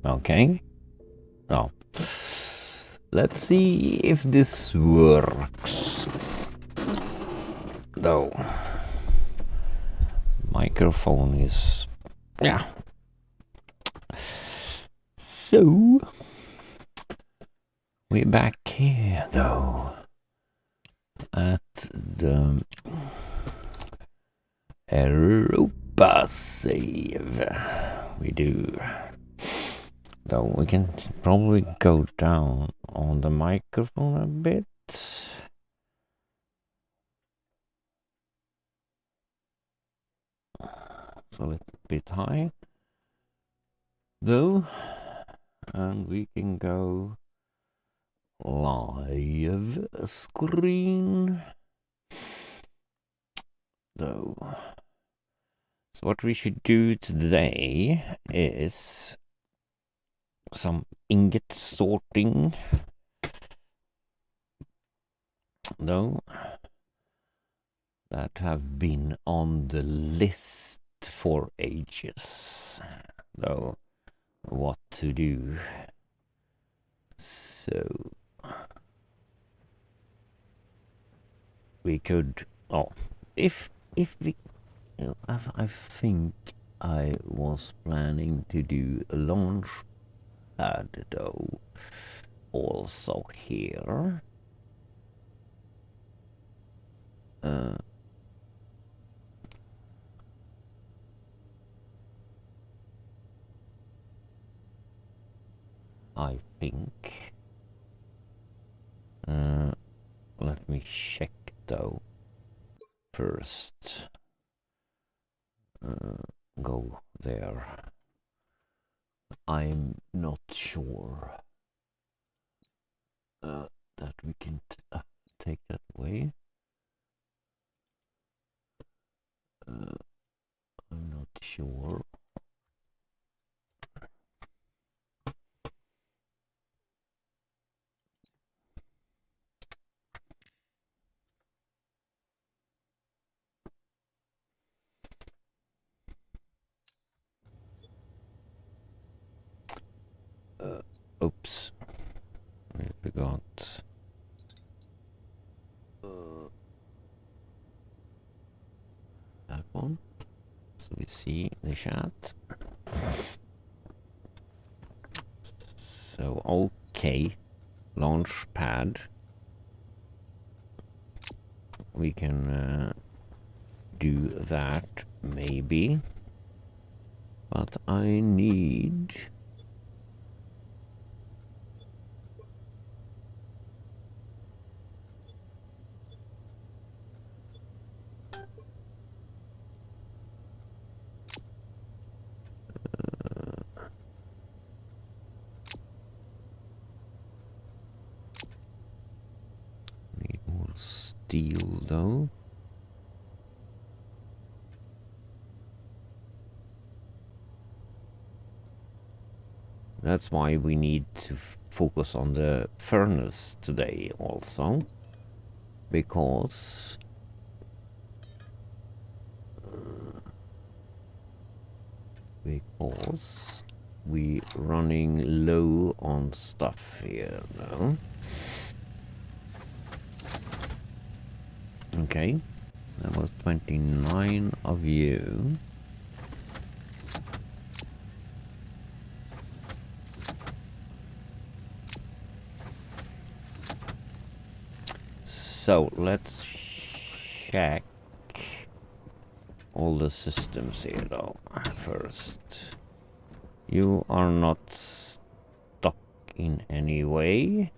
Okay. Oh. Let's see if this works. Though. Microphone is... yeah. So... we're back here, though. At the... Europa save. We do. Though we can probably go down on the microphone a bit. It's a little bit high, though, and we can go live screen, though. So what we should do today is some ingot sorting, though, that have been on the list for ages, though, what to do. So we could, if we, I think I was planning to do a launch pad, though, also here. I think. Let me check, though, first. Go there. I'm not sure that we can take that away. I'm not sure. Oops. I forgot. That one. So we see the chat. So, okay. Launch pad. We can do that, maybe. But I need... need more steel, though. That's why we need to focus on the furnace today also, because we running low on stuff here now. Okay, that was 29 of you. So let's check all the systems here, though. First, you are not stuck in any way.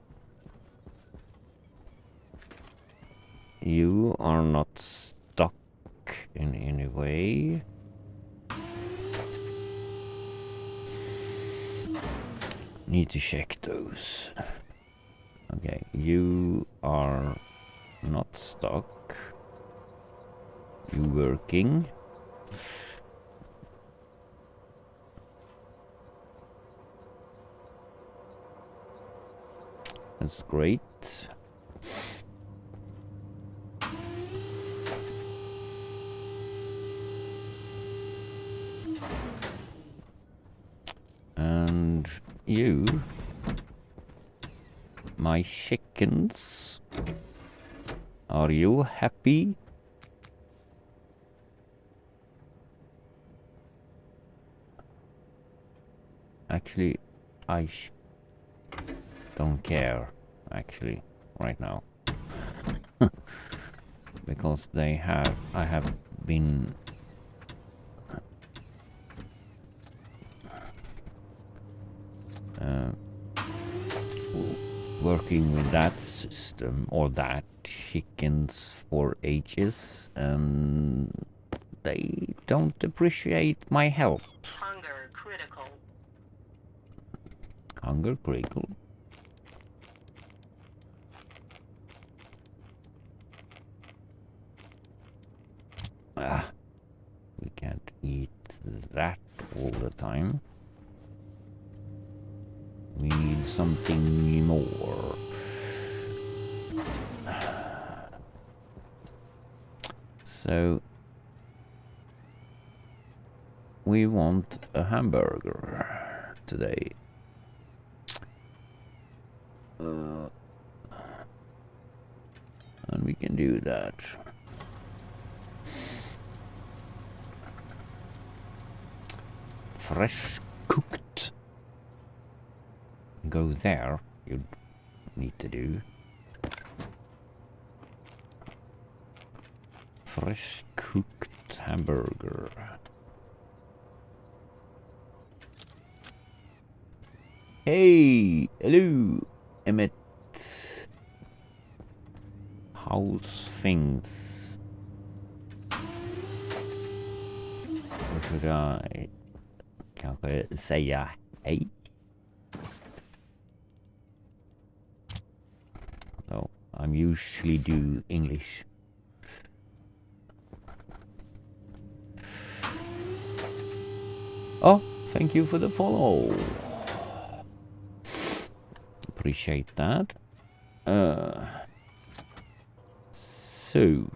You are not stuck in any way. Need to check those. Okay, you are not stuck. You working. That's great. And you, my chickens, are you happy? Actually, I don't care, actually, right now. Because I have been working with that system or that chickens for ages, and they don't appreciate my help. Hunger critical. Hunger critical? Ah, we can't eat that all the time. We need something more. So we want a hamburger today. And we can do that. Fresh cooked. Go there, you need to do. Fresh cooked hamburger. Hey, hello, Emmett. How's things? Or should I kanske säga hej? No, I'm usually do English. Oh, thank you for the follow. Appreciate that. So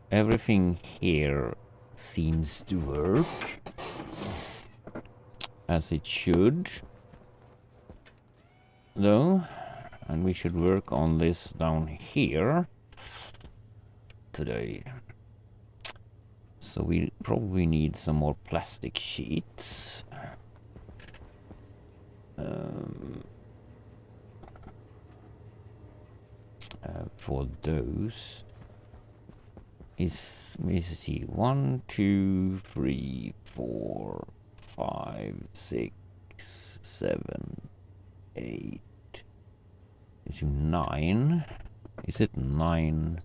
everything here seems to work as it should, though, and we should work on this down here today. So we probably need some more plastic sheets. For those is, let me see, 1, 2, 3, 4, 5, 6, 7, 8. Is it 9? Is it 9?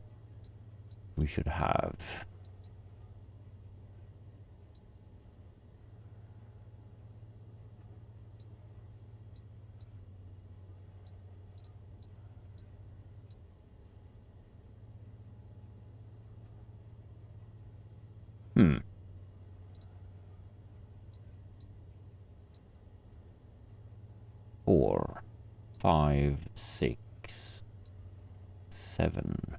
We should have. Hmm. Four, 5, 6, 7.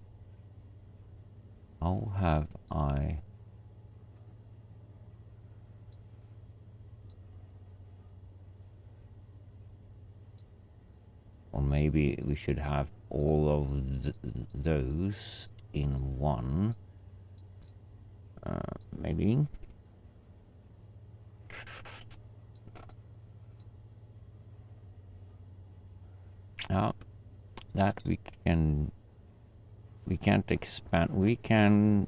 How have I? Or maybe we should have all of those in one. Maybe. That we can't expand. We can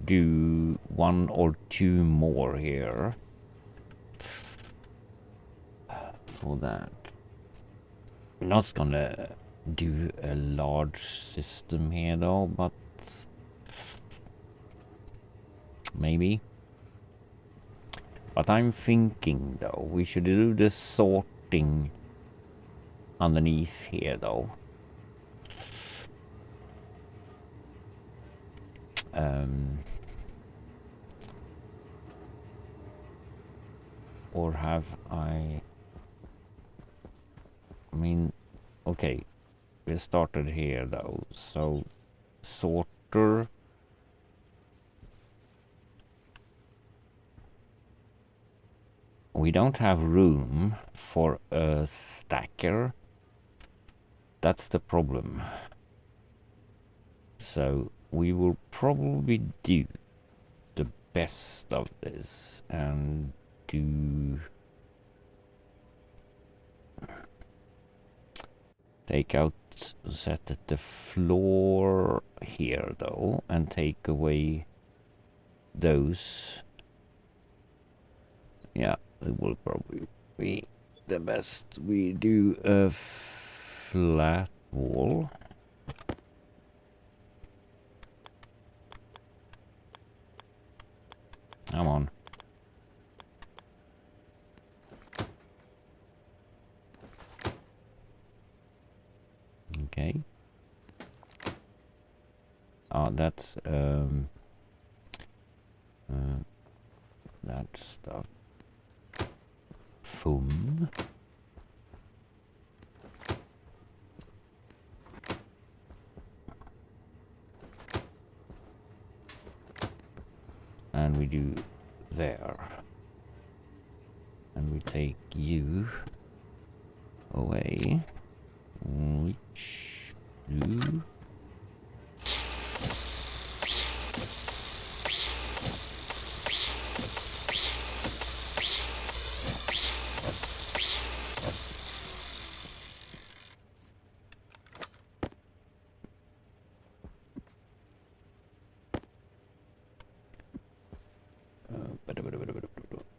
do 1 or 2 more here for that. We're not gonna do a large system here though, but maybe. But I'm thinking though, we should do the sorting underneath here though. Or have I mean, okay, we started here though, so sorter we don't have room for a stacker. That's the problem. So we will probably do the best of this and do take out, set at the floor here though, and take away those. Yeah, it will probably be the best. We do a flat wall. Come on. Okay. Oh, that's that stuff. Foam. And we do there. And we take you away. Which you.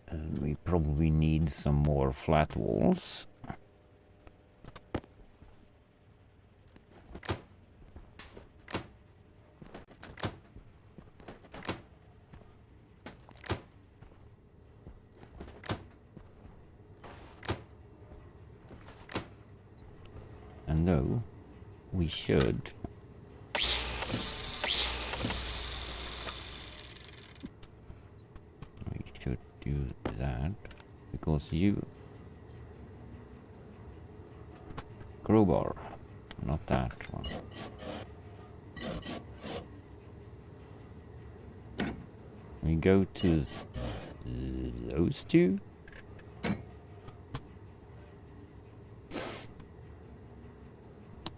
And we probably need some more flat walls. And no, we should do that because you crowbar, not that one. We go to those two.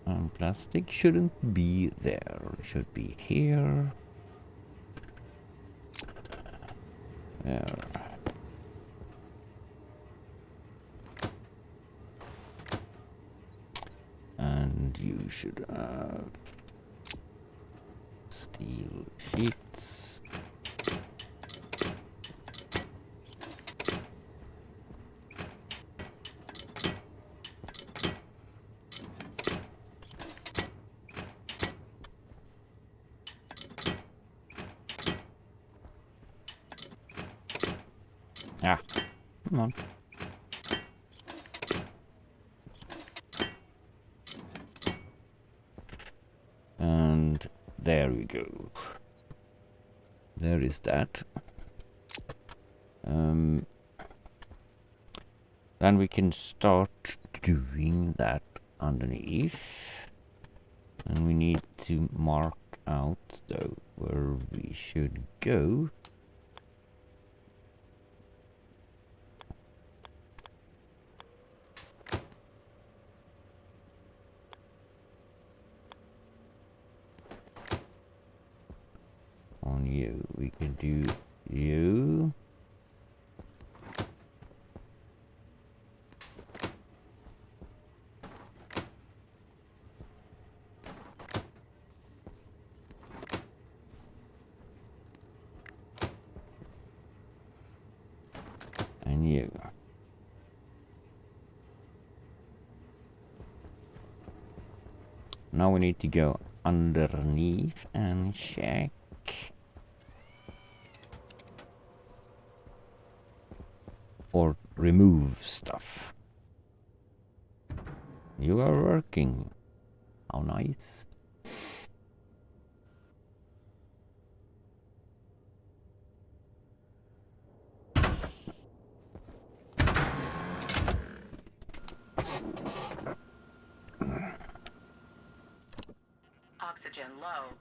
And plastic shouldn't be there. It should be here. There. And you should have steel sheets. Ah, come on. And there we go. There is that. Then we can start doing that underneath. And we need to mark out though where we should go. On you, we can do you. And you. Now we need to go underneath and check. Or remove stuff. You are working. How nice. Oxygen low.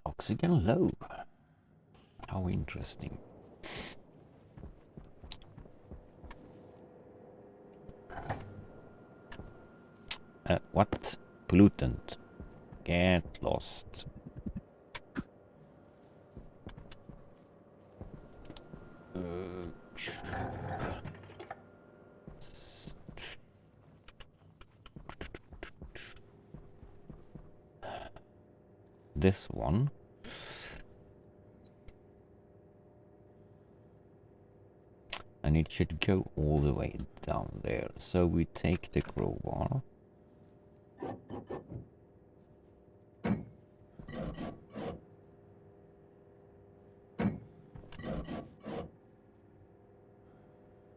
Oxygen low. How interesting. What? Pollutant. Get lost. This one. And it should go all the way down there. So we take the crowbar.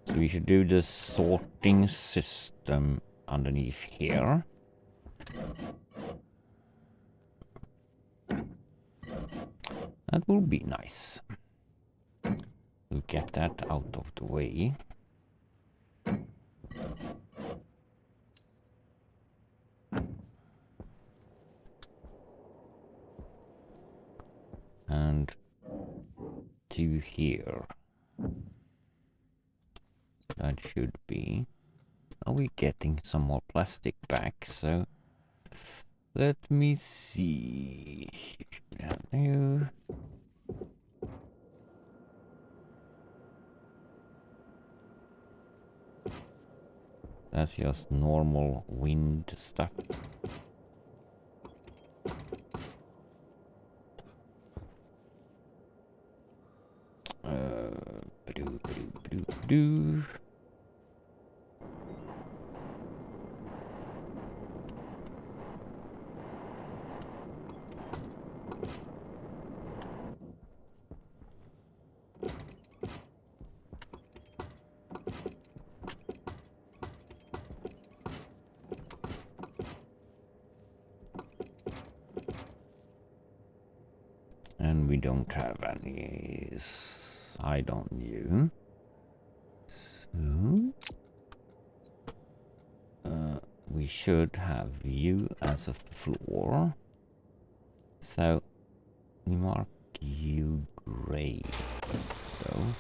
So we should do the sorting system underneath here. That will be nice. We'll get that out of the way. And to here. That should be. Are we getting some more plastic back? So let me see. Here. That's just normal wind stuff. Ba-doo. And we don't have any side on you. So we should have you as a floor. So we mark you gray though.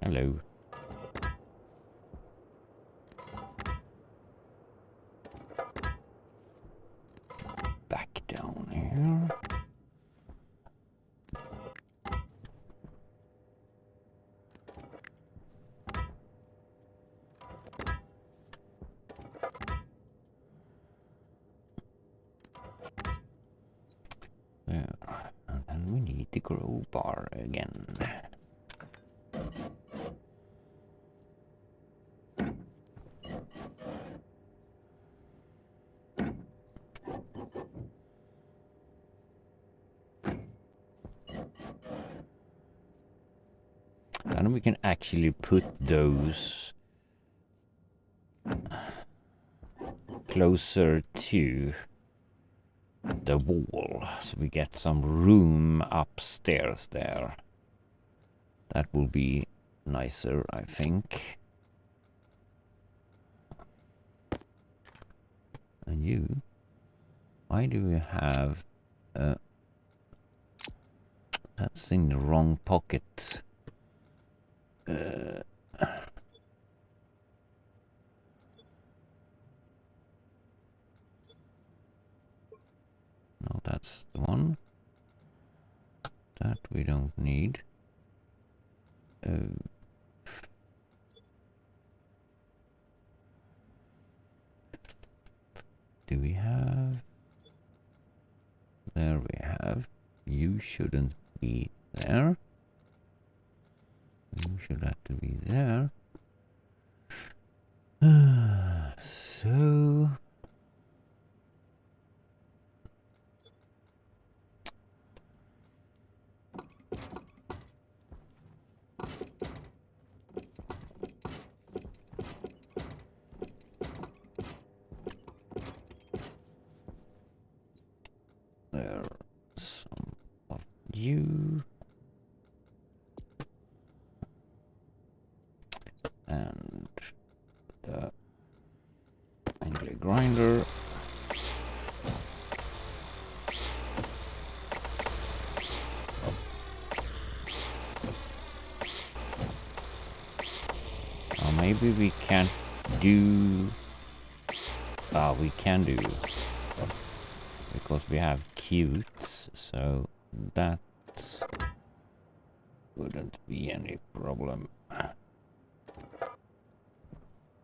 Hello. Back down here. There. And then we need the grow bar again. And we can actually put those closer to the wall, so we get some room upstairs there. That will be nicer, I think. And you, why do we have that's in the wrong pocket. No, that's the one. That we don't need. Do we have? There we have. You shouldn't be there. You should have to be there. So there are some of you. grinder. Or maybe we can't do... we can do. Because we have cutes, so that wouldn't be any problem.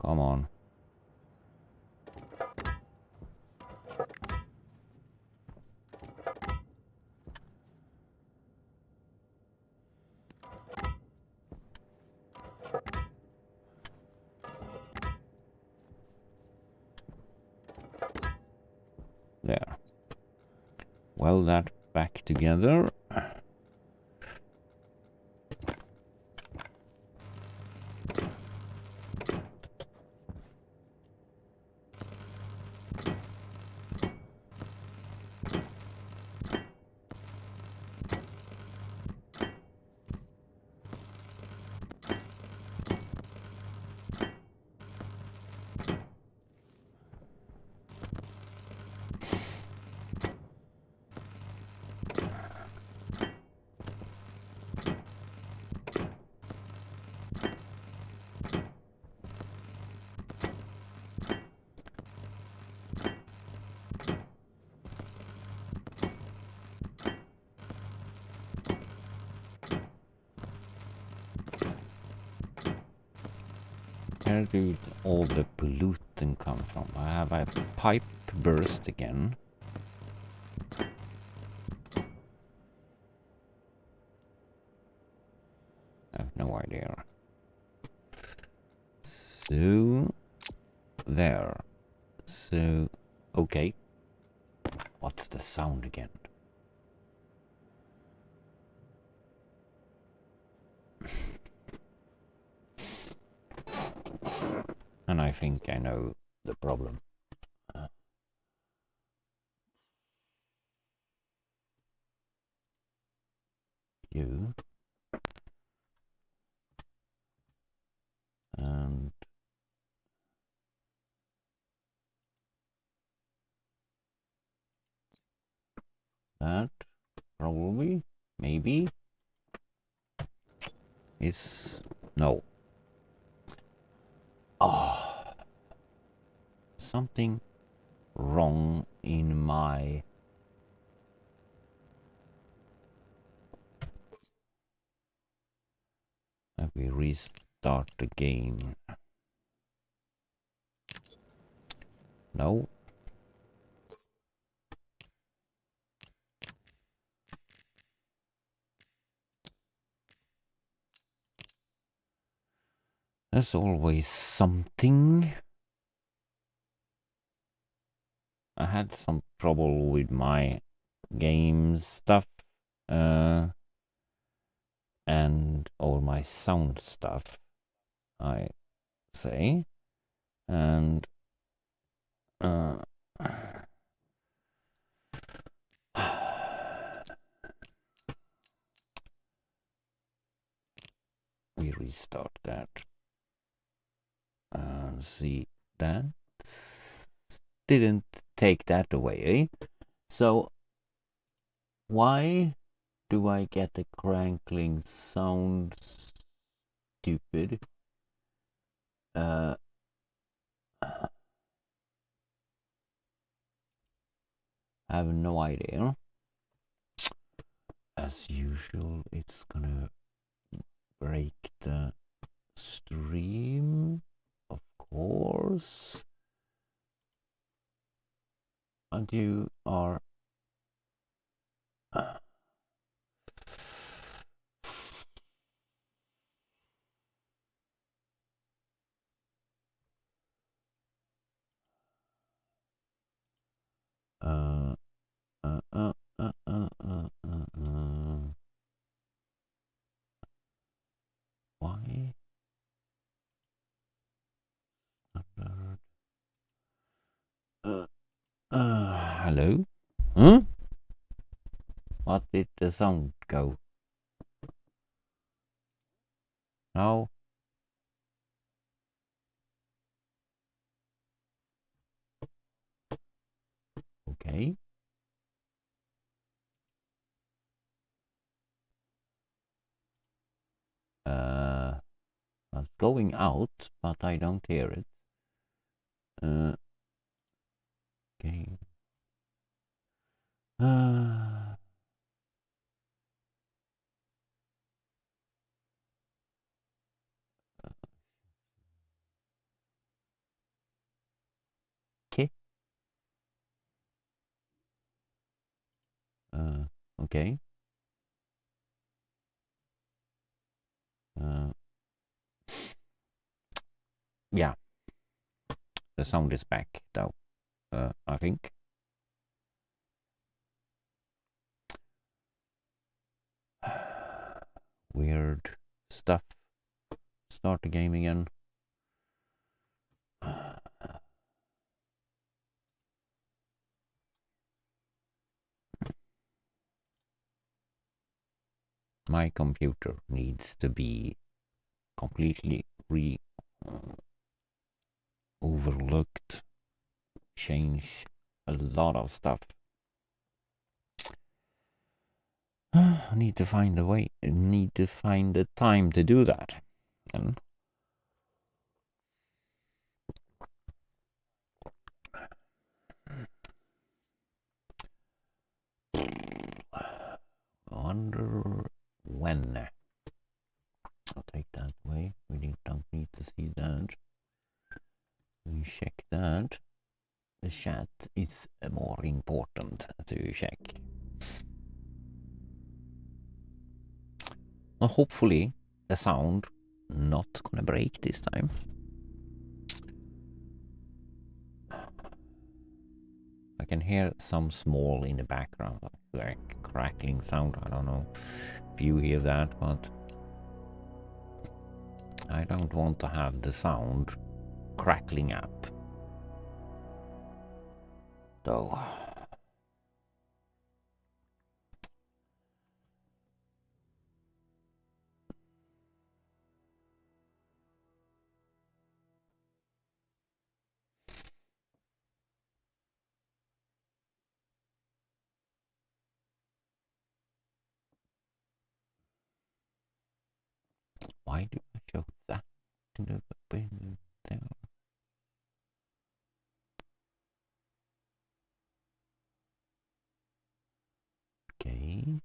Come on. There. Well, that back together. Where did all the pollutant come from? I have a pipe burst again. I have no idea. So, there. So, okay. What's the sound again? And I think I know the problem. You. And that probably, maybe, is no. Oh, something wrong in my let me restart the game. No. There's always something. I had some trouble with my game stuff, and all my sound stuff, I say, and we restart that. See, that didn't take that away, eh? So why do I get the crankling sound stupid? I have no idea. As usual, it's gonna break the stream, of course. And you are why? Hello? Huh? What did the sound go? No? Okay. It's going out, but I don't hear it. Okay. Okay. Okay. Yeah, the sound is back though. I think. Weird stuff. Start the game again. My computer needs to be completely overlooked. Change a lot of stuff. I need to find a way. I need to find the time to do that. And I wonder when. I'll take that way. We don't need to see that. We check that. The chat is more important to check. Well, hopefully the sound not gonna break this time. I can hear some small in the background, like crackling sound. I don't know if you hear that, but I don't want to have the sound crackling up. Though. Why do I show that in the window there? Okay.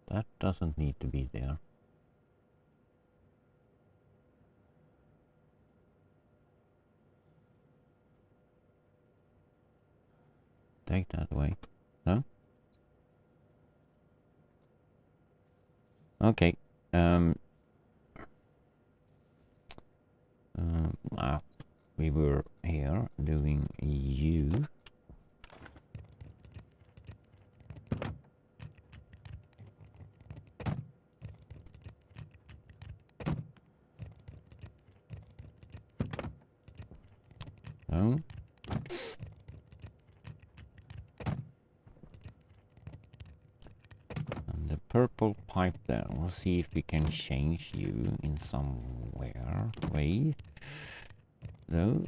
That doesn't need to be there. Take that away. No? Okay. We were here doing you. No. And the purple pipe there. We'll see if we can change you in somewhere way. No.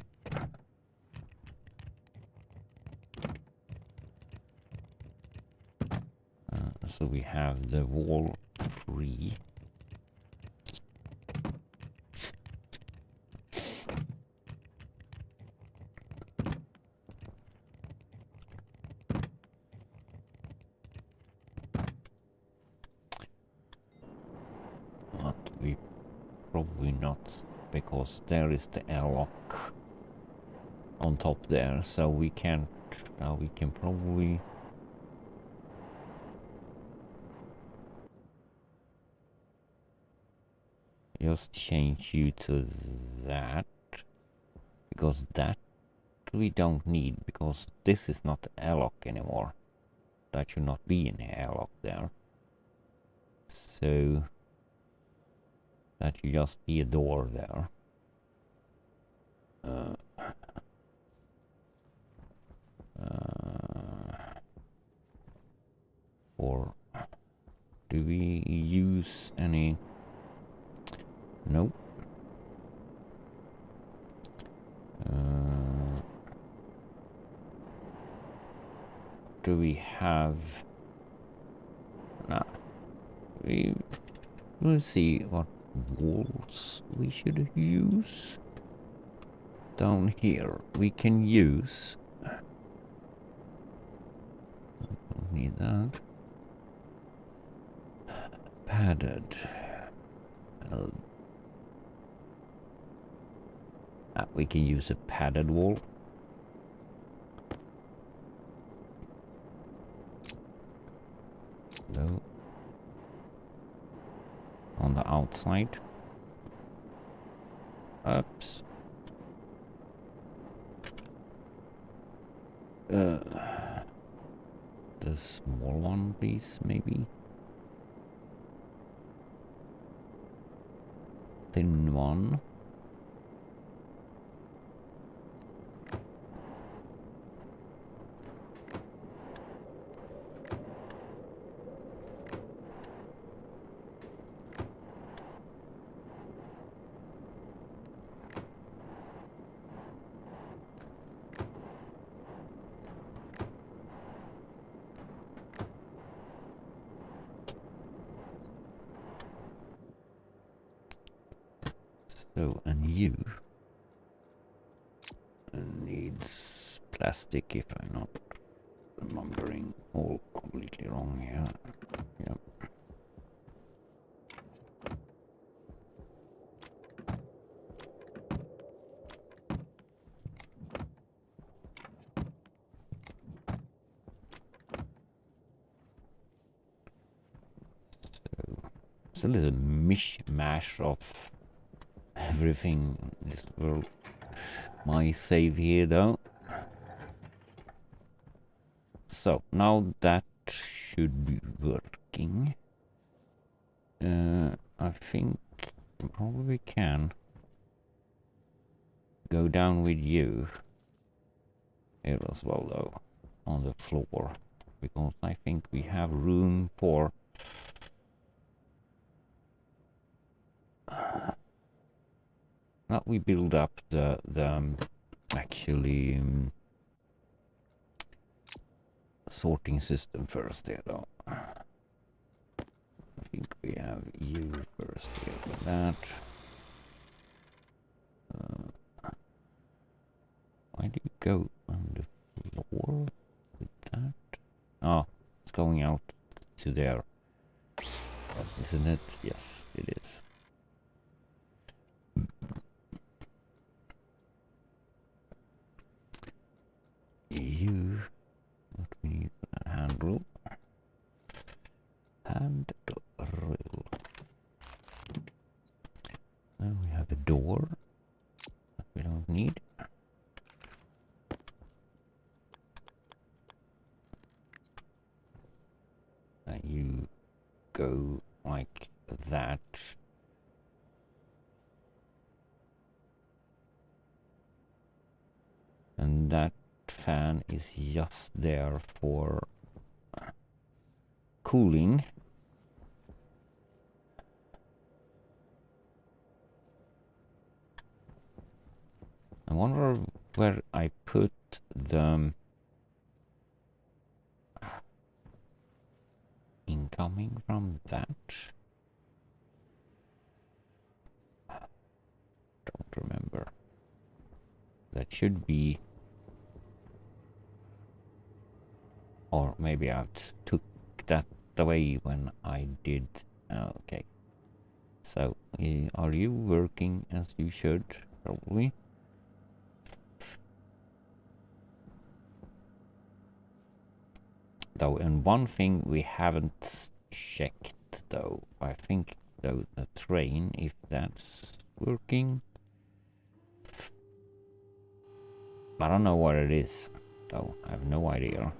So we have the wall free. But we probably not, because there is the airlock on top there, so we can't. We can probably just change you to that, because that we don't need, because this is not airlock anymore. That should not be an airlock there. So that should just be a door there. Or do we use any? No. do we have? Nah, we'll see what walls we should use. Down here we can use. Don't need that. Padded. We can use a padded wall. No. On the outside. Oops. The small one, please, maybe. Thin one. So, and you needs plastic, if I'm not remembering all completely wrong here. Yep. So there's a mishmash of everything in this world. My save here though. So now that should be working. I think probably can go down with you here as well though, on the floor, because I think we have room for now we build up the actually sorting system first there though. I think we have you first here with that. Why do you go on the floor with that? Oh, it's going out to there, isn't it? Yes, it is. You, what we need for that handle? Handle. Then we have a door that we don't need. And you go like that. And that fan is just there for cooling. I wonder where I put the incoming from that. Don't remember. That should be, or maybe I took that away when I did. Okay. So, are you working as you should? Probably. Though, and one thing we haven't checked though, I think though the train, if that's working. I don't know what it is though, I have no idea.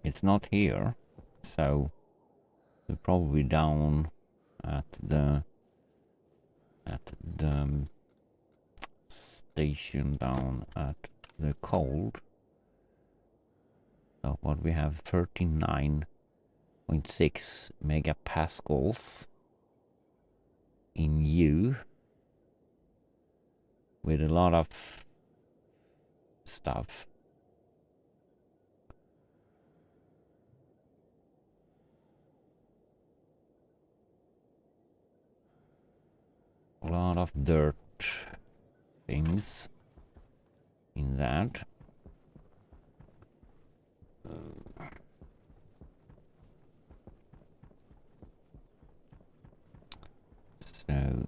It's not here, so we're probably down at the station down at the cold. So what we have 39.6 megapascals in U with a lot of stuff. A lot of dirt things in that. So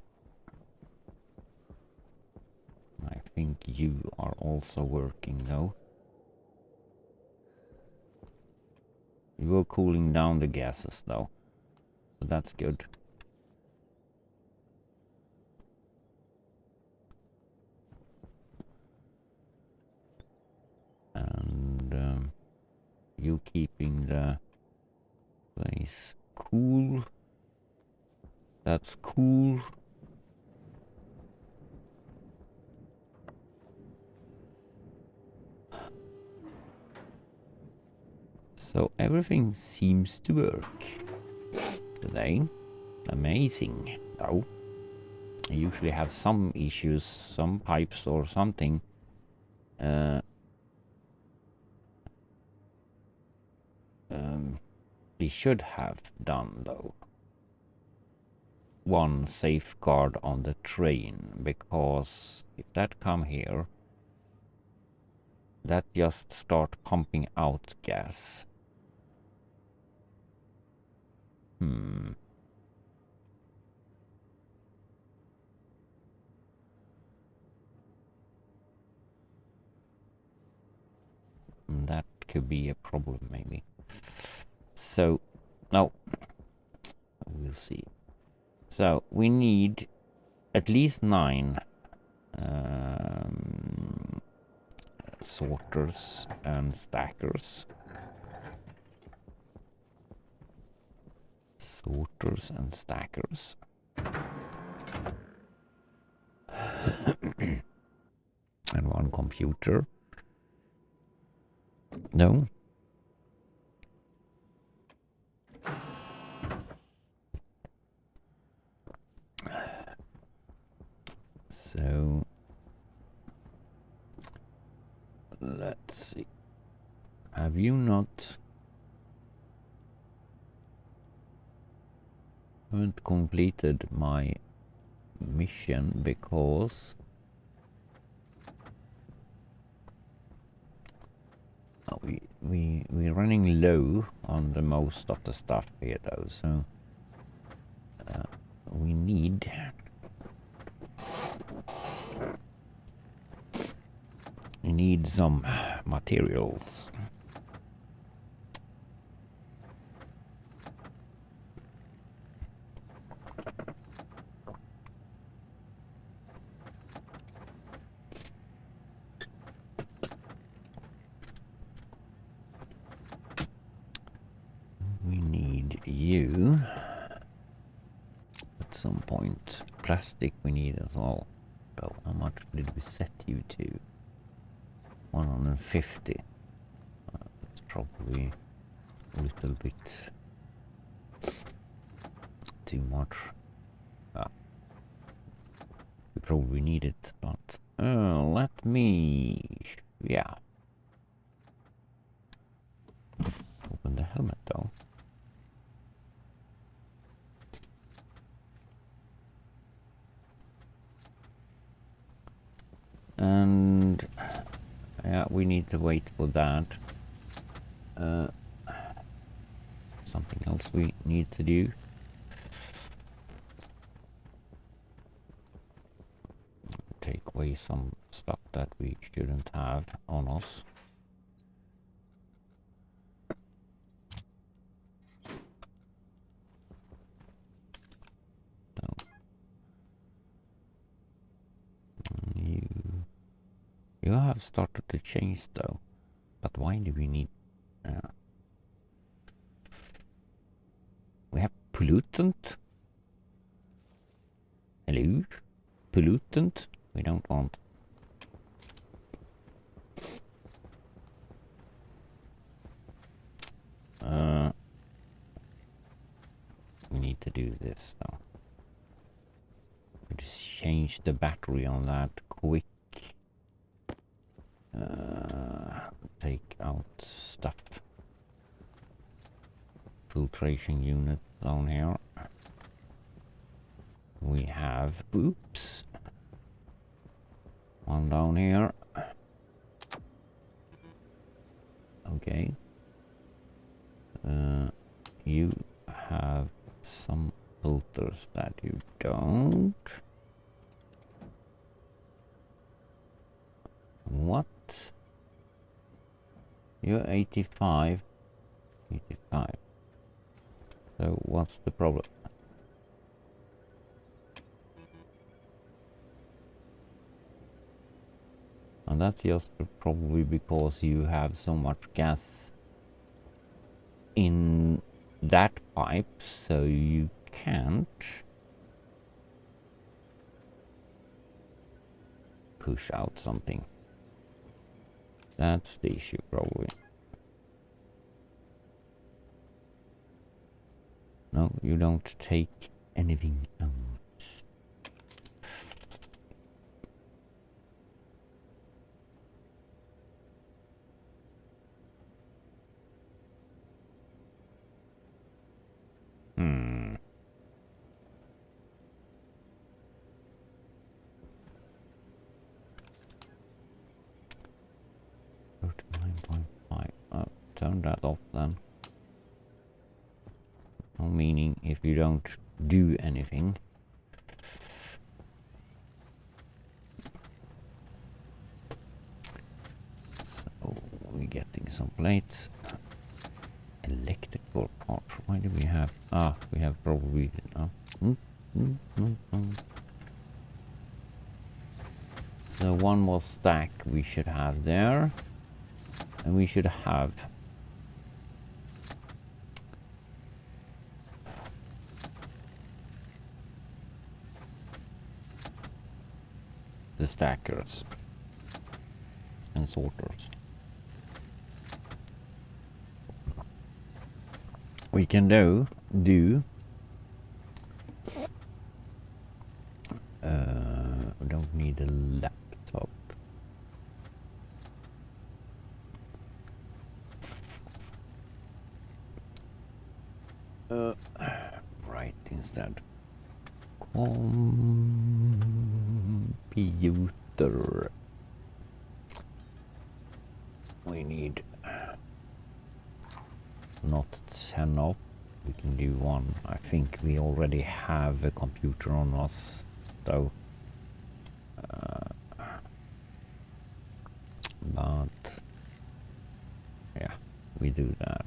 I think you are also working though. You are cooling down the gases though, so that's good. And you keeping the place cool. That's cool. So everything seems to work today. Amazing, though. I usually have some issues, some pipes or something. They should have done, though, one safeguard on the train, because if that come here, that just start pumping out gas. That could be a problem, maybe. So, no, we'll see. So we need at least 9 sorters and stackers. Sorters and stackers. And 1 computer. No. So let's see. Have you not haven't completed my mission because we're running low on the most of the stuff here though, so we need some materials. We need you at some point. Plastic we need as well. So how much did we set you to? 150. That's probably a little bit too much. We probably need it, but let me, yeah. Open the helmet though. And yeah, we need to wait for that. Something else we need to do. Take away some stuff that we shouldn't have on us. No. You have started to change though, but why do we need? We have pollutant. Hello, pollutant. We don't want need to do this though. Just change the battery on that quick. Take out stuff. Filtration unit down here. We have, oops, one down here. Okay. You have some filters that you don't. What? You're 85. 85. So what's the problem? And that's just probably because you have so much gas in that pipe, so you can't push out something. That's the issue, probably. No, you don't take anything out. Hmm. 39.5. Turn that off then. No meaning if you don't do anything. So we're getting some plates. Electrical part. Why do we have? We have probably. So one more stack we should have there, and we should have the stackers and sorters. We can do we don't need a laptop. Right, instead computer. We need not 10 up. We can do one. I think we already have a computer on us, though. But yeah, we do that.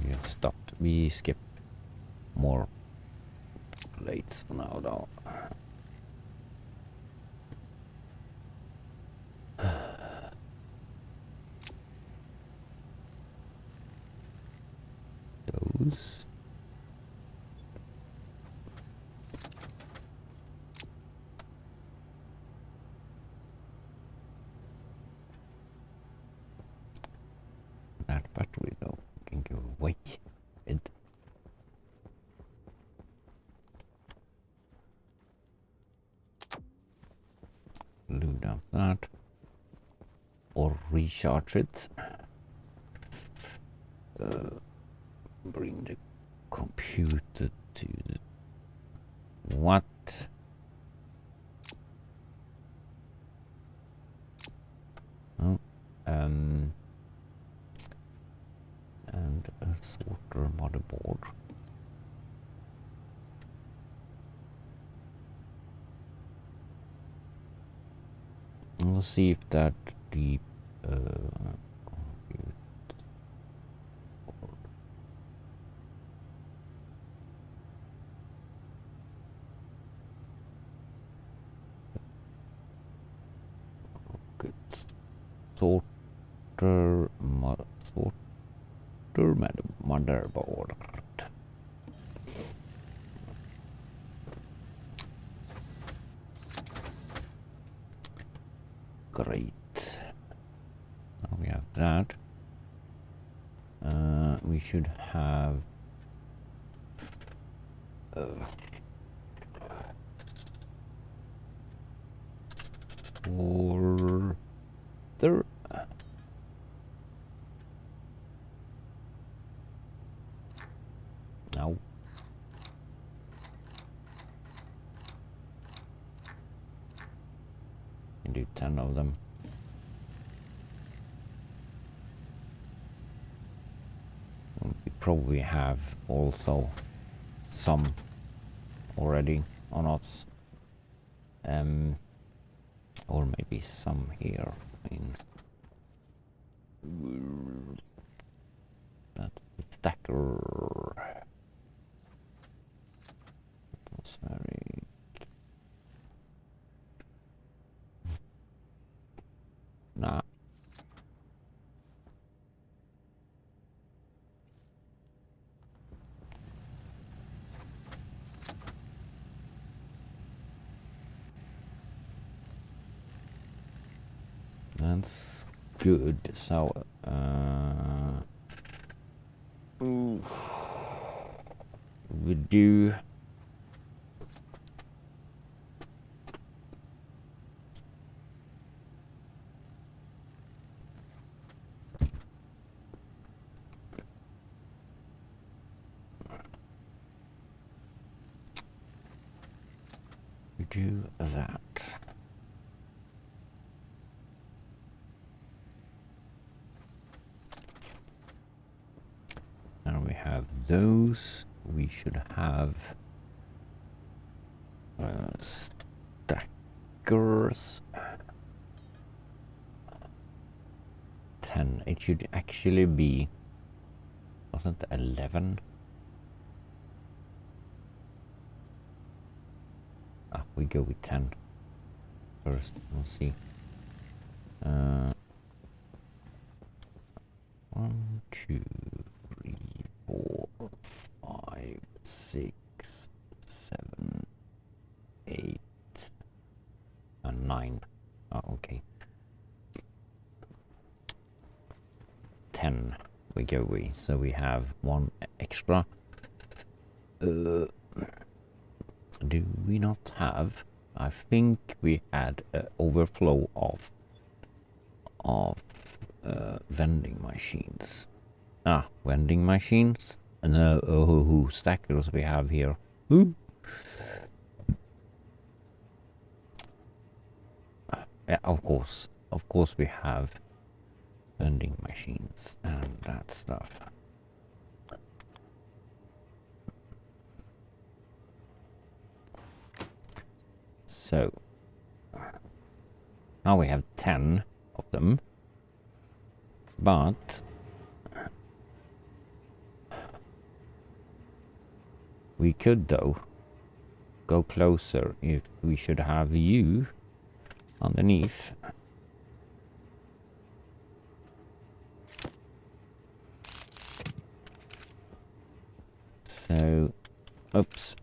We have stopped. We skip more plates for now, though. Those. That battery, though, can go away. Load up that. Or recharge it. Bring the computer to the... What? Oh, and a sorter motherboard. We'll see if that deep sorter motherboard. Great. that. We should have four there. No. Can do 10 of them. We probably have also some already on us. Or maybe some here. I mean, that's the stacker. That's very. Nah. That's good. So, we do. We do that. Now we have those. We should have stackers. 10. It should actually be. Wasn't 11? We go with 10 first. We'll see. 1, 2, 3, 4, 5, 6, 7, 8, and 9. Okay. 10 we go with. So we have 1 extra. Do we not have? I think we had an overflow of vending machines. Vending machines. No, stackers we have here. Yeah, of course we have vending machines and that stuff. So now we have 10 of them, but we could though go closer if we should have you underneath. So, oops.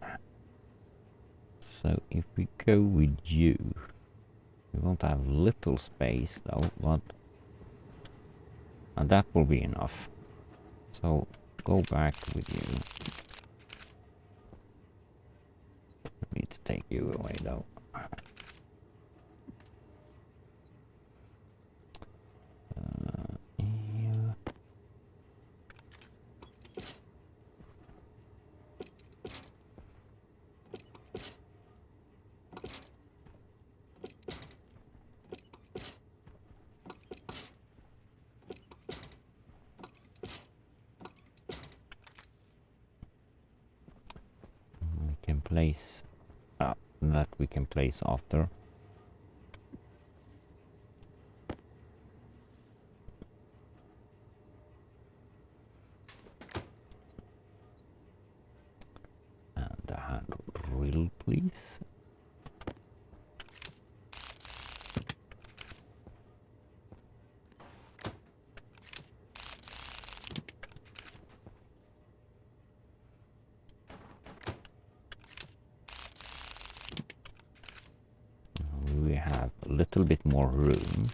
So if we go with you, we won't have little space though, but and that will be enough. So go back with you. I need to take you away though. Yeah. We can place that we can place after. And a hand drill, please. We have a little bit more room.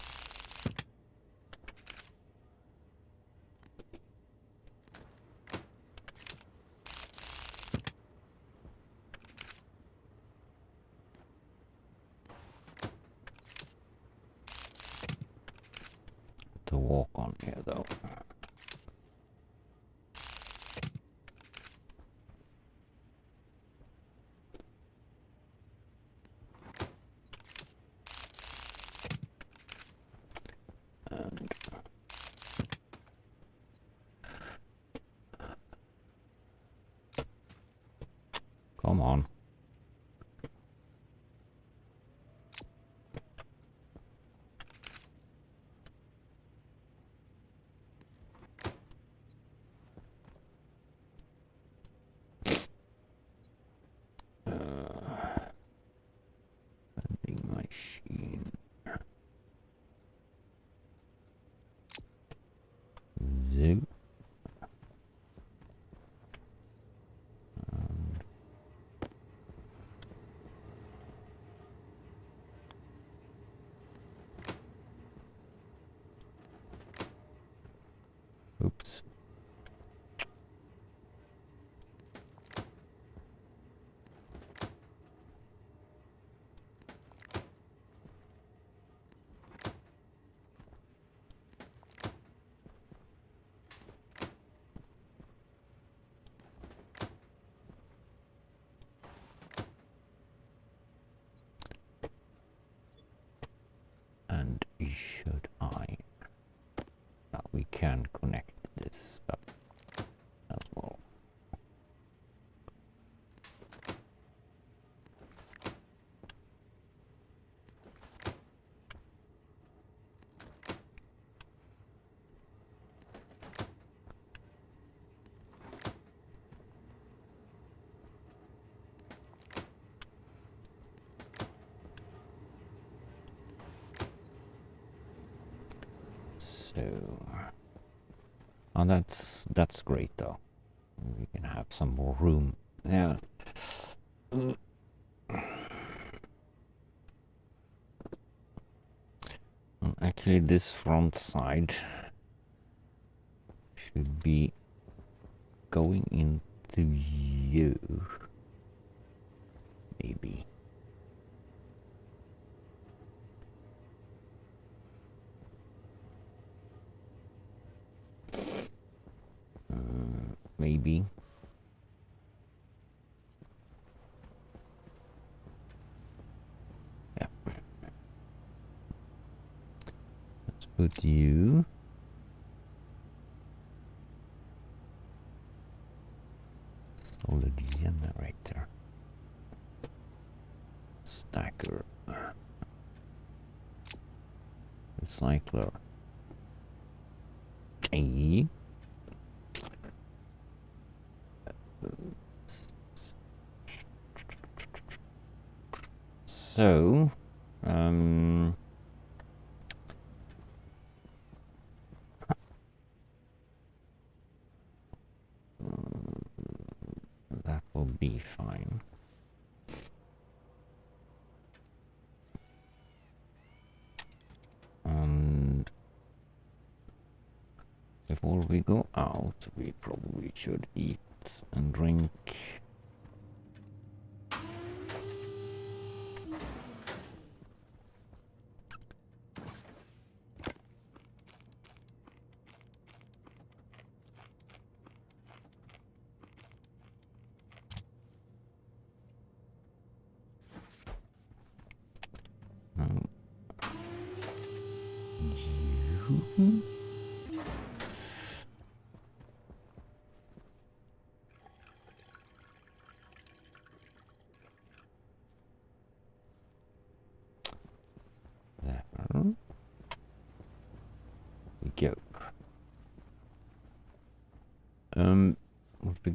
on here though. And come on. Vending machine. Zoo. Oops. And should I? Now we can connect this up as well. So, oh, that's great though. We can have some more room. Yeah. Actually, this front side should be going into you. Maybe. Maybe. Yeah. Let's put you. Solid generator. Stacker. Recycler. A. So, that will be fine. And before we go out, we probably should eat and drink. You. There we go. We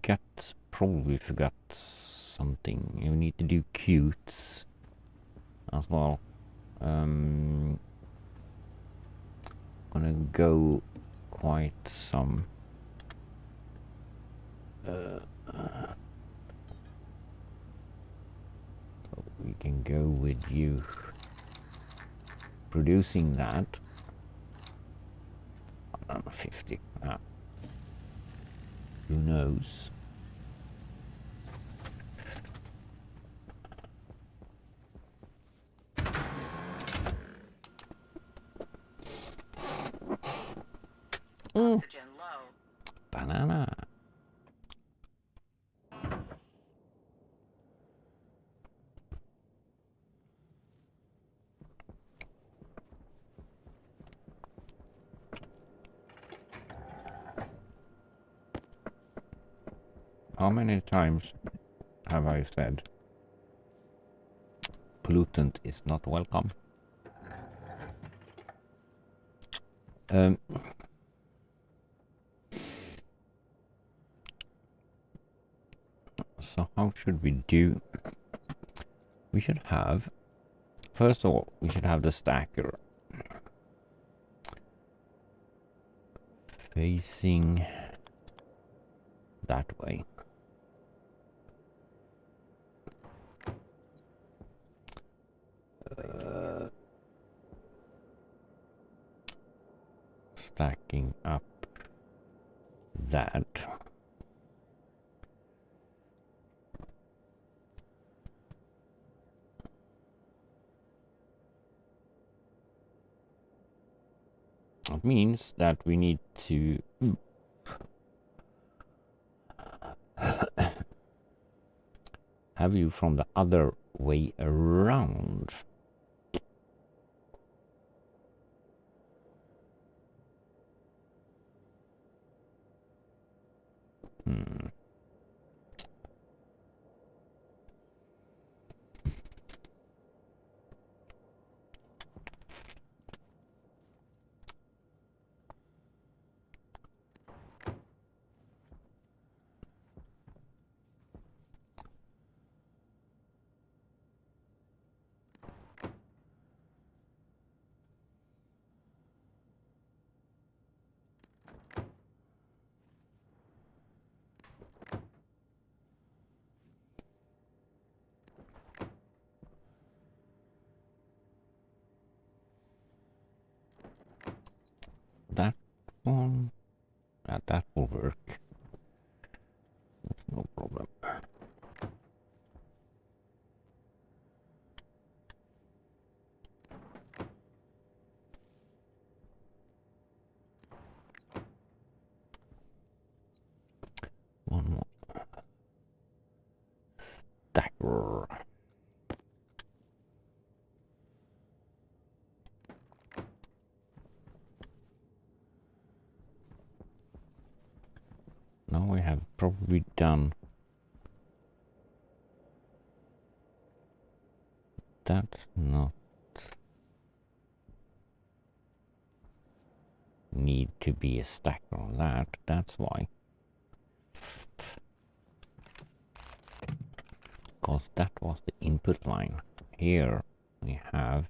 probably forgot something. You need to do cutes as well. Gonna go quite some. So we can go with you producing that. 150. Who knows? Banana. How many times have I said pollutant is not welcome? So how should we do? We should have, first of all, we should have the stacker facing that way. Stacking up that. That means that we need to have you from the other way around. That one, that will work. That's no problem. One more stacker. Now we have probably done that's not need to be a stacker on that. That's why. Because that was the input line. Here we have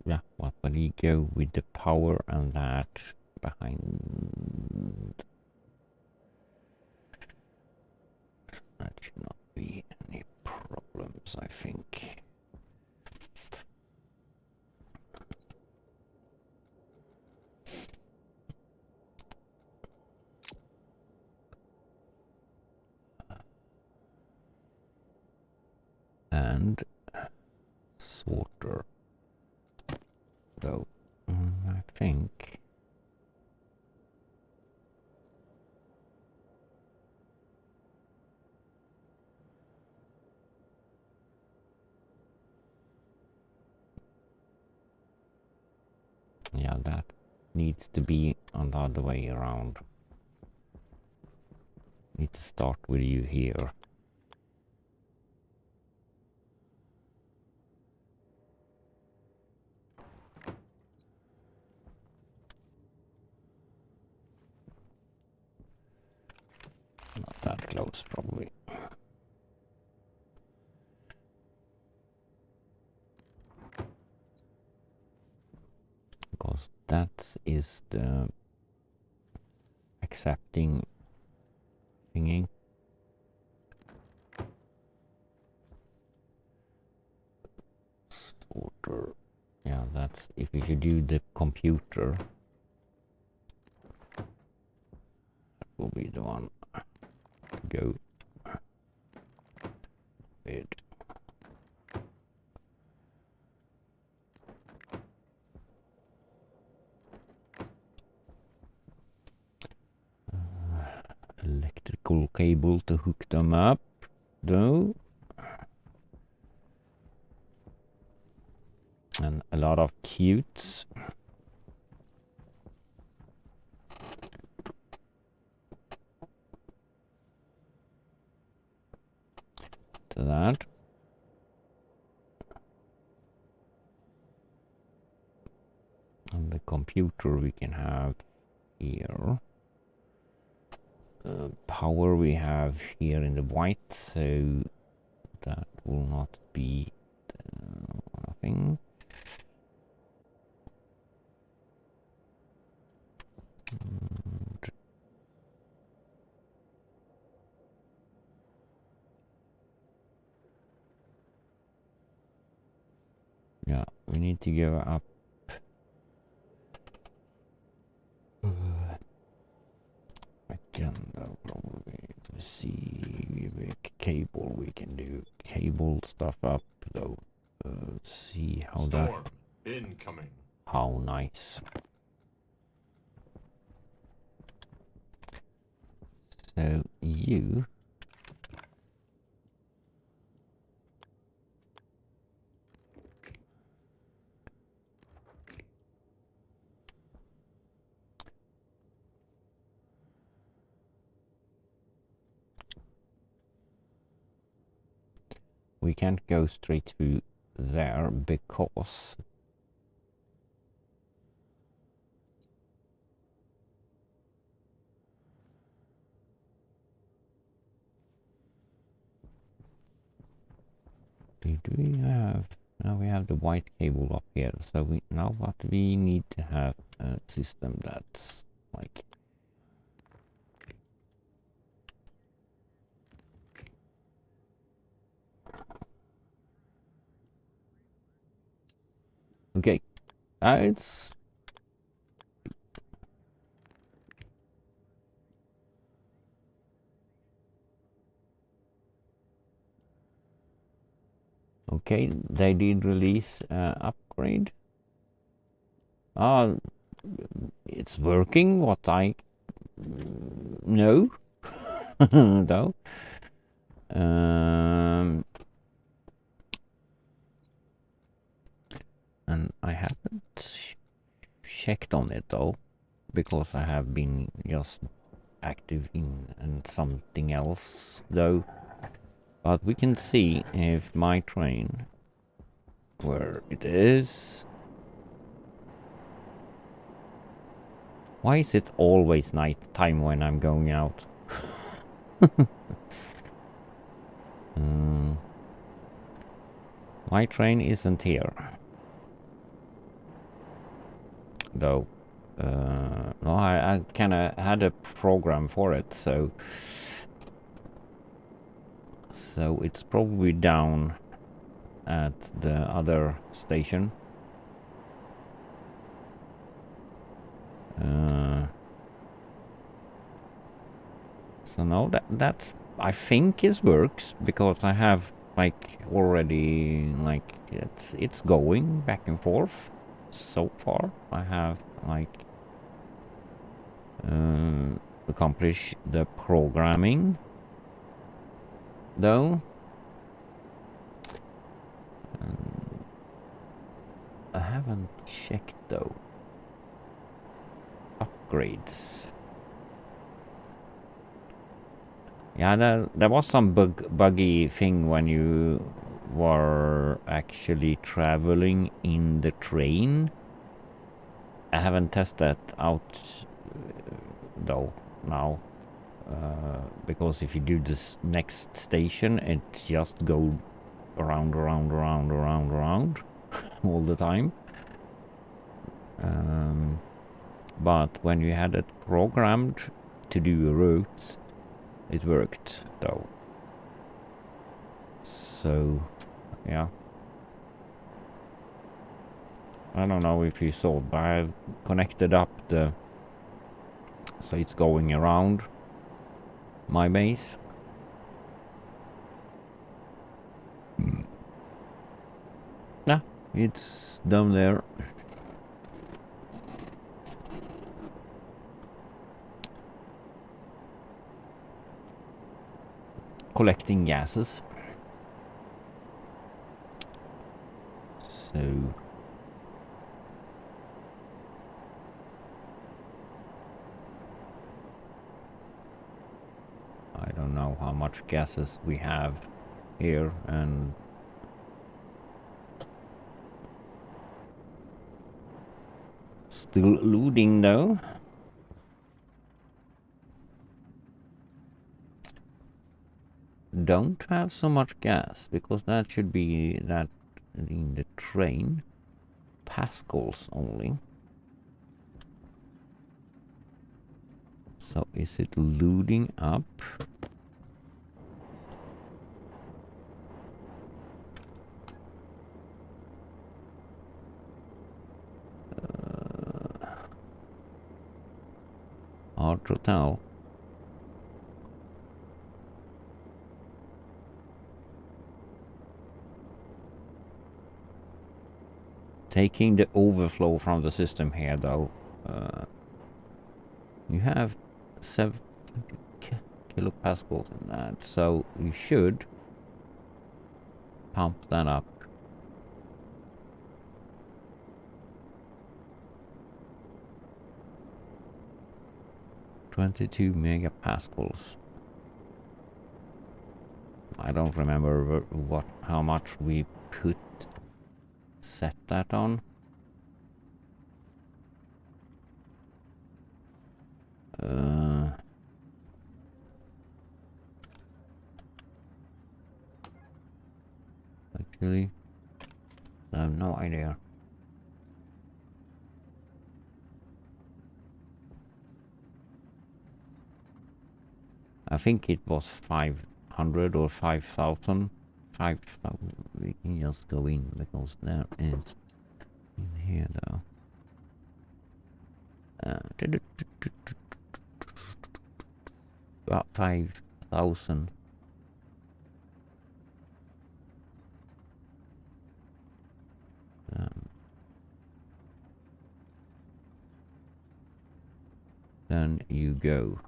yeah, what will you go with the power and that behind? That should not be any problems, I think. And sorter. So I think yeah, that needs to be on the other way around. Need to start with you here. Not that close, probably. Because that is the accepting thingy. Sorter. Yeah, that's if you should do the computer. That will be the one to go with. electrical cable to hook them up, though. And a lot of cutes. To that. And the computer we can have here. Power we have here in the white, so that will not be nothing. And yeah, we need to go up. Agenda probably. Let's see, cable we can do. Cable stuff up though. Let's see how that. Incoming. How nice. So you. We can't go straight to there because do we have now we have the white cable up here, so we now what we need to have a system that's like okay. It's okay. They did release upgrade. It's working. What I know, though. And I haven't checked on it though, because I have been just active in and something else though. But we can see if my train, where it is. Why is it always night time when I'm going out? My train isn't here. Though. No, I kind of had a program for it, so it's probably down at the other station. So no, that's I think it works because I have like already like it's going back and forth. So far, I have like accomplished the programming, though. I haven't checked though. Upgrades. Yeah, there was some buggy thing when you were actually traveling in the train. I haven't tested that out though now, because if you do this next station, it just go around all the time. But when you had it programmed to do a route, it worked though. So yeah, I don't know if you saw, but I've connected up the so it's going around my base. Yeah, it's down there. collecting gases. So I don't know how much gases we have here, and still looting though. Don't have so much gas, because that should be that in the train. Pascals only. So is it loading up? Hard to tell. Taking the overflow from the system here though. You have 7 kilopascals in that, so you should pump that up. "22 megapascals. I don't remember how much we set that on. Actually, I have no idea. I think it was 500 or 5,000. 5,000. We can just go in, because there is in here though. 5,000. Then you go.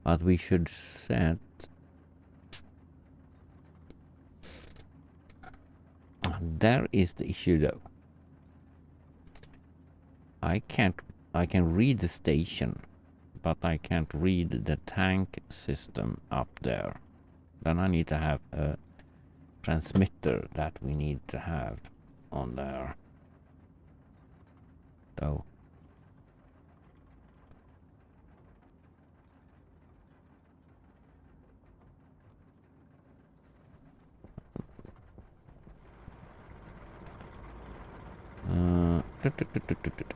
But we should set... There is the issue though. I can read the station, but I can't read the tank system up there. Then I need to have a transmitter that we need to have on there. So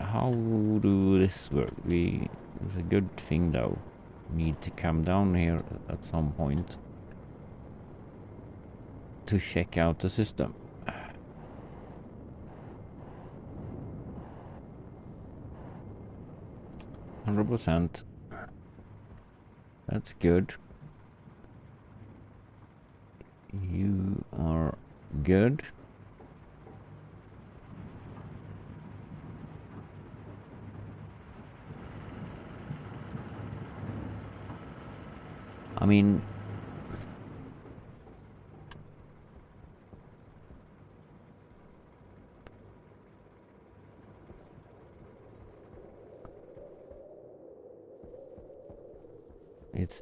how do this work? It's a good thing though. Need to come down here at some point to check out the system. 100%. That's good. You are good. I mean,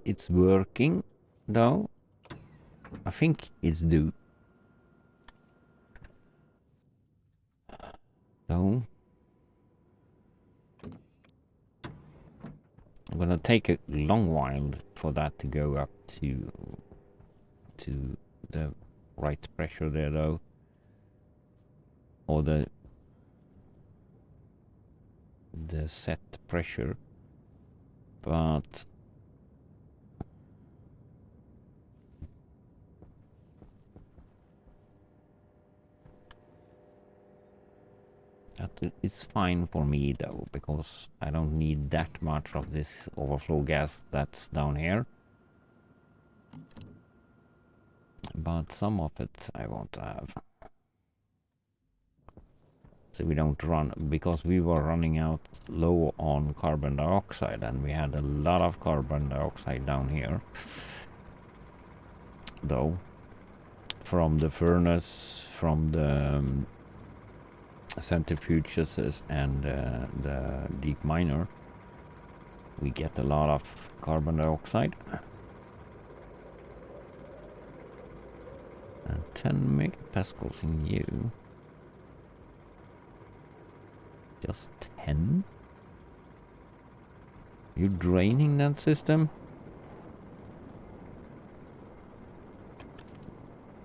it's working though. I think it's due. So I'm gonna take a long while for that to go up to the right pressure there though, or the set pressure, but it's fine for me though, because I don't need that much of this overflow gas that's down here. But some of it I want to have. so we don't run, because we were running out low on carbon dioxide, and we had a lot of carbon dioxide down here, though, from the furnace, from the centrifuges and the deep miner. We get a lot of carbon dioxide. And 10 megapascals in you. Just 10? You draining that system?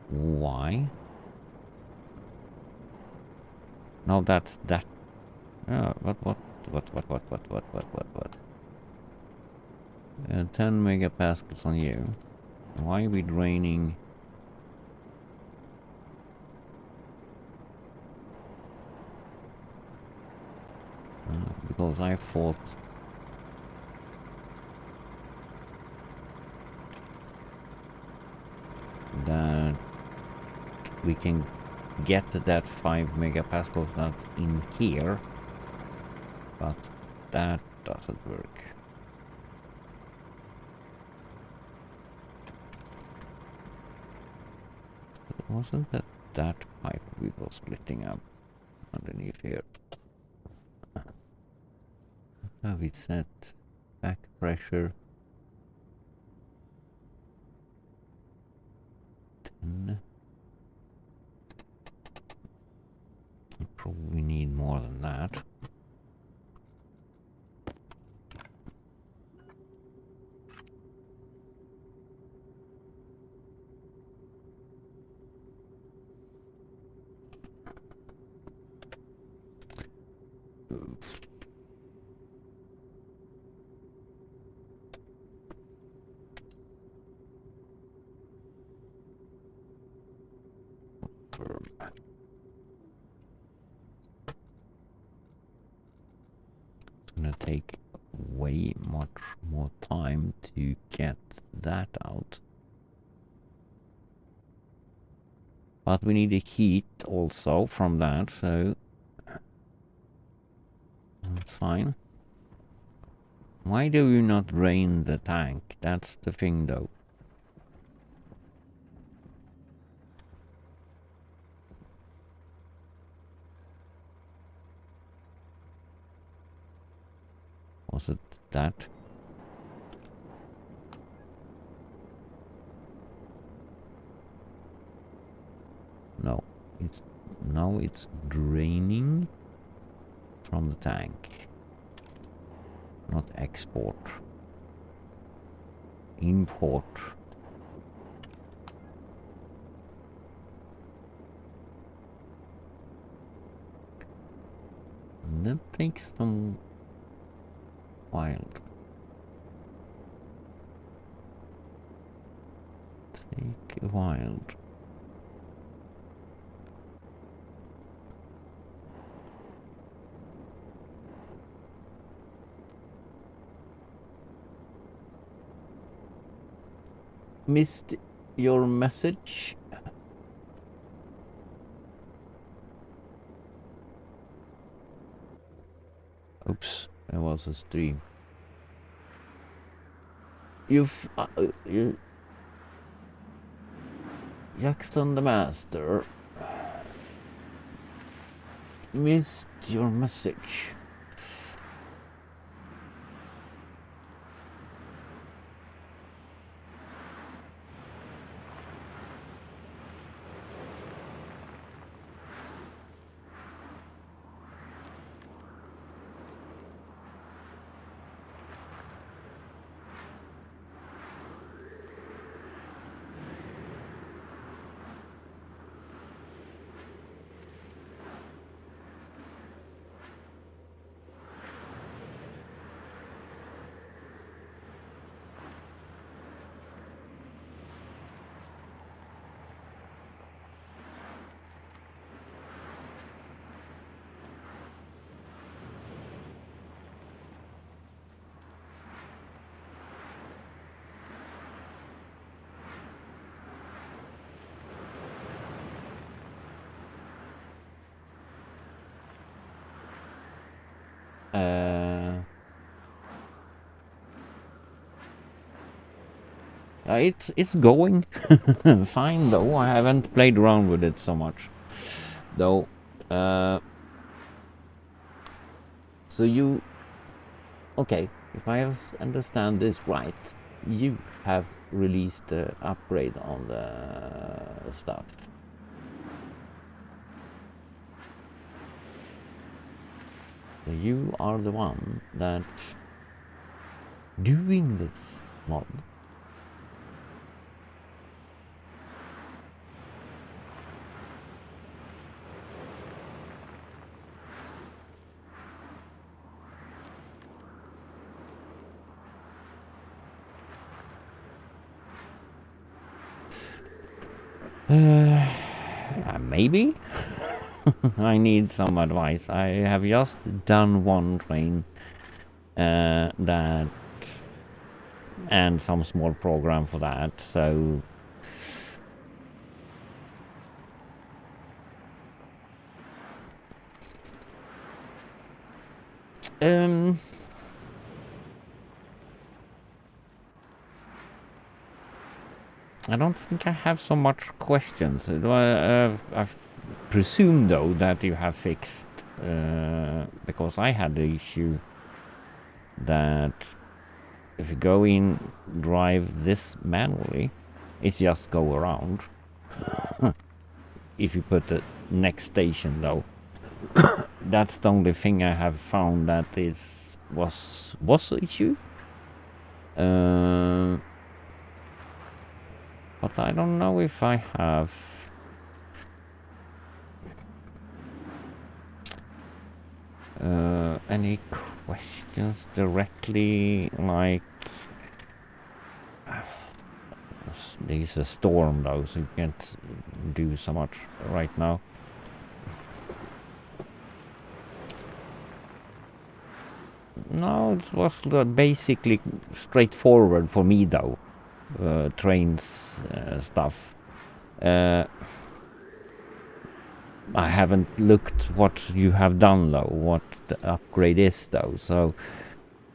Why? No, that's that. What? 10 megapascals on you. Why are we draining? Because I thought that we can get that 5 megapascals that's in here, but that doesn't work. Wasn't that pipe we were splitting up underneath here? Have we set back pressure? 10. Probably need more than that. It's gonna take way much more time to get that out. But we need the heat also from that, so that's fine. Why do you not drain the tank? That's the thing, though. Was it that? No, now it's draining from the tank, not export. Import. That takes some while. Take a while. Missed your message. Oops, there was a stream. You Jackson the Master missed your message. It's going fine though. I haven't played around with it so much though. So you, okay, if I understand this right, you have released the upgrade on the stuff. So you are the one that doing this mod. Maybe. I need some advice. I have just done one train that and some small program for that, so I don't think I have so much questions. I presume though that you have fixed because I had the issue that if you go in, drive this manually, it just go around. If you put the next station though, that's the only thing I have found that was the issue. But I don't know if I have any questions directly, like there's a storm though, so you can't do so much right now. No, it was basically straightforward for me though. Trains stuff. I haven't looked what you have done though, what the upgrade is though, so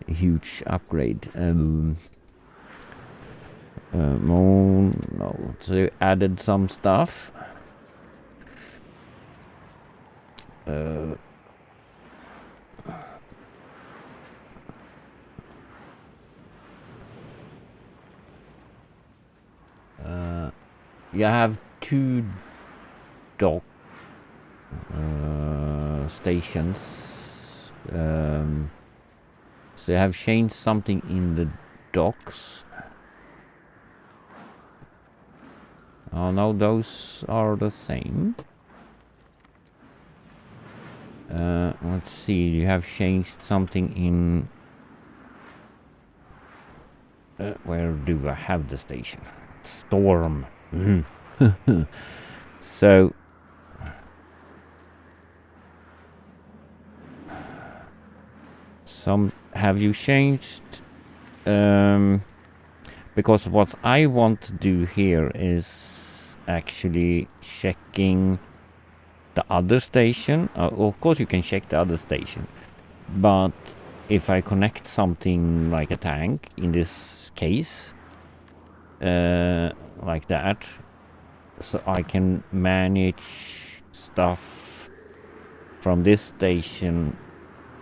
a huge upgrade. No, so you added some stuff. You have 2 dock stations. So you have changed something in the docks. Oh no, those are the same. Let's see, you have changed something in... where do I have the station? Storm. So... have you changed? Because what I want to do here is actually checking the other station. Of course you can check the other station, but if I connect something like a tank, in this case, like that, so I can manage stuff from this station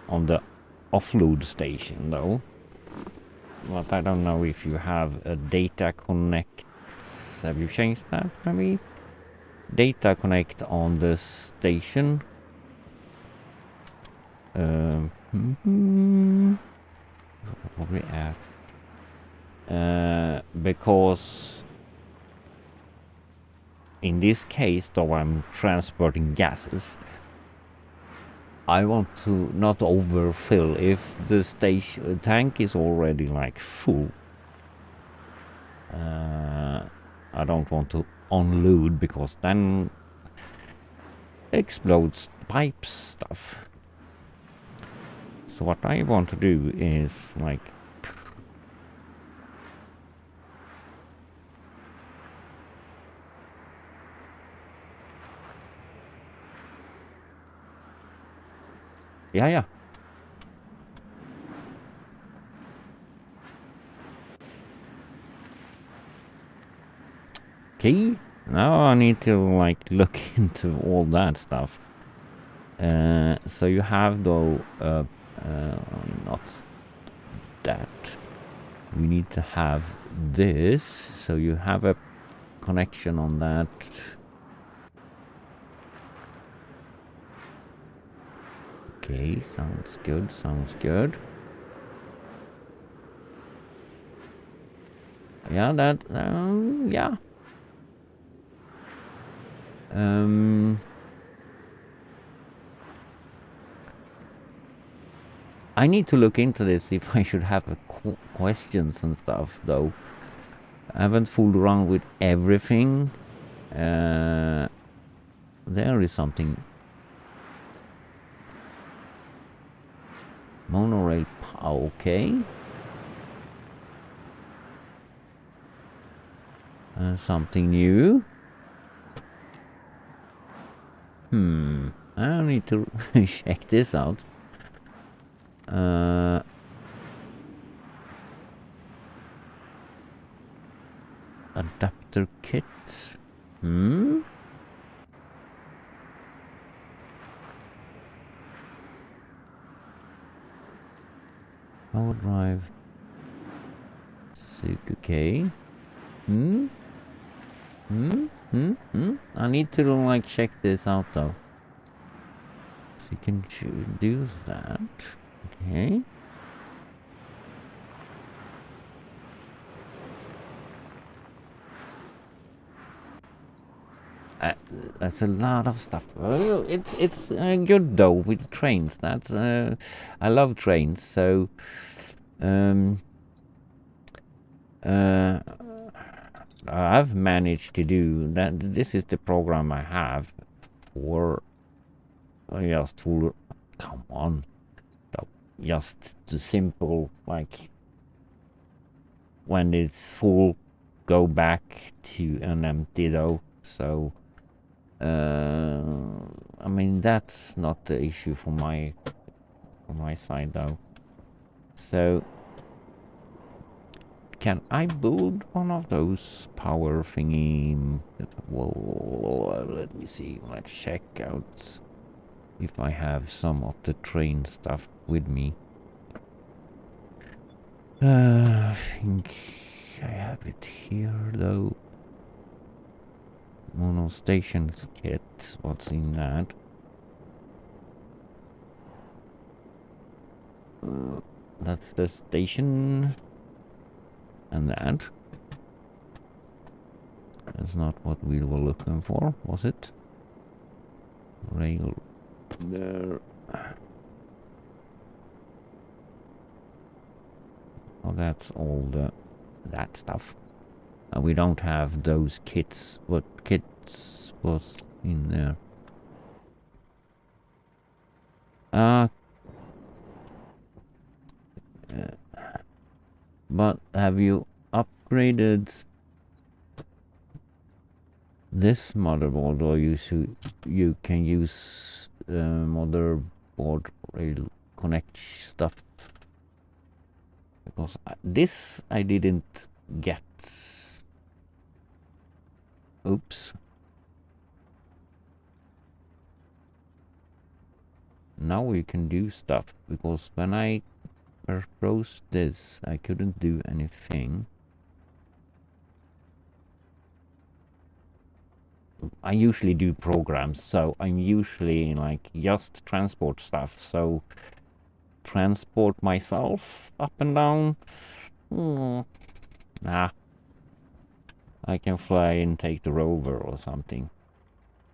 on the offload station though. But I don't know if you have a data connect. Have you changed that maybe? Data connect on the station. Probably at because in this case though I'm transporting gases, I want to not overfill. If the station tank is already like full, I don't want to unload because then explodes pipes stuff. So what I want to do is like yeah. Okay, now I need to like look into all that stuff. So you have though, not that. We need to have this, so you have a connection on that. Okay, sounds good, sounds good. Yeah, that, yeah. I need to look into this if I should have questions and stuff, though. I haven't fooled around with everything. There is something. Monorail, okay. Something new. I need to check this out. Adapter kit. Power drive. Okay. I need to like check this out though. So you can do that. Okay. That's a lot of stuff. Well, it's good though with trains. That's I love trains. So I've managed to do that. This is the program I have for just to come on, just the simple like when it's full, go back to an empty though. So I mean that's not the issue for my side though. So can I build one of those power thingy? Whoa, let me see. Let's check out if I have some of the train stuff with me. I think I have it here though. Mono stations kit. What's in that? That's the station. And that. That's not what we were looking for, was it? Rail. There. Oh, that's all that stuff. We don't have those kits. What kits was in there? But have you upgraded this motherboard, or you can use motherboard rail connect stuff? Because this I didn't get. Oops. Now we can do stuff, because when I froze this, I couldn't do anything. I usually do programs, so I'm usually like just transport stuff. So transport myself up and down. Nah. I can fly and take the rover or something.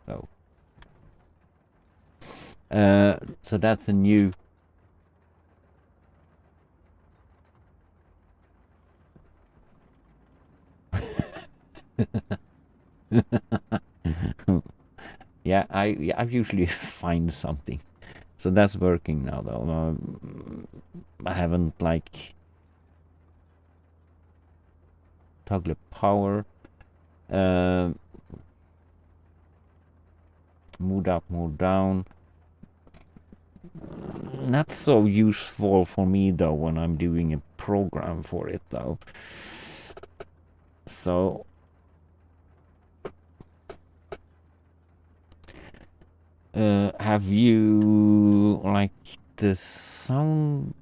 So so that's a new yeah, I usually find something. So that's working now though. I haven't like toggle power. Moved up, moved down. Not so useful for me though when I'm doing a program for it though. So have you like the sound?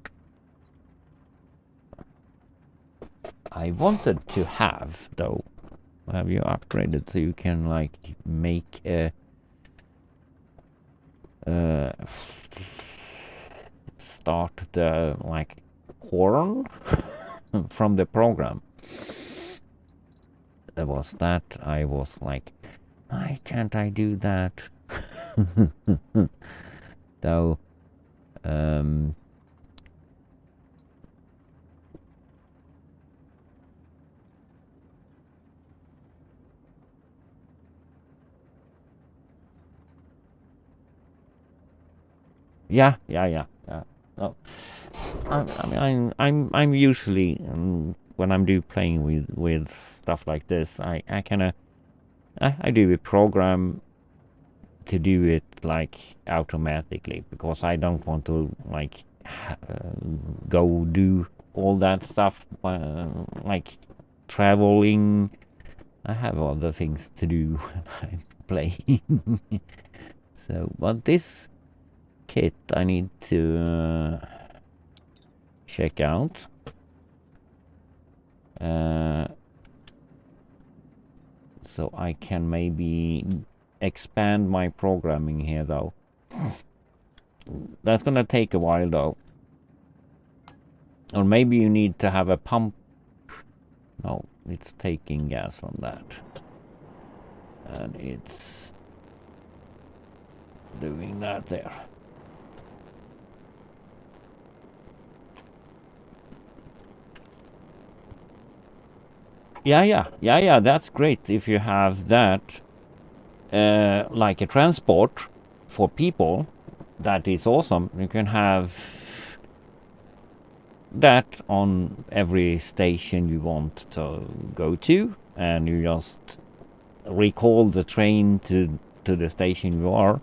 I wanted to have though. Have you upgraded so you can like make a start the like horn from the program? There was that. I was like, why can't I do that? Though, yeah. No, I mean, I'm usually when I'm playing with stuff like this, I kind of I do a program to do it like automatically because I don't want to like go do all that stuff like traveling. I have other things to do when I'm playing. So, but this kit I need to check out. So I can maybe expand my programming here though. That's gonna take a while though. Or maybe you need to have a pump. No, it's taking gas from that. And it's doing that there. Yeah, that's great if you have that like a transport for people. That is awesome. You can have that on every station you want to go to, and you just recall the train to the station you are.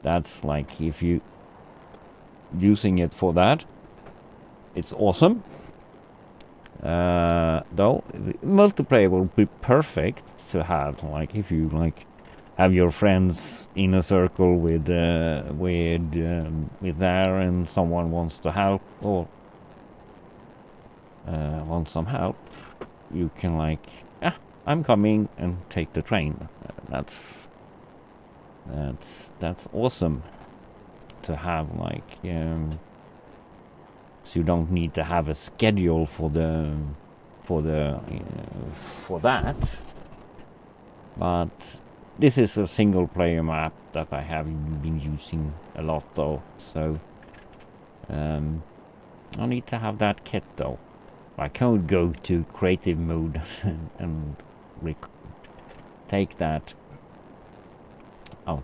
That's like if you using it for that, it's awesome. Though multiplayer will be perfect to have, like if you like have your friends in a circle with there and someone wants to help or want some help, you can like, I'm coming and take the train. That's awesome to have like so you don't need to have a schedule for that. But this is a single player map that I have been using a lot though, so I need to have that kit though. I can't go to creative mode and take that. Oh,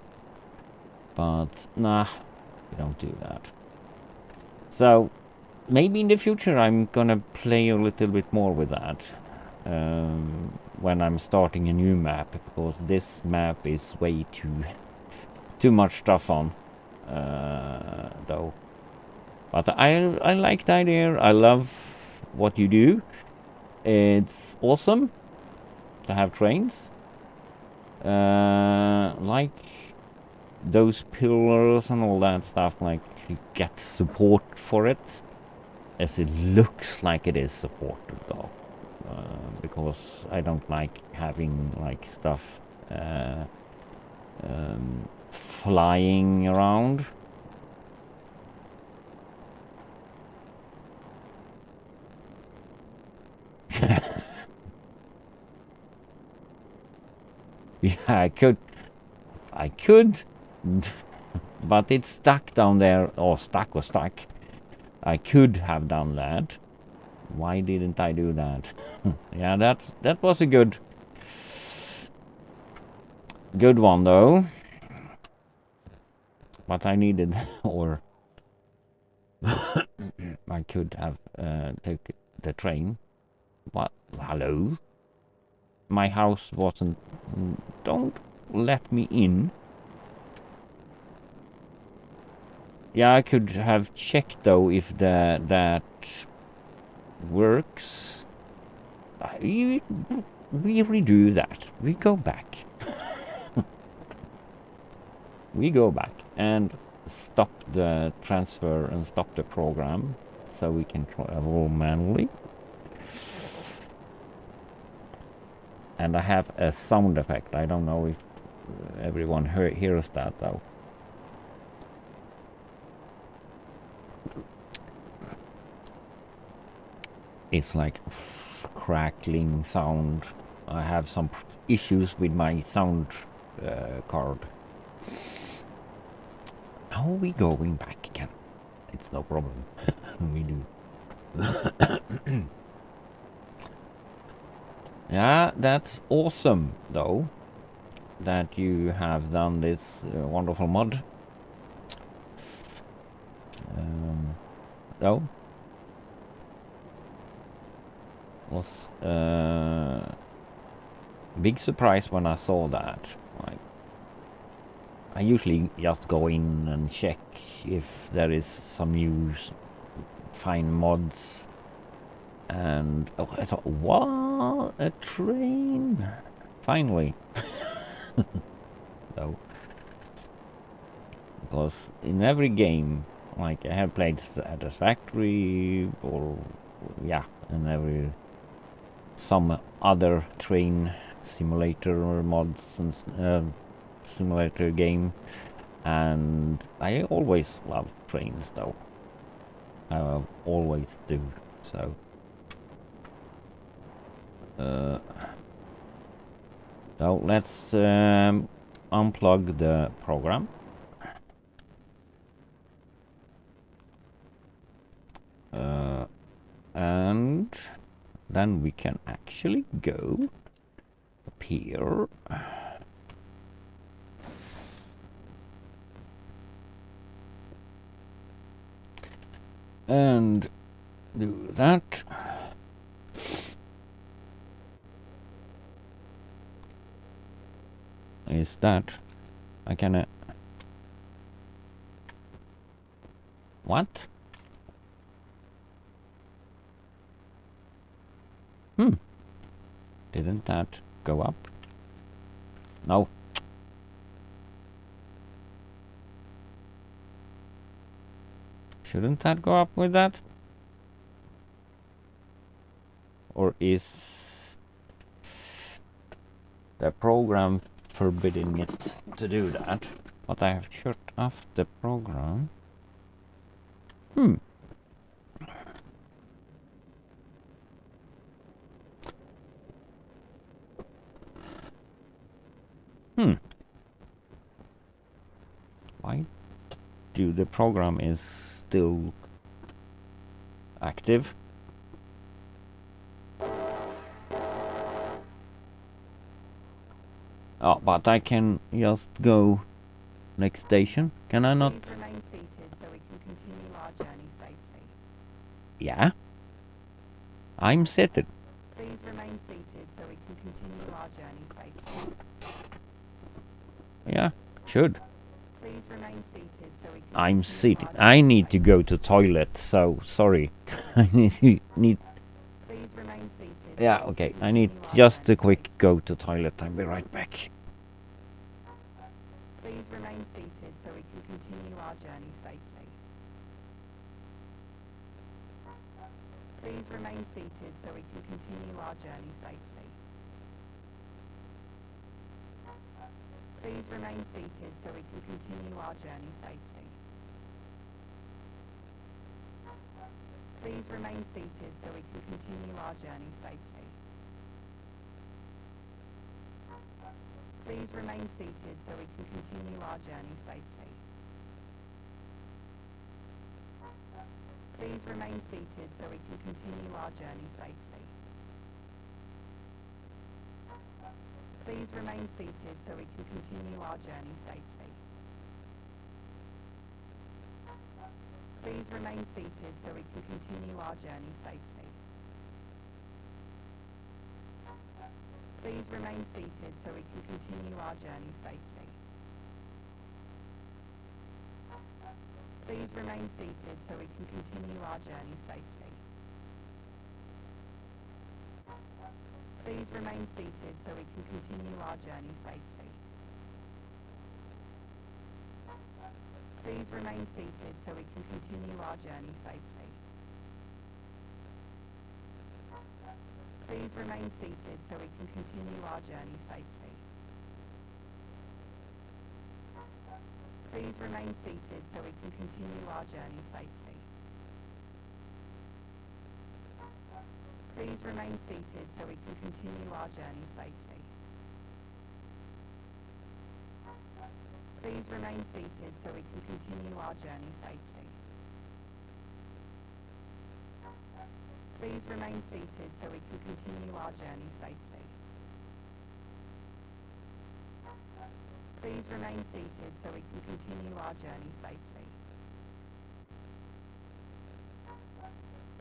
but nah, we don't do that. So maybe in the future I'm gonna play a little bit more with that when I'm starting a new map, because this map is way too much stuff on though. But I like the idea. I love what you do. It's awesome to have trains. Like those pillars and all that stuff, like you get support for it, as it looks like it is supported though, because I don't like having like stuff flying around. Yeah, I could, but it's stuck down there, or stuck. I could have done that. Why didn't I do that? Yeah, that was a good one though. But I needed, or I could have taken the train. What? Hello? My house wasn't. Don't let me in. Yeah, I could have checked though if that works. We redo that. We go back. we go back and stop the transfer and stop the program so we can travel manually. And I have a sound effect. I don't know if everyone hears that though. It's like crackling sound. I have some issues with my sound card. How are we going back again? It's no problem. We do. Yeah, that's awesome though, that you have done this wonderful mod. Though was big surprise when I saw that. Like, I usually just go in and check if there is some new fine mods. And oh, I thought, what? A train? Finally. No. Because in every game, like I have played Satisfactory or yeah, and some other train simulator or mods and simulator game, and I always love trains though. I always do. So so let's unplug the program. And then we can actually go up here. And do that. Is that I can what? Didn't that go up? No. Shouldn't that go up with that? Or is the program forbidding it to do that? But I have shut off the program. Why do the program is still active? Oh, but I can just go next station. Can I not? Please remain seated so we can continue our journey safely. Yeah. I'm seated. Please remain seated so we can continue our journey safely. Yeah, should. Please remain seated so we can I'm continue seated. our I journey need to safely. go to toilet, so sorry. I need. Please remain seated. Yeah, so we okay. can I need continue our just journey a quick safely. go to toilet. I'll be right back. Please remain seated so we can continue our journey safely. Please remain seated so we can continue our journey safely. Please remain seated so we can continue our journey safely. Please remain seated so we can continue our journey safely. Please remain seated so we can continue our journey safely. Please remain seated so we can continue our journey safely. Please remain seated so we can continue our journey safely. Please remain seated so we can continue our journey safely. Please remain seated so we can continue our journey safely. Please remain seated so we can continue our journey safely. Please remain seated so we can continue our journey safely. Please remain seated so we can continue our journey safely. Please remain seated so we can continue our journey safely. Please remain seated so we can continue our journey safely. Please remain seated so we can continue our journey safely. Please remain seated so we can continue our journey safely. Please remain seated so we can continue our journey safely. Please remain seated so we can continue our journey safely.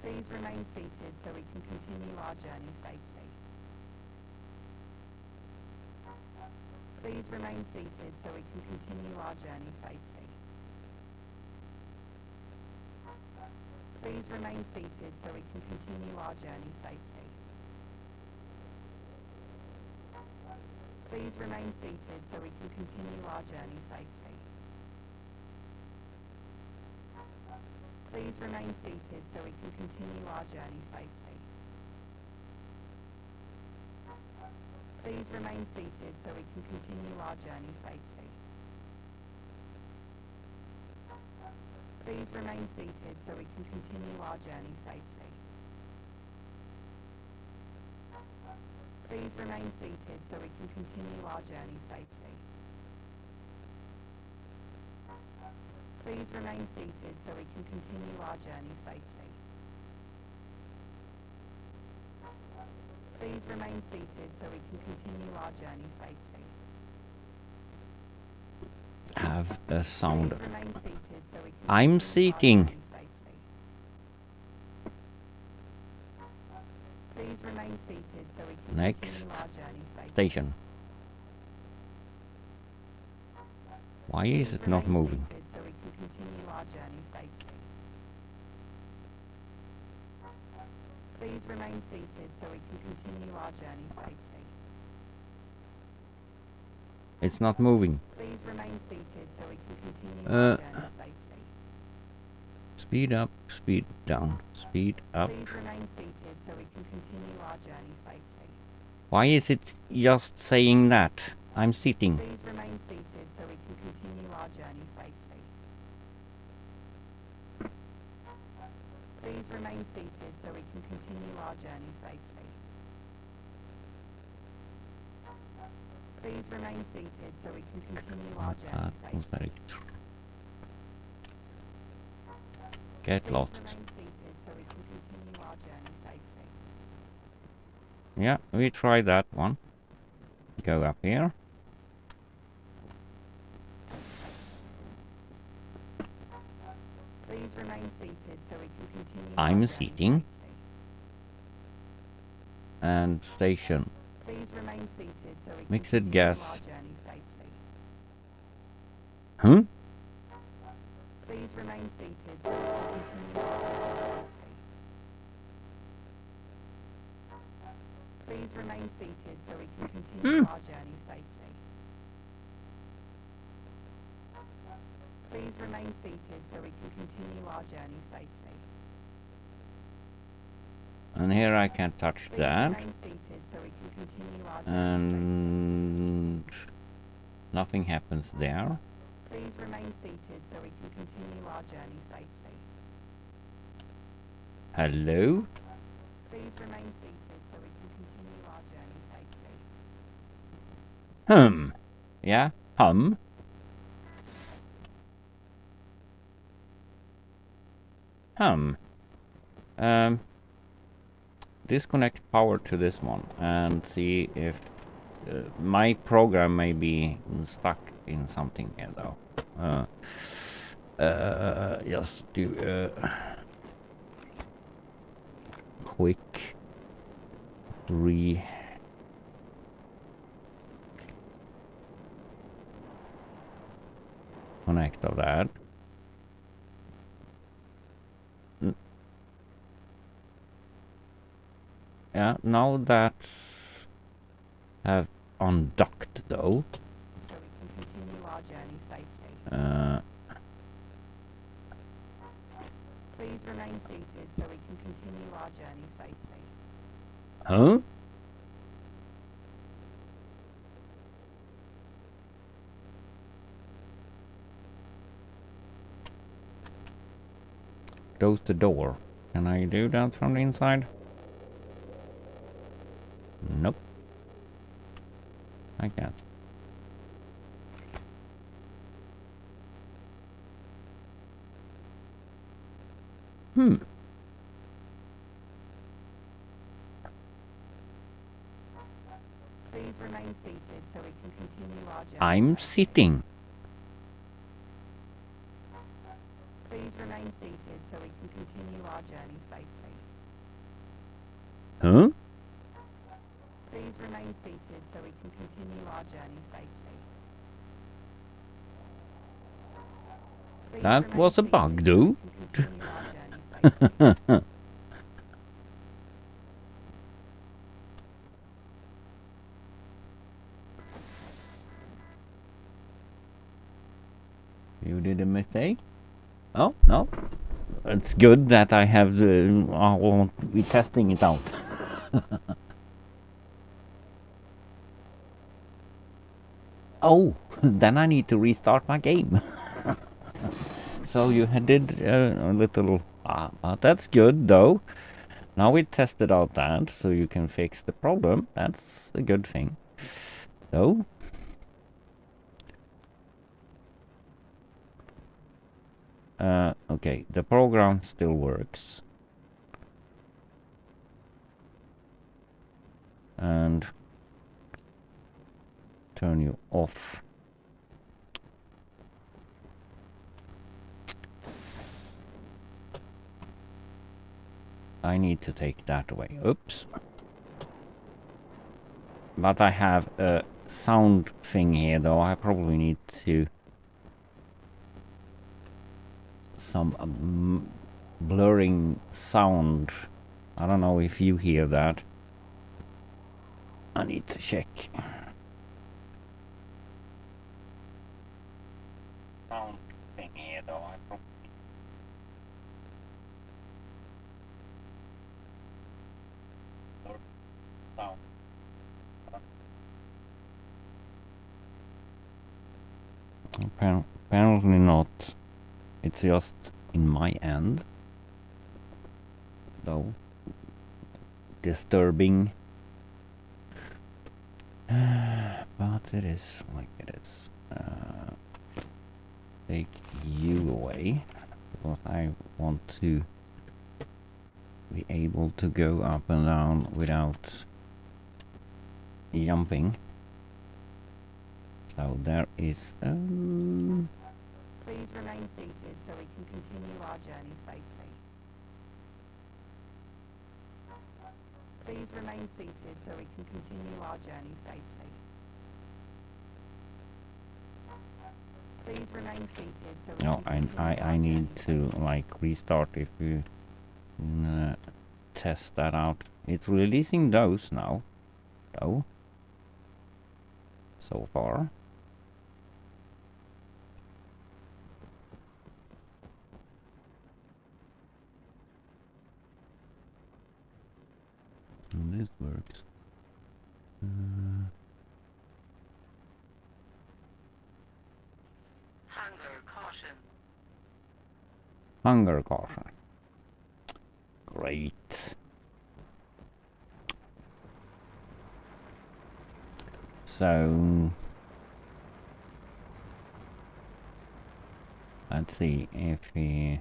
Please remain seated so we can continue our journey safely. Please remain seated so we can continue our journey safely. Please remain seated so we can continue our journey safely. Please remain seated so we can continue our journey safely. Please remain seated so we can continue our journey safely. Please remain seated so we can continue our journey safely. Please remain seated so we can continue our journey safely. Please remain seated so we can continue our journey safely. Please remain seated so we can continue our journey safely. Please remain seated so we can continue our journey safely. Have a sound. Please remain seated so we can I'm continue our seating. journey safely. Please remain seated so we can Next continue our journey safely. station. Why is it not moving? Seated so we can continue our journey safely. Please remain seated so we can continue our journey safely. It's not moving. Please remain seated so we can continue our journey safely. Speed up, speed down, speed up. Please remain seated so we can continue our journey safely. Why is it just saying that? I'm sitting. Please remain seated so we can continue our journey safely. Please remain seated so we can continue our journey safely. Please remain seated so we can continue our journey safely. Get Please lost. remain seated so we can continue our journey safely. Yeah, we try that one. Go up here. Please remain seated so we can continue I'm our journey seating. safely. And station. Please remain seated so we can Mixed continue gas. our journey safely. Huh? Please remain seated so we can continue our journey safely. Please remain seated so we can continue our journey safely. Please remain seated so we can continue our journey safely. And here I can't touch Please that. remain seated so we can continue our journey And nothing happens there. safely. Please remain seated so we can continue our journey safely. Hello? Please remain seated so we can continue our journey safely. Yeah, hum. Disconnect power to this one and see if my program may be stuck in something here though. Just do a quick connect of that. Yeah, now that's have undocked though. So we can continue our journey safely. Please remain seated so we can continue our journey safely. Huh? Close the door. Can I do that from the inside? Nope. I can't. Hmm. Please remain seated so we can continue our journey. I'm sitting. Please remain seated so we can continue our journey safely. Huh? Please remain seated so we can continue our journey safely. Please That remain was a seated bug, so though. we can continue our journey safely. You did a mistake? Oh, no. It's good that I have the... I won't be testing it out. Oh, then I need to restart my game. So you did a little... but that's good, though. Now we tested out that, so you can fix the problem. That's a good thing. So... okay, the program still works. And... turn you off. I need to take that away. Oops. But I have a sound thing here, though. I probably need to... some blurring sound. I don't know if you hear that. I need to check. Sound thing here, though. I probably... sound. Apparently not. It's just in my end, though. Disturbing. But it is like it is. Take you away, because I want to be able to go up and down without jumping. So there is... Please remain seated so we can continue our journey safely. Please remain seated so we can continue our journey safely. Please remain seated so we no, can continue I our need journey to like restart if you test that out. It's releasing those now, though. So far. And this works. Hunger caution. Hunger caution. Great. So let's see if we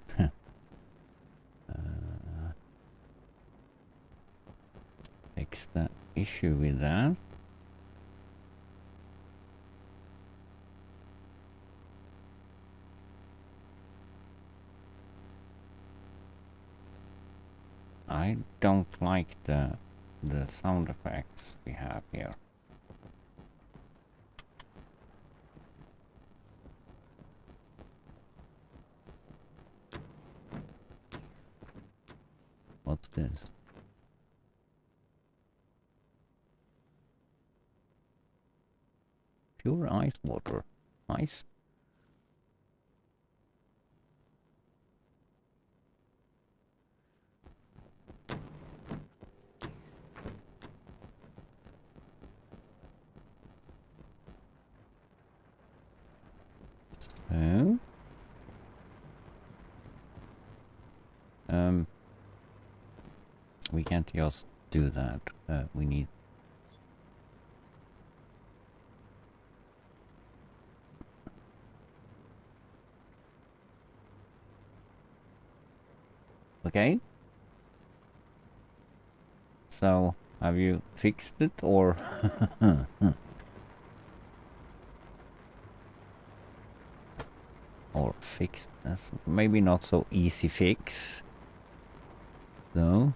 fix the issue with that. I don't like the sound effects we have here. What's this? Pure ice water. Nice. can't just do that. We need... Okay. So, have you fixed it or... or fixed? That's maybe not so easy fix. No.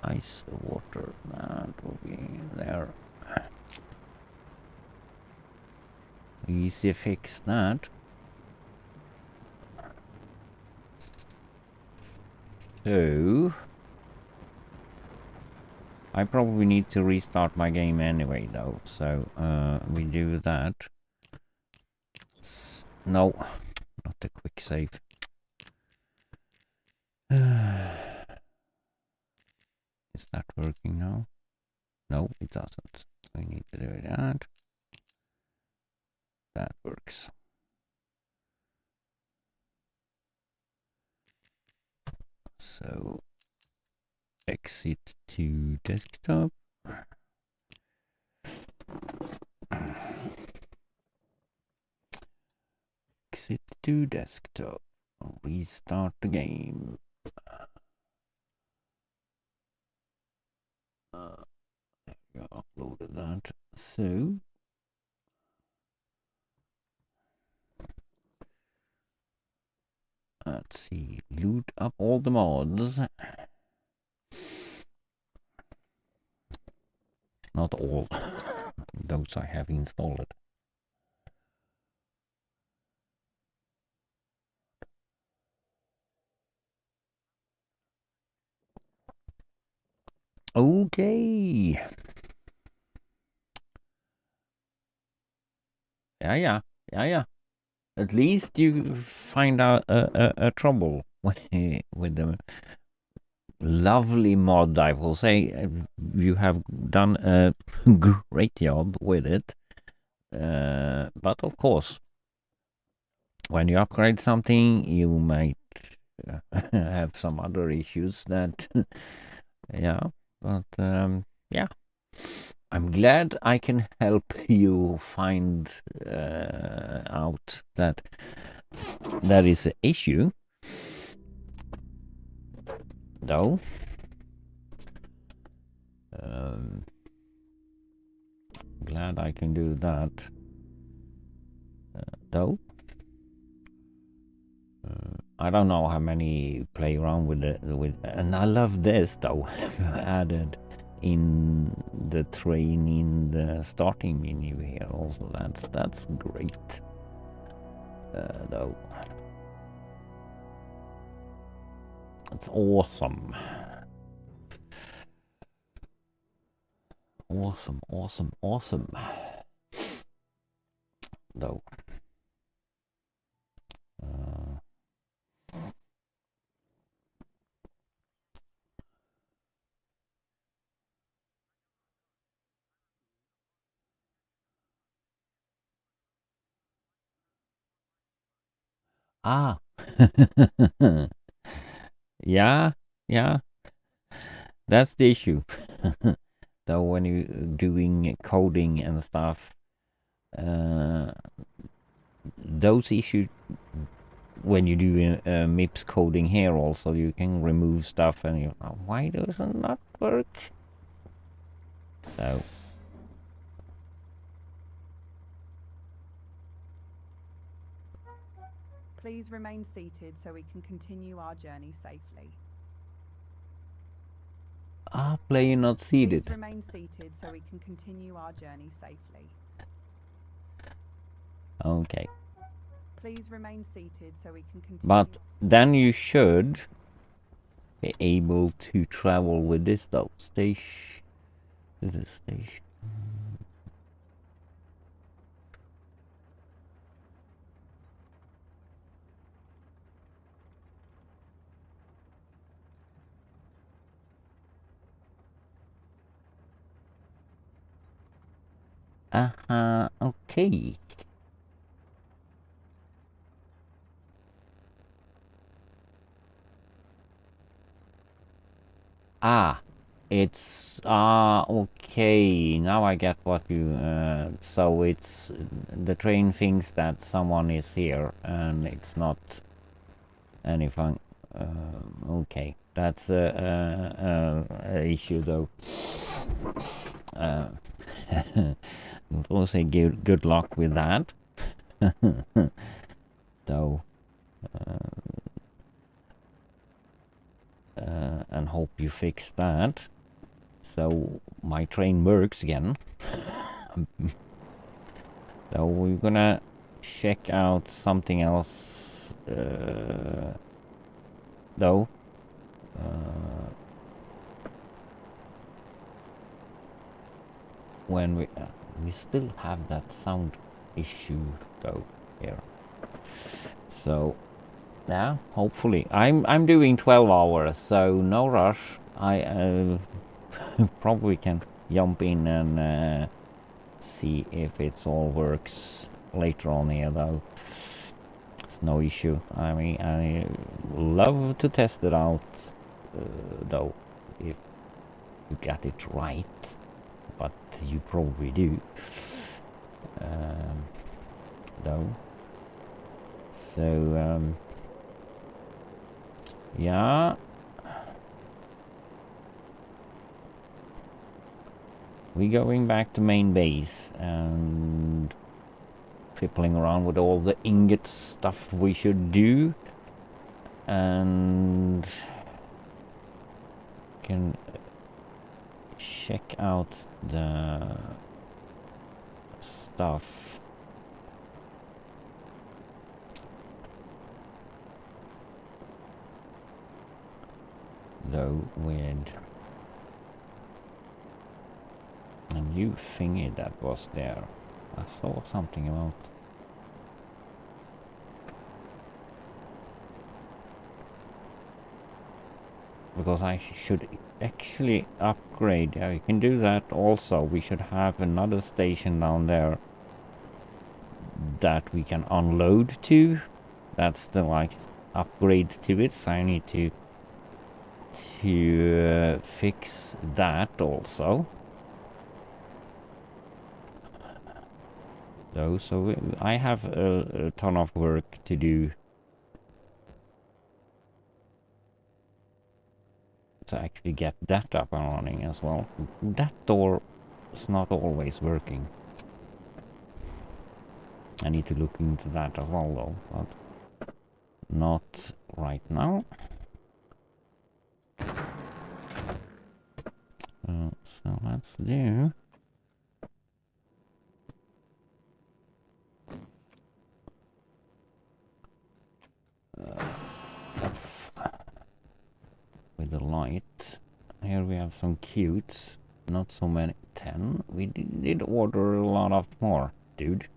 Ice water, that will be there. Easy fix that. So I probably need to restart my game anyway though, so we do that. No, not the quick save. Is that working now? No, it doesn't. We need to do that. That works. So exit to desktop. Exit to desktop. Restart the game. There you go, uploaded that. So let's see, loot up all the mods. Not all. Those I have installed. Okay. Yeah. At least you find out a trouble with the lovely mod, I will say. You have done a great job with it. But of course, when you upgrade something, you might have some other issues that, yeah, but yeah. I'm glad I can help you find out that that is an issue, though. Glad I can do that, though. I don't know how many play around with it, and I love this though. Added in the train in the starting menu here also. That's great, though. It's awesome. Awesome. Though. Ah. Yeah. That's the issue. Though when you're doing coding and stuff, those issues, when you do MIPS coding here also, you can remove stuff and you know, why does it not work? So Please remain seated so we can continue our journey safely. player not seated. Please remain seated so we can continue our journey safely. Okay. Please remain seated so we can continue. But then you should be able to travel with this though. Station to the station. Okay. Ah, it's okay. Now I get what you. So it's the train thinks that someone is here, and it's not anything. Okay, that's a issue though. We'll say good luck with that. Though, and hope you fix that. So my train works again. So we're gonna check out something else though. When we still have that sound issue though here. So yeah, hopefully I'm doing 12 hours, so no rush. I probably can jump in and see if it's all works later on here though. It's no issue. I mean, I love to test it out though, if you get it right, but you probably do though. So yeah, we're going back to main base and fiddling around with all the ingot stuff we should do, and can check out the stuff though with a new thingy that was there. I saw something about because I should actually upgrade. Yeah, you can do that also. We should have another station down there that we can unload to. That's the like upgrade to it. So I need to fix that also. Though, so I have a ton of work to do to actually get that up and running as well. That door is not always working. I need to look into that as well though, but not right now. So let's do with the light. Here we have some cutes, not so many. 10. We did order a lot of more, dude.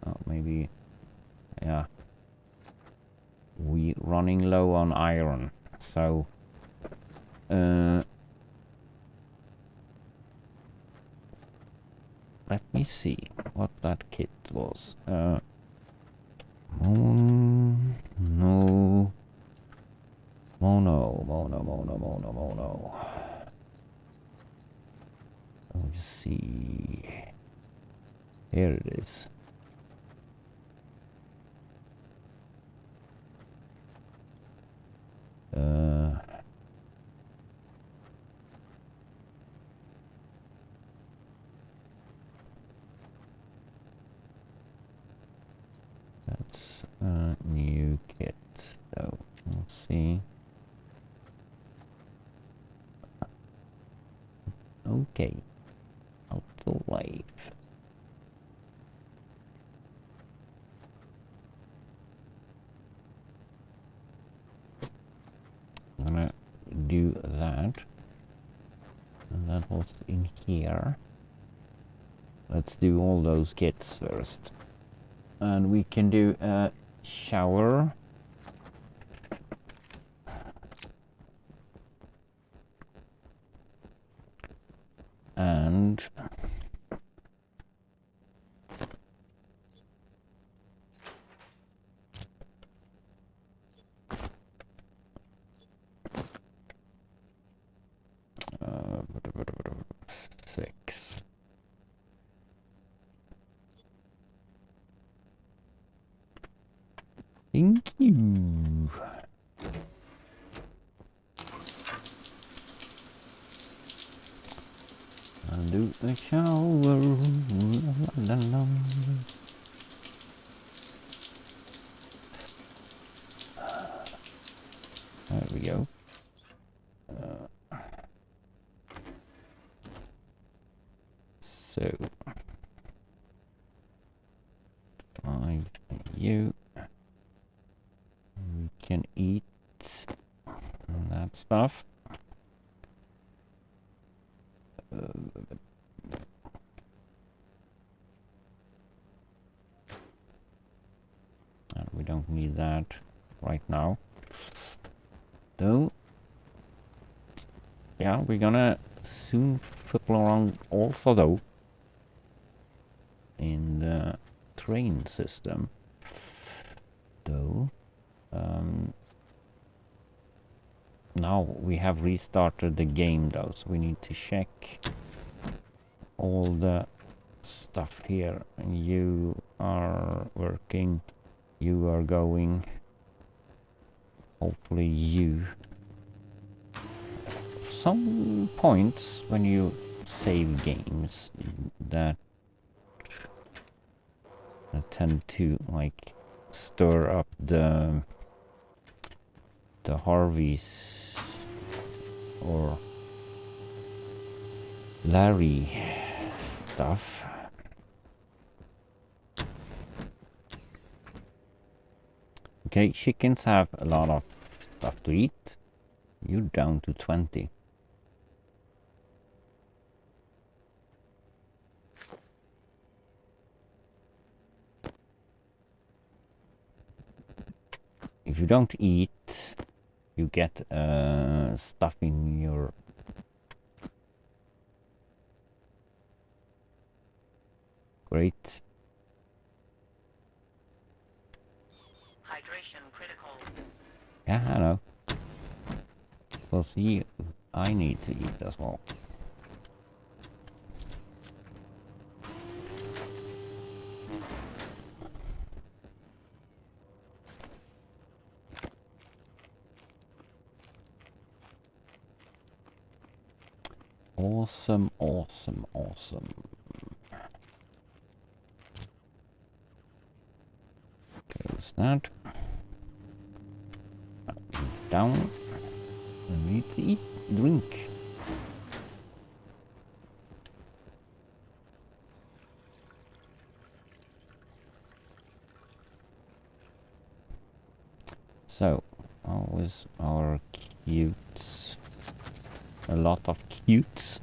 Oh, maybe, yeah. We running low on iron, so let me see what that kit was. Mono. Let's see. Here it is. That's a new kit, so let's see. Okay, auto life. I'm gonna do that, and that was in here. Let's do all those kits first, and we can do a shower. And 6. Thank you. I'll do the shower. La, la, la. There we go. So 5 you. We can eat that stuff. And we don't need that right now. Though, yeah, we're gonna soon fiddle around also though in the train system. Though, now we have restarted the game though, so we need to check all the stuff here. And you are working, you are going, hopefully you. Some points when you save games that tend to like stir up the Harveys or Larry stuff. Okay, chickens have a lot of stuff to eat. You're down to 20. If you don't eat, you get stuff in your grate. Hydration critical. Yeah, I know. Well, see, I need to eat as well. Awesome, awesome, awesome. Close that. Down. I need to eat, drink. So, how is our cutes? A lot of cutes.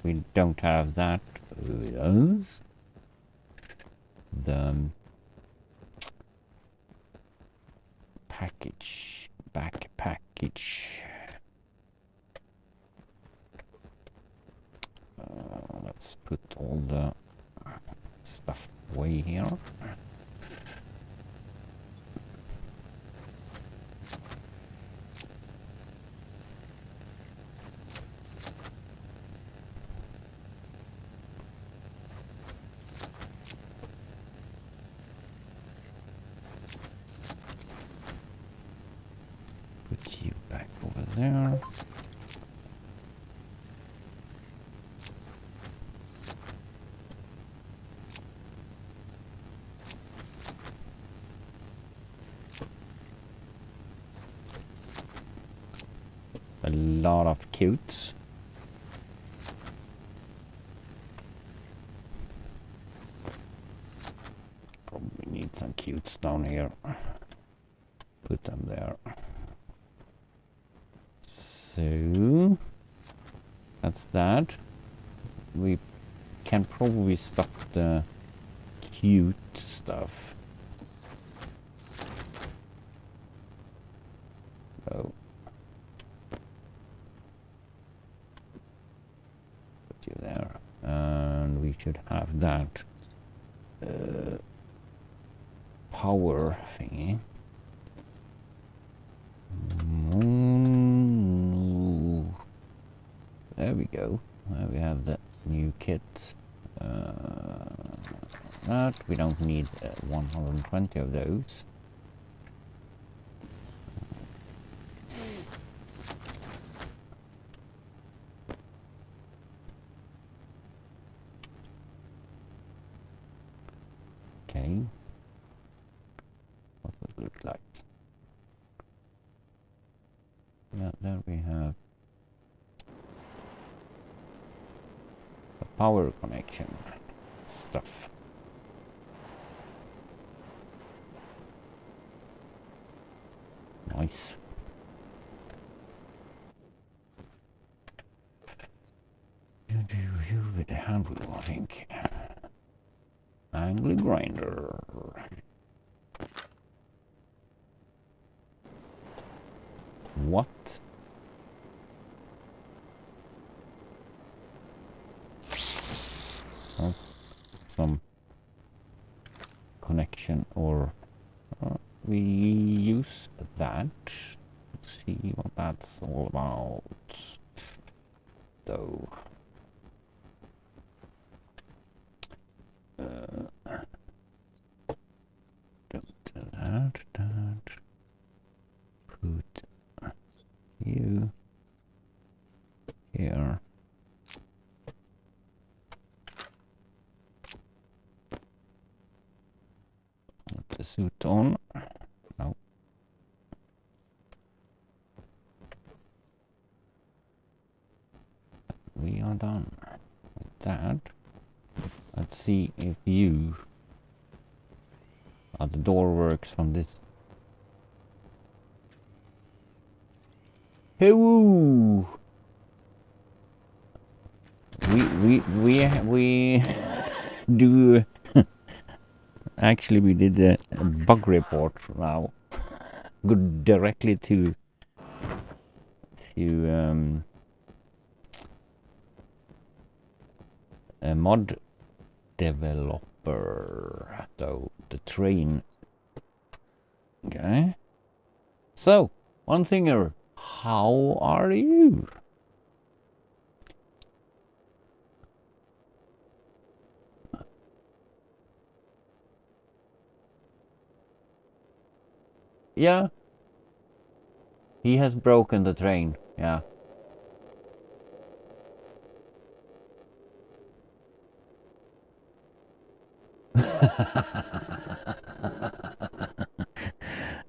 We don't have that with us. The package, back package. Let's put all the stuff away here. Put you back over there. A lot of cutes. Probably need some cutes down here. Put them there. So that's that. We can probably stock the cute stuff. So put you there, and we should have that power thingy. There we go. We have the new kit. That we don't need 120 of those. Okay. What would it look like? Yeah, there we have the power connection stuff. Nice. With the hand wheel, I think. Angle grinder. What? Oh, some connection, or we use that. Let's see what that's all about. Though. That. Put you here. Put the suit on. No. We are done with that. Let's see if you... the door works from this. Hello. We do. Actually, we did a bug report now. Go directly to a mod developer, though the train. Okay. So, one thinger, how are you? Yeah. He has broken the train, yeah.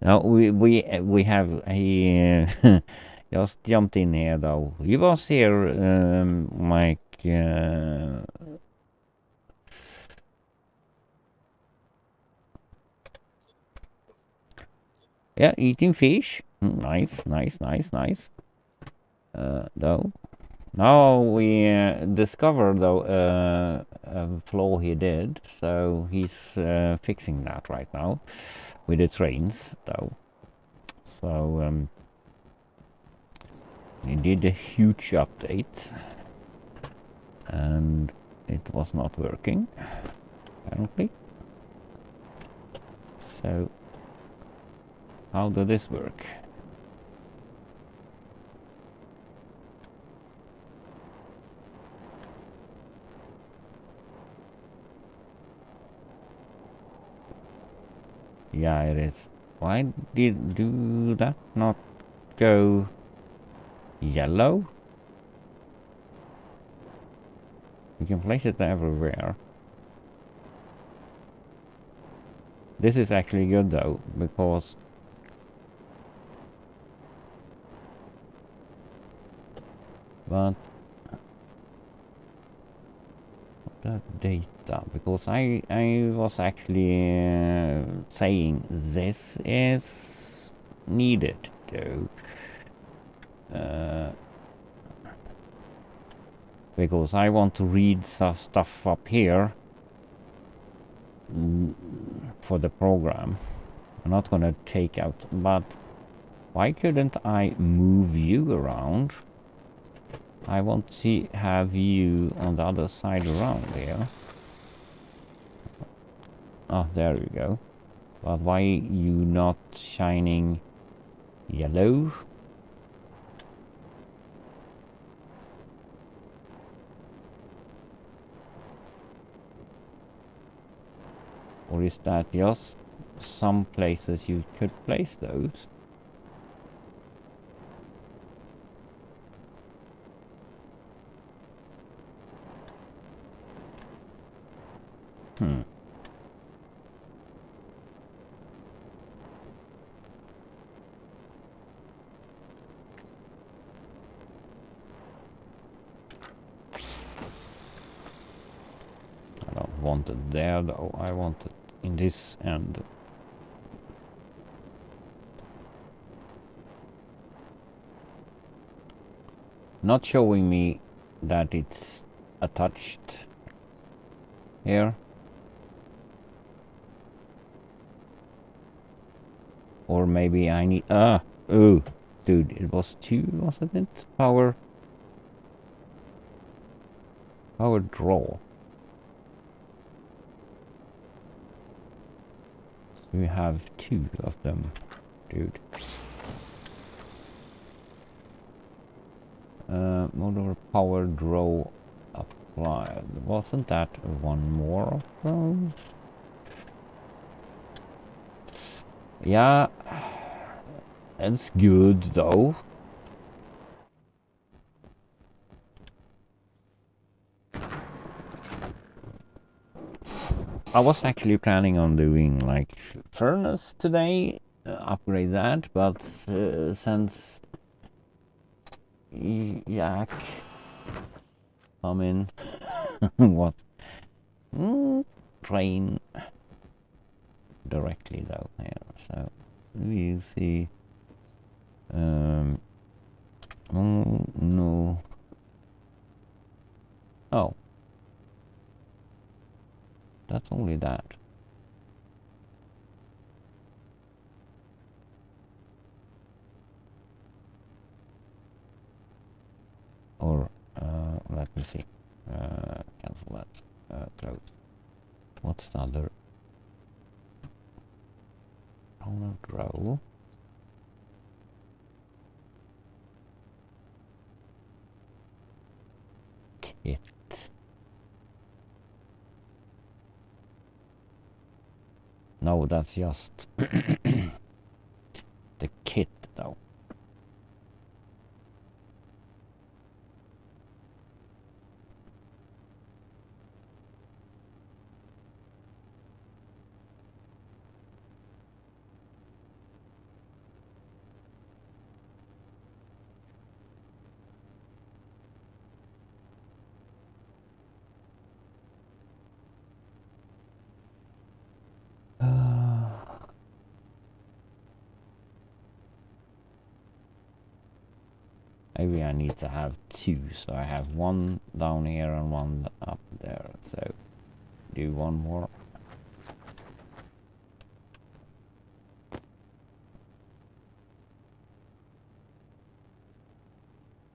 No, we have he just jumped in here though. He was here like yeah, eating fish. Nice. Though now we discovered though a flaw he did, so he's fixing that right now with the trains though. So he did a huge update and it was not working apparently. So how does this work? Yeah, it is. Why did do that not go yellow? You can place it everywhere. This is actually good though, because but that data, because I was actually saying this is needed though, because I want to read some stuff up here for the program. I'm not gonna take out, but why couldn't I move you around? I want to have you on the other side around here. Oh, there you go. But why you not shining yellow? Or is that just some places you could place those? Hmm. I don't want it there though, I want it in this end. Not showing me that it's attached here. Or maybe I need... oh, dude, it was 2, wasn't it? Power draw. We have 2 of them, dude. Motor power draw applied. Wasn't that one more of those? Yeah, it's good though. I was actually planning on doing like furnace today, upgrade that, but since Yak come in, what train directly down here, so we'll see. Oh no. Oh, that's only that. Or let me see. Cancel that. Close. What's the other? Ronald row. Kit. No, that's just the kit though. Maybe I need to have 2, so I have 1 down here and 1 up there, so do 1 more.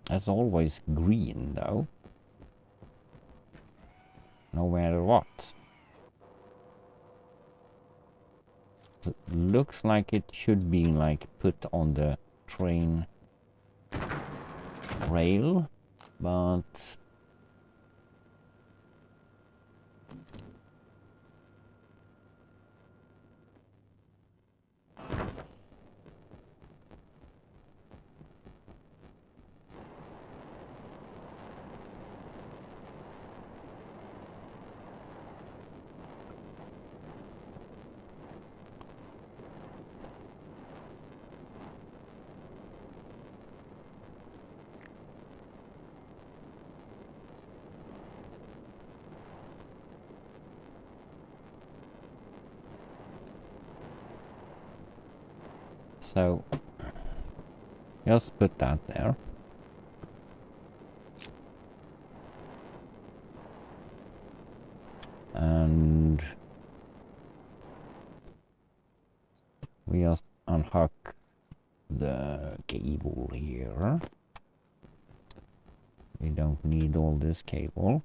That's always green though, no matter what. It looks like it should be like put on the train rail, but so just put that there. And we just unhook the cable here. We don't need all this cable.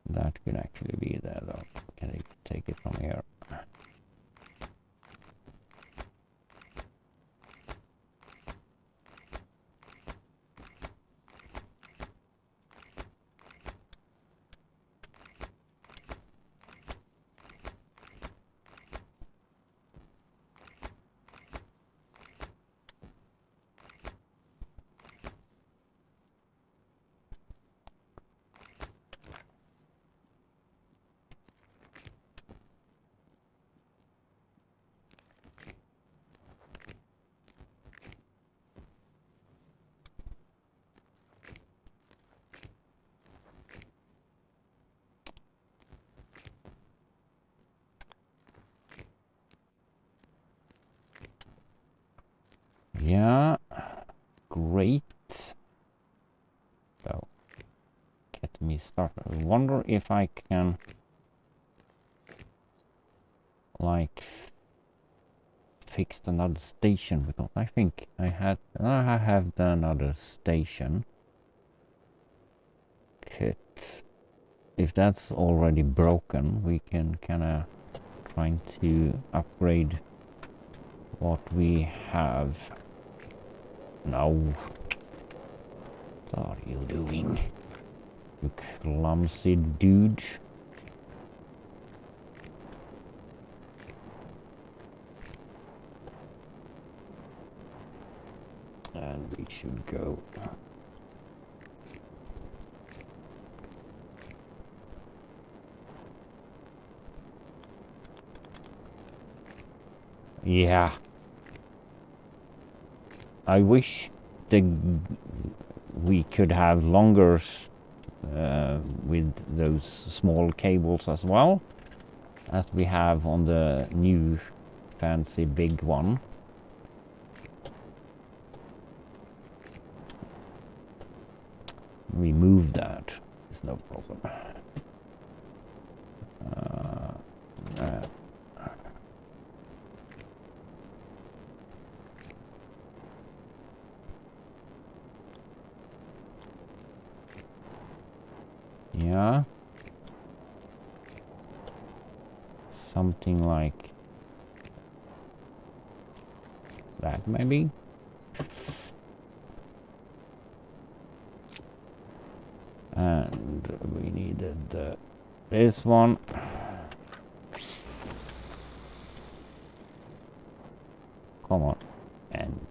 That could actually be there though. Can I take it from here? I wonder if I can like fix another station, because I think I have the another station kit. If that's already broken, we can kinda trying to upgrade what we have. No. What are you doing? You clumsy dude. And we should go. Yeah. I wish we could have longer with those small cables as well as we have on the new fancy big one. Remove that. It's no problem. Yeah. Something like that, maybe. And we needed this one. Come on. And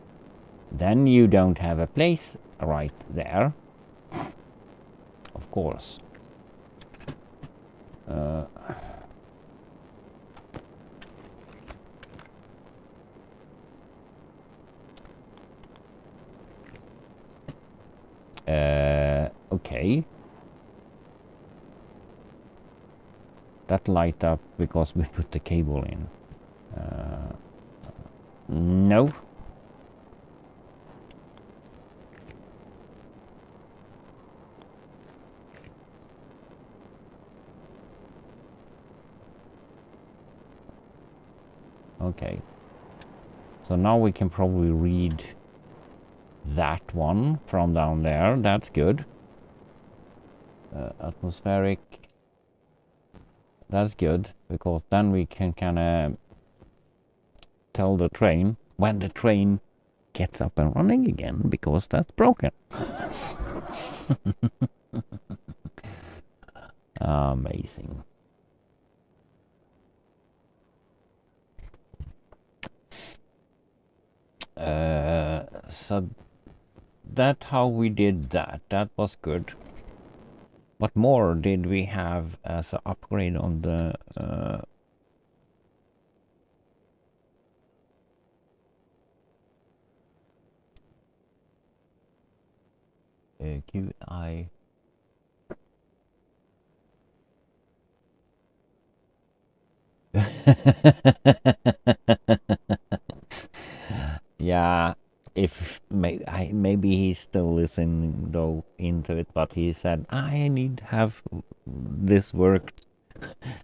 then you don't have a place right there. Of course. Okay. That light up because we put the cable in. No. Okay. So now we can probably read that one from down there. That's good. Atmospheric. That's good, because then we can kind of tell the train when the train gets up and running again, because that's broken. Amazing. So that's how we did that. That was good. What more did we have as an upgrade on the QI? Yeah, if maybe he's still listening though into it, but he said I need to have this worked,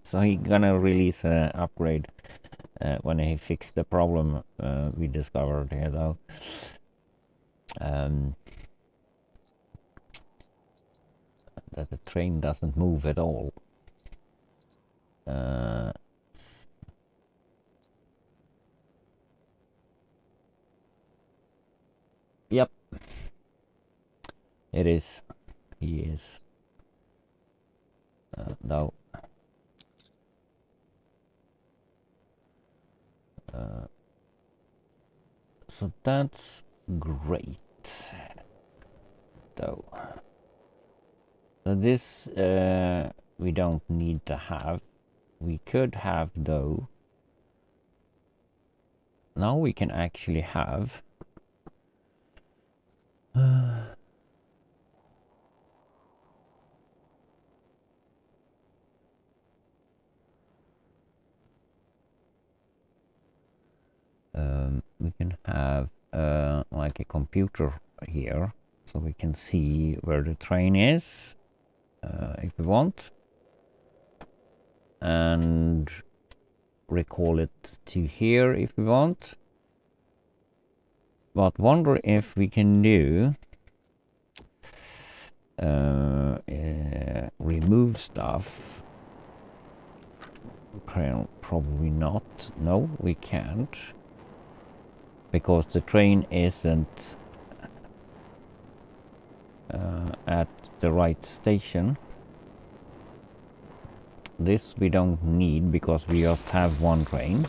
so he gonna release an upgrade when he fixed the problem we discovered here though. That the train doesn't move at all. Yep. It is. He is. No. So that's great. Though. So this we don't need to have. We could have though. Now we can actually have. We can have like a computer here, so we can see where the train is. if we want, and recall it to here if we want. But wonder if we can do remove stuff. Probably not. No, we can't, because the train isn't at the right station. This we don't need because we just have one train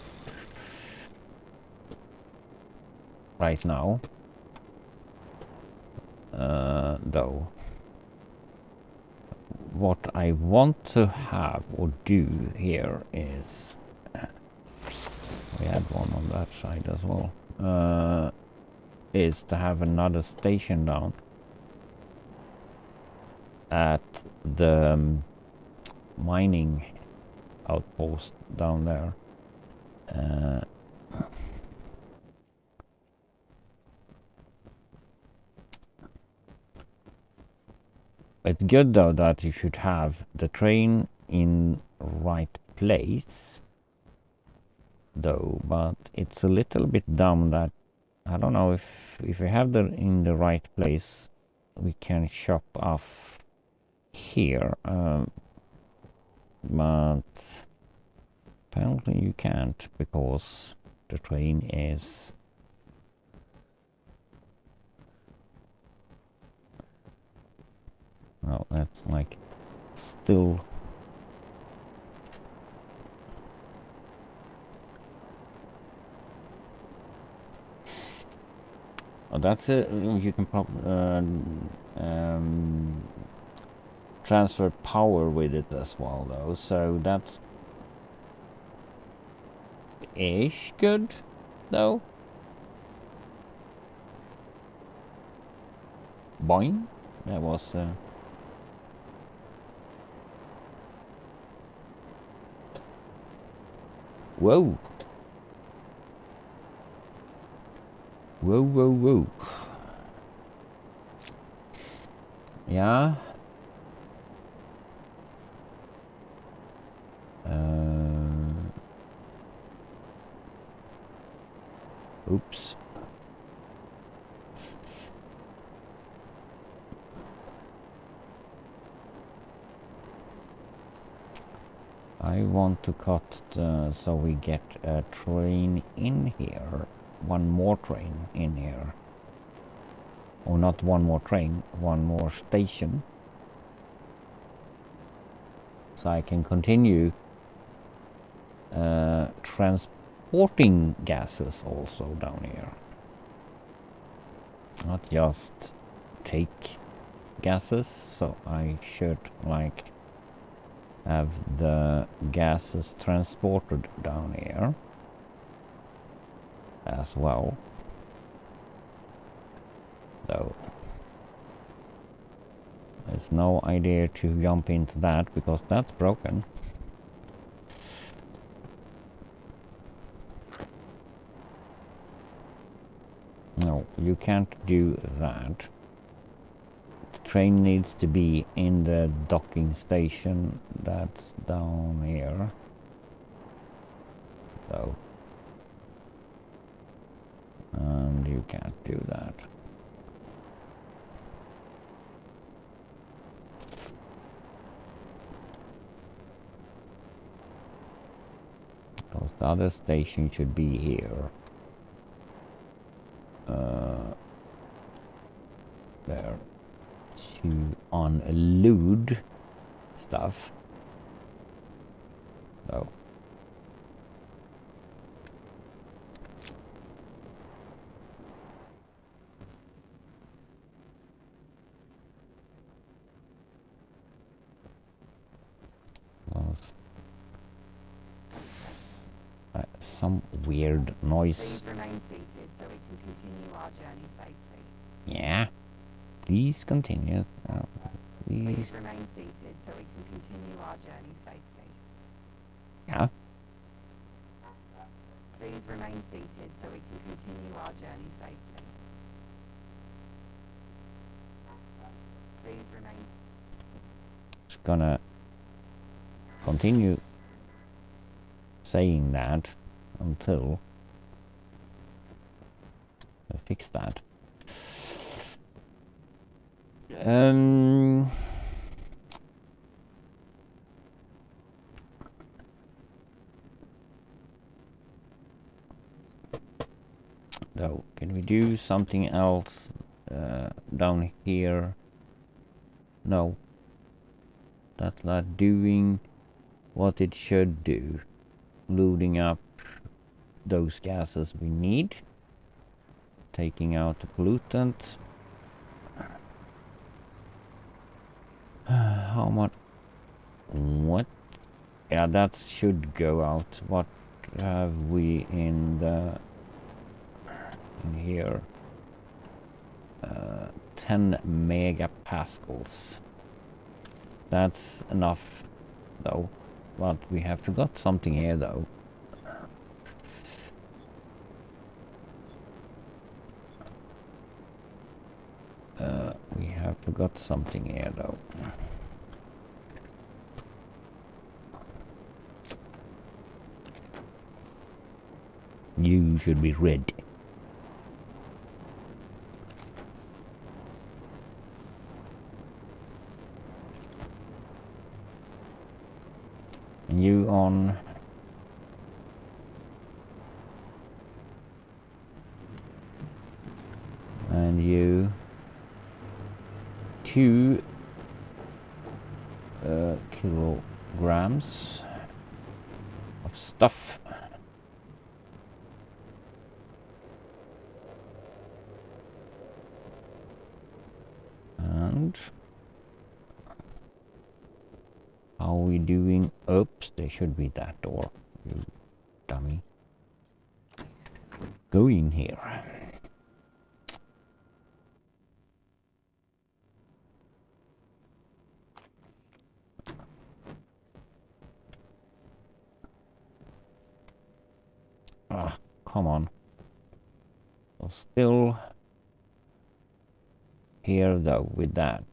right now. Though what I want to have or do here is we had one on that side as well, is to have another station down at the mining outpost down there. It's good though that you should have the train in right place though, but it's a little bit dumb that I don't know if we have the in the right place we can chop off here, but apparently you can't because the train is well, that's like still that's it. You can transfer power with it as well though, so that's ish good though. Boing. That was whoa. Whoa, whoa, whoa. Yeah. Oops. I want to cut so we get a train in here. One more train in here. Or not one more train, one more station. So I can continue transporting gases also down here. Not just take gases, so I should like have the gases transported down here as well. Though there's no idea to jump into that because that's broken. No, you can't do that. The train needs to be in the docking station that's down here. So, and you can't do that. Because the other station should be here. There to unload stuff. So some weird noise. Please remain seated so we can continue our journey safely. Yeah. Please continue. Please remain seated so we can continue our journey safely. Yeah. Please remain seated so we can continue our journey safely. Please remain. gonna continue saying that until I fix that. Though, can we do something else down here? No. That's not doing what it should do. Loading up those gases we need. Taking out the pollutant. How much? What? Yeah, that should go out. What have we in the... in here? 10 megapascals. That's enough, though. But we have forgot something here, though. We have forgot something here, though. You should be red. And you on... and you... 2 kilograms of stuff. And how are we doing? Oops, there should be that door, you dummy. Go in here. Ah, come on. So still here though with that.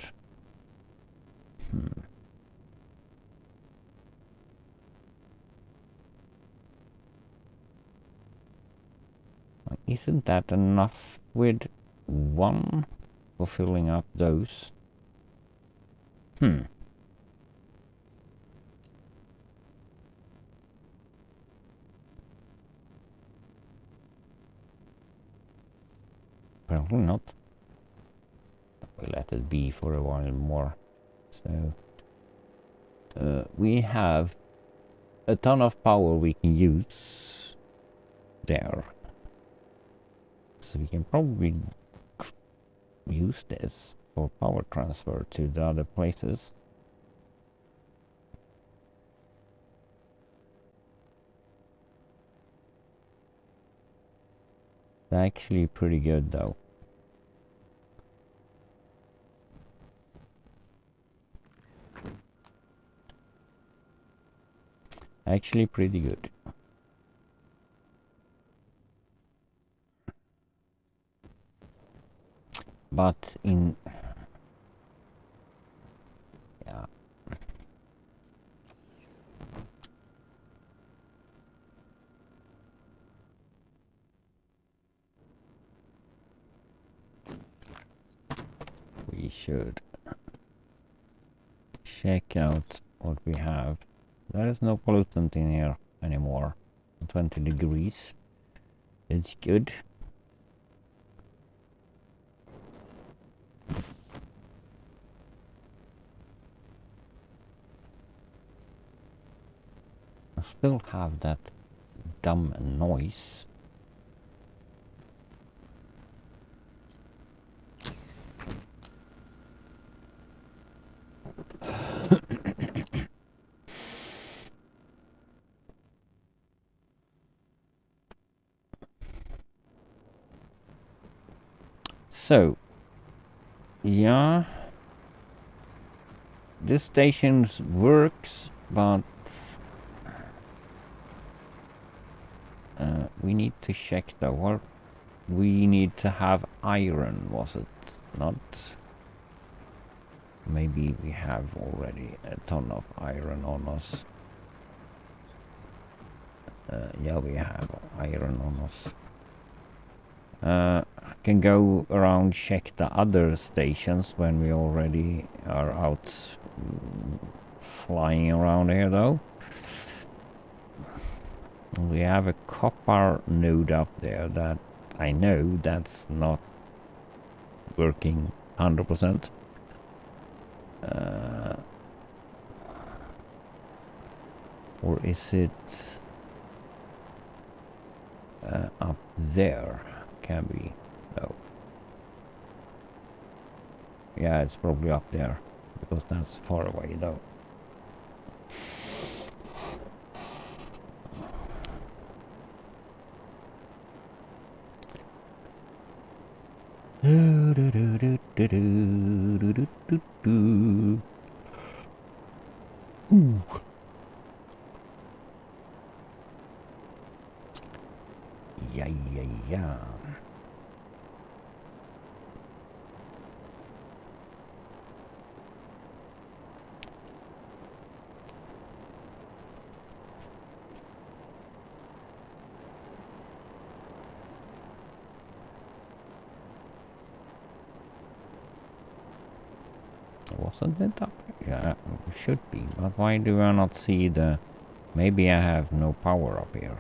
Isn't that enough with 1 for filling up those? Probably not. We'll let it be for a while more. So we have a ton of power we can use there. So we can probably use this for power transfer to the other places. It's actually pretty good though. Actually pretty good. But in... yeah. We should check out what we have. There is no pollutant in here anymore. 20 degrees. It's good. I still have that dumb noise. So, yeah, this station works, but we need to check though. What we need to have iron, was it not? Maybe we have already a ton of iron on us. Yeah, we have iron on us. Can go around, check the other stations when we already are out flying around here though. We have a copper node up there that I know that's not working 100%. Or is it up there? Can be. No. Yeah, it's probably up there because that's far away though. Ooh. Yeah. Wasn't it up? Yeah, it should be. But why do I not see the... Maybe I have no power up here.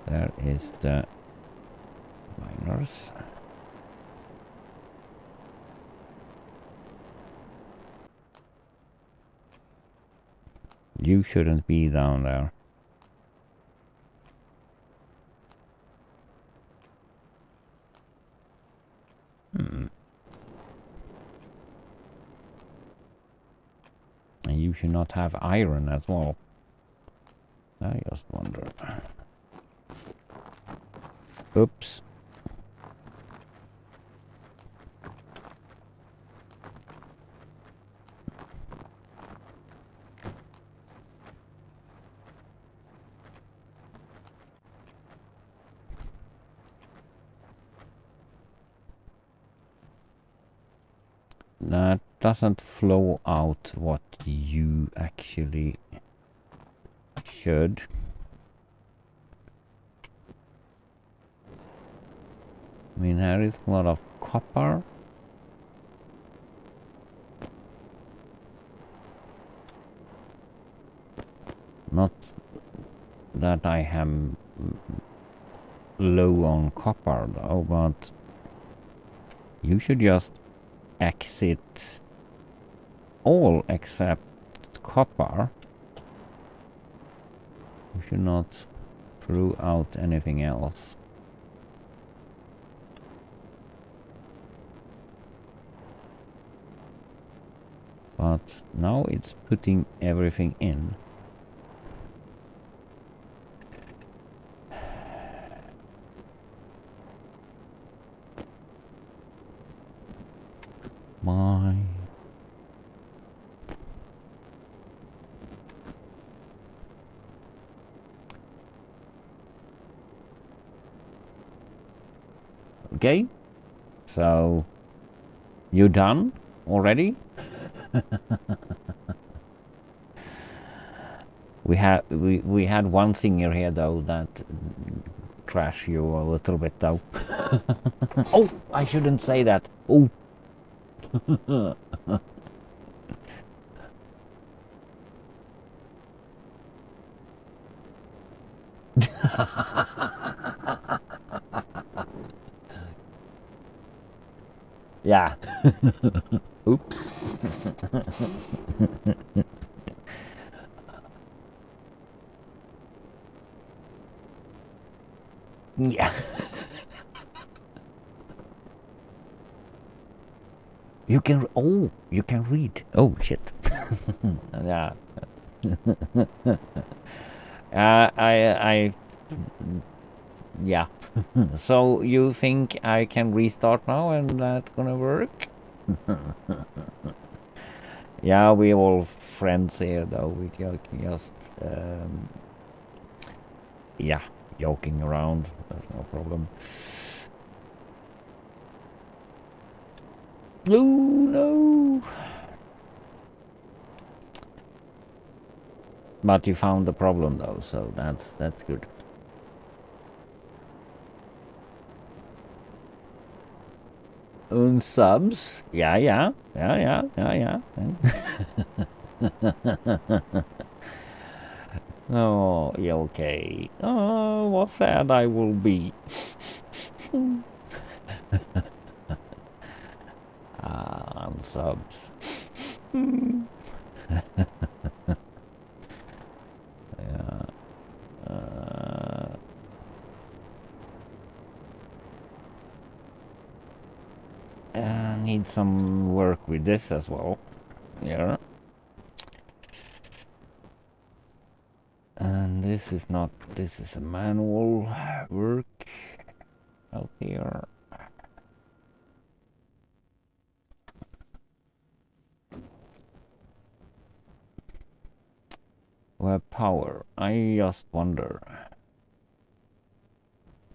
There is the miners. You shouldn't be down there. And you should not have iron as well. I just wonder. Oops. That doesn't flow out what you actually should. I mean, there is a lot of copper. Not that I am low on copper though, but you should just exit all except copper. You should not throw out anything else. But now it's putting everything in. My... Okay, so you done already? we had one singer here though that crashed you a little bit though. Oh, I shouldn't say that. Oh. Yeah. Oops. Yeah. You can... Oh, you can read. Oh, shit. Yeah. Yeah. So you think I can restart now and that's gonna work? Yeah, we're all friends here though. We just yeah, joking around. That's no problem. Oh no! But you found the problem though, so that's good. Unsubs? Yeah. Oh, yeah, okay. Oh, what sad I will be. Unsubs. Yeah. Need some work with this as well. Yeah. And this is not, this is a manual work out here. Web power. I just wonder,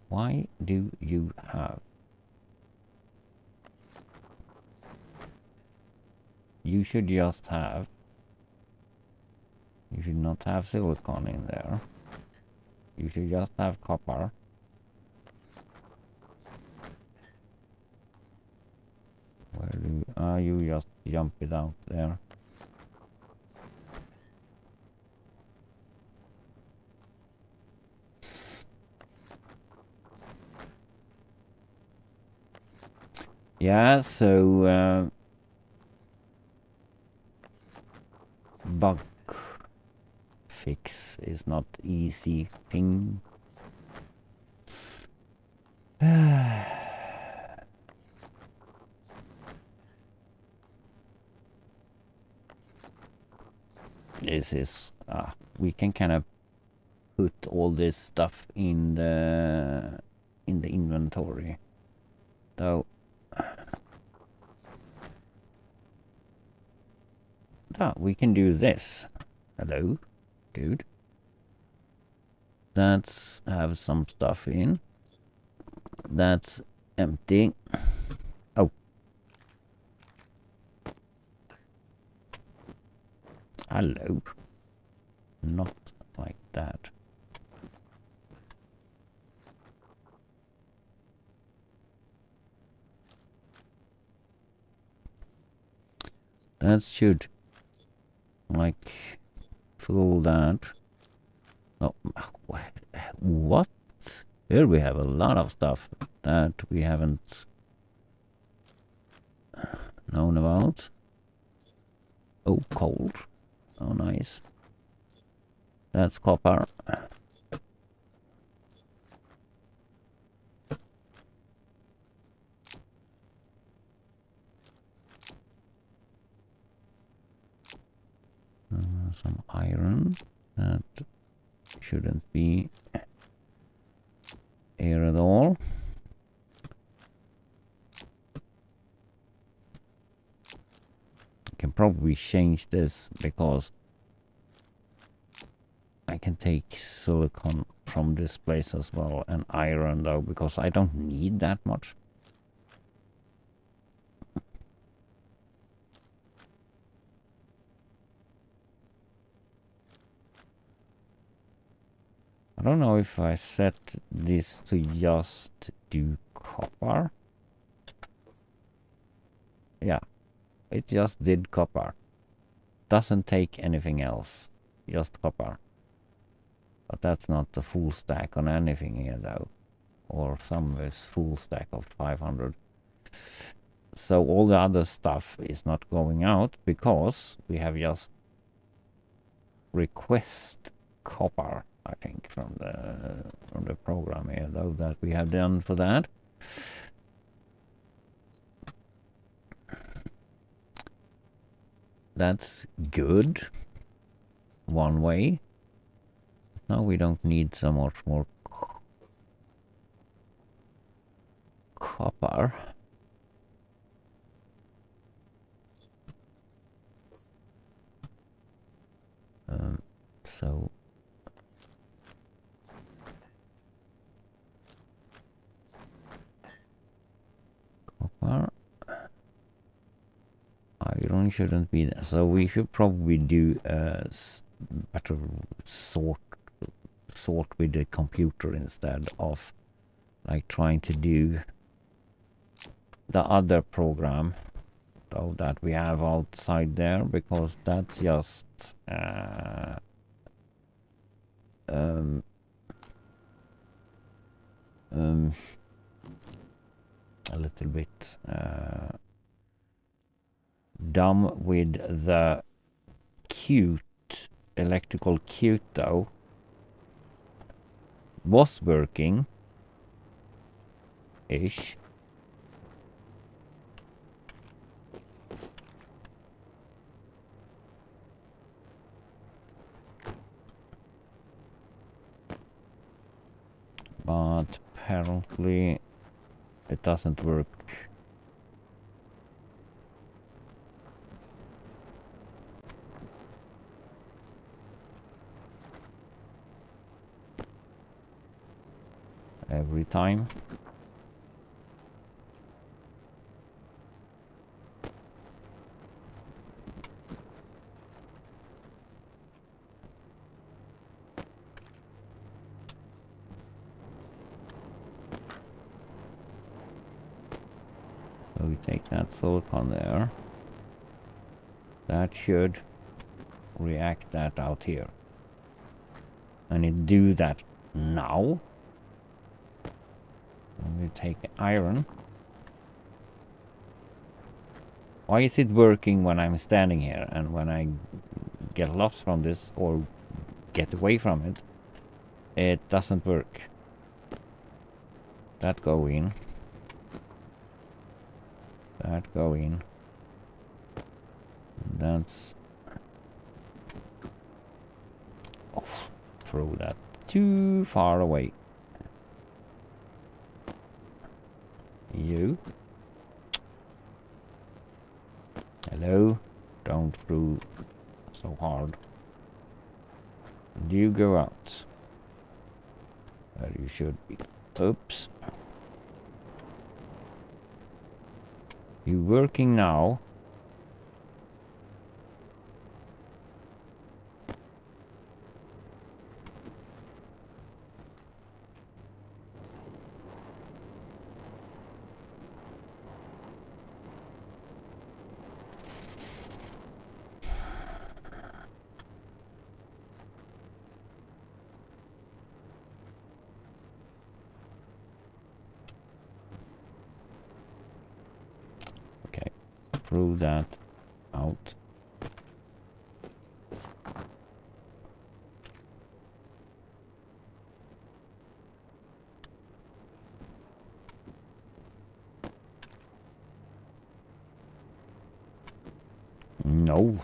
why do you have? You should just have. You should not have silicon in there. You should just have copper. Where do you just jump it out there? Yeah, so bug fix is not easy thing. This is we can kind of put all this stuff in the inventory, though. We can do this. Hello, dude. Let's have some stuff in. That's empty. Oh. Hello. Not like that. That should, like, fill that. Oh, what? Here we have a lot of stuff that we haven't known about. Oh, cold. Oh, nice. That's copper. Some iron. That shouldn't be here at all. I can probably change this because I can take silicon from this place as well, and iron though, because I don't need that much. I don't know if I set this to just do copper. Yeah, it just did copper. Doesn't take anything else, just copper. But that's not the full stack on anything here though. Or some is full stack of 500. So all the other stuff is not going out because we have just request copper, I think, from the program here though, that we have done for that. That's good. One way. Now we don't need so much more copper. So copper, iron shouldn't be there. So we should probably do better sort with the computer instead of like trying to do the other program though that we have outside there, because that's just a little bit dumb with the cute electrical cute though. Was working ish. But apparently it doesn't work. Every time. So we take that silicon there. That should react that out here. And it do that now. And we take iron. Why is it working when I'm standing here, and when I get lost from this or get away from it, it doesn't work? That go in. That go in. That's... Oh, throw that too far away. You. Hello? Don't throw so hard. And you go out. Where you should be. Oops. You working now? Throw that out. No.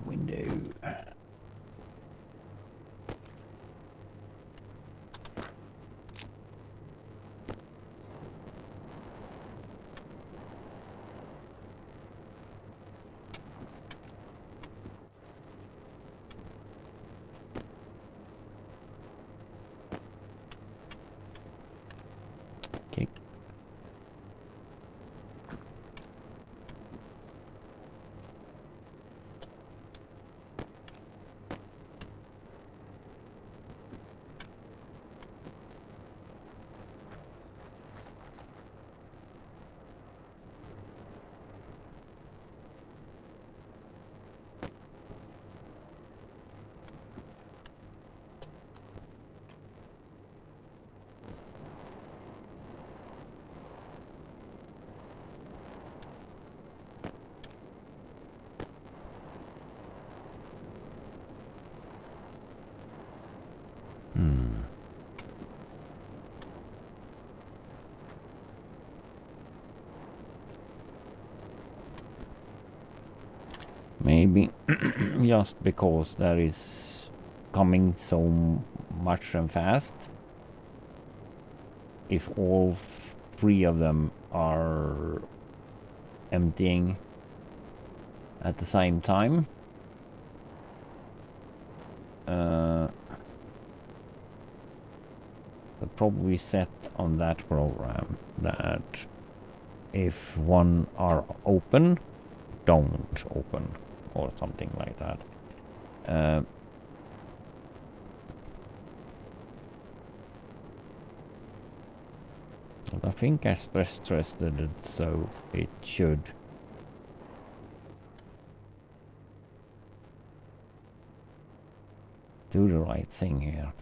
Window. Okay. Maybe just because that is coming so much and fast. If all three of them are emptying at the same time. But probably set on that program that if one are open, don't open, or something like that. But I think I stress tested it, so it should do the right thing here.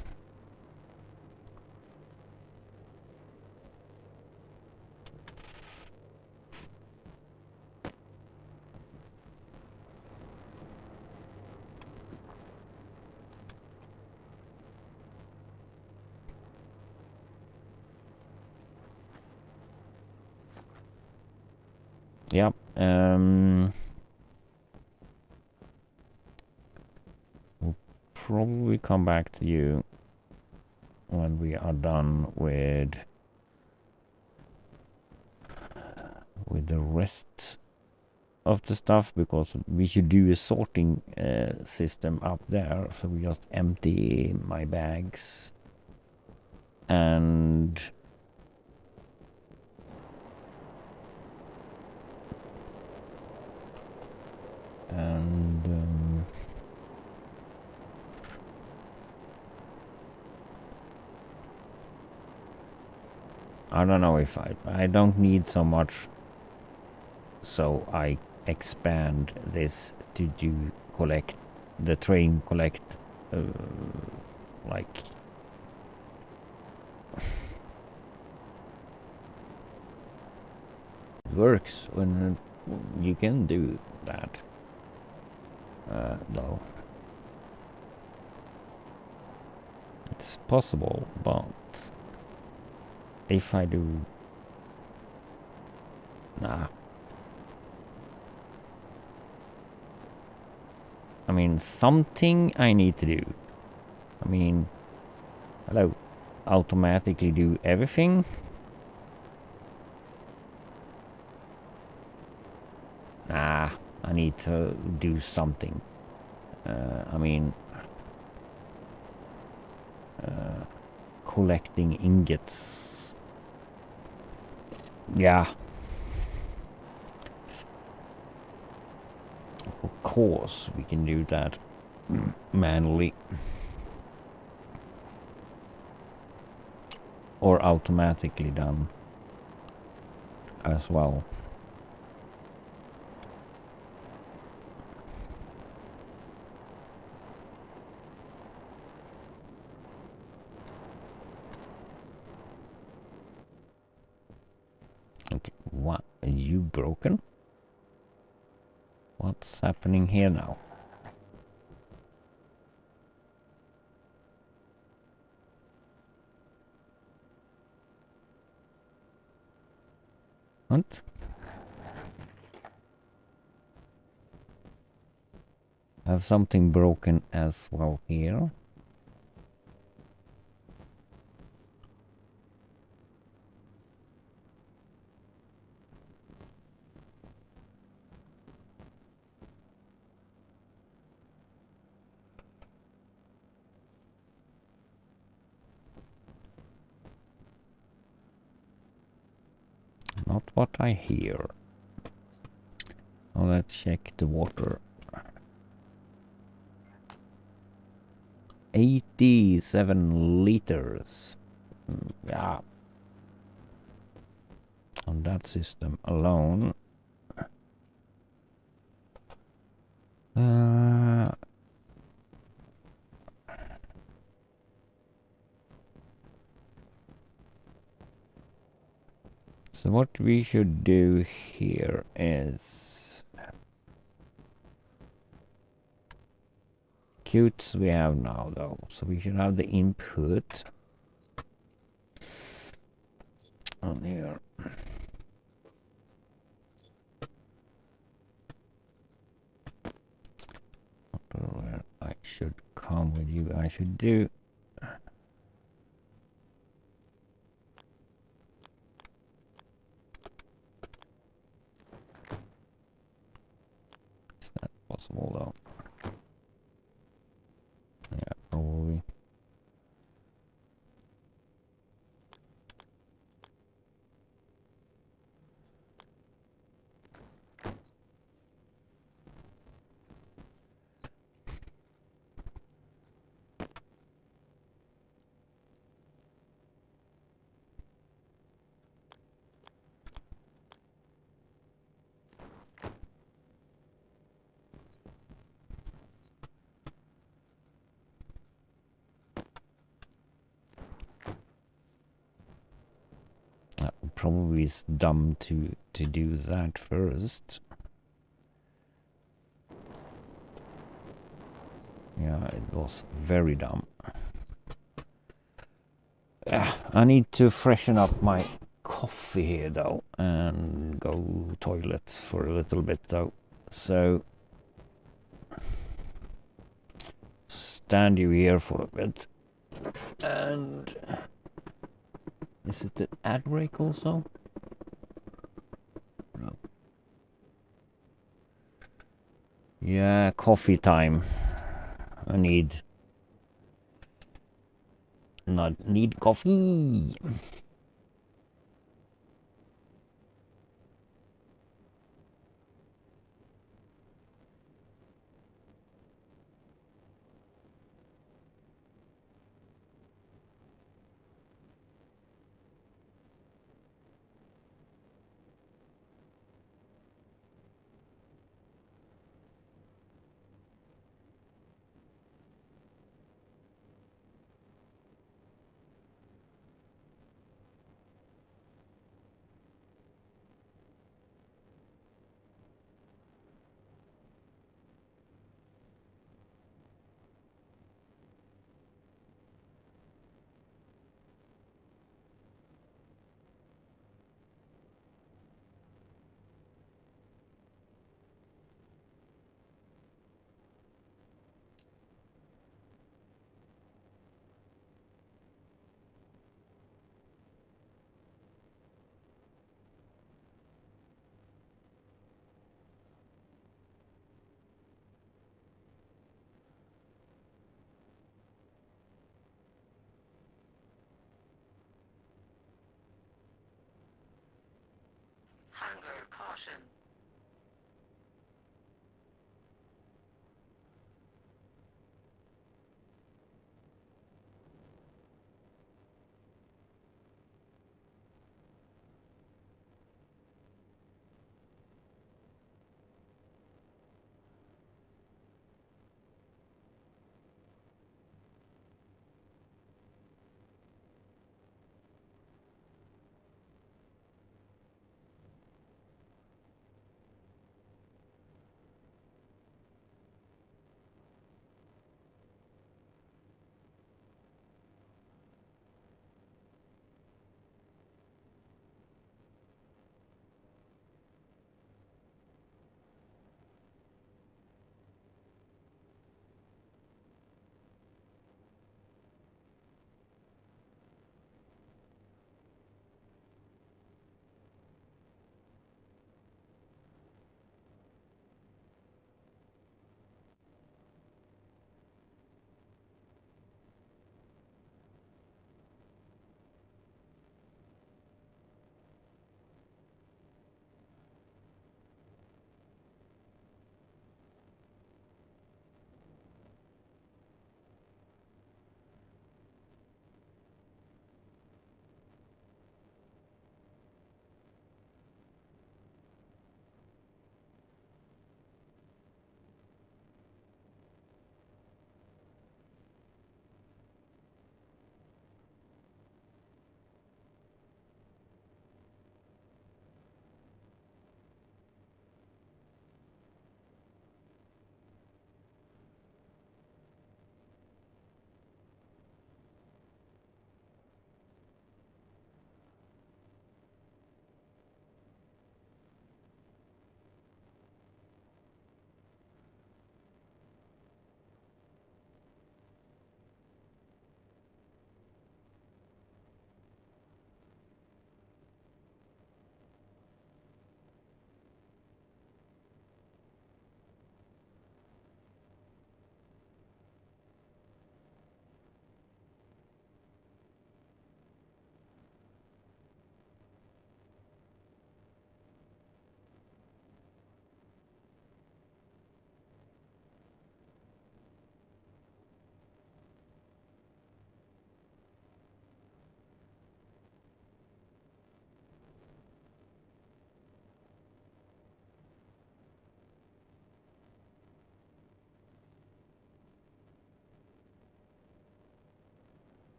Yep. We'll probably come back to you when we are done with the rest of the stuff, because we should do a sorting system up there. So we just empty my bags and I don't know if I don't need so much, so I expand this to do collect the train collect like it works when you can do that though it's possible, but if I do I mean, something I need to do. I mean, hello, automatically do everything. Nah, I need to do something. I mean, collecting ingots. Yeah. Of course, we can do that manually. Or automatically done as well. Okay, what? Are you broken? What's happening here now? What? I have something broken as well here. Not what I hear. Now let's check the water. 87 liters. Yeah. On that system alone. So what we should do here is cutes we have now though, so we should have the input on here. Where I should come with you, I should do probably is dumb to do that first. Yeah, it was very dumb. I need to freshen up my coffee here though and go toilet for a little bit though. So stand you here for a bit. And is it the ad break also? No. Yeah, coffee time. I need coffee.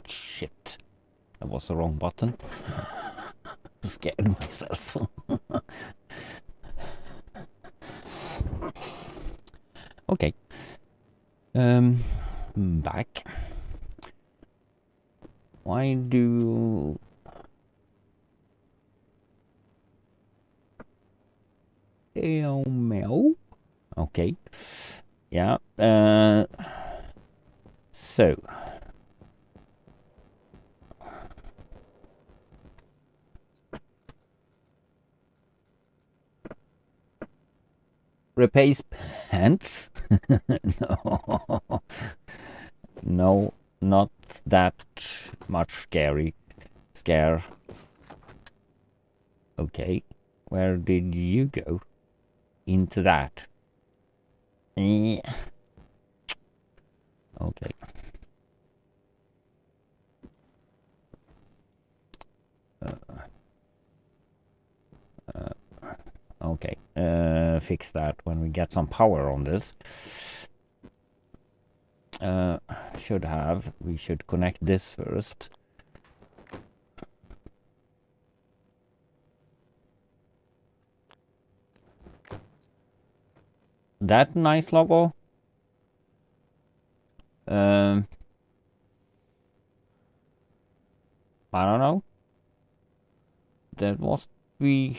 Shit. That was the wrong button. Scared myself. Okay. Back. Why do... Meow. Okay. Yeah. So. Replace pants? No. No, not that much scare. Okay. Where did you go? Into that. Okay. Okay. Fix that when we get some power on this. We should connect this first. That nice logo. I don't know. That must be...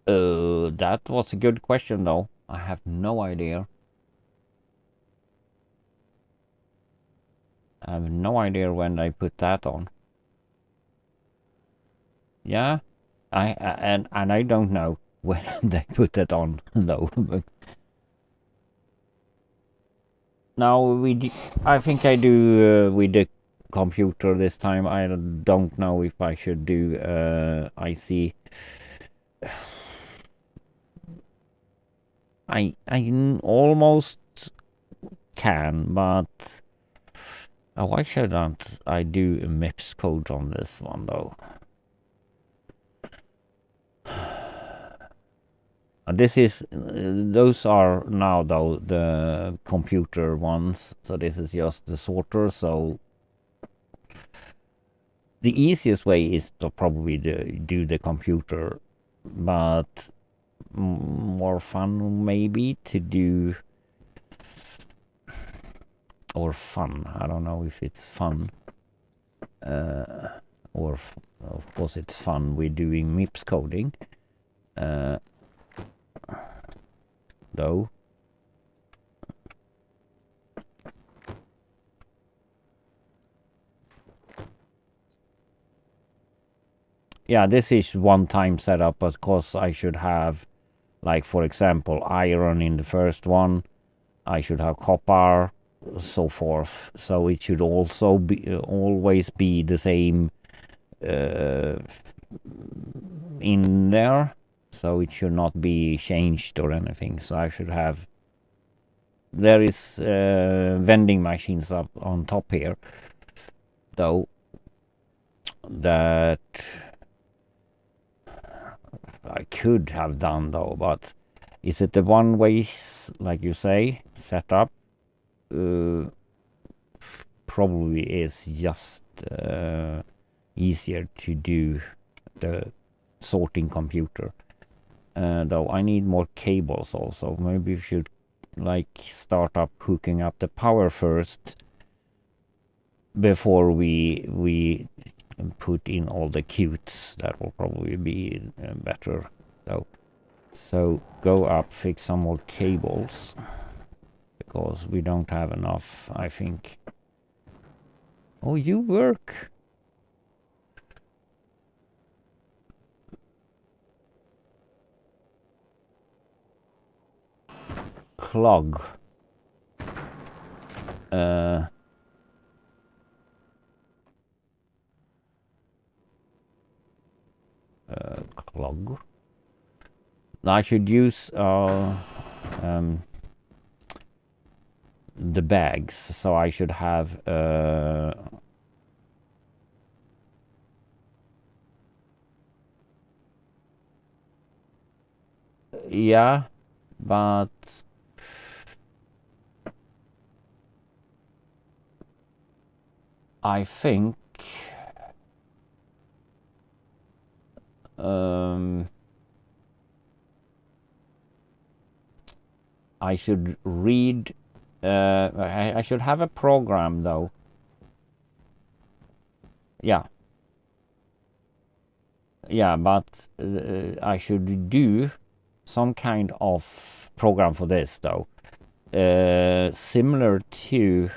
that was a good question though. I have no idea. I have no idea when I put that on. Yeah, and I don't know when they put it on though. But now I think I do with the computer this time. I don't know if I should do IC. I almost can, but why shouldn't I do a MIPS code on this one though? This is those are now though the computer ones, so this is just the sorter. So the easiest way is to probably do the computer, but more fun maybe to do, or fun, I don't know if it's fun, or of course it's fun with doing MIPS coding, though. Yeah, this is one-time setup. Of course, I should have, like, for example, iron in the first one. I should have copper, so forth. So it should also be always be the same in there. So it should not be changed or anything. So I should have... There is vending machines up on top here, though, that I could have done though, but is it the one way, like you say, setup? Probably is just easier to do the sorting computer. Though I need more cables also. Maybe we should like start up hooking up the power first before we put in all the qts. That will probably be better though. So go up, fix some more cables, because we don't have enough, I think. Oh, you work. Clog. Clog. I should use the bags, so I should have yeah, but I think I should read. I should have a program though. Yeah. Yeah, but I should do some kind of program for this though. Similar to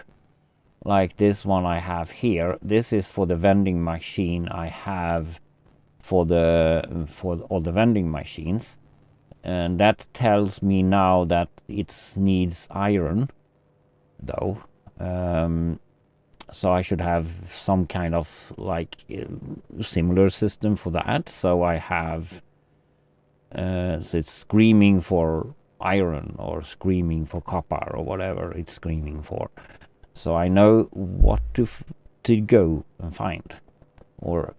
like this one I have here. This is for the vending machine I have for all the vending machines, and that tells me now that it needs iron though. So I should have some kind of like similar system for that. So I have so it's screaming for iron or screaming for copper or whatever it's screaming for. So I know what to go and find, or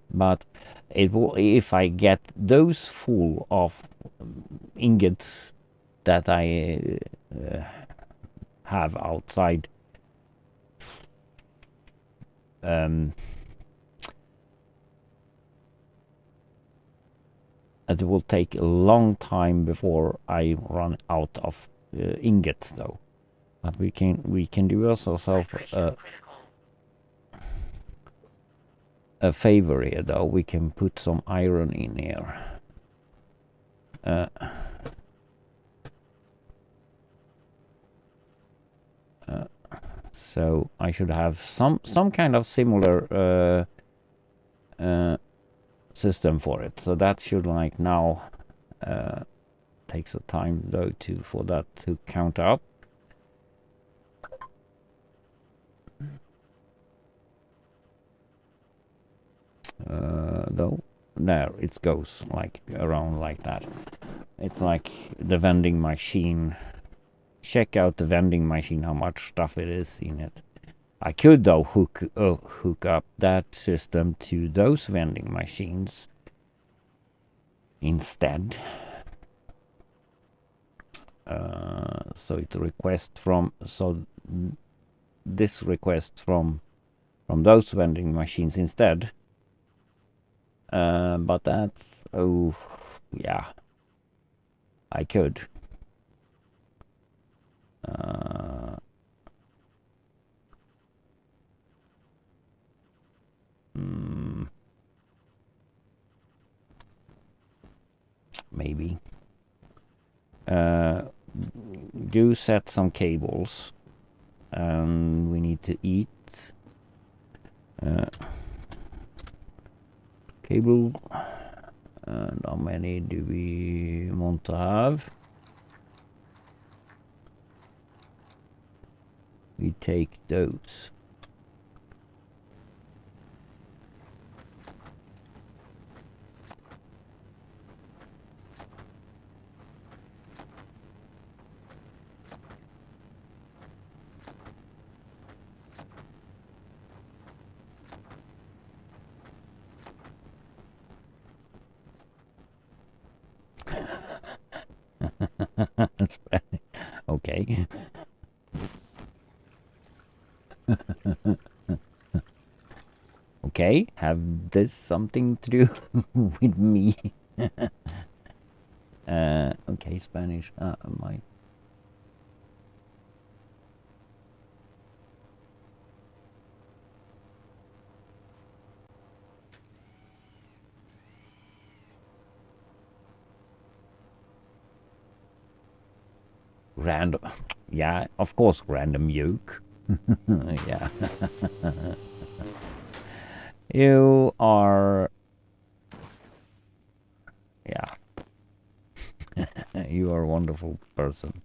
but it will, if I get those full of ingots that I have outside, it will take a long time before I run out of ingots though. But we can do ourselves a favor here though. We can put some iron in here. So I should have some kind of similar system for it. So that should like now take some time though for that to count up. Though there it goes like around like that. It's like the vending machine. Check out the vending machine, how much stuff it is in it. I could though hook up that system to those vending machines instead. So it request from this request from those vending machines instead. But that's yeah, I could. Maybe do set some cables, and we need to eat cable. And how many do we want to have? We take those. Okay. Okay, have this something to do with me? Okay, Spanish. My. Random. Yeah, of course, random yoke. Yeah. You are. Yeah. You are a wonderful person.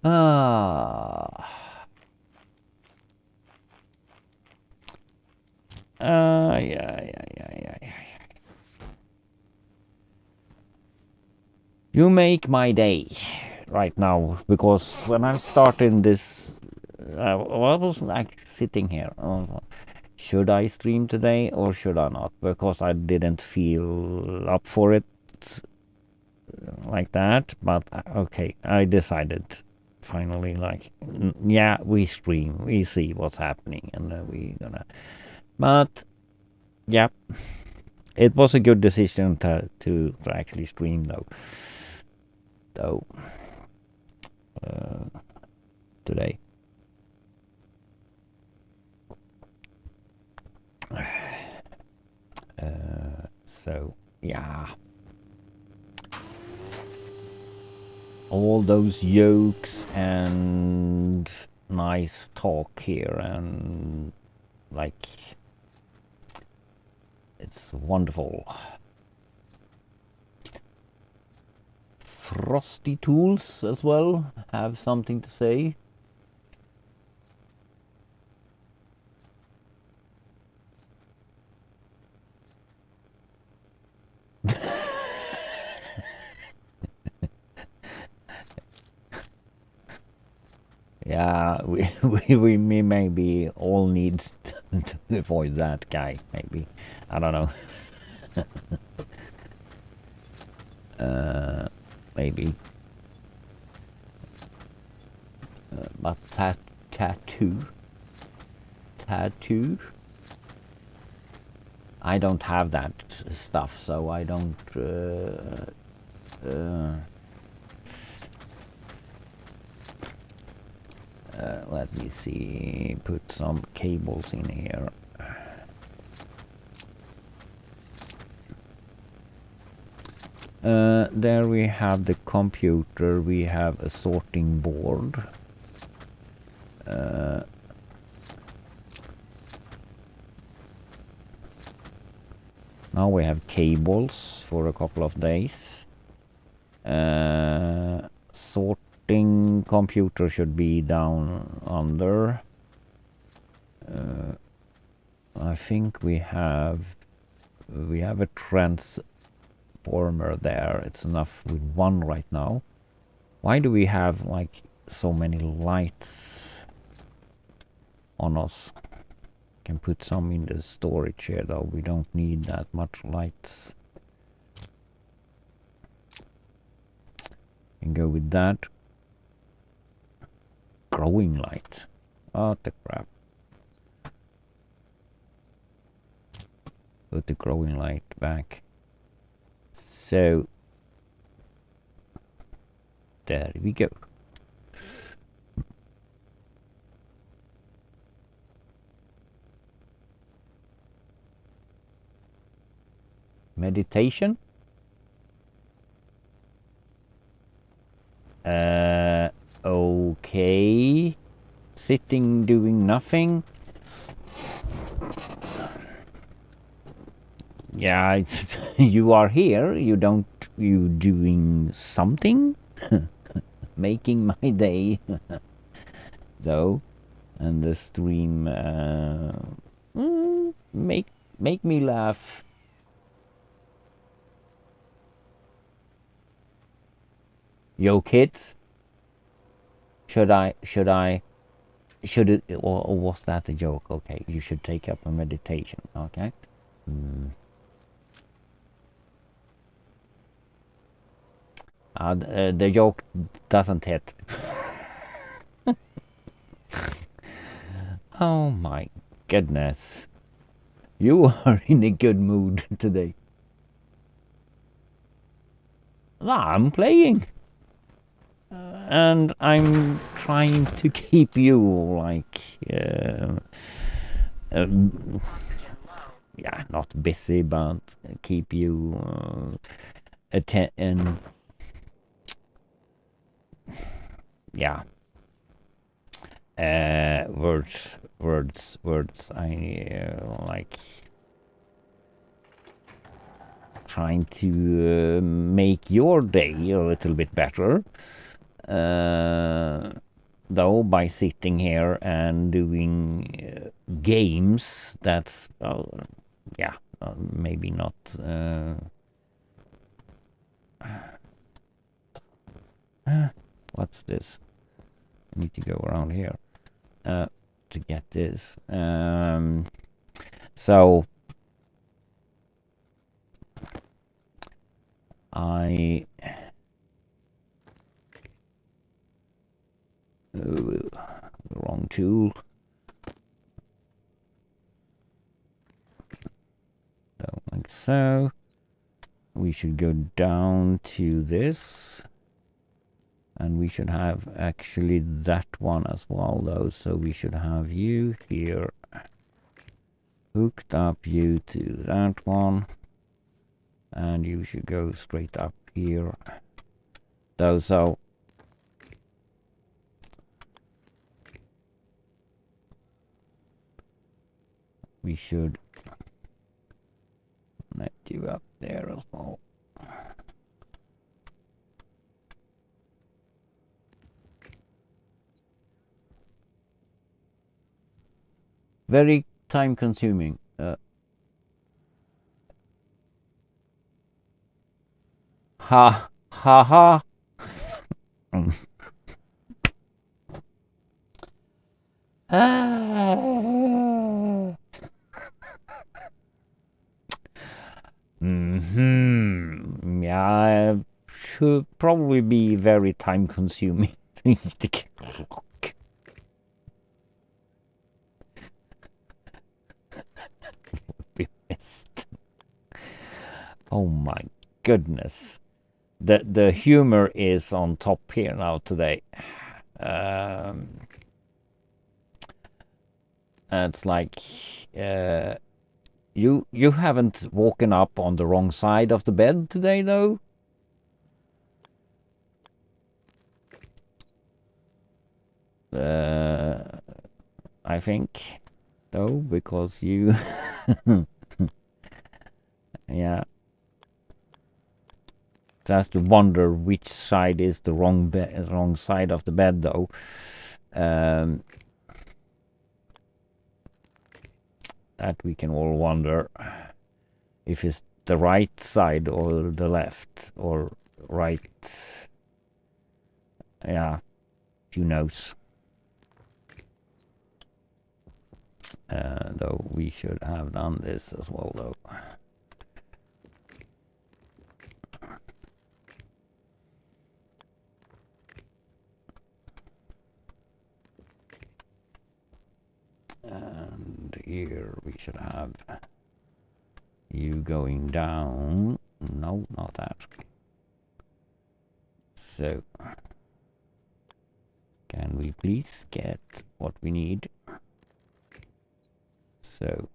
Yeah. You make my day right now, because when I'm starting this, I was like sitting here. Should I stream today or should I not? Because I didn't feel up for it like that. But okay, I decided finally like, yeah, we stream, we see what's happening, and we gonna. But yeah, it was a good decision to actually stream though today. So yeah, all those yolks and nice talk here, and like, it's wonderful. Frosty Tools as well have something to say. Yeah, we maybe all need to avoid that guy. Maybe, I don't know. Maybe. But tattoo. I don't have that stuff, so I don't. Let me see. Put some cables in here. There we have the computer. We have a sorting board. Now we have cables for a couple of days. Sorting computer should be down under. I think we have a transformer there. It's enough with one right now. Why do we have like so many lights on us? Can put some in the storage here though. We don't need that much lights. And go with that. Growing light. Oh, the crap. Put the growing light back. So there we go. Meditation. Okay. Sitting doing nothing. Yeah, you are here. You doing something? Making my day. Though. And the stream make me laugh. Yo kids. Should it, or was that a joke? Okay, you should take up a meditation. Okay. The joke doesn't hit. Oh my goodness. You are in a good mood today. I'm playing. And I'm trying to keep you like yeah, not busy, but keep you and yeah, words. I like trying to make your day a little bit better. Though by sitting here and doing games, that's yeah, maybe not. What's this? I need to go around here to get this. So I Wrong tool. So, like so. We should go down to this. And we should have actually that one as well, though. So we should have you here. Hooked up you to that one. And you should go straight up here. Though, so we should let you up there as well. Very time consuming. Ha ha ha. Yeah, should probably be very time consuming to get a lock. Be missed. Oh my goodness. The humor is on top here now today. It's like you haven't woken up on the wrong side of the bed today, though. I think, though, because you, yeah, just to wonder which side is the wrong side of the bed, though. That we can all wonder if it's the right side or the left or right. Yeah, who knows? Though we should have done this as well, though. And here we should have you going down. No, not that. So, can we please get what we need? So,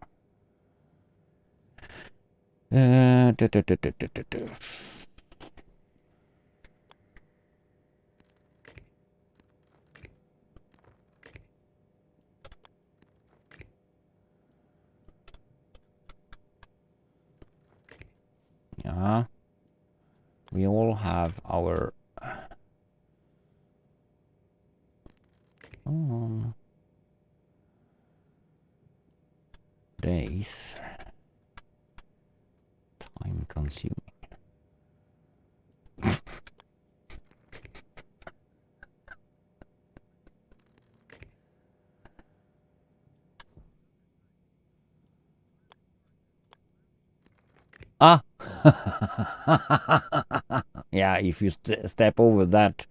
yeah. We all have our days. Time consuming. Ah! Yeah, if you step over that,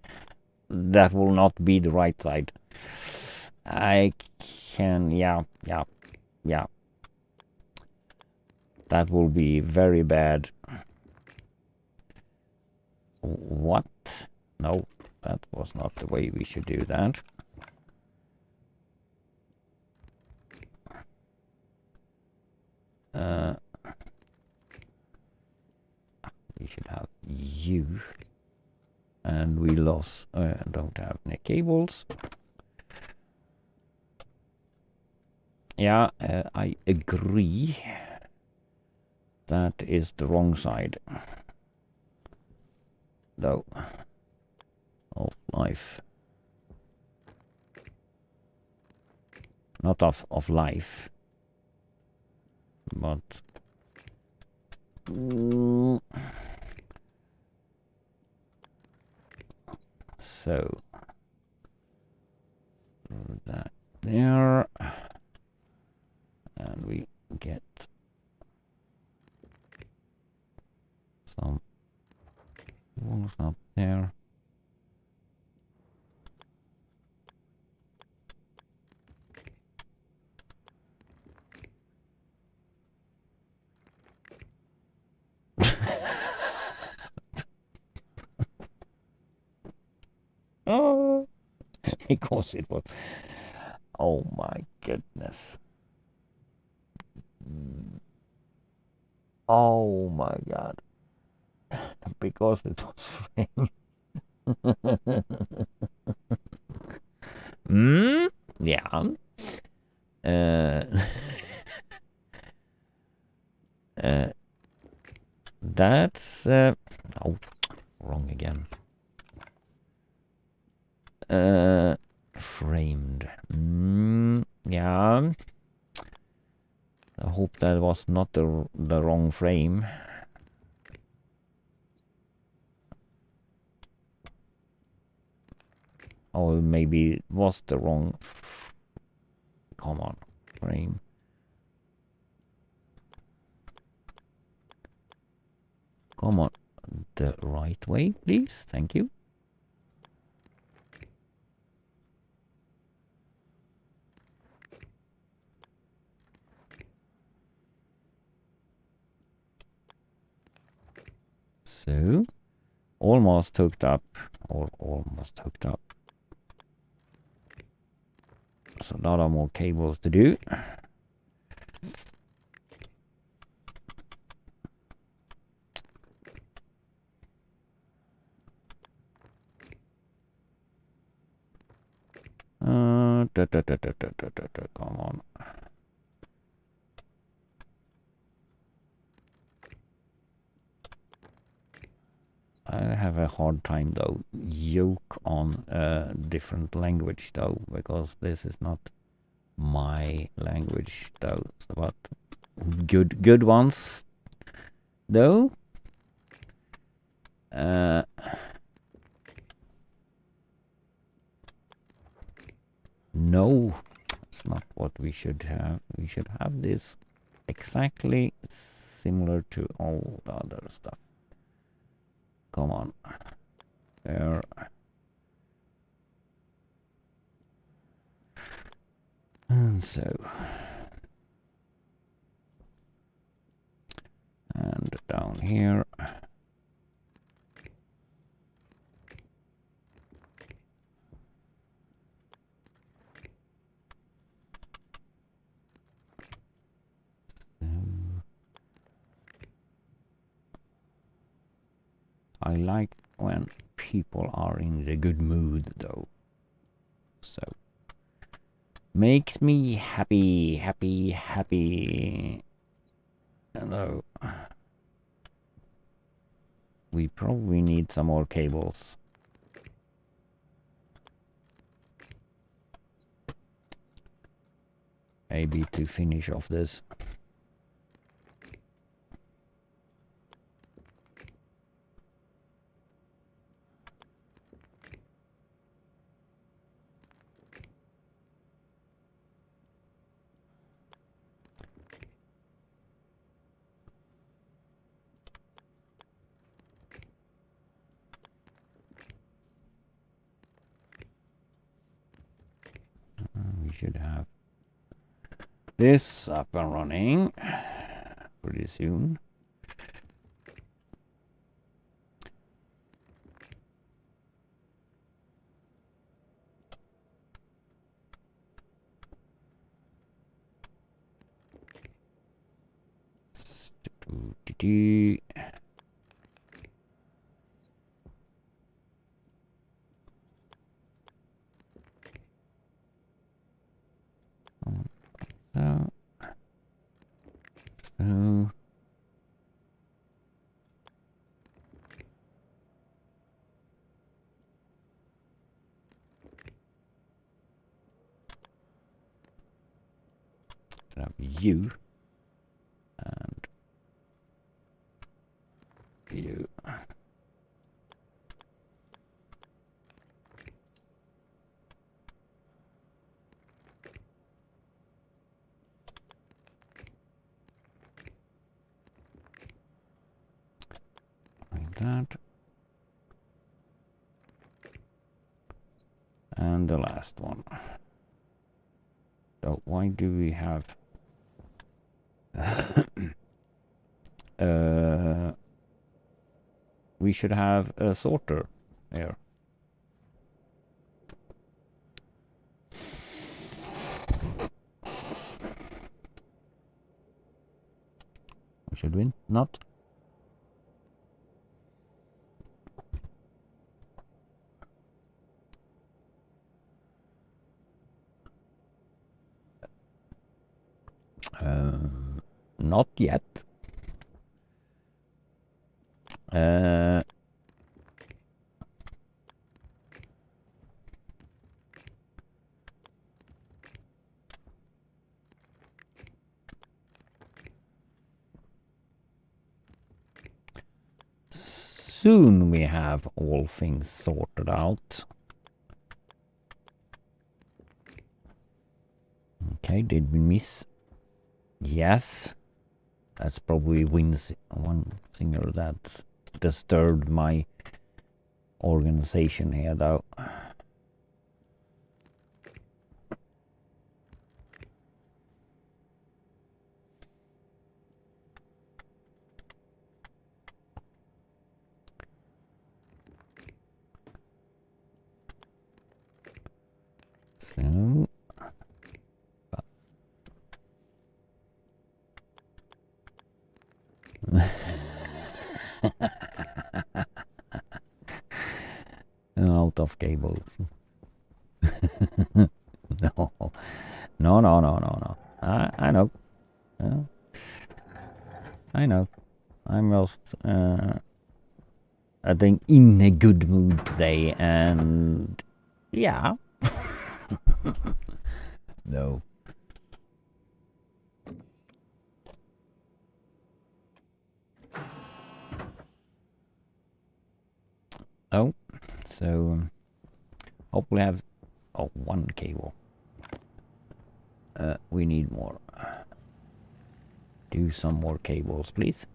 that will not be the right side. I can, yeah. That will be very bad. What? No, that was not the way we should do that. We should have you. And we lost, don't have any cables. Yeah, I agree. That is the wrong side. Though. Of life. Not of life. But... So... that there. And we get... some walls up there. because it was... Oh my goodness. Oh my god. Because it was framed. Yeah. That's oh, wrong again. Framed. Yeah. I hope that was not the wrong frame. Or maybe it was the wrong... Come on, frame. Come on, the right way, please. Thank you. So, almost hooked up, or almost hooked up. So a lot of more cables to do. Come on. I have a hard time though. Yoke on a different language though, because this is not my language though. But good ones though. No, it's not what we should have. We should have this exactly similar to all the other stuff. Come on. There. And so. And down here. I like when people are in the good mood though. So makes me happy. Hello. We probably need some more cables. Maybe to finish off this. We should have this up and running pretty soon. So have you and you. Like that. And the last one. So why do we have we should have a sorter here. Should we not? Not yet. Soon we have all things sorted out. Okay, did we miss? Yes. That's probably one singer that disturbed my organization here, though. So... out of cables. No. No. I know. I know. I'm just I think in a good mood today, and yeah. No. Oh, so hopefully have one cable. We need more. Do some more cables, please.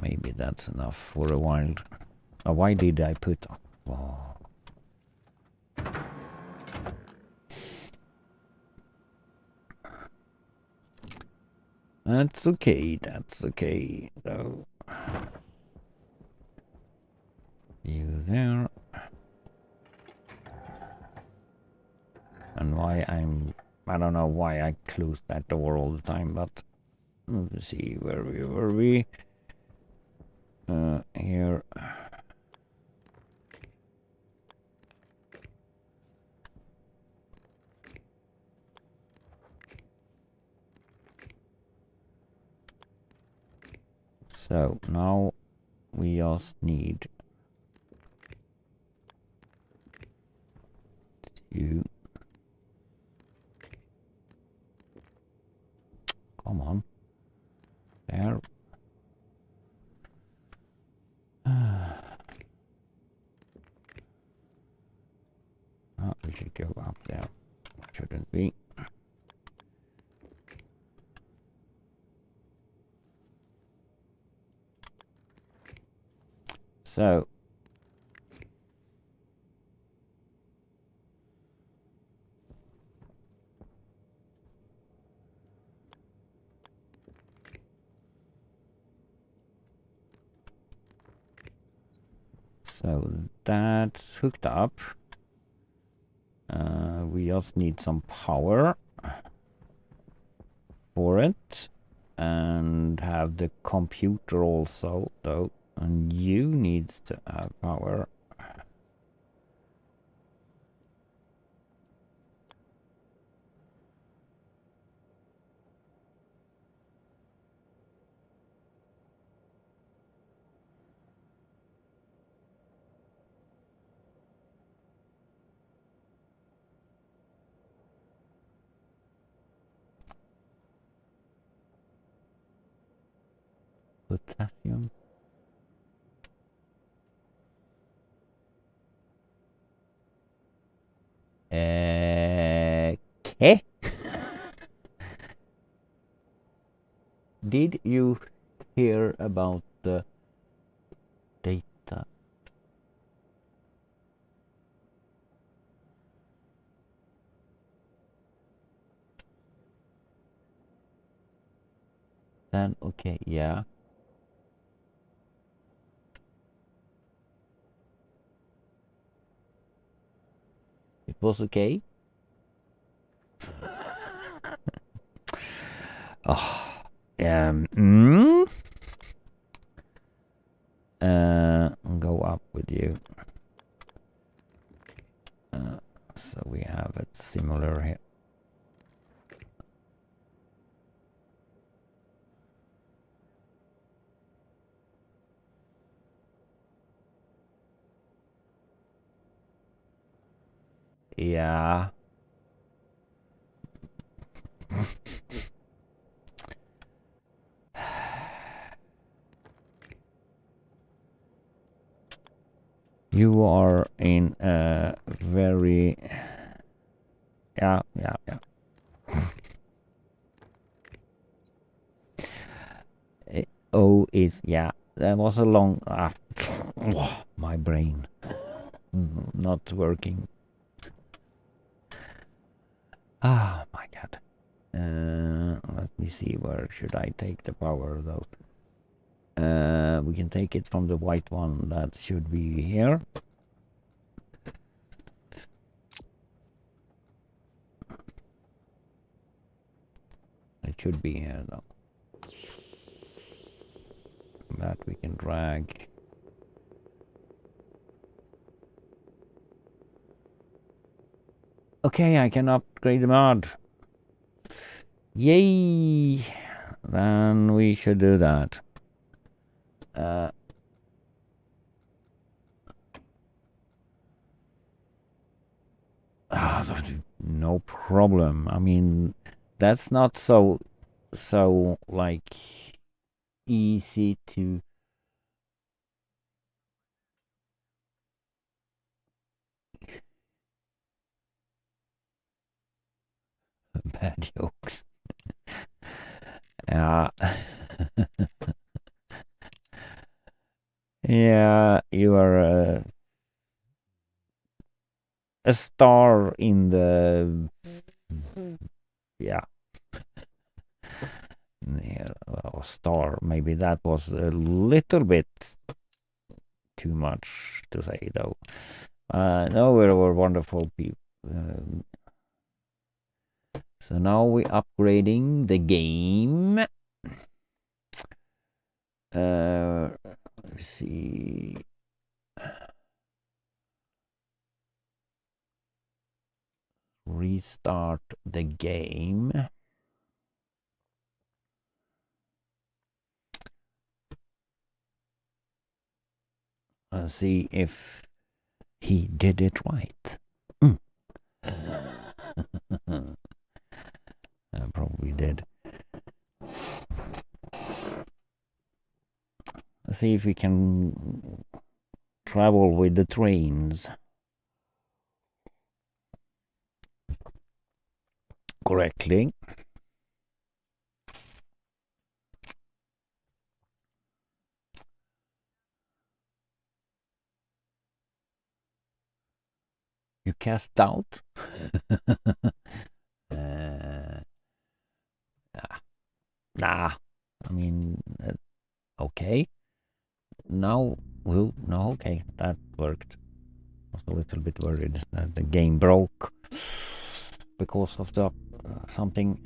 Maybe that's enough for a while. Why did I put? Oh. That's okay. That's okay. So you there. And why I don't know why I close that door all the time, but let's see where were we? Here. So now we just need to come on there. We should go up there. Shouldn't we? So that's hooked up. We just need some power for it, and have the computer also, though, and you needs to have power. Potassium. Okay. Did you hear about the data? Then okay, yeah. It was okay. Oh, go up with you. So we have it similar here. Yeah. You are in a very... Yeah. O is... Yeah, that was a long... my brain. Not working. Ah, my God. Let me see, where should I take the power, though? We can take it from the white one. That should be here. It should be here, though. That we can drag. Okay, I can upgrade the mod. Yay! Then we should do that. No problem. I mean, that's not so like easy to... Bad jokes. Yeah. Yeah, you are a star in the... Yeah. Yeah, well, star. Maybe that was a little bit too much to say, though. No, we're wonderful people. So now we're upgrading the game. Let's see. Restart the game. Let's see if he did it right. I probably did. Let's see if we can travel with the trains correctly. You cast doubt? Nah. I mean, okay. Now, well, no, okay, that worked. I was a little bit worried that the game broke because of the something.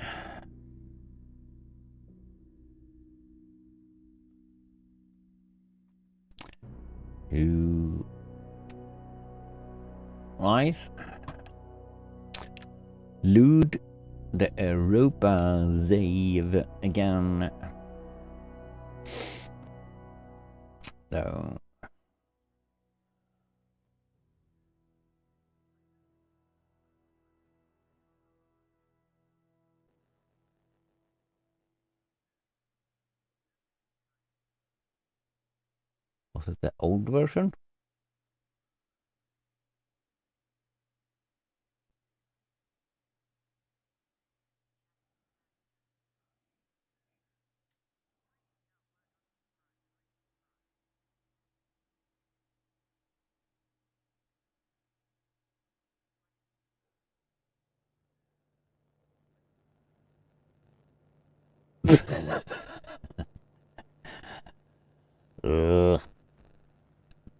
Ooh. Nice. Loot the Europa save again. So. Was it the old version?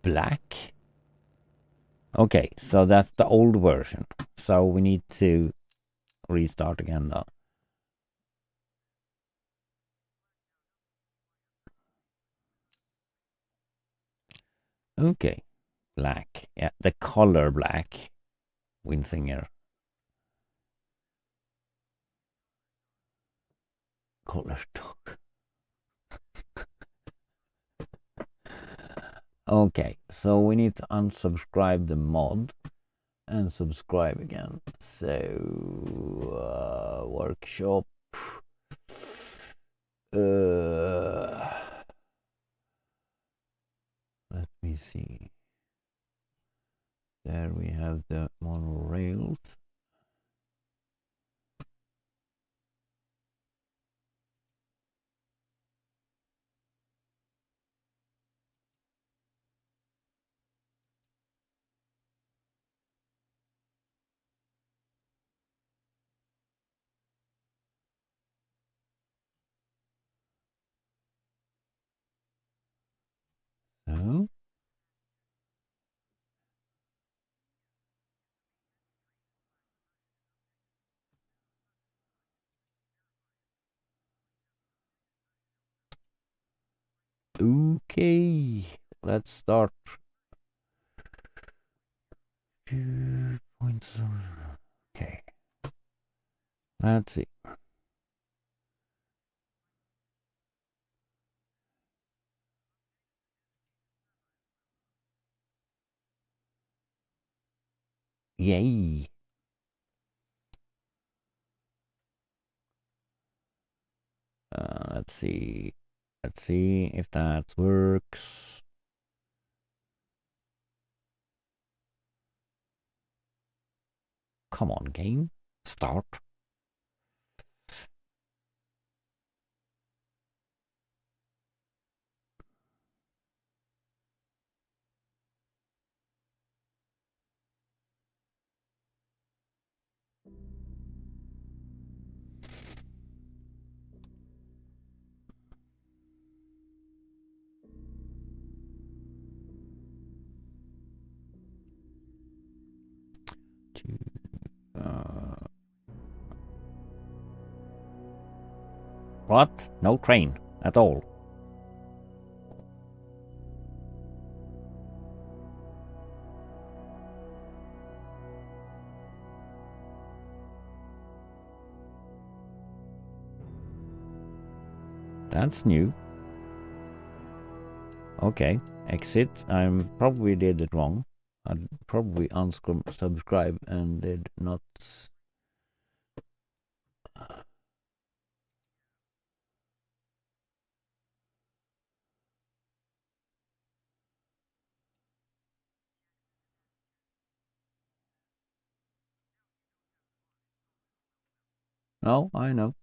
Black. Okay, so that's the old version. So we need to restart again now. Okay, black. Yeah, the color black. Winsinger. Color dog. Okay, so we need to unsubscribe the mod and subscribe again. So workshop. Let me see. There we have the monorails. So okay, let's start. 2.0. Okay, let's see. Yay. Let's see. Let's see if that works. Come on, game. Start. What? No train at all. That's new. Okay, exit. I probably did it wrong. I probably unsubscribe and did not. No, I know.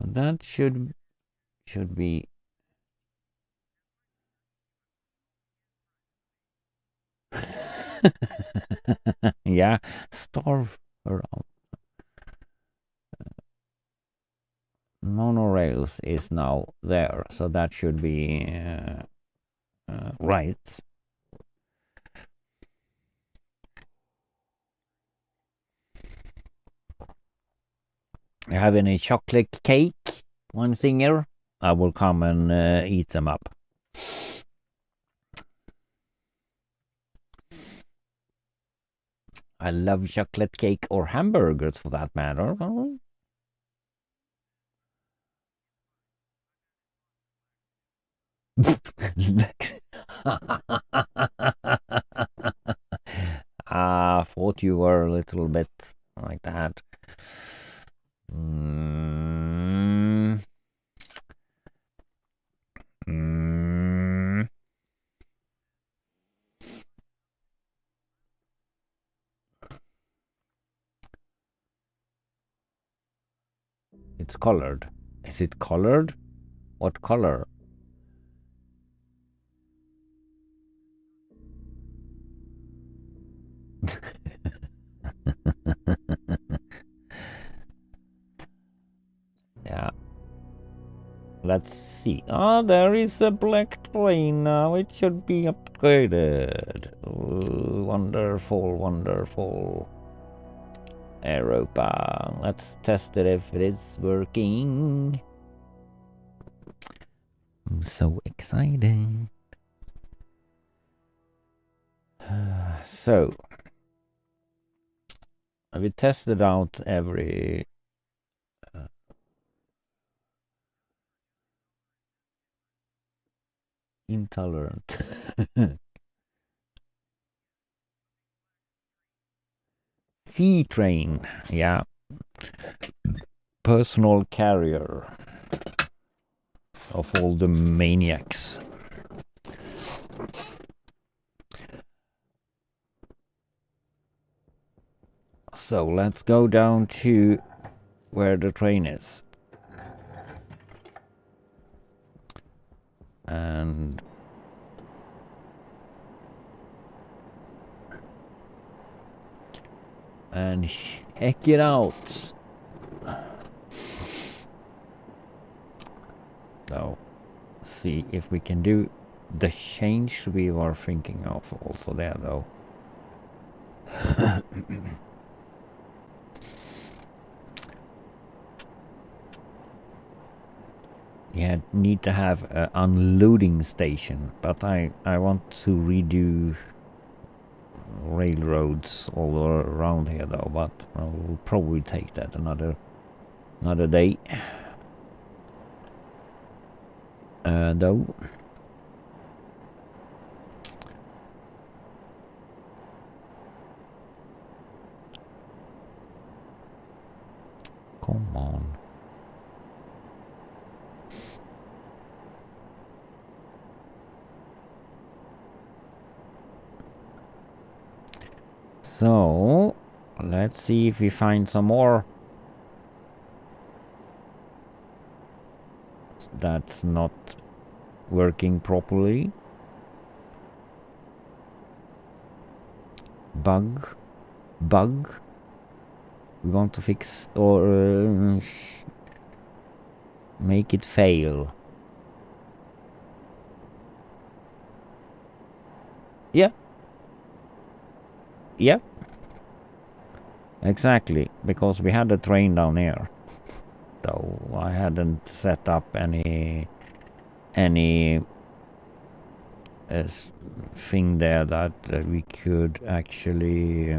That should be. Yeah, starve around. Monorails is now there, so that should be right. You have any chocolate cake? One thinger? I will come and eat them up. I love chocolate cake or hamburgers for that matter. I thought you were a little bit like that. Mm. Mm. It's colored. Is it colored? What color? Yeah. Let's see. Ah, there is a black train now. It should be upgraded. Ooh, wonderful, wonderful. Aeropa. Let's test it if it is working. I'm so excited. So, we tested out every intolerant. Sea train, yeah. Personal carrier of all the maniacs. So let's go down to where the train is. And check it out. So, see if we can do the change we were thinking of also there though. Yeah, need to have an unloading station, but I want to redo railroads all around here though, but I'll probably take that another day. Though. Come on. So, let's see if we find some more. That's not working properly. Bug. We want to fix or make it fail. Yeah. Yeah. Exactly, because we had a train down here. Though I hadn't set up any thing there that we could actually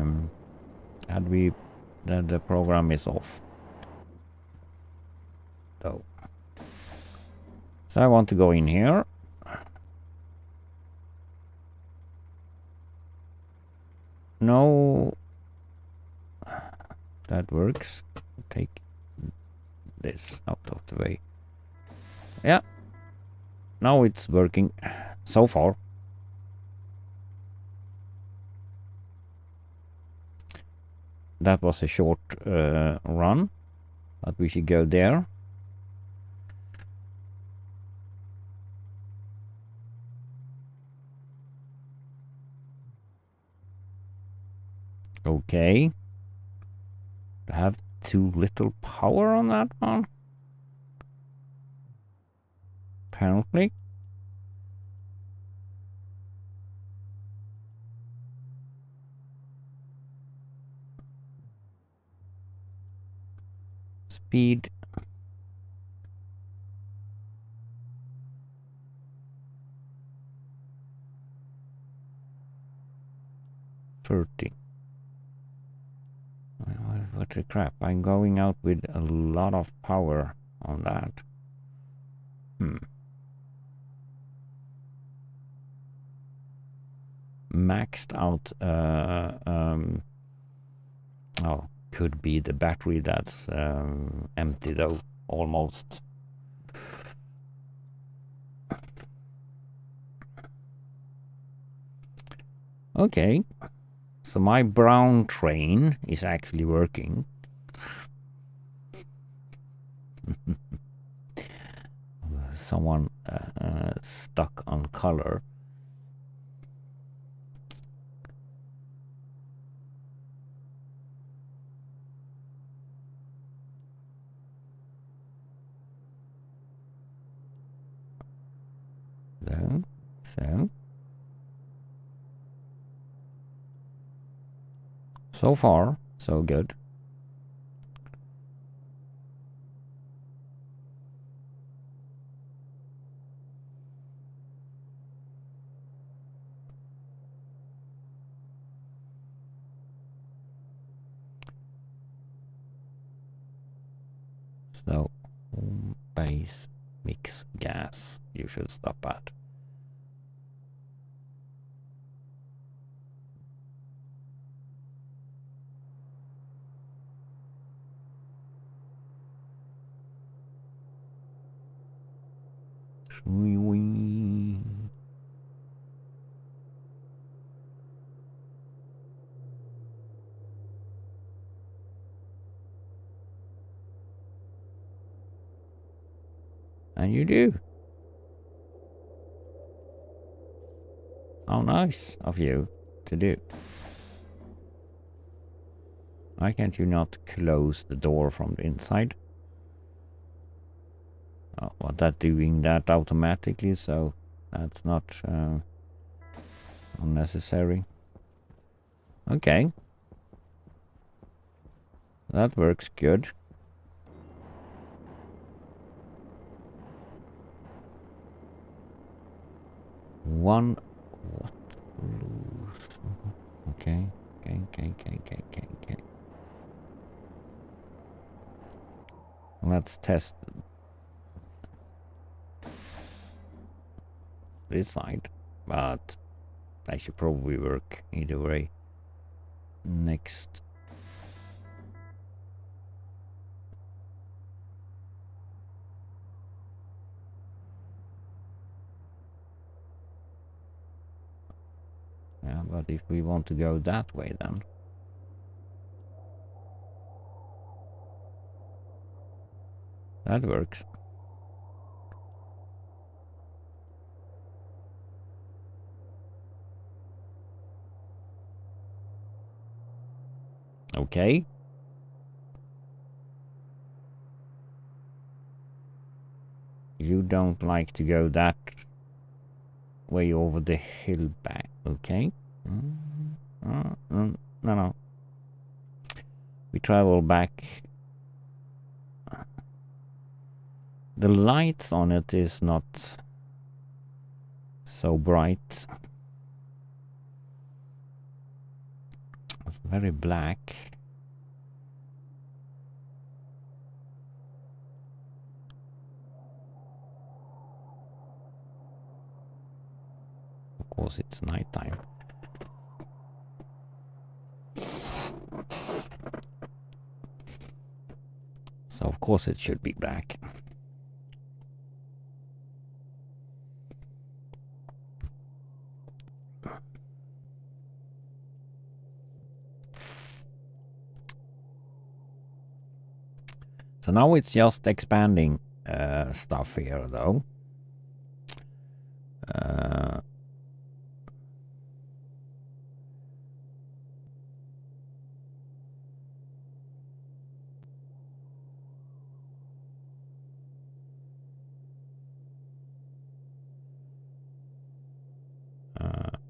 the program is off. Though. So I want to go in here. No, that works. Take this out of the way. Yeah. Now it's working so far. That was a short run, but we should go there. Okay. I have too little power on that one. Apparently. Speed. What the crap? I'm going out with a lot of power on that. Maxed out. Oh, could be the battery that's empty though, almost. Okay. So my brown train is actually working. someone stuck on color. So far, so good. So, home base mix gas, you should stop at. And you do. How nice of you to do. Why can't you not close the door from the inside? Oh, well, that's doing that automatically, so that's not unnecessary. Okay. That works good. One. What? Okay. Okay. Let's test this side, but I should probably work either way. Next. Yeah, but if we want to go that way then. That works. Okay. You don't like to go that way over the hill back. Okay. No. We travel back. The lights on it is not so bright. It's very black. Of course, it's nighttime. So of course it should be black. So now it's just expanding stuff here, though.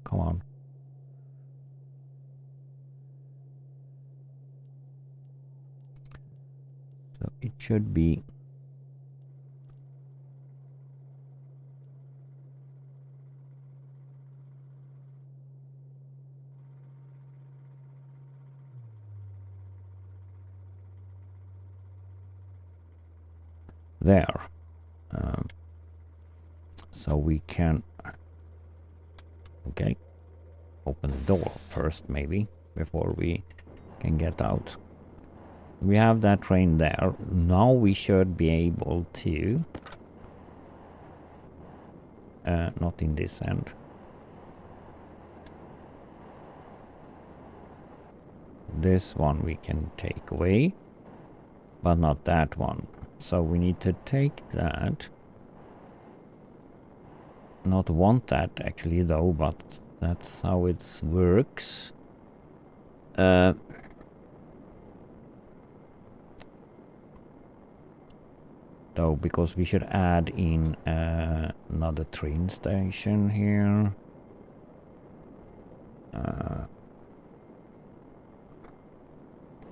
Come on. So it should be there. So we can, okay, open the door first, maybe, before we can get out. We have that train there. Now we should be able to, not in this end. This one we can take away, but not that one. So we need to take that not want that actually though, but that's how it works. Though, because we should add in another train station here.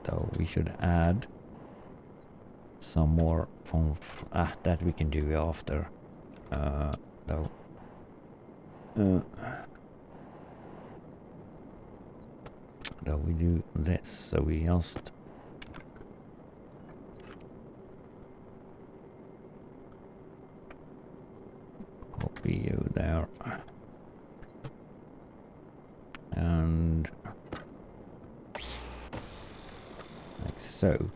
Though we should add some more from that we can do after. Though. Though we do this, so we just copy you there, and like so.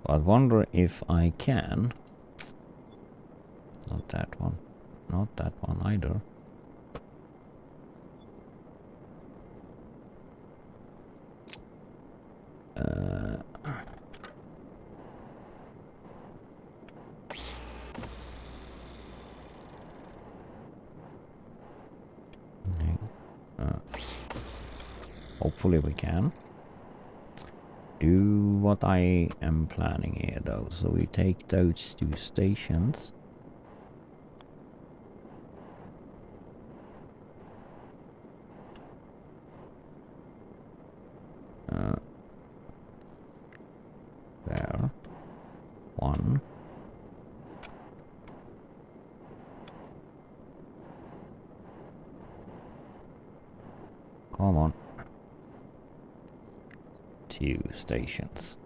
I wonder if I can. Not that one. Not that one either. Hopefully we can do what I am planning here though. So we take those two stations. There. One. Come on. Two stations.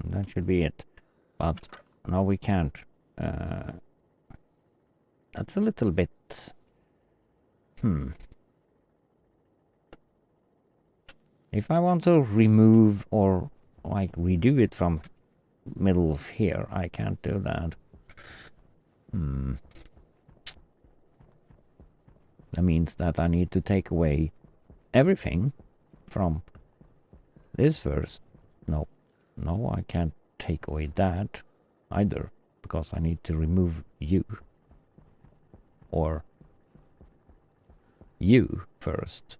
That should be it. But no, we can't. That's a little bit... If I want to remove or like redo it from middle of here, I can't do that. That means that I need to take away everything from this verse. No, I can't take away that either, because I need to remove you. Or you first.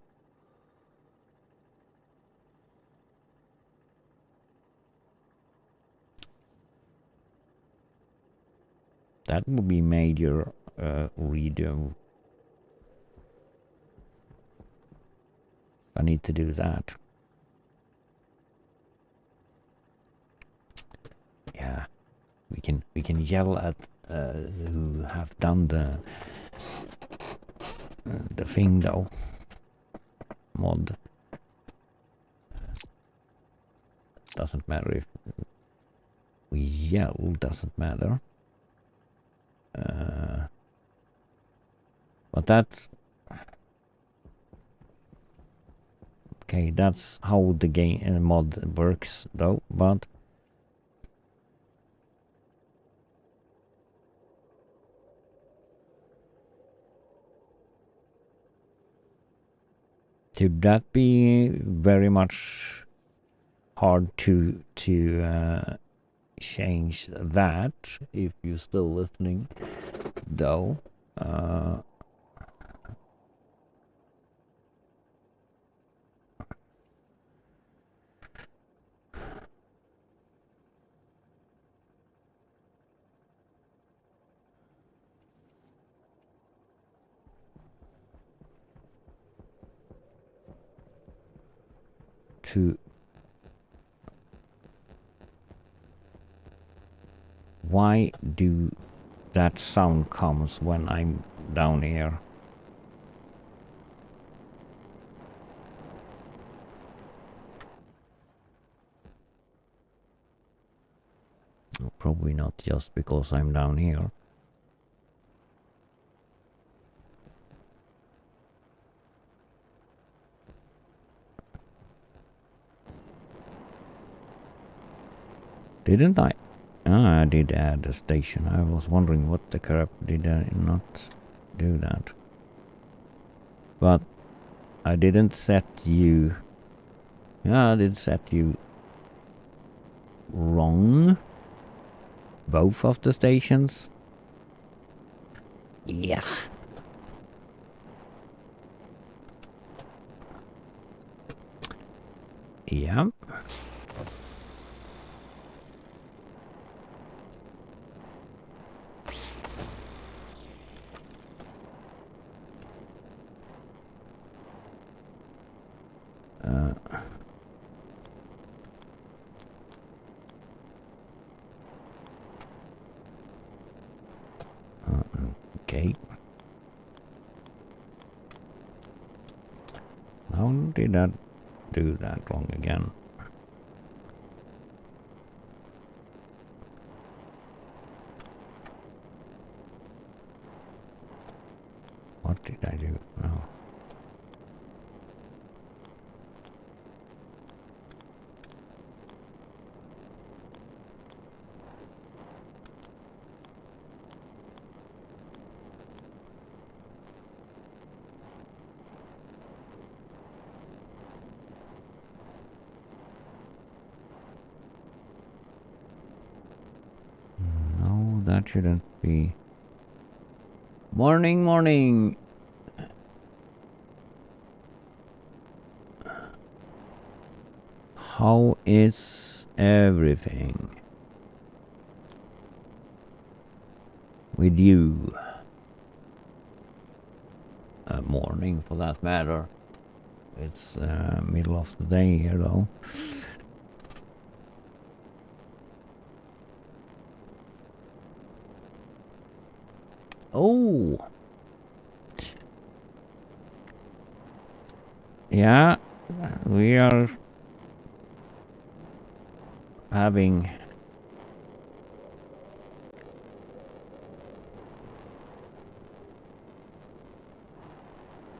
That would be major redo. I need to do that. Yeah, we can yell at who have done the thing though. Mod. Doesn't matter if we yell. Doesn't matter. But that's okay. That's how the game mod works though. But should that be very much hard to change that if you're still listening though? To Why do that sound comes when I'm down here? Probably not just because I'm down here. Didn't I? Ah, I did add a station. I was wondering what the crap did I not do that. But I didn't set you. Yeah, I did set you wrong. Both of the stations. Yeah. Yeah. Okay. How did I do that wrong again? What did I do? Oh. No, that shouldn't be. Morning, morning. How is everything with you? Morning, for that matter. It's middle of the day here, though. Oh, yeah, we are having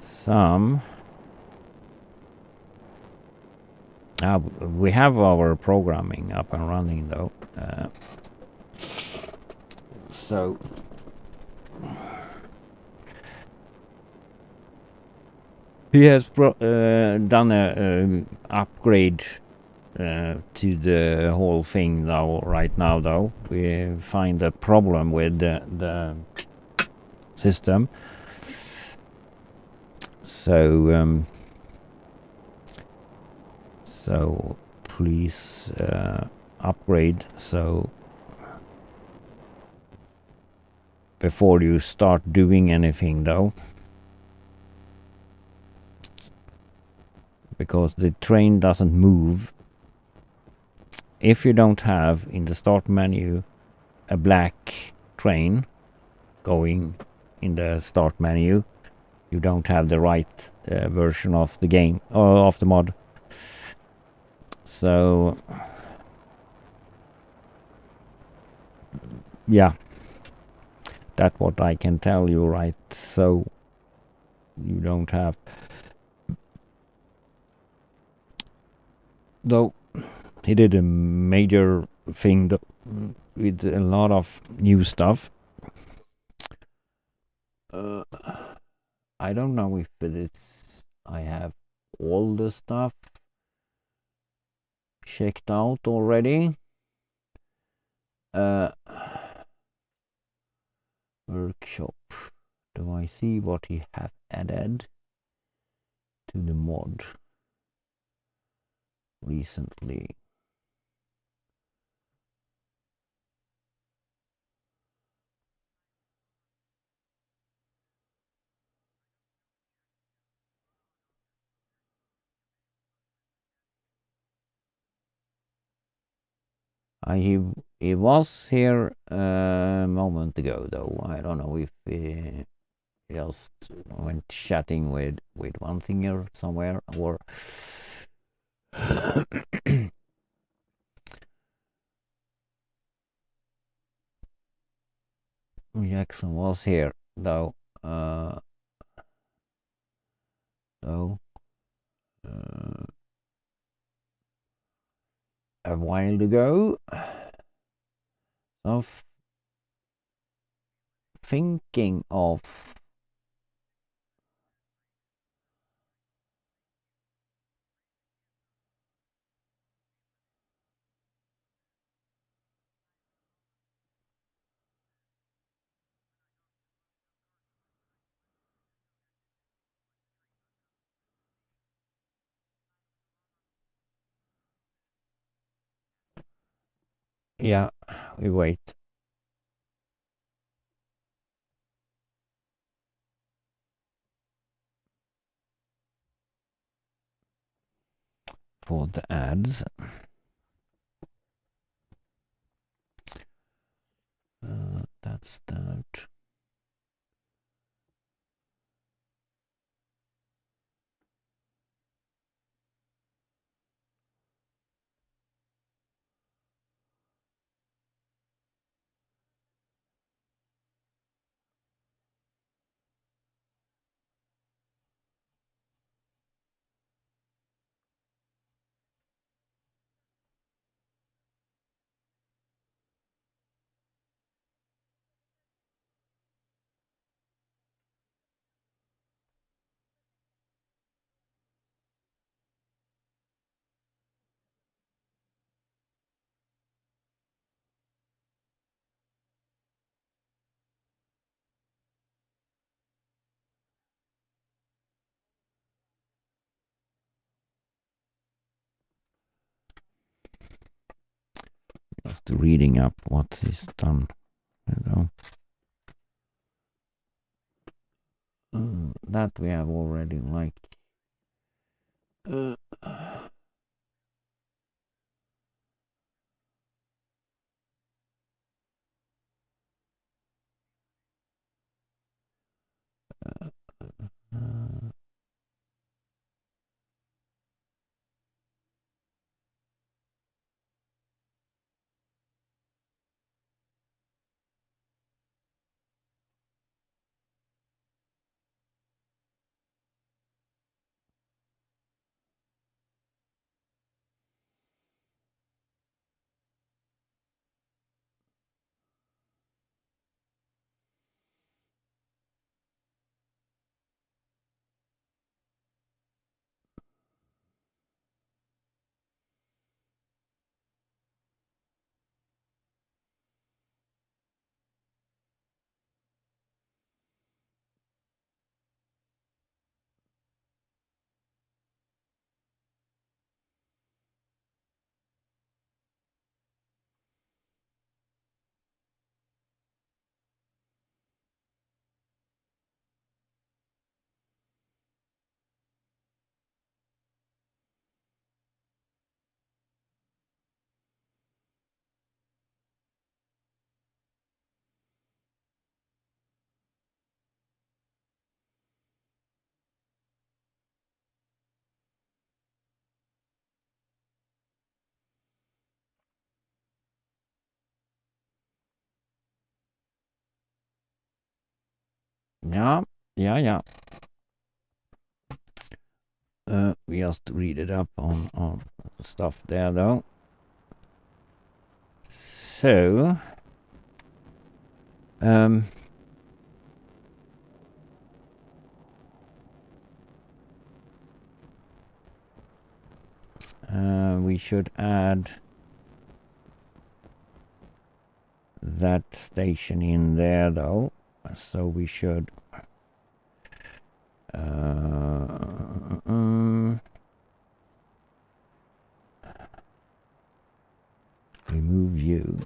some. We have our programming up and running, though. So he has done a upgrade to the whole thing now. Right now, though, we find a problem with the system. So so please upgrade. So before you start doing anything, though, because the train doesn't move if you don't have in the start menu a black train going in the start menu. You don't have the right version of the game or of the mod. So yeah, that's what I can tell you, right? So you don't have, though he did a major thing with a lot of new stuff. I don't know if it is I have all the stuff checked out already. Workshop. Do I see what he have added to the mod recently? It was here a moment ago, though. I don't know if he just went chatting with one singer somewhere, or Jackson was here, though. Though a while ago. Of thinking of yeah, we wait for the ads. That's that. Just reading up what is done. You know. That we have already like. Yeah, yeah. We just read it up on stuff there, though. So, we should add that station in there, though. So we should remove you.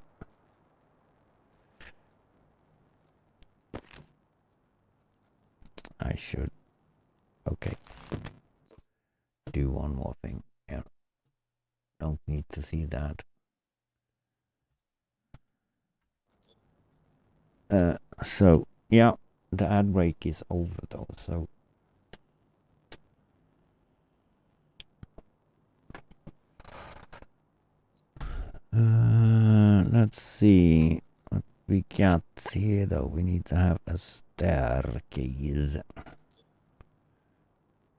I should, okay, do one more thing here. Don't need to see that. So yeah, the ad break is over though. So let's see what we got here though. We need to have a staircase.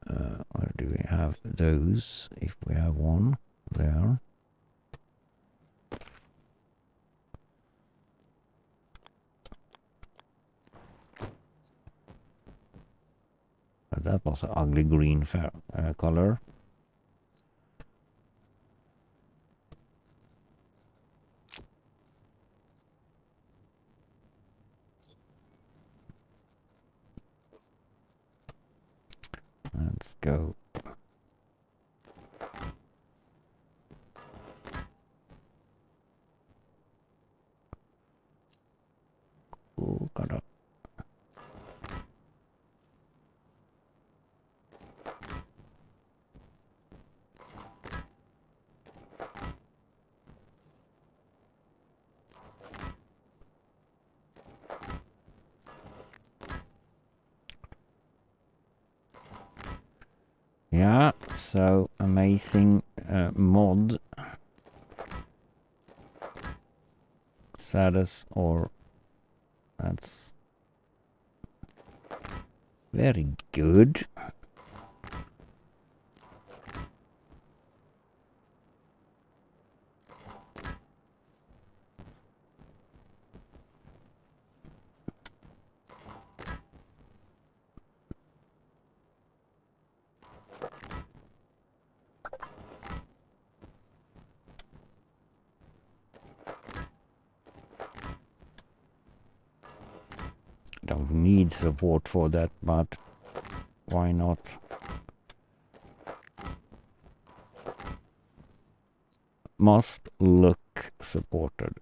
Where do we have those? If we have one there. But that was an ugly green color. Let's go. Oh, got up. Yeah, so amazing mod. Status or that's very good. Don't need support for that, but why not? Must look supported.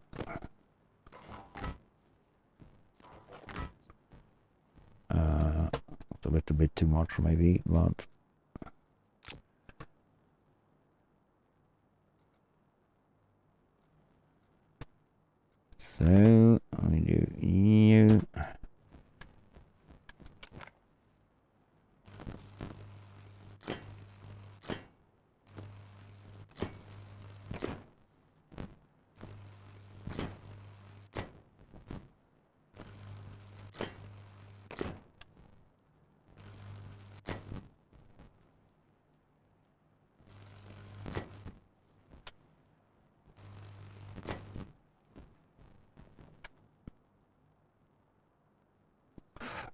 It's a little bit too much maybe, but so I do you.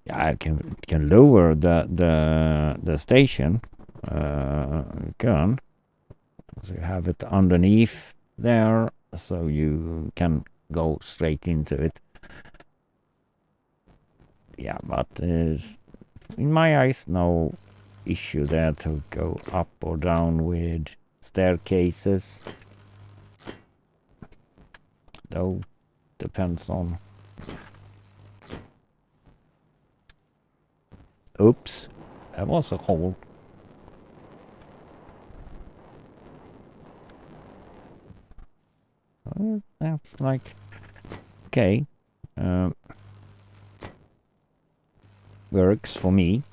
Yeah, I can lower the station. Can. So you have it underneath there, so you can go straight into it. Yeah, but in my eyes, no issue there to go up or down with staircases. Though, depends on... Oops, that was a hole. That's like... Okay. Works for me.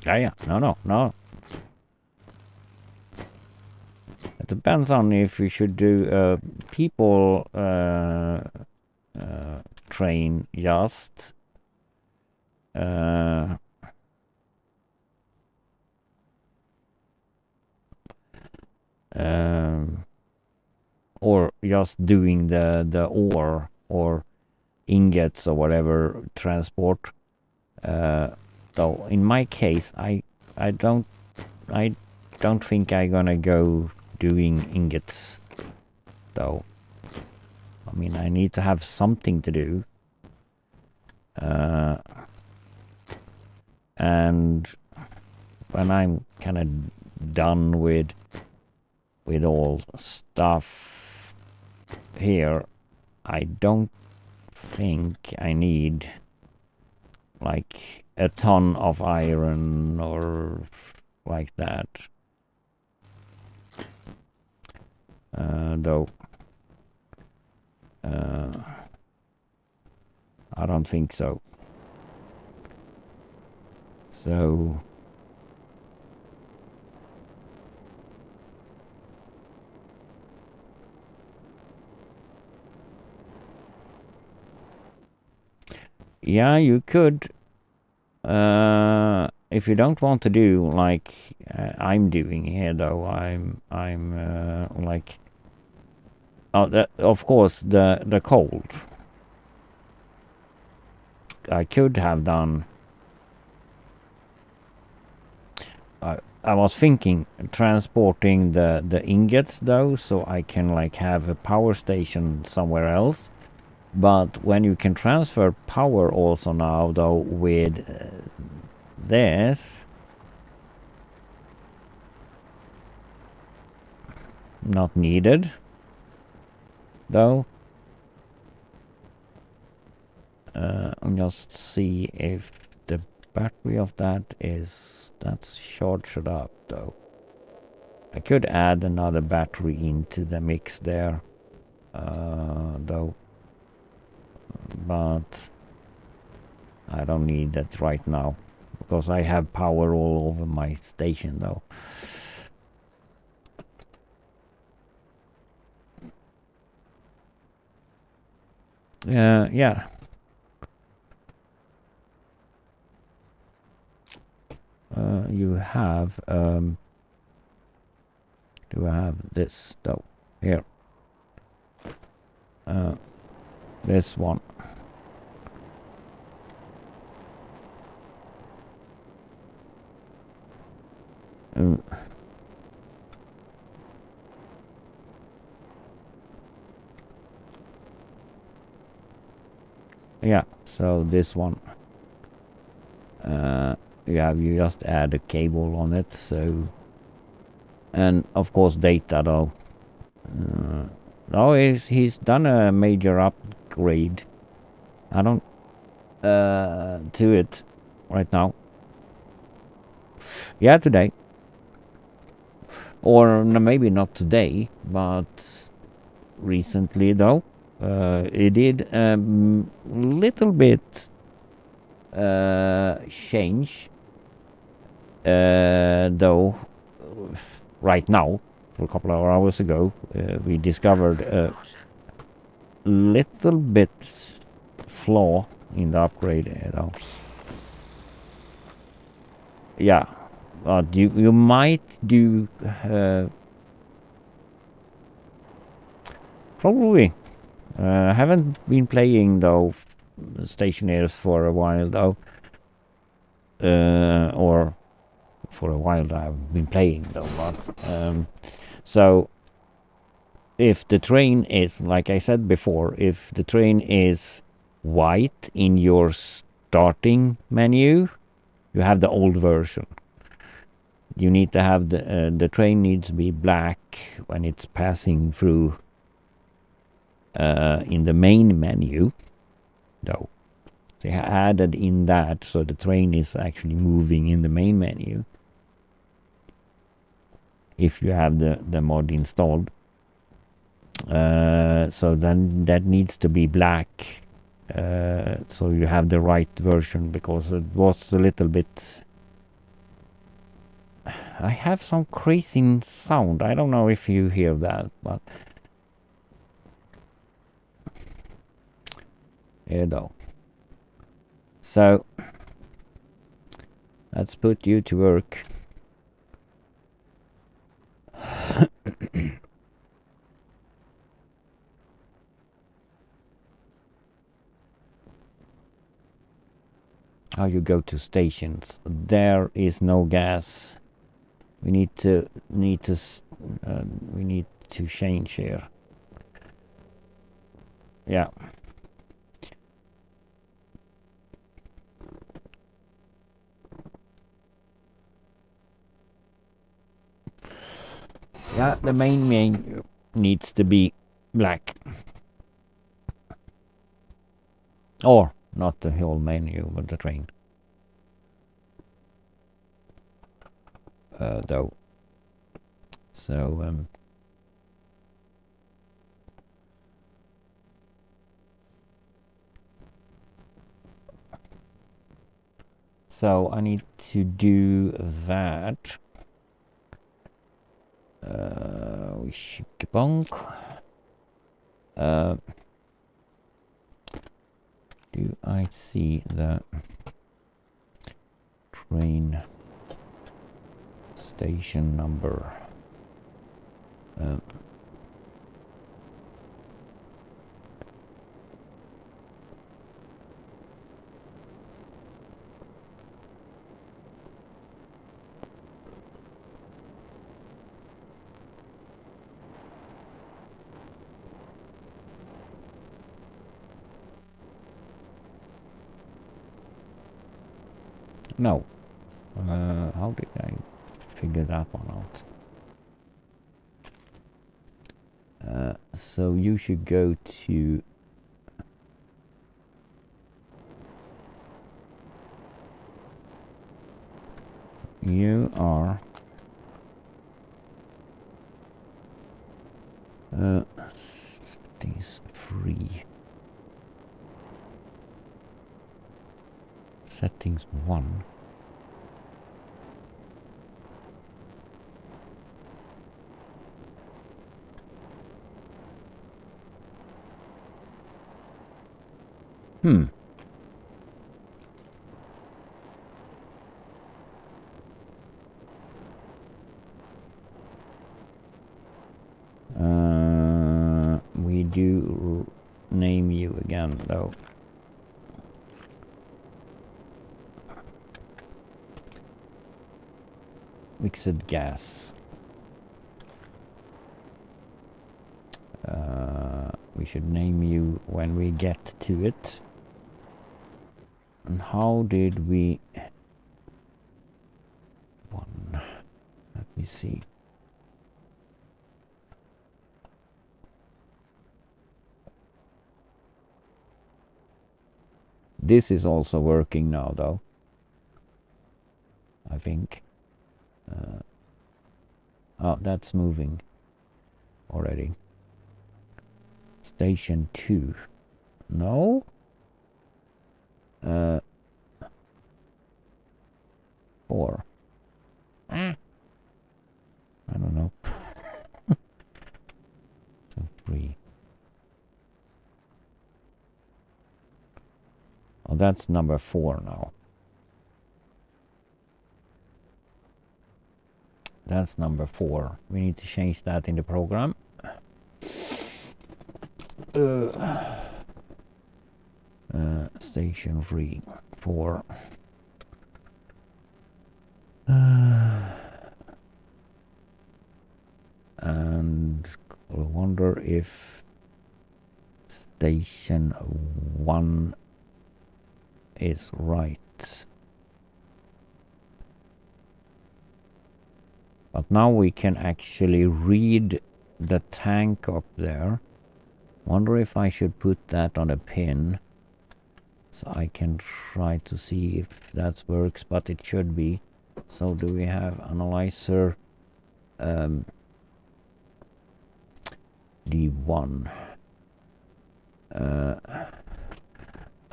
Yeah, no. It depends on if we should do people train just or just doing the ore or ingots or whatever transport. Though in my case, I don't think I'm gonna go doing ingots. Though, I mean, I need to have something to do. And when I'm kind of done with all stuff here, I don't think I need like a ton of iron or like that. Though I don't think so. So yeah, you could, if you don't want to do like I'm doing here, though. I'm like, of course the cold. I could have done. I was thinking transporting the ingots, though, so I can like have a power station somewhere else. But when you can transfer power also now, though, with this, not needed, though. And just see if the battery of that's charged up, though. I could add another battery into the mix there, though. But I don't need that right now because I have power all over my station, though. Yeah. You have do I have this, though? Here. This one. Yeah, so this one. You just add a cable on it, so, and of course data, though. He's done a major upgrade. I don't to it right now. Yeah, today, or maybe not today, but recently, though. It did little bit change, though. Right now, for a couple of hours ago, we discovered a little bit flaw in the upgrade, though. Yeah, but you might do probably. I haven't been playing, though, Stationaries for a while, though. Or for a while I've been playing, though, but so if the train is, like I said before, if the train is white in your starting menu, you have the old version. You need to have the train needs to be black when it's passing through in the main menu, though. They added in that, so the train is actually moving in the main menu if you have the mod installed. So then that needs to be black, so you have the right version, because it was a little bit. I have some crazy sound. I don't know if you hear that, but here though. So let's put you to work. How you go to stations? There is no gas. We need to change here. Yeah. Yeah, the main menu needs to be black. Or not the whole menu, but the train. though. So so I need to do that. Shikabonk. Do I see the train station number? No. How did I figure that one out? So you should go to you are settings free. Settings 1. We do name you again though. Mixed gas. We should name you when we get to it. And how did we... One. Let me see. This is also working now though. I think. Oh, that's moving already. Station 2. No? 4. I don't know. So 3. Oh, that's number 4 now. That's number 4. We need to change that in the program. Station 3, 4. And I wonder if station 1 is right. But now we can actually read the tank up there. Wonder if I should put that on a pin. So I can try to see if that works, but it should be. So do we have analyzer D1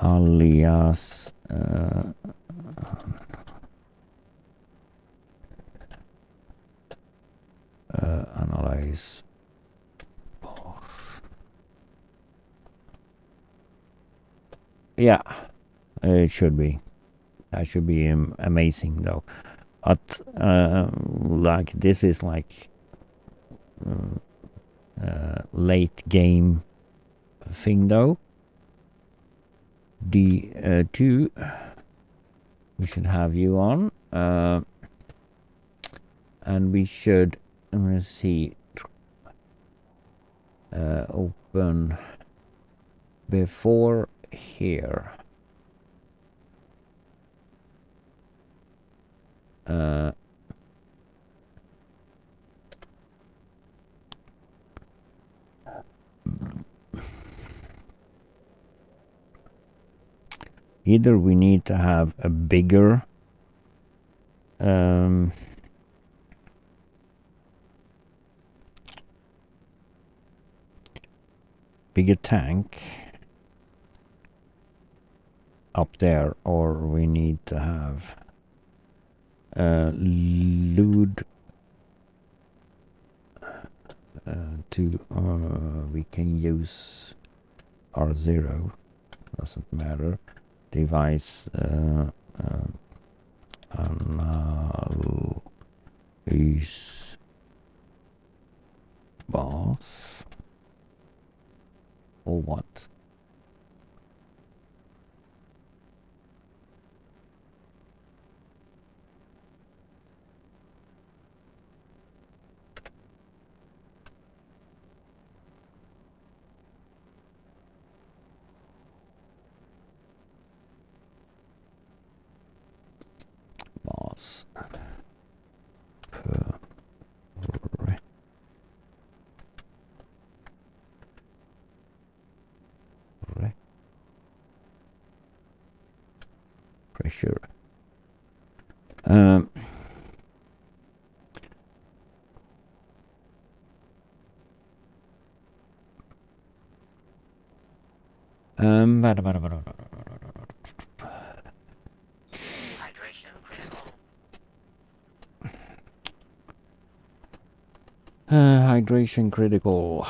alias analyze. Yeah, it should be. That should be amazing though. But like this is like late game thing though. D2 we should have you on and we should, I'm gonna see, open before here. Either we need to have a bigger bigger tank up there, or we need to have load to we can use R0, doesn't matter, device analyze boss or what? Boss pressure. Hydration critical.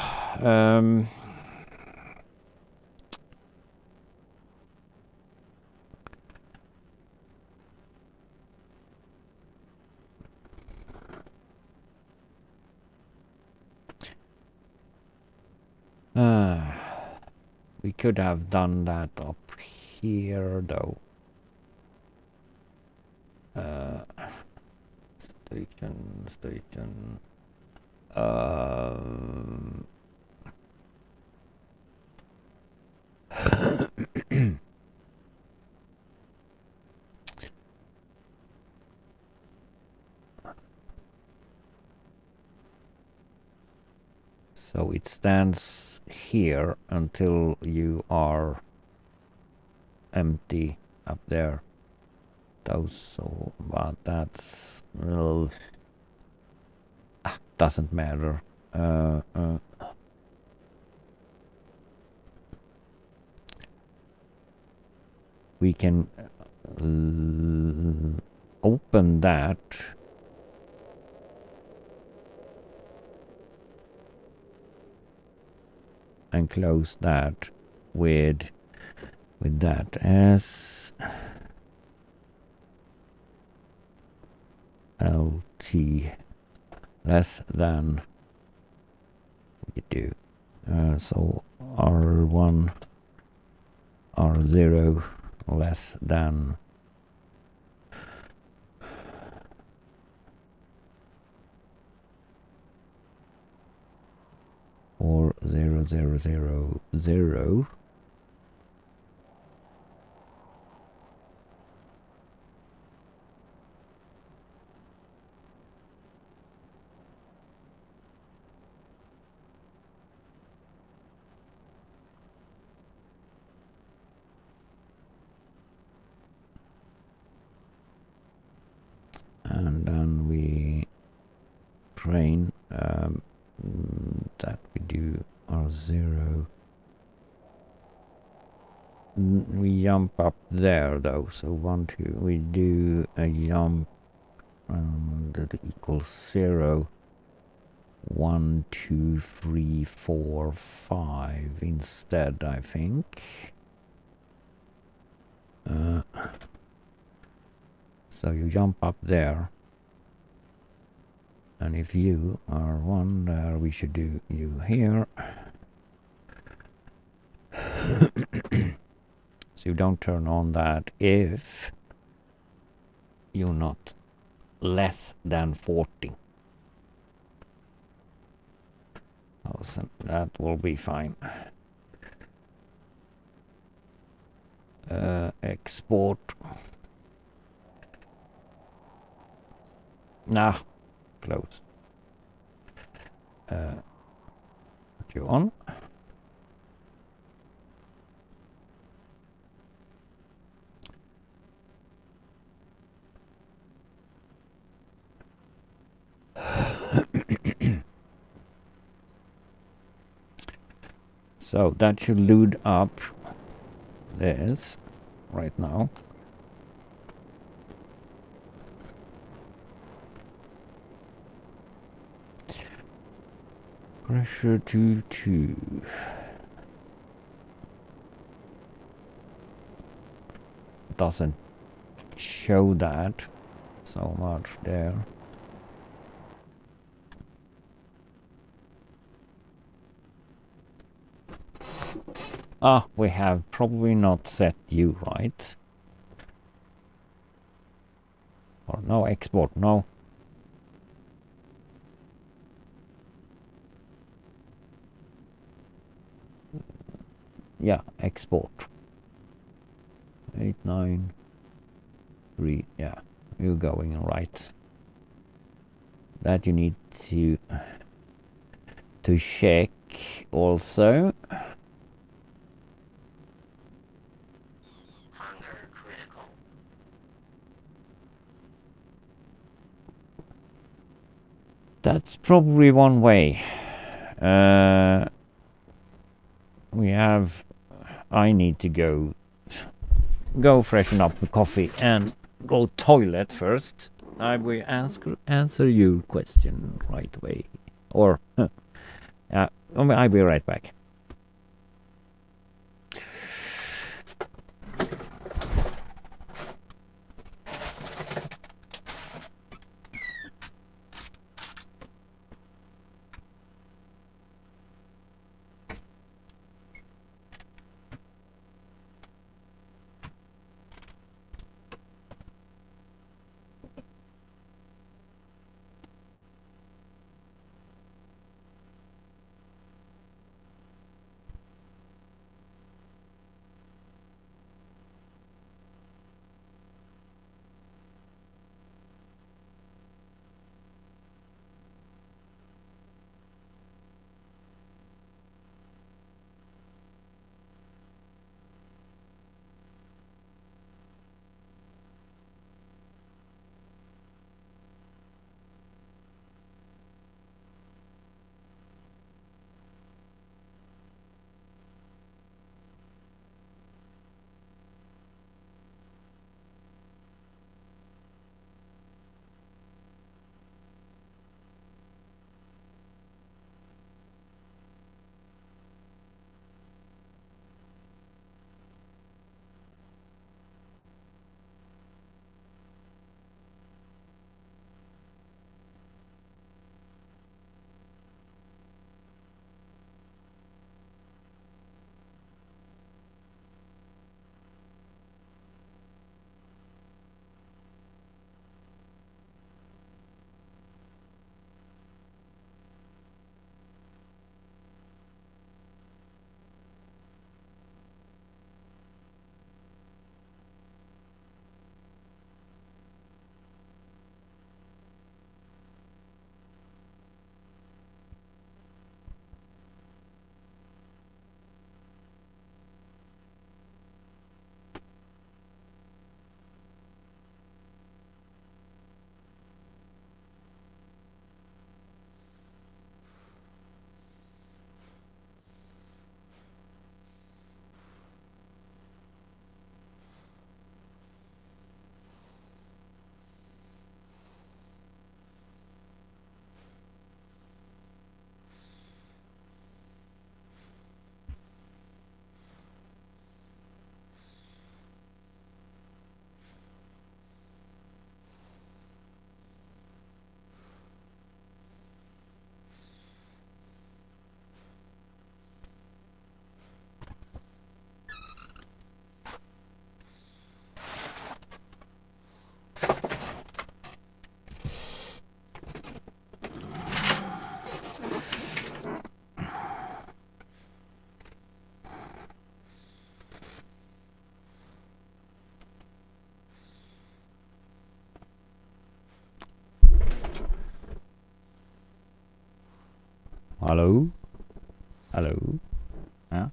We could have done that up here though. Station. So it stands here until you are empty up there. So, but that's doesn't matter. We can open that and close that with that as LT less than we do. So R1 R0 less than or 0000. And then we train that we do R0. We jump up there though, so 1, 2, we do a jump that equals 0, 1, 2, 3, 4, 5 instead, I think. So you jump up there, and if you are 1 there, we should do you here. So you don't turn on that if you're not less than 40. So that will be fine. Export. Nah, close. Put you on. So that should load up this right now. Pressure 2. Doesn't show that so much there. Ah, we have probably not set you right. Or no export, no. Yeah, export. 893. Yeah, you're going right. That you need to check also. Hunger critical. That's probably one way. I need to go freshen up the coffee and go toilet first. I will answer your question right away. Or I'll be right back. Hello? Hello? Yeah?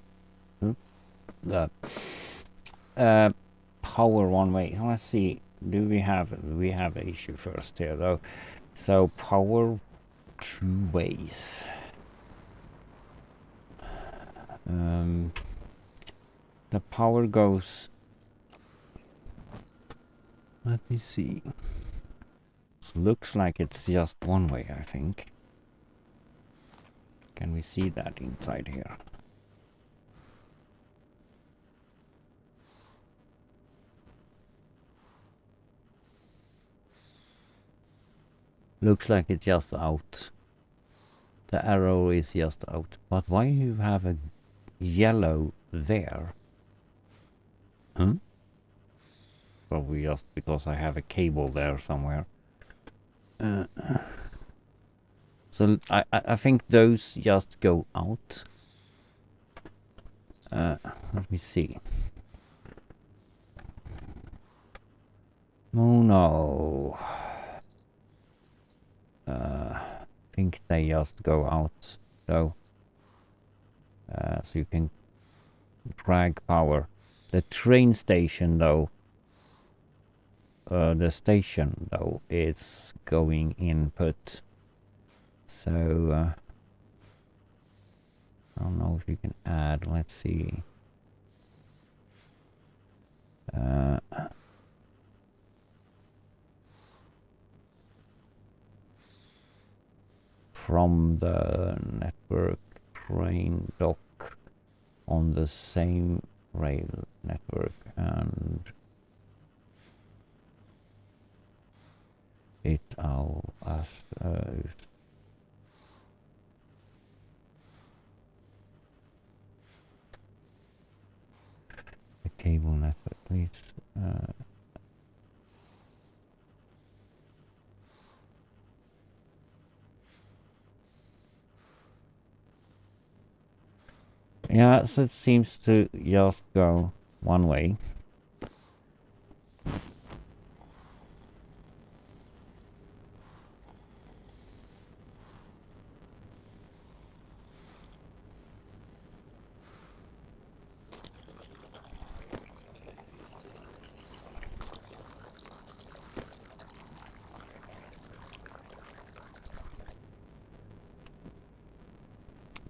Power one way. Let's see. We have an issue first here though. So power two ways. The power goes. Let me see. Looks like it's just one way, I think. Can we see that inside here? Looks like it's just out. The arrow is just out. But why you have a yellow there? Huh? Probably just because I have a cable there somewhere. So I think those just go out. Let me see. Oh no. I think they just go out though. So you can drag power. The train station though, the station though is going input. So I don't know if you can add. Let's see. From the network train dock on the same rail network, and it all as the cable network, please. Yeah, so it seems to just go one way.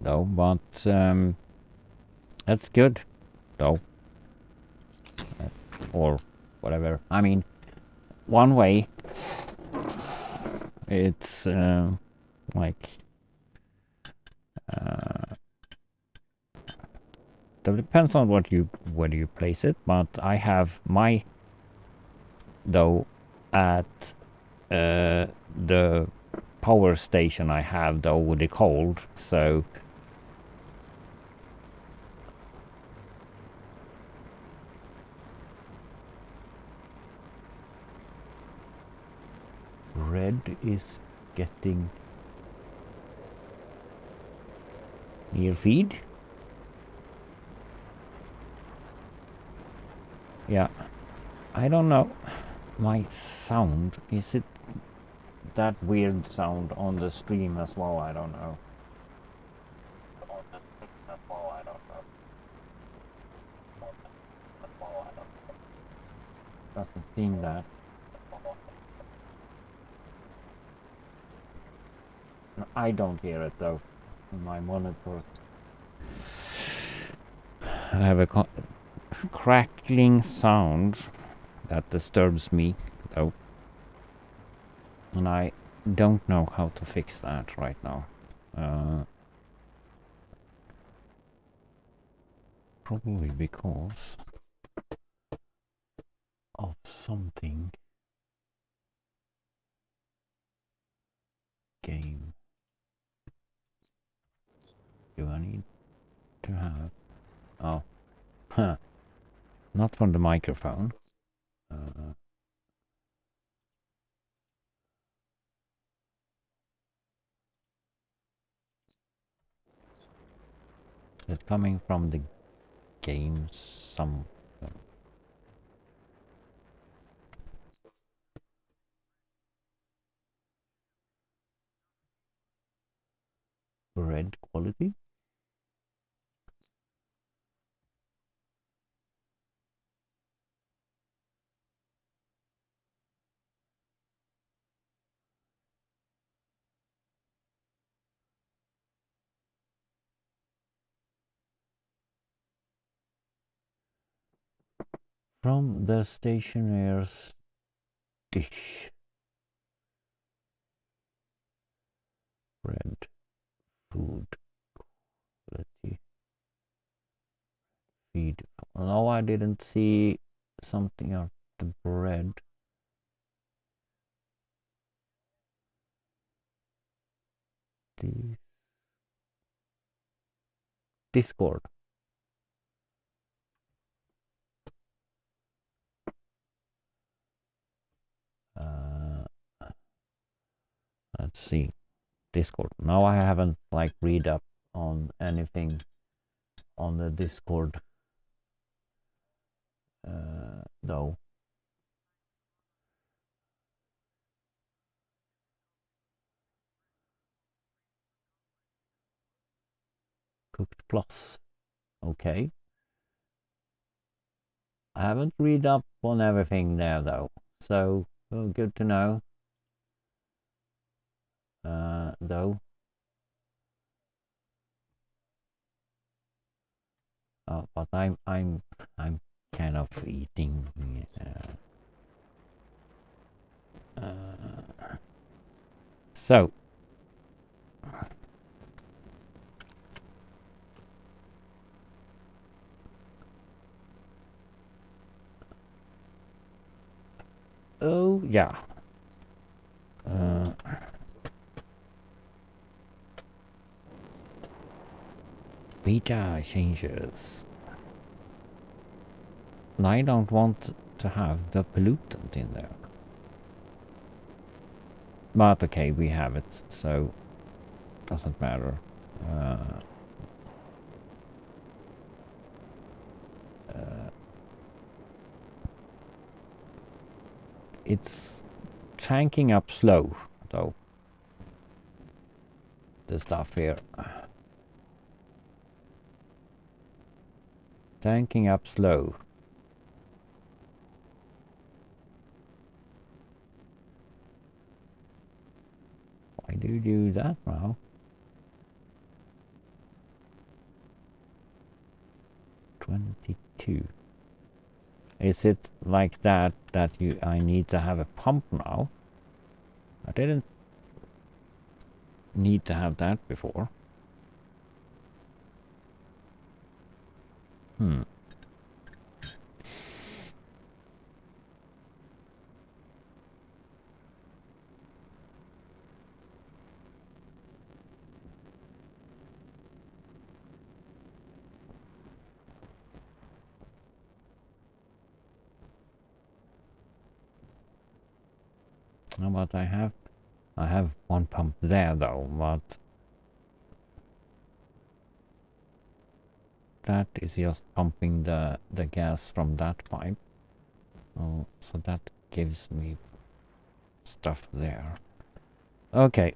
Though, but that's good, though. Or whatever. I mean, one way. It's like it depends on where you place it, but I have my though at the power station I have though with the cold, so red is getting near feed. Yeah, I don't know. My sound, is it that weird sound on the stream as well? I don't know. Doesn't seem that. I don't hear it though in my monitor. I have a crackling sound that disturbs me though, and I don't know how to fix that right now. Probably because of something. Game. Do I need to have? Oh, huh. Not from the microphone. It's coming from the game some. Red quality. From the stationer's dish. Bread, food, quality, feed. No, I didn't see something of the bread. Discord. Let's see. Discord. Now I haven't like read up on anything on the Discord though. Cooked plus. Okay. I haven't read up on everything there though. So good to know. Though. But I'm kind of eating. So. Oh yeah. Beta changes. I don't want to have the pollutant in there. But okay, we have it, so doesn't matter. It's tanking up slow, though. The stuff here. Tanking up slow. Why do you do that now? 22. Is it like that I need to have a pump now? I didn't need to have that before. But I have one pump there though, but that is just pumping the gas from that pipe. Oh, so that gives me stuff there. Okay.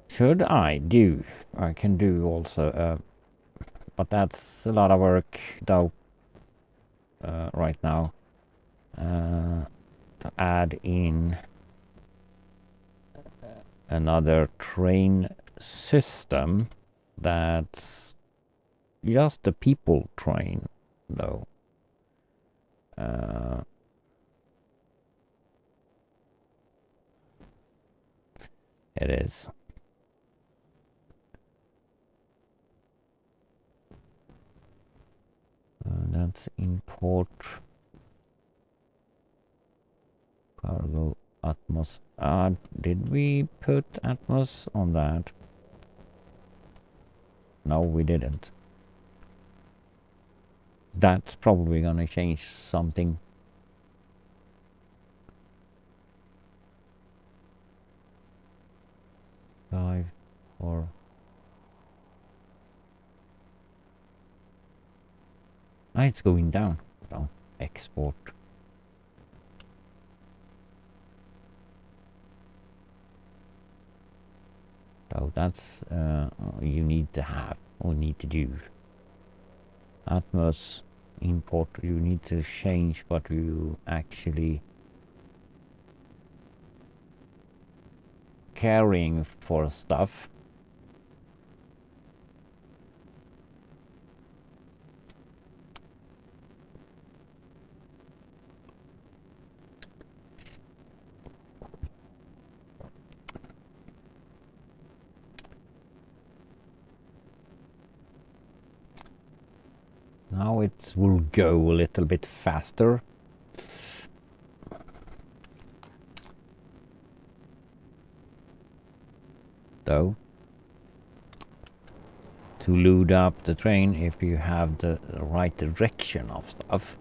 Should I do? I can do also, but that's a lot of work though. Right now, to add in another train system that's just a people train though. It is. That's import cargo Atmos. Did we put Atmos on that? No, we didn't. That's probably gonna change something. Five or it's going down. Down. Export. So that's you need to have or need to do. Atmos import. You need to change what you actually carrying for stuff. it will go a little bit faster. Though, to load up the train if you have the right direction of stuff.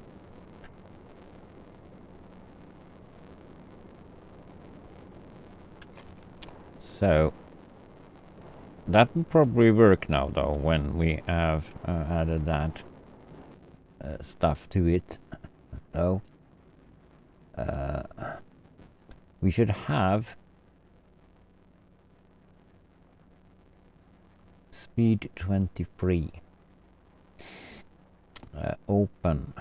So that will probably work now, though, when we have added that stuff to it. Though we should have speed 23 open.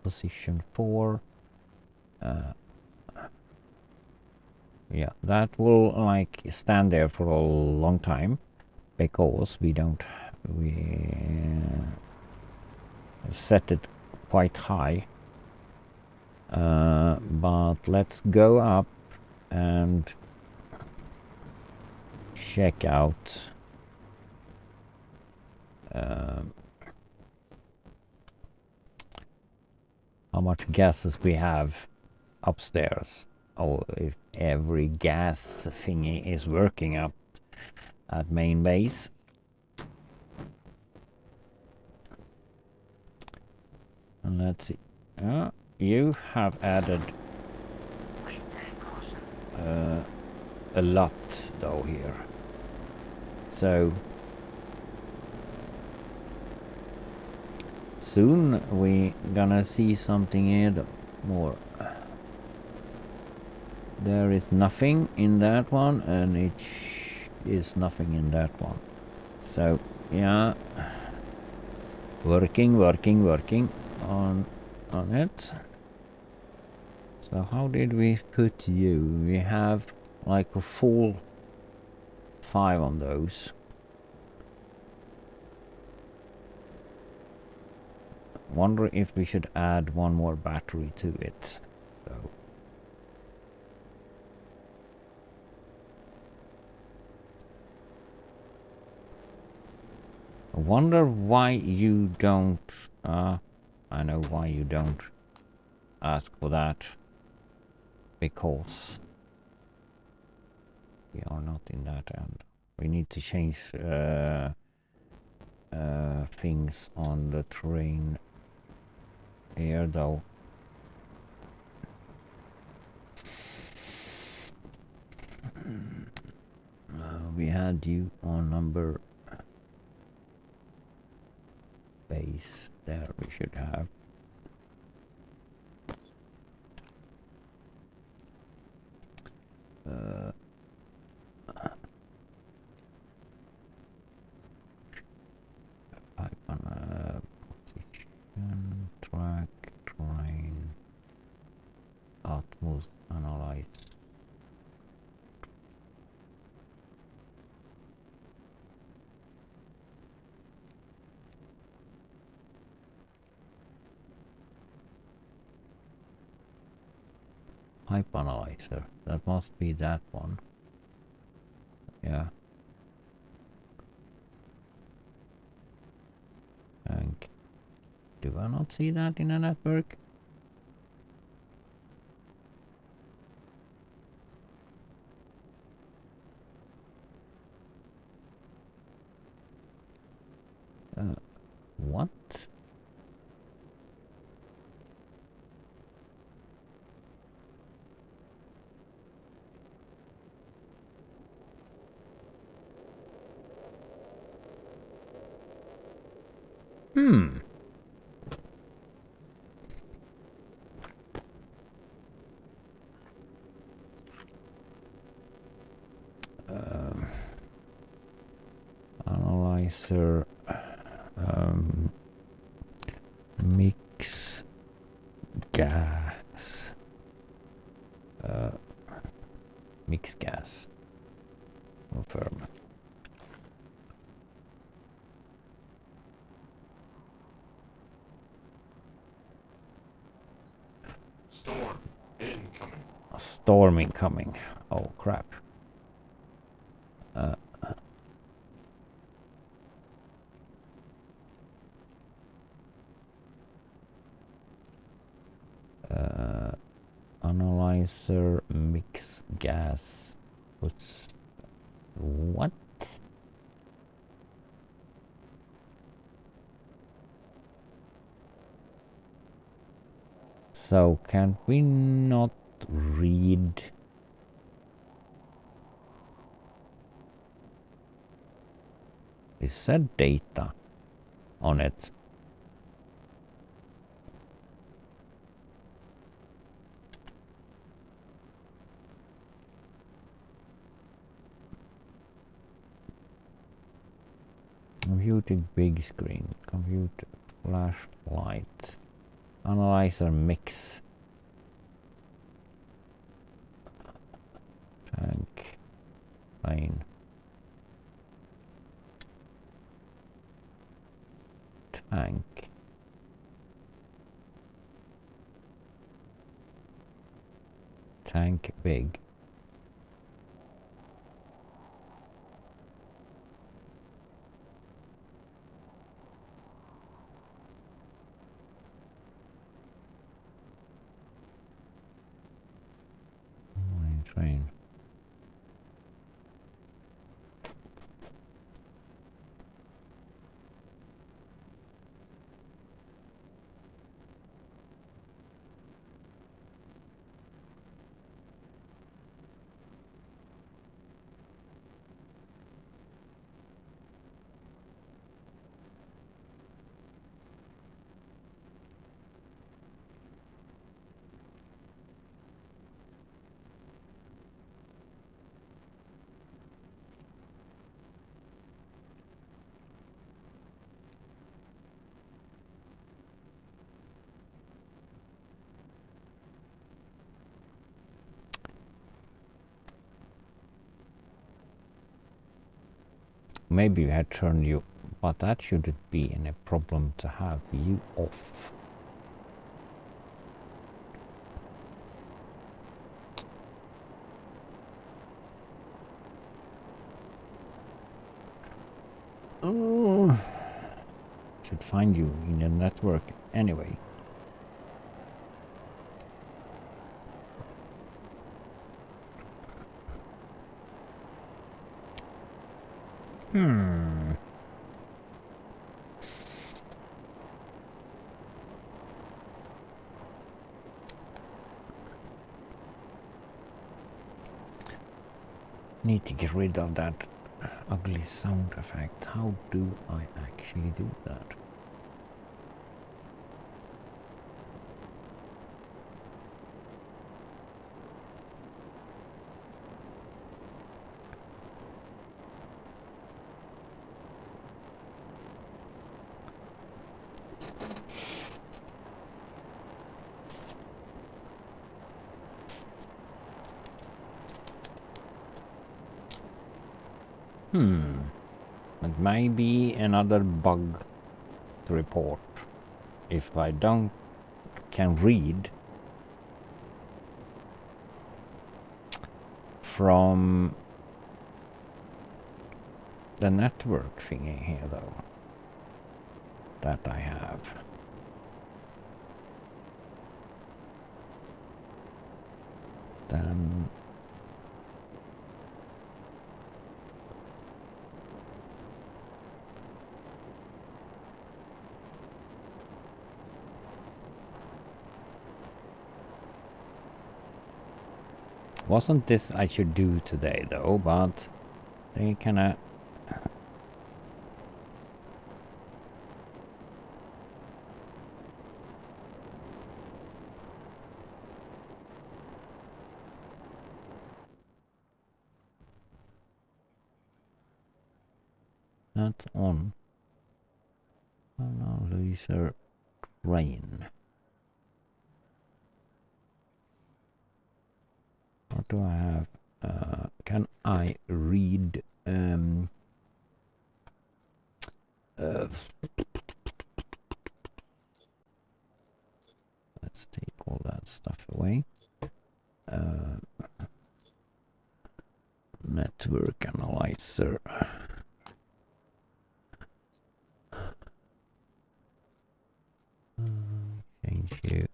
Position 4. Yeah, that will like stand there for a long time because we set it quite high. But let's go up and check out how much gases we have upstairs, or if every gas thingy is working up at main base. And let's see. You have added a lot though here, so soon we gonna see something here more. There is nothing in that one, and it is nothing in that one. So yeah, working on it. So how did we put you? We have like a full 5 on those. Wonder if we should add one more battery to it. So I wonder why you don't. I know why you don't ask for that. Because we are not in that end. We need to change things on the train here, though. We had you on number base there. We should have. Position, track, train, Atmos, analyze. Pipe analyzer. That must be that one. Yeah. And do I not see that in a network? What? Analyzer. Mix gas. Mix gas. Confirm. storm incoming. Oh crap. Analyzer mix gas. What's what? So can we not read? It said data on it. Computing big screen, compute flashlight, analyzer mix, tank, plane, tank, tank big. Train. Maybe you had turned you, but that shouldn't be any problem to have you off. Oh, should find you in the network anyway. Need to get rid of that ugly sound effect. How do I actually do that? It may be another bug to report. If I can read from the network thingy here though, that I have. Then wasn't this I should do today though, but they kinda not on. Analyzer train. What do I have? Can I read let's take all that stuff away. Network analyzer. Change you.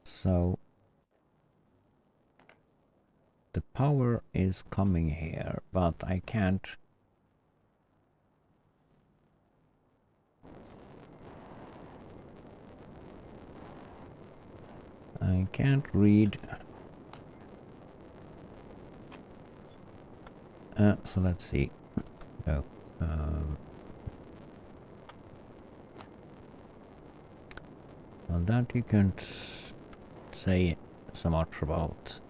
So the power is coming here, but I can't. I can't read. So let's see. Oh, well, that you can't say so much about.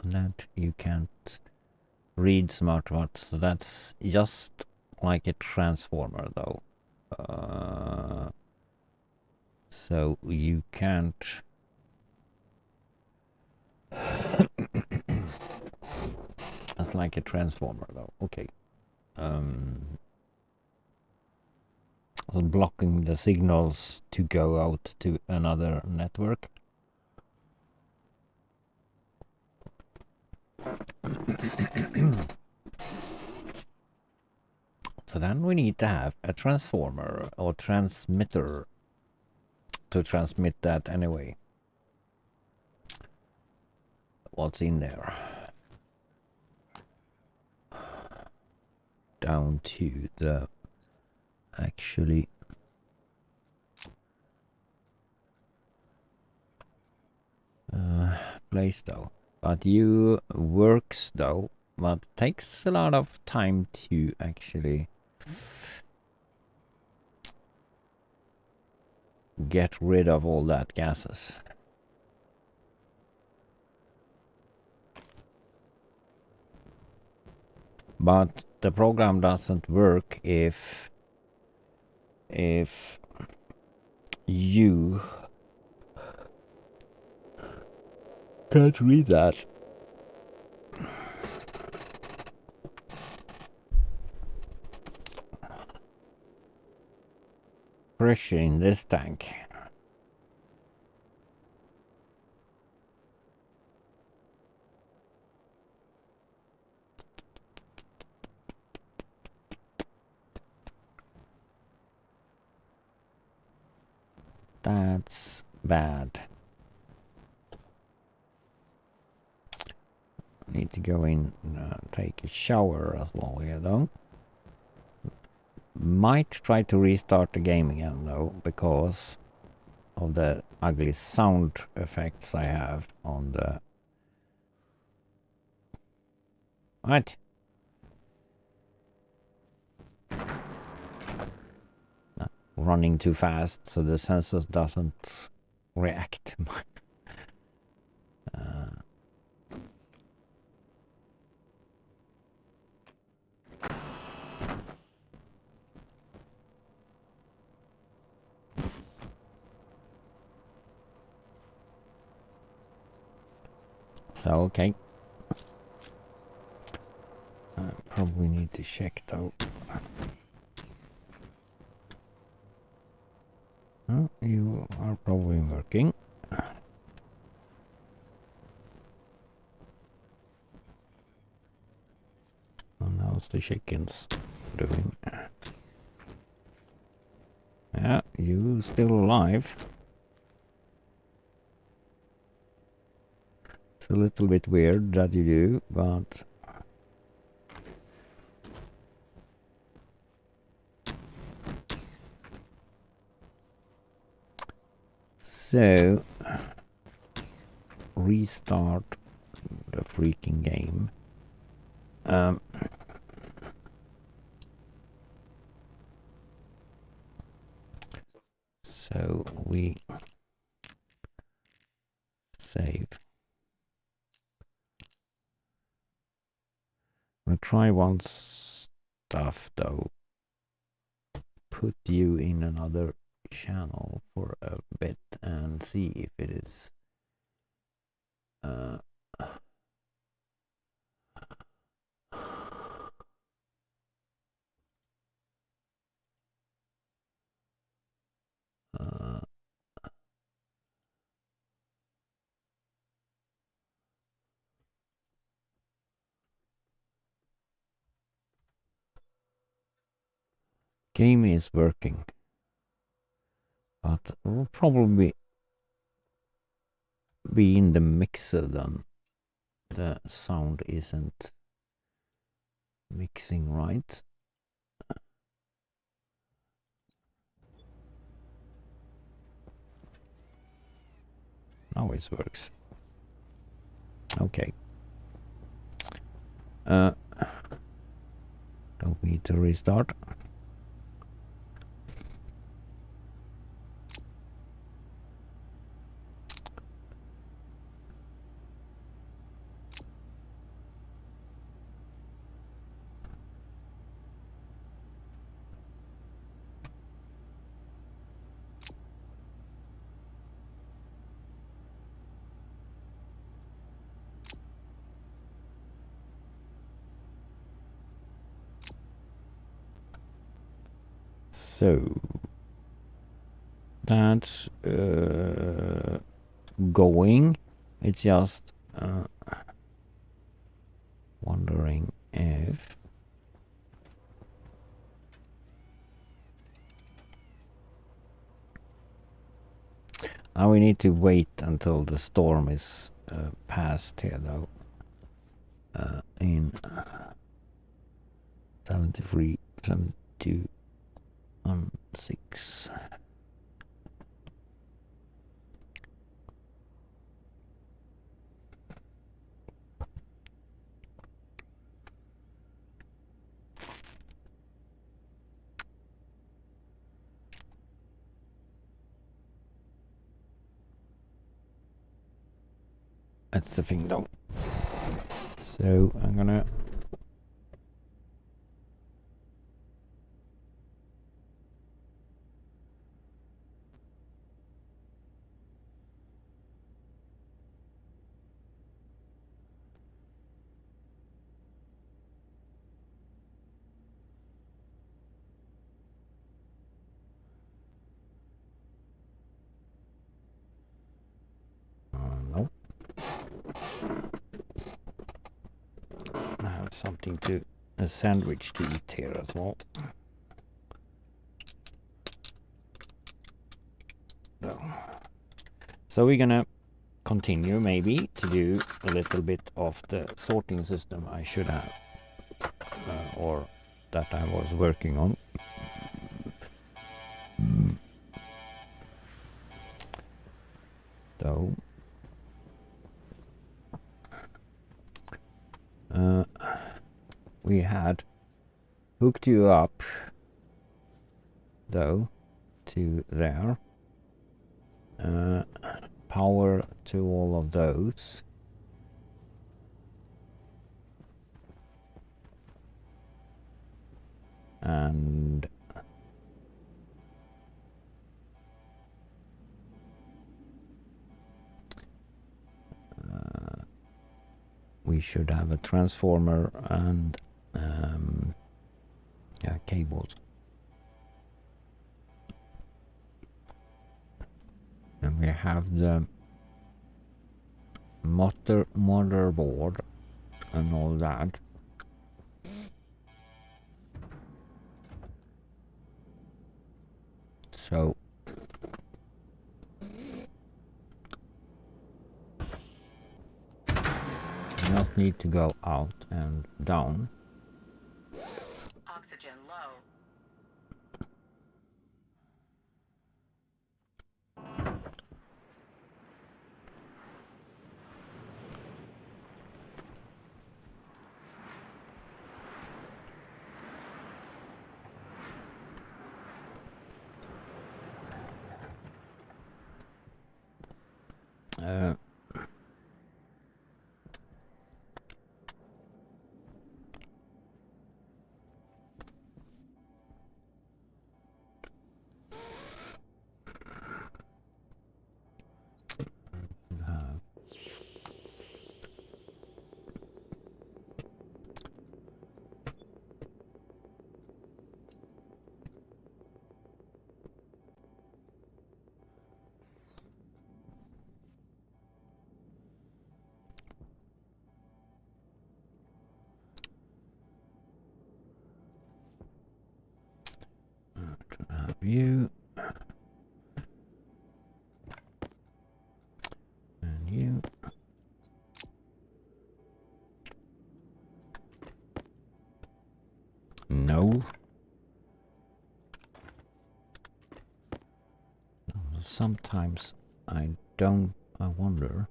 That you can't read smartwatch, so that's just like a transformer though. So you can't that's like a transformer though. Okay. Blocking the signals to go out to another network. So then we need to have a transformer or transmitter to transmit that anyway. What's in there? Down to the actually place though. But you works though, but takes a lot of time to actually get rid of all that gases. But the program doesn't work if you can't read that. Pressure in this tank. That's bad. Need to go in and take a shower as well here though. Might try to restart the game again though, because of the ugly sound effects I have on the... What? Running too fast so the sensors doesn't react. So okay. I probably need to check though. Oh, you are probably working. And how's the chickens doing? Yeah, you still alive. It's a little bit weird that you do, but... So... Restart the freaking game. So we save. I'm gonna try one stuff though. Put you in another channel for a bit and see if it is uh, game is working, but will probably be in the mixer then. The sound isn't mixing right. Now it works. Okay. Don't need to restart. So that's going. It's just wondering if now we need to wait until the storm is past here though. In 73, 72, 6. That's the thing though. So I'm gonna no. I have something to a sandwich to eat here as well. No. So we're gonna continue maybe to do a little bit of the sorting system I should have or that I was working on. So we had hooked you up though to there, power to all of those, and we should have a transformer and yeah, cables. And we have the motherboard and all that. So you not need to go out and down. Oxygen low. you. And you. No. Sometimes I wonder.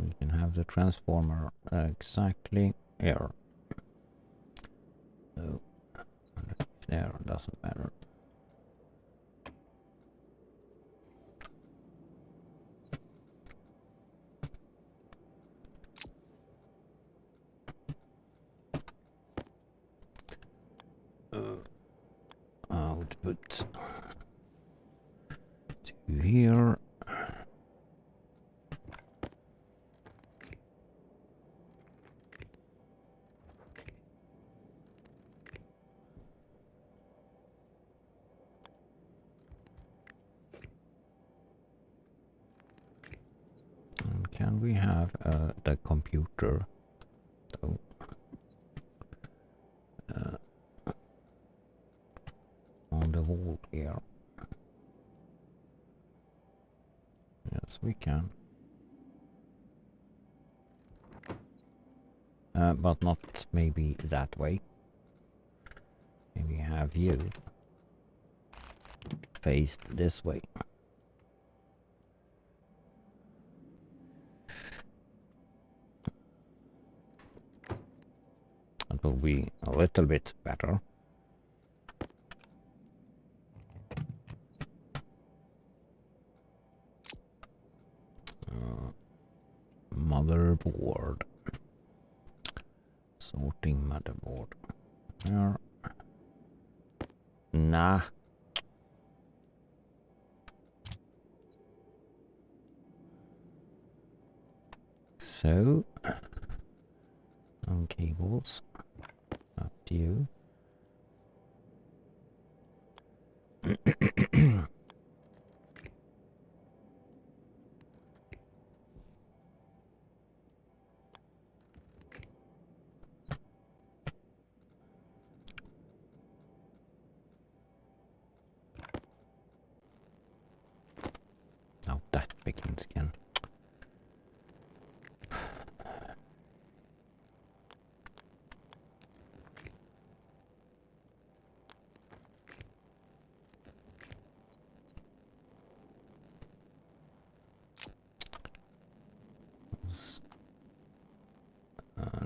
We can have the transformer exactly here. So, there, doesn't matter. Output to here. And can we have the computer though? On the wall here. Yes, we can. But not maybe that way. Maybe have you faced this way. That will be a little bit better. Motherboard. Sorting motherboard. There. Nah. So, some cables. Up to you. Oh, that begins again.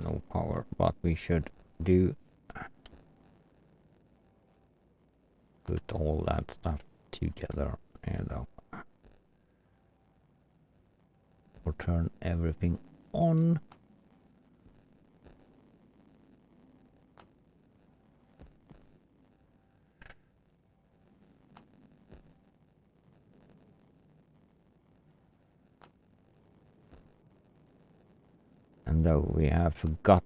No power, but we should do put all that stuff together here though. Or turn everything on. And though we have forgot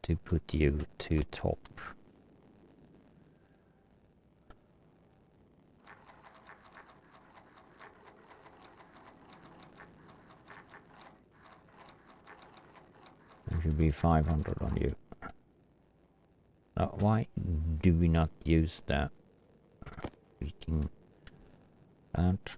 to put you to top. There should be 500 on you. Now, why do we not use that? Freaking that.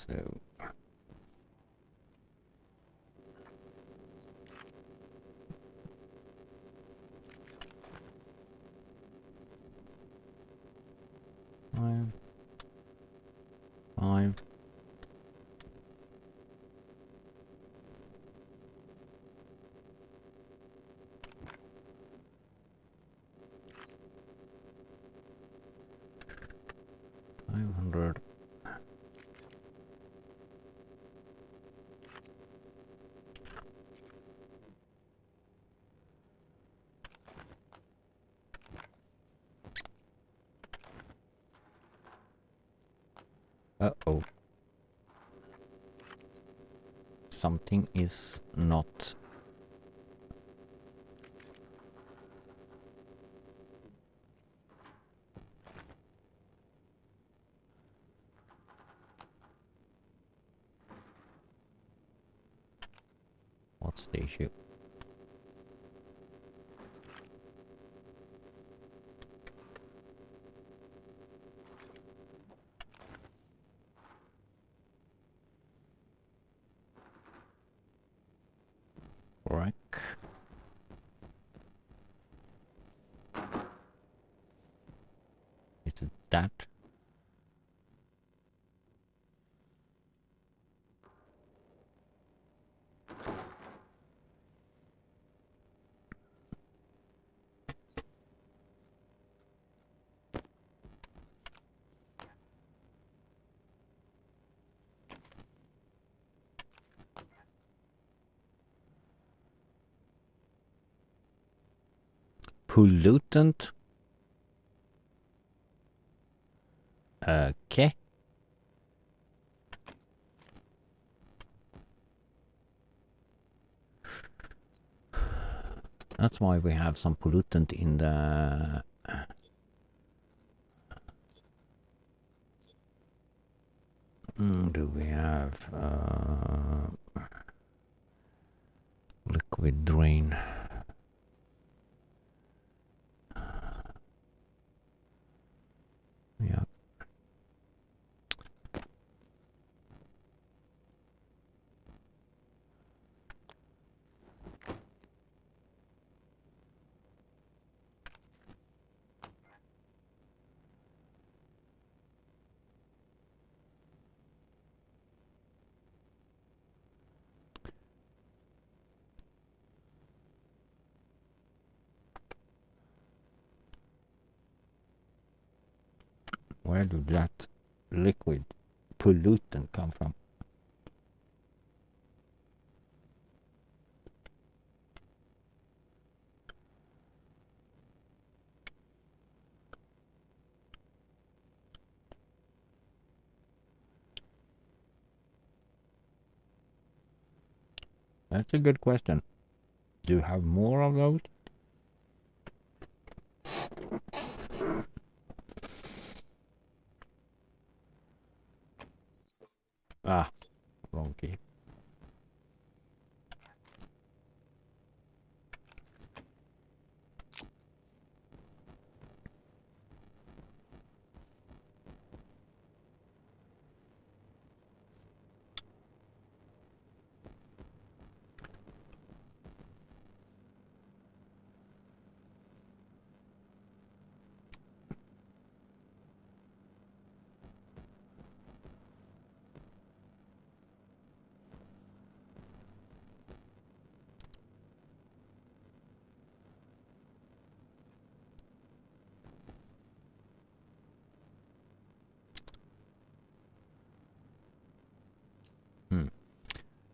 So five, 500. Uh-oh. Something is not. What's the issue? Wreck. Is it that? Pollutant? Okay. That's why we have some pollutant in the... do we have liquid drain? Yeah. Where did that liquid pollutant come from? That's a good question. Do you have more of those? Ah, wrong key.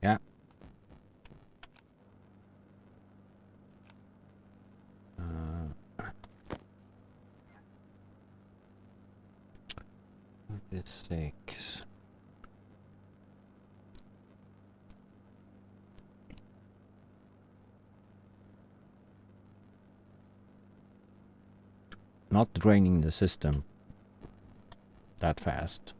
Yeah. This 6. Not draining the system that fast.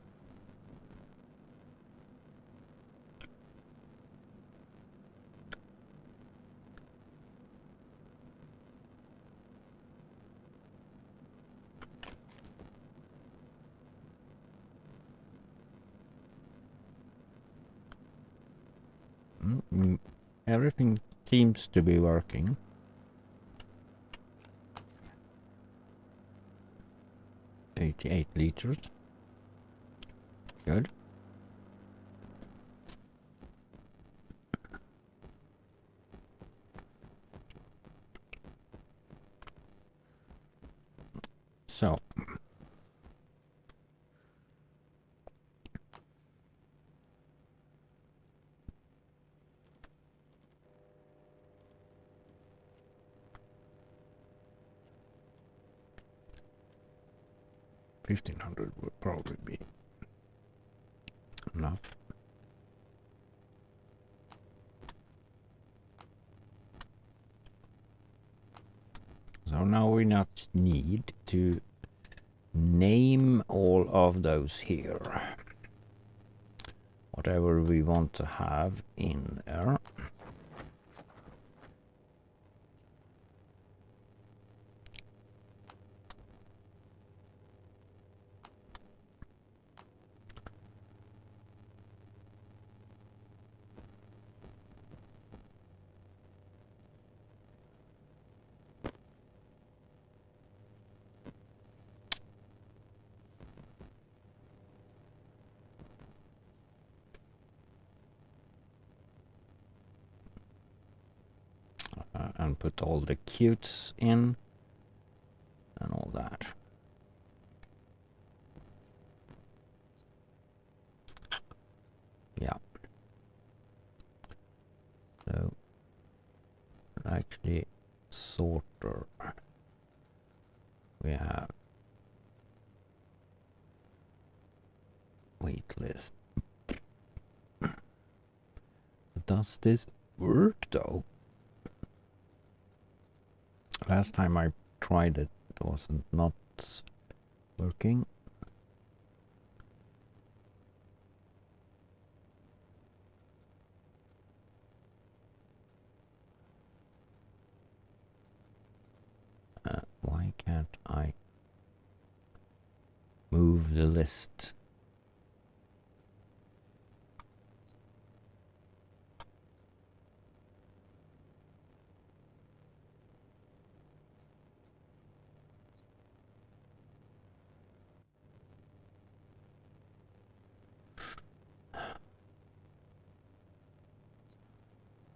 Everything seems to be working. 88 liters. Good. So. $1,500 would probably be enough. So now we not need to name all of those here. Whatever we want to have in there. And put all the cutes in and all that. Yeah. So actually sorter. We have wait list. Does this work though? Last time I tried it, it wasn't not working. Why can't I move the list?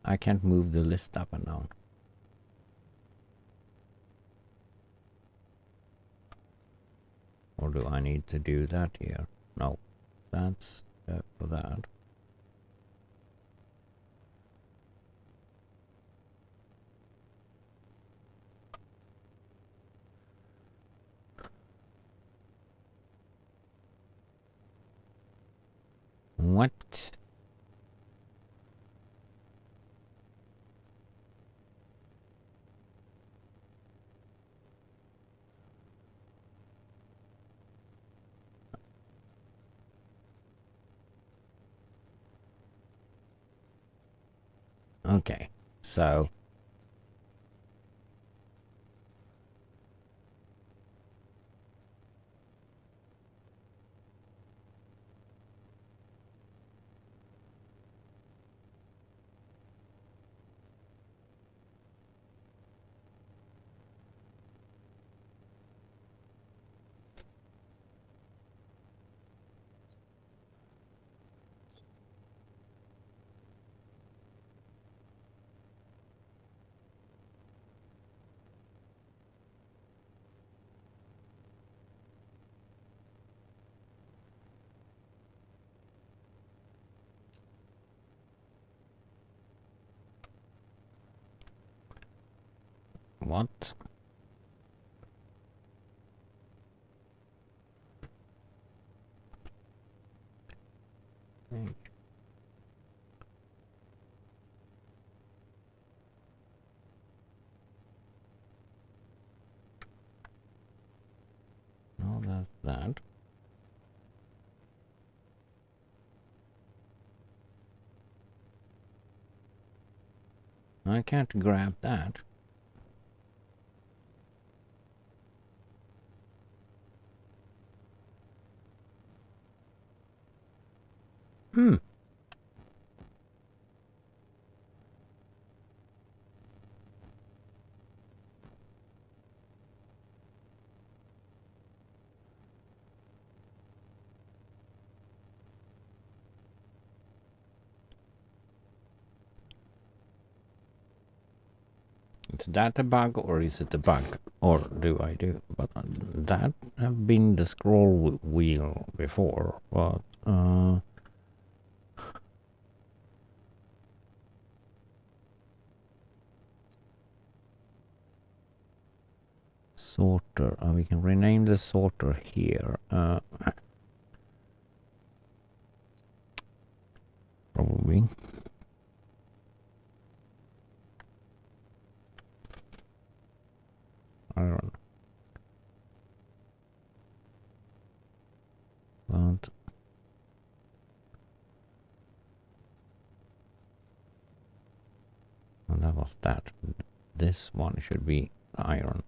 I can't move the list up and down. Or do I need to do that here? No, that's for that. What? Okay, so what? No, that's that. I can't grab that. Hmm. Is that a bug or is it a bug? Or do I do? But that have been the scroll wheel before, but sorter. We can rename the sorter here. Probably. I don't know. But and that was that. This one should be iron.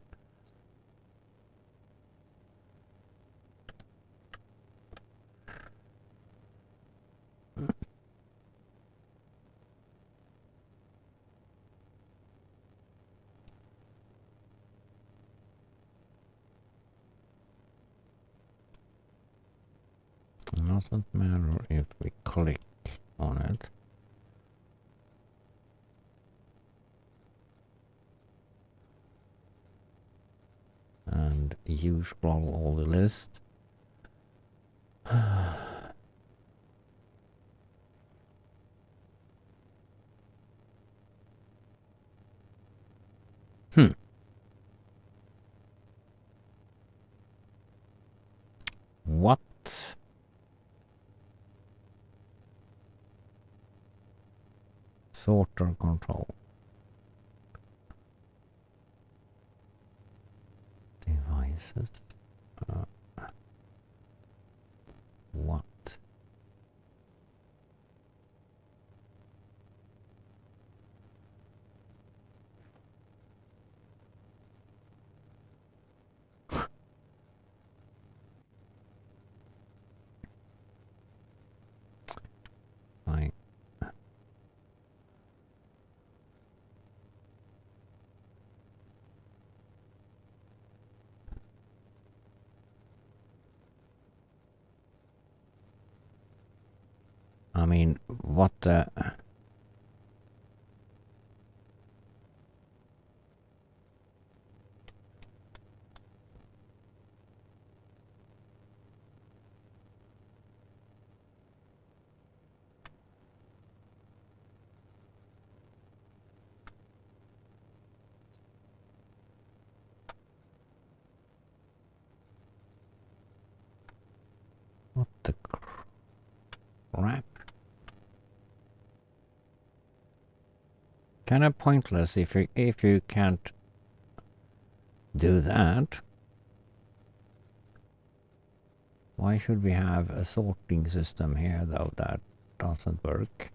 It doesn't matter if we click on it. And you scroll all the list. What? Sorter control. Devices. What? I mean, what the... What the crap? Kind of pointless if you can't do that. Why should we have a sorting system here though that doesn't work?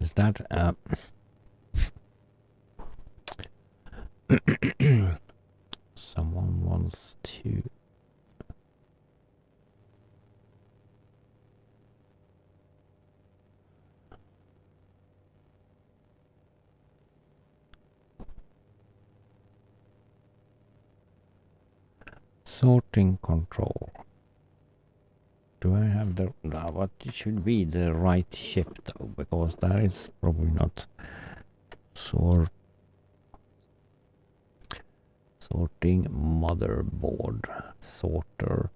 Is that someone wants to... Sorting control. Do I have the... what should be the right shift though? Because that is probably not sorting motherboard sorter.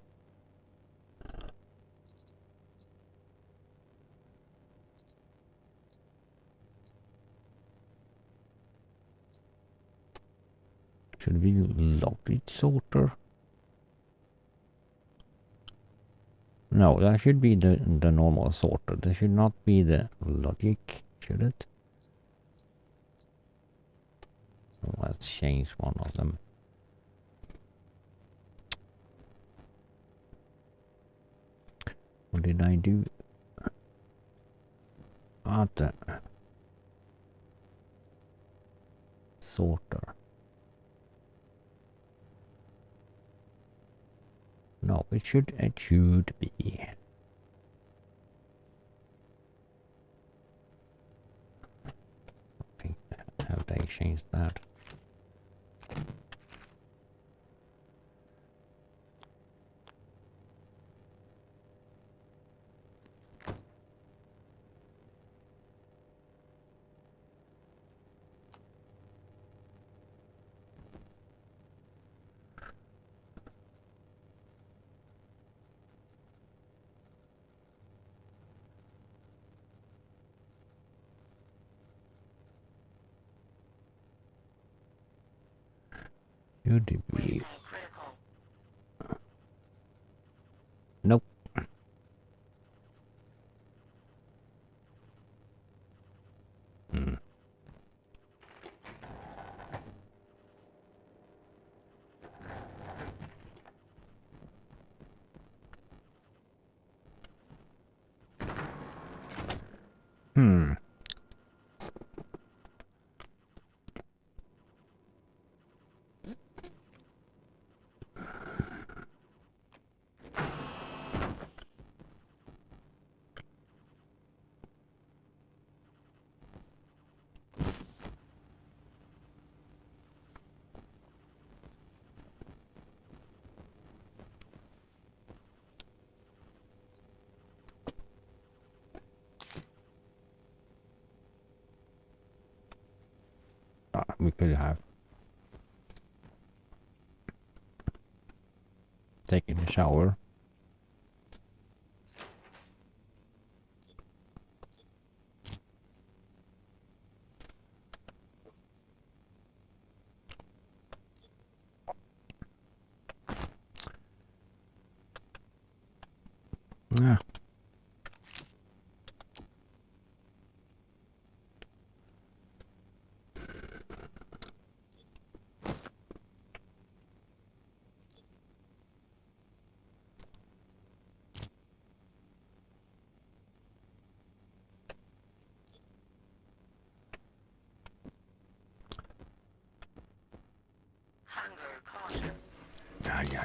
Should be logic sorter. No, that should be the normal sorter. That should not be the logic, should it? Let's change one of them. What did I do? The sorter. No, it should be. I think have they changed that? Should it be? Nope. Hmm. We could have taken a shower. Ah.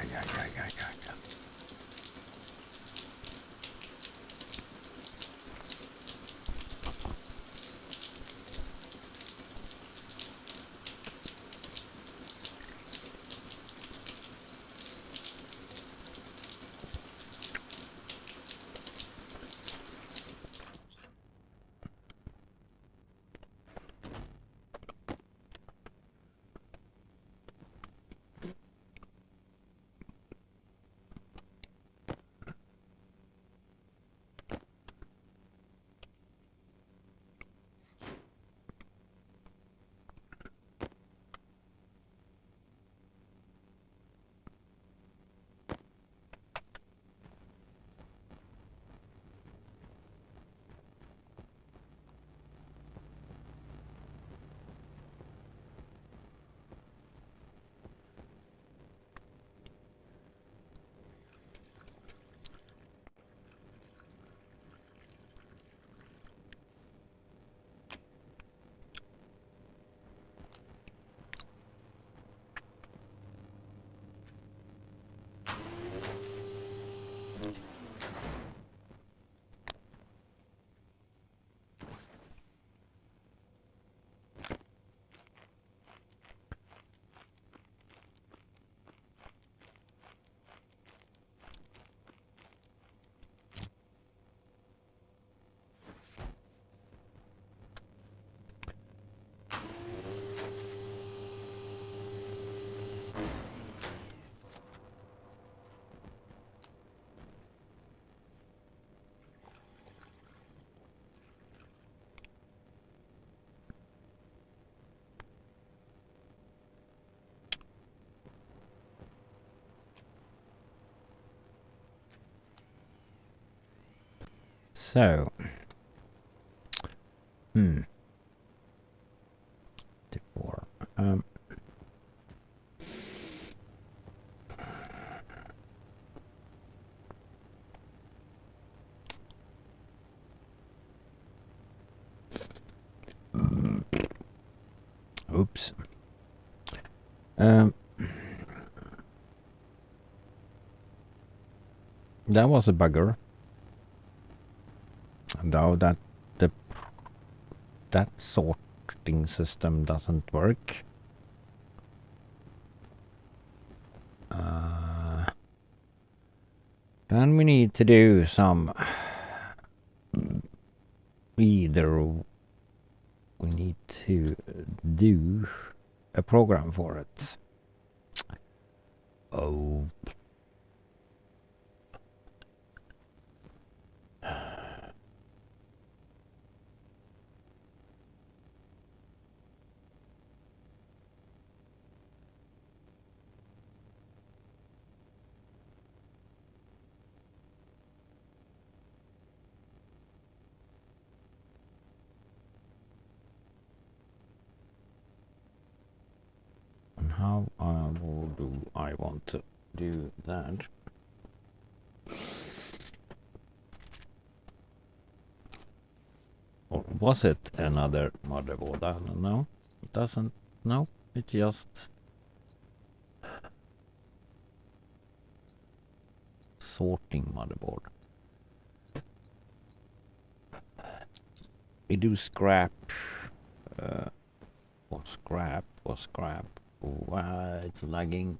Yeah. So, before, Oops. That was a bugger. Though that sorting system doesn't work. Then we need to do some. Either we need to do a program for it. Oh. And how do I want to do that? Or was it another motherboard? I don't know. It doesn't. No, it's just sorting motherboard. We do scrap. Or scrap. Oh, it's lagging.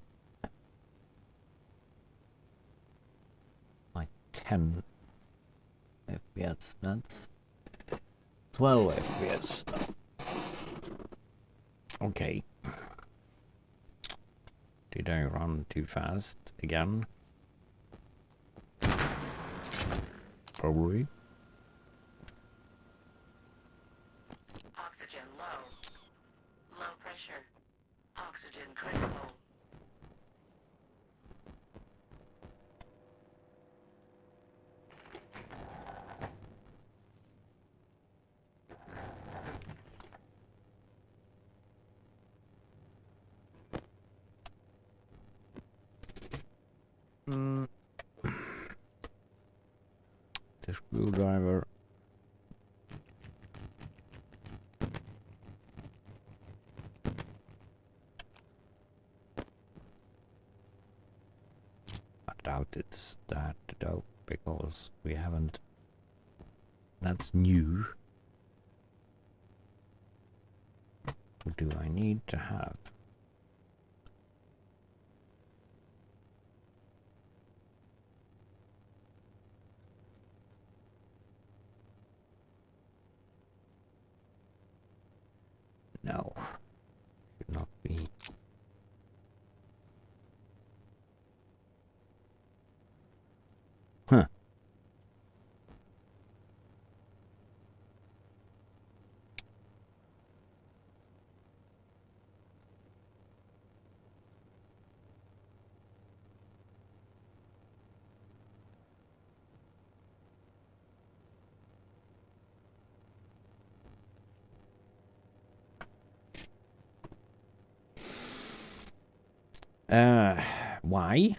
Like 10 FPS. That's 12 FPS. Okay. Did I run too fast again? Probably. Oxygen low. Low pressure. Oxygen critical. The screwdriver. I doubt it's that though, because we haven't. That's new. What do I need to have? No, should not be. Huh. Why?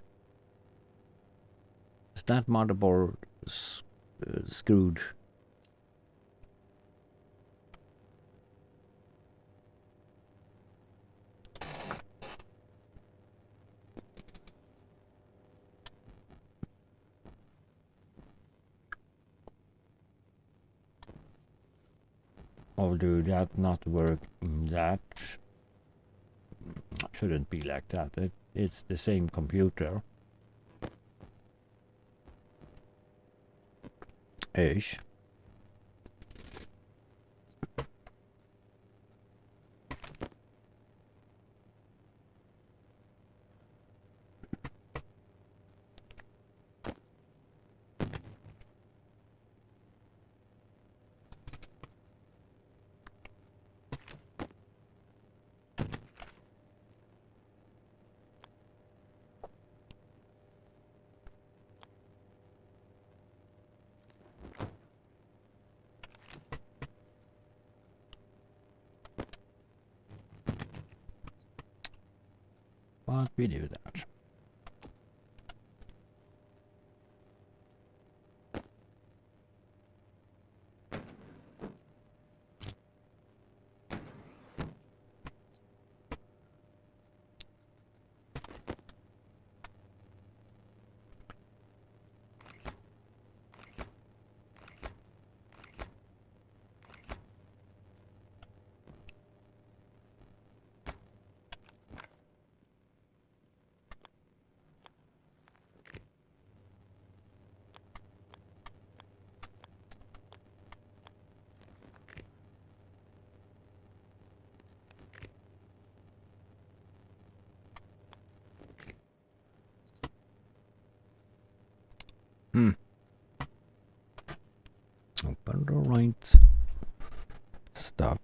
Is that motherboard screwed? Or do that not work? That shouldn't be like that. It's the same computer. Ish. But we do that. Open the right stuff.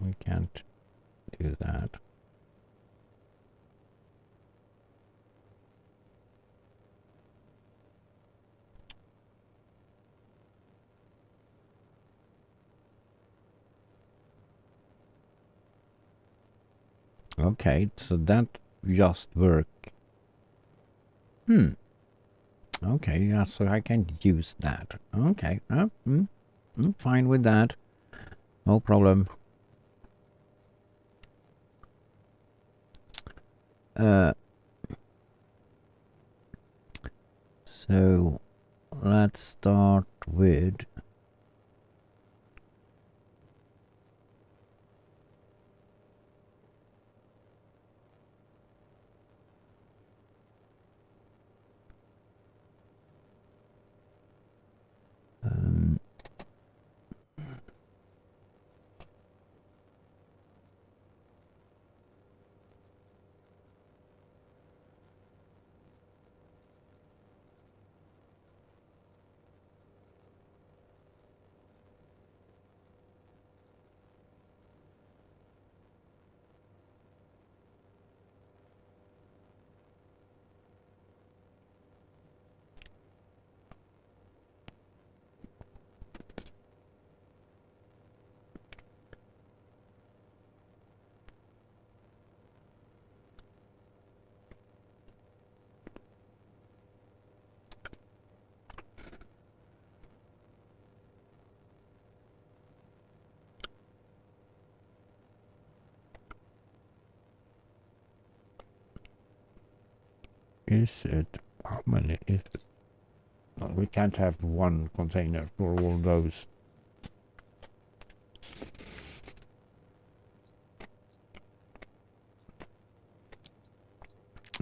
We can't do that. Okay, so that just work. Okay, yeah, so I can use that. Okay, fine with that. No problem. So let's start with is it? How many is it? No, we can't have one container for all those.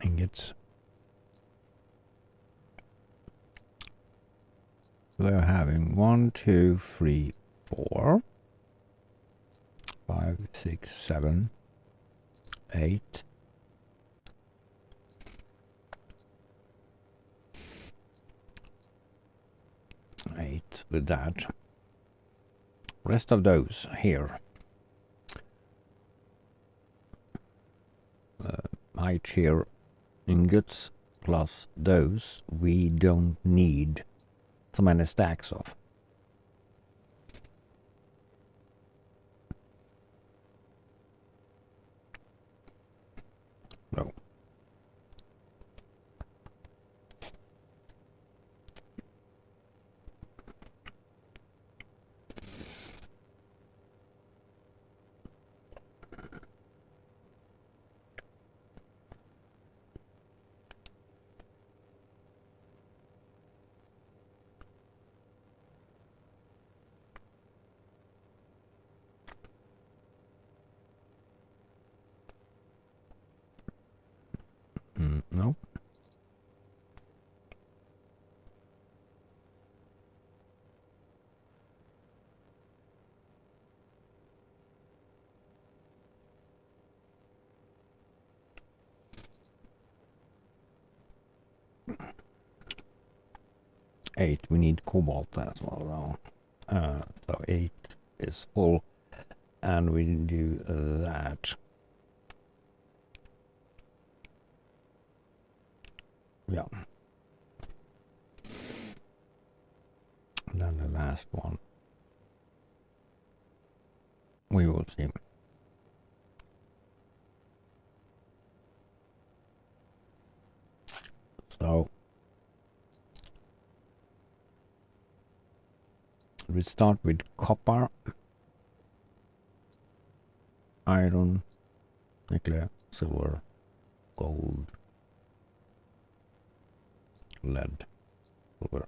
Ingots. We're having 1, 2, 3, 4, 5, 6, 7, 8. 8 with that. Rest of those here. Height here, ingots plus those we don't need so many stacks of. No. No. Eight. We need cobalt as well now. So 8 is full, and we do that. Yeah. And then the last one. We will see. So we start with copper, iron, nickel, silver, gold, lead, silver.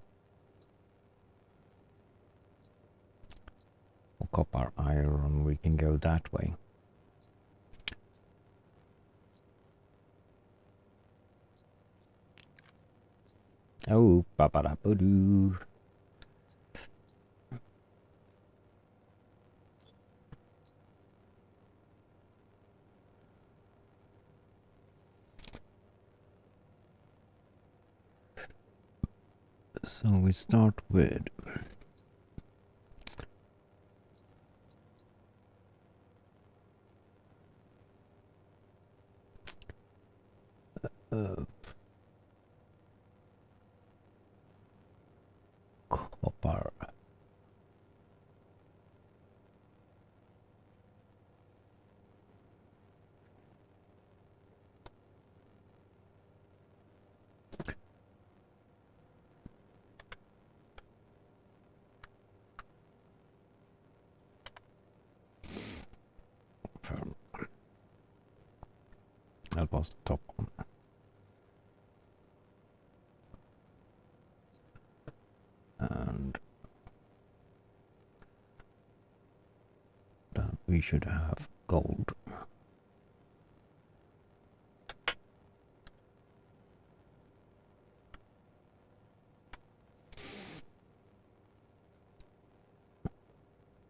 For copper, iron, we can go that way. Oh, ba-ba-da-ba-doo. So we start with copper. That was the top one. And then we should have gold.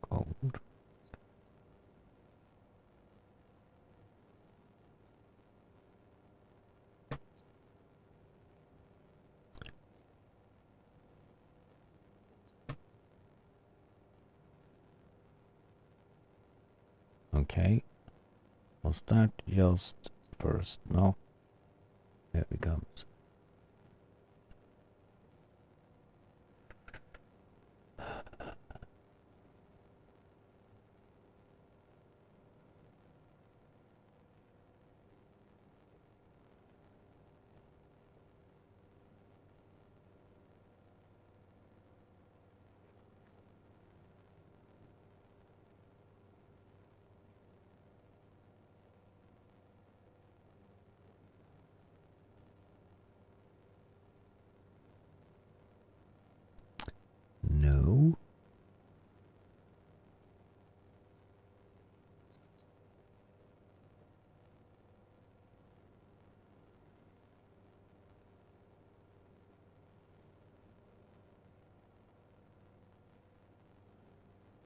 Gold. Okay. Was that just first? No. Here it comes. No.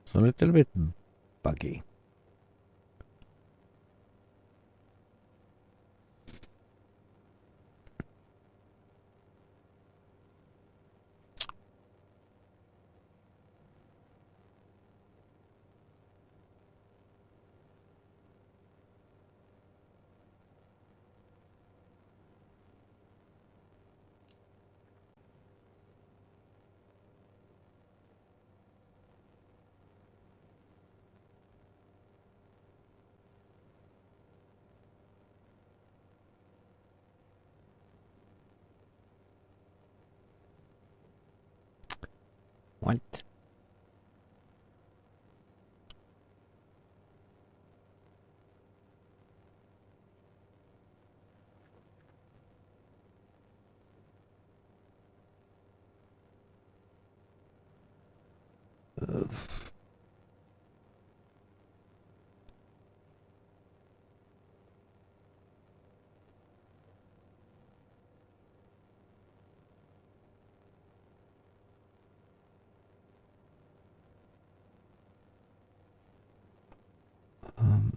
It's a little bit buggy. What? Um,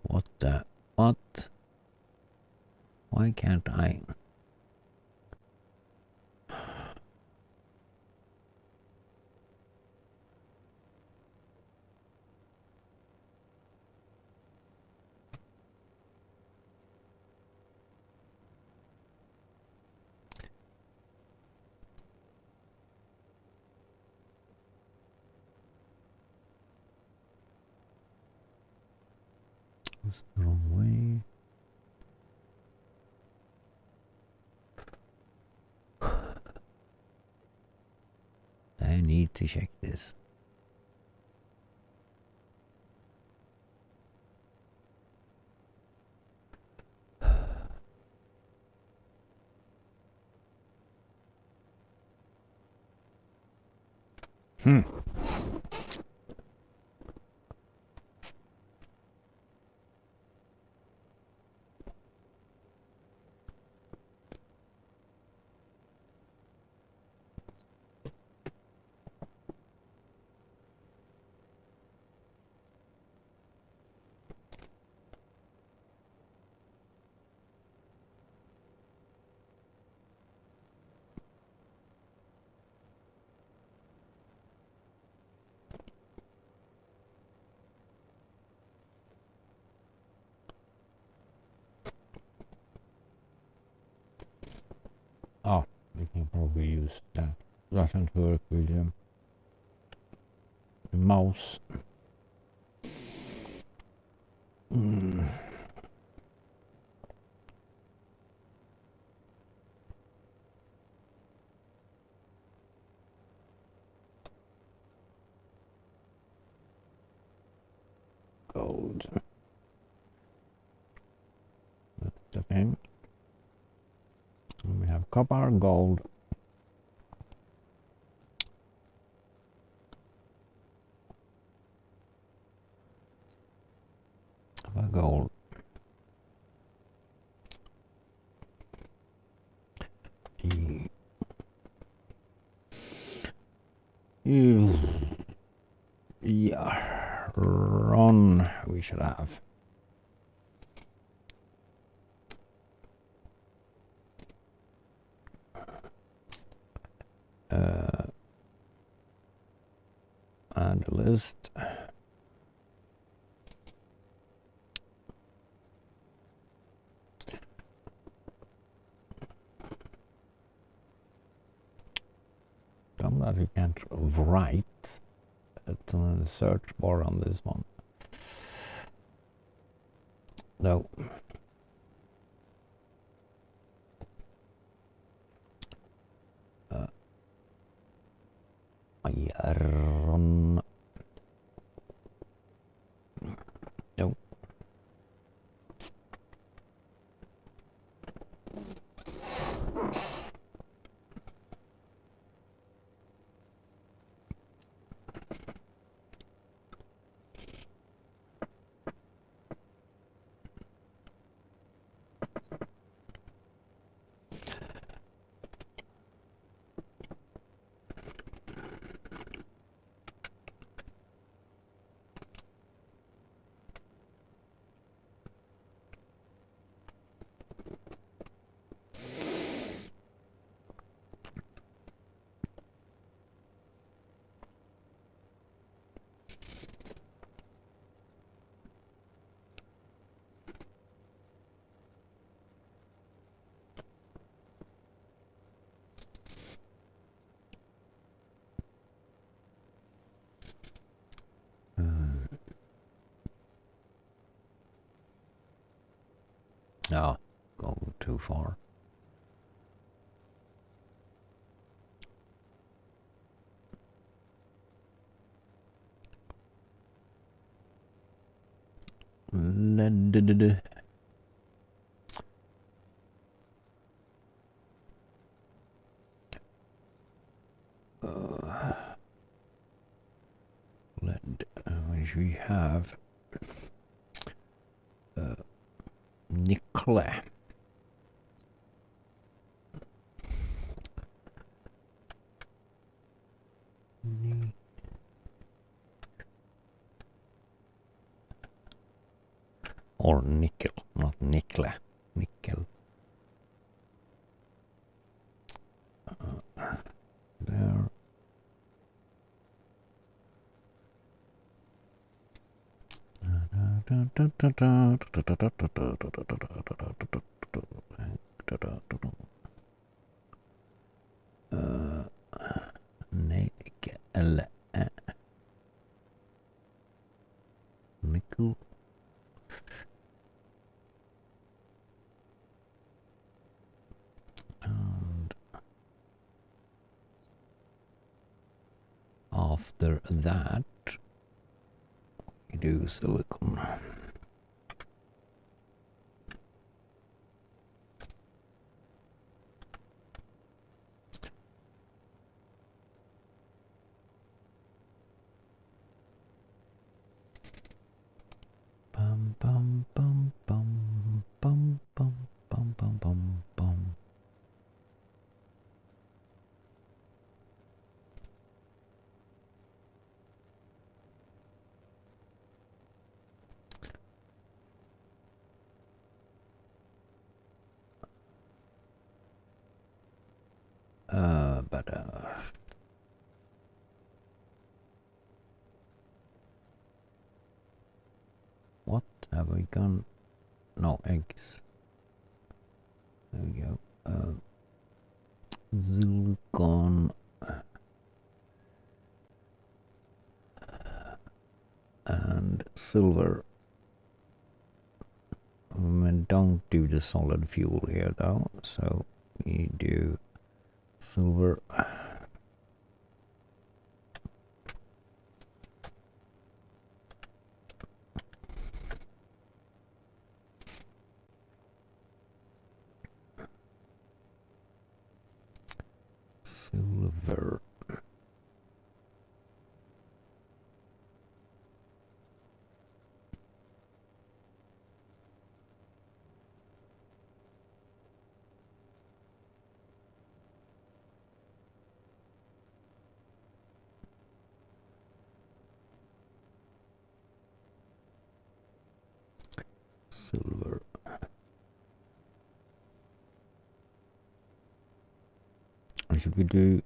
what the? What? Why can't I? That's the wrong way. I need to check this. Hmm. Oh, we can probably use that. Doesn't work with the mouse. Gold. That's the thing. And we have copper, gold. Copper, gold. Yeah, run we should have. Add a list. Dumb that you can't write. It's on the search bar on this one. No. Run. No. No, go too far. Lead. Which we have nickel. Or nickel, not nickel. Nickel. There. Nickel. Nickel. after that, we do silicon. Bum bum bum bum bum bum bum bum bum bum. But what have we gone? No eggs. There we go. Zircon and silver. We don't do the solid fuel here though, so we do silver. Silver. Silver. Or should we do?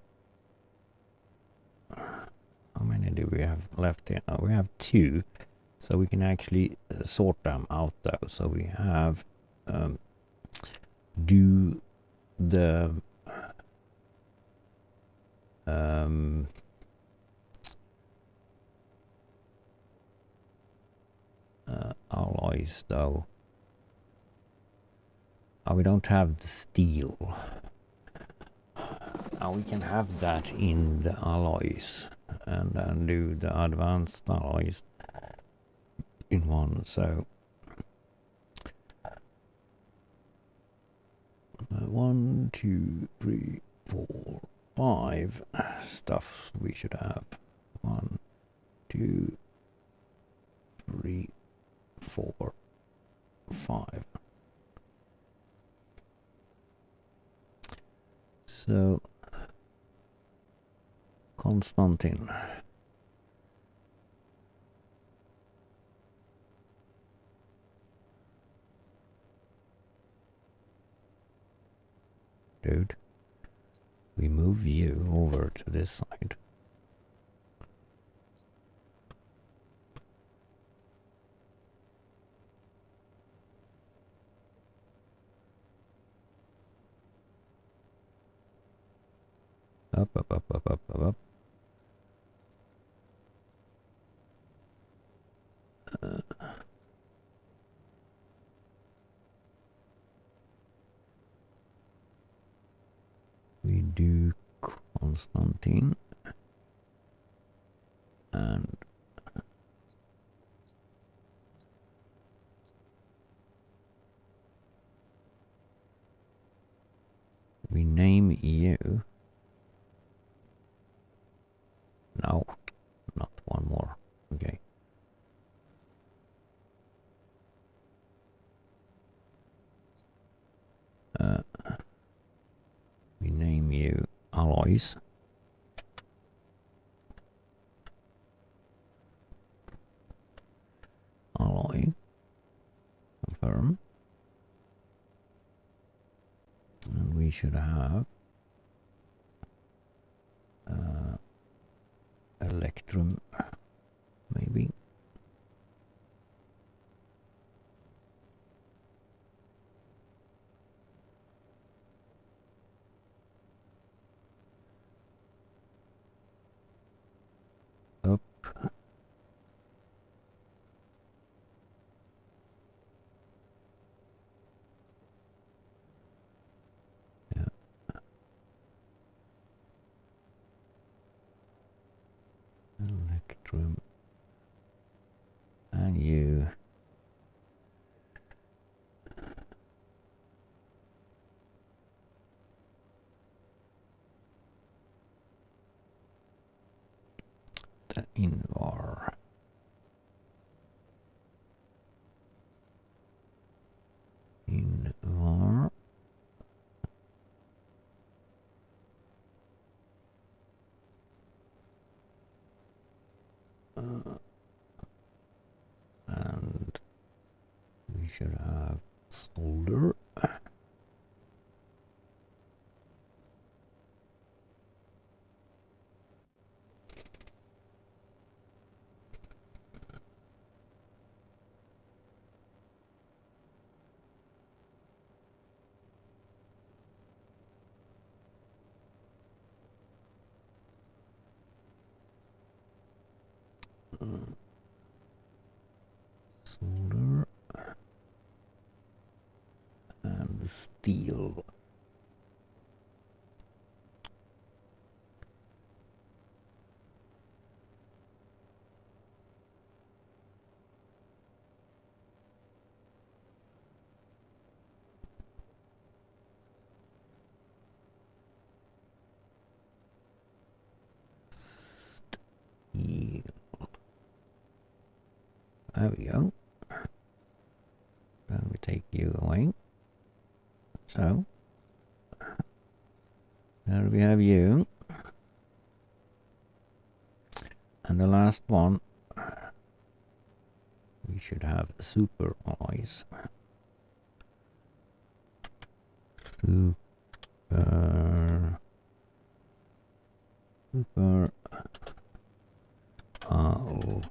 How many do we have left here? Oh, we have 2, so we can actually sort them out though. So we have do the alloys though. Oh, we don't have the steel. Now we can have that in the alloys and then do the advanced alloys in one. So 1, 2, 3, 4, 5 stuff we should have. 1, 2, 3, 4, 5. So Konstantin. Dude, we move you over to this side. Up, up, up, up, up, up, up. We do Konstantin and we name you. No, not one more. Okay. We name you alloys. Alloy. Confirm. And we should have electrum, maybe. Up. Yeah. bedroom. And you. The invar. Invar. And we should have solder. Solder and steel. Steel. There we go. Then we take you away. So, there we have you. And the last one, we should have super alloys. Super alloy.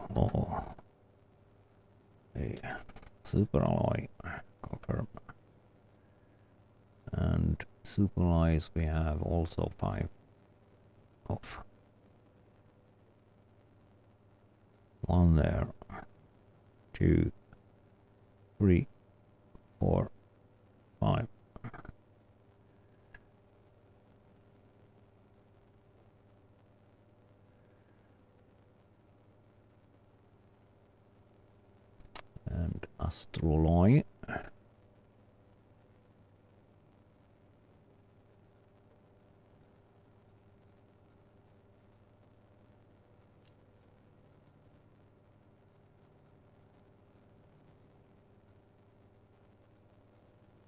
Super alloy. Confirm. And super alloys we have also 5 of. 1 there. 2, 3, 4, 5. And astroloy.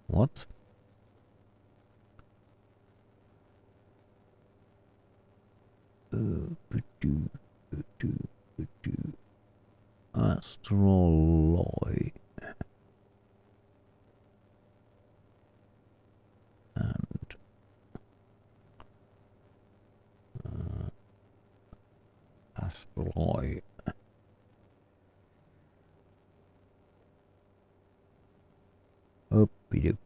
What? Astroloy. And astroloy. Oopie-doop.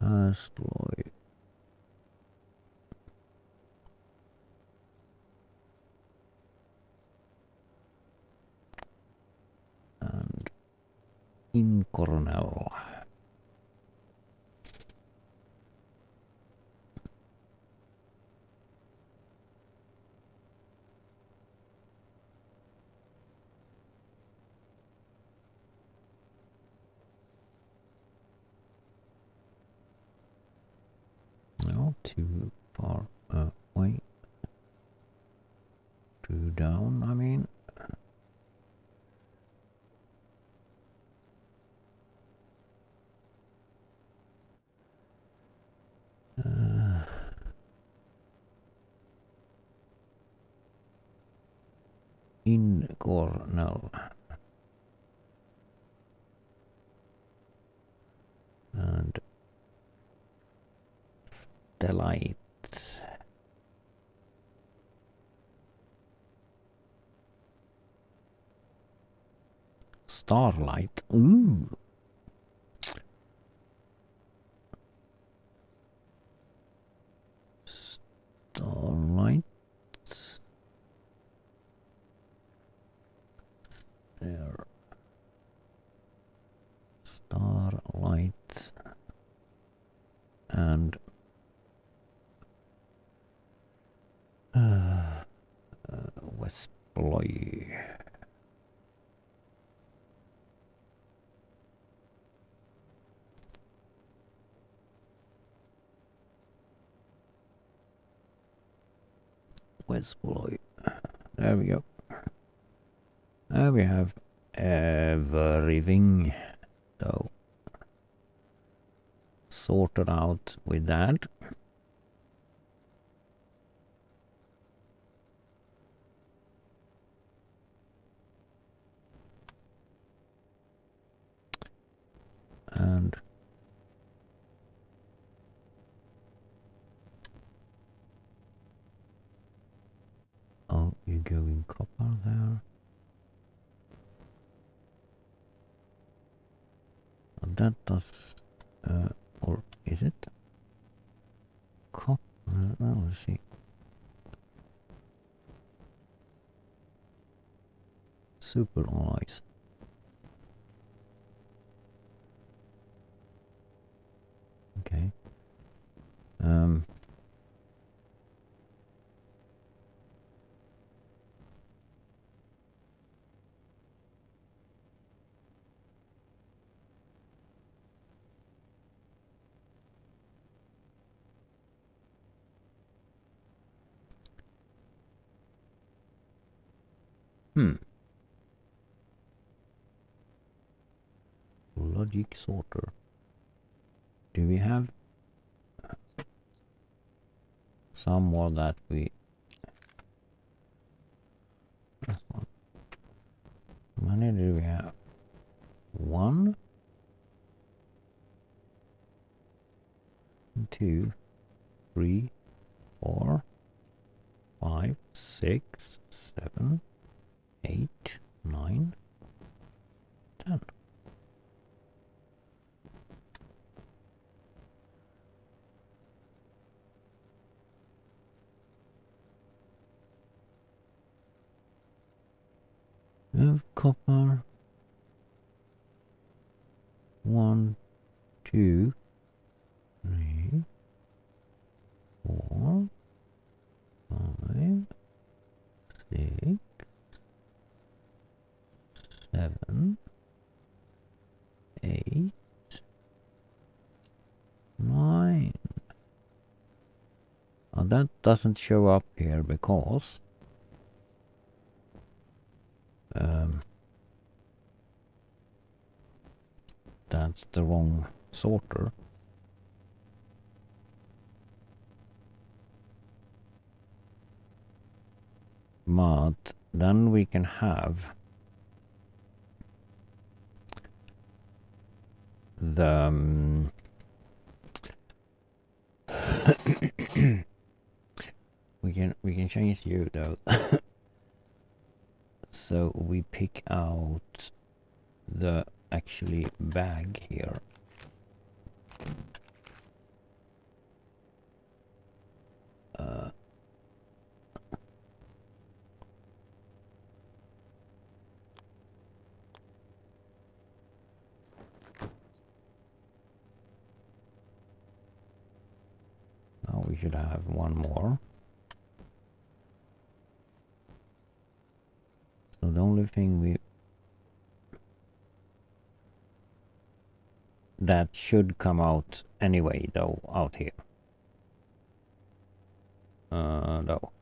Astroloy. And in Coronel. Not too far away. 2 down, I mean. In Cornell. And Stellite. Starlight. Ooh. Starlight. There. Starlight. Where's Bulloy? There we go. There we have everything. So sorted out with that. And oh, you go in copper there. And that does, or is it? Copper, well, let's see. Super alloys. Okay. Logic sorter. Do we have some more that we... How many do we have? 1, 2, 3, 4, 5, 6, 7, 8, 9, 10. We have copper. 1, 2, 3, 4, 5, 6, 7, 8, 9. Oh, that doesn't show up here because that's the wrong sorter. But then we can have the we can change you though. So we pick out the actually bag here. Now we should have one more. So the only thing that should come out anyway though out here. No.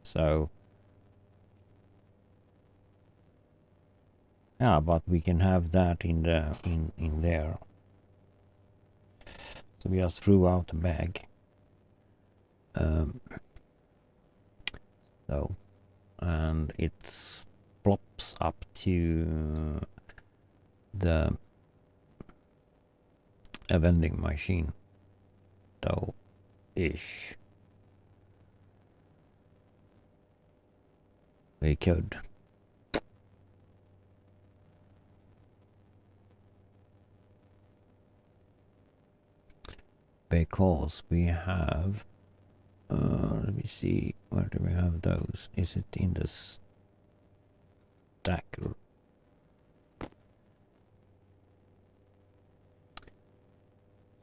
So yeah, but we can have that in the in there. So we just threw out the bag. So and it plops up to the a vending machine though ish. We could. Because we have let me see, where do we have those? Is it in the stacker?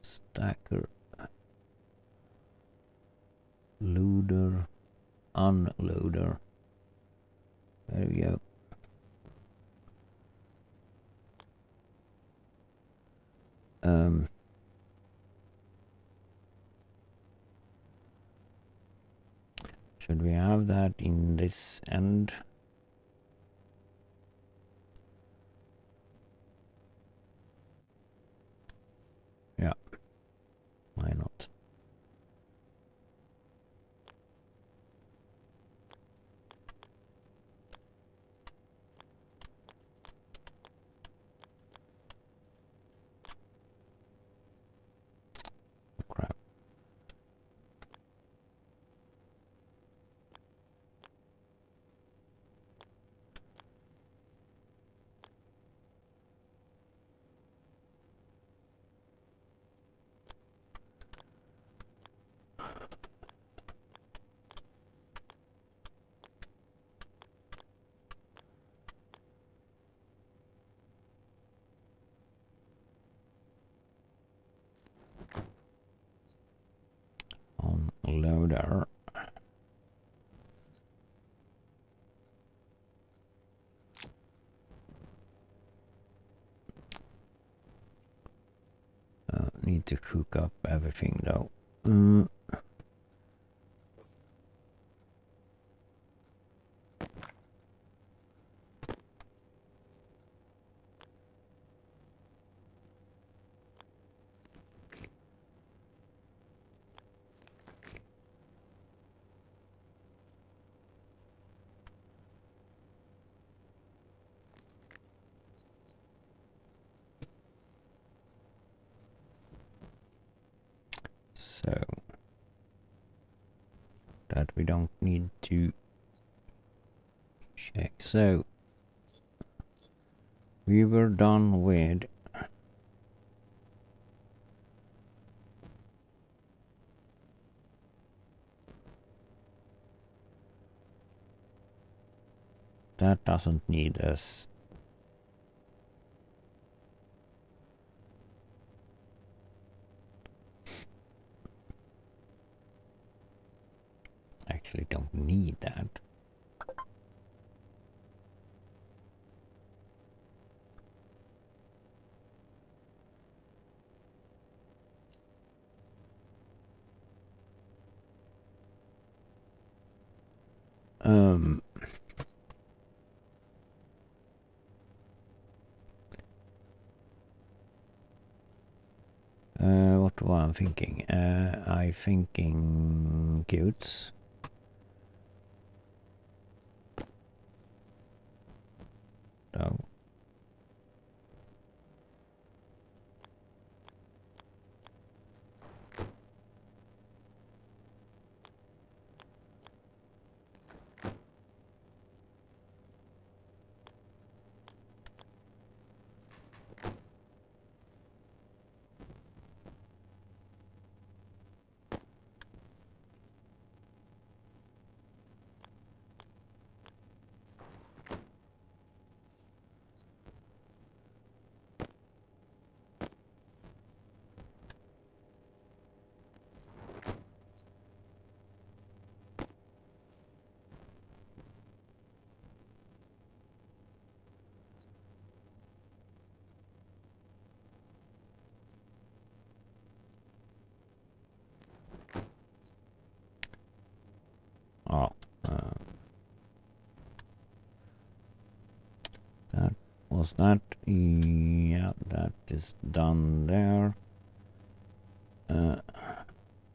Stacker, loader, unloader. There we go. Should we have that in this end? Yeah, why not? Crap. On loader. Need to hook up everything though. So that we don't need to check. So we were done with that. Doesn't need us. Actually don't need that. What was I thinking? I thinking goods. So that was that. Yeah, that is done there.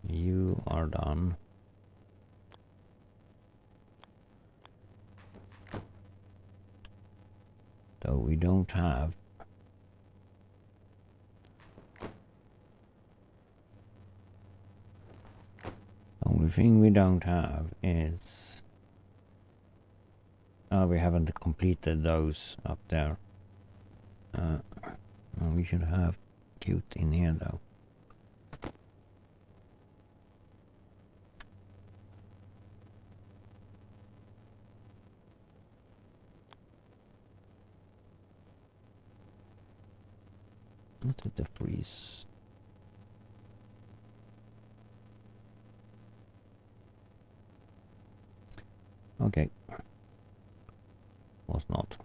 You are done. So we don't have the only thing we don't have is we haven't completed those up there. We should have cute in here though. What did the freeze? Okay. Was not.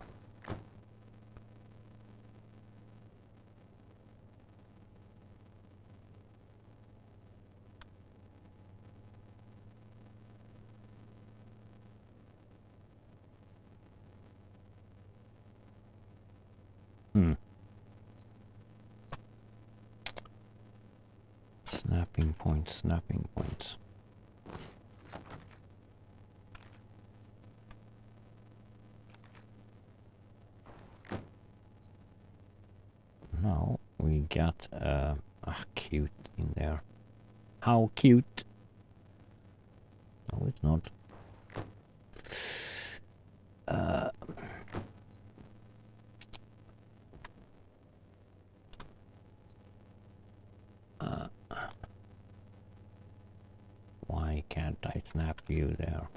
Snapping points, snapping points. Now we got cute in there. How cute! No, it's not. Why can't I snap you there?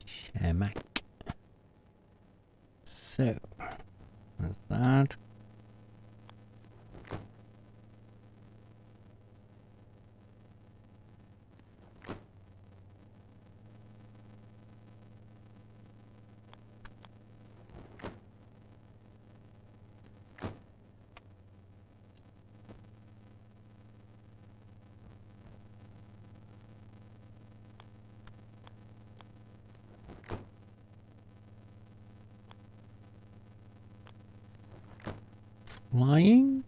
Shamak. So, that's that. Flying?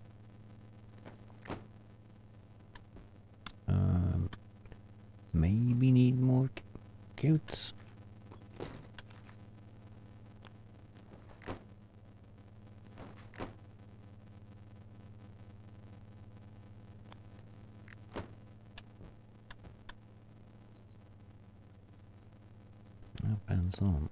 Maybe need more cutes. Depends on.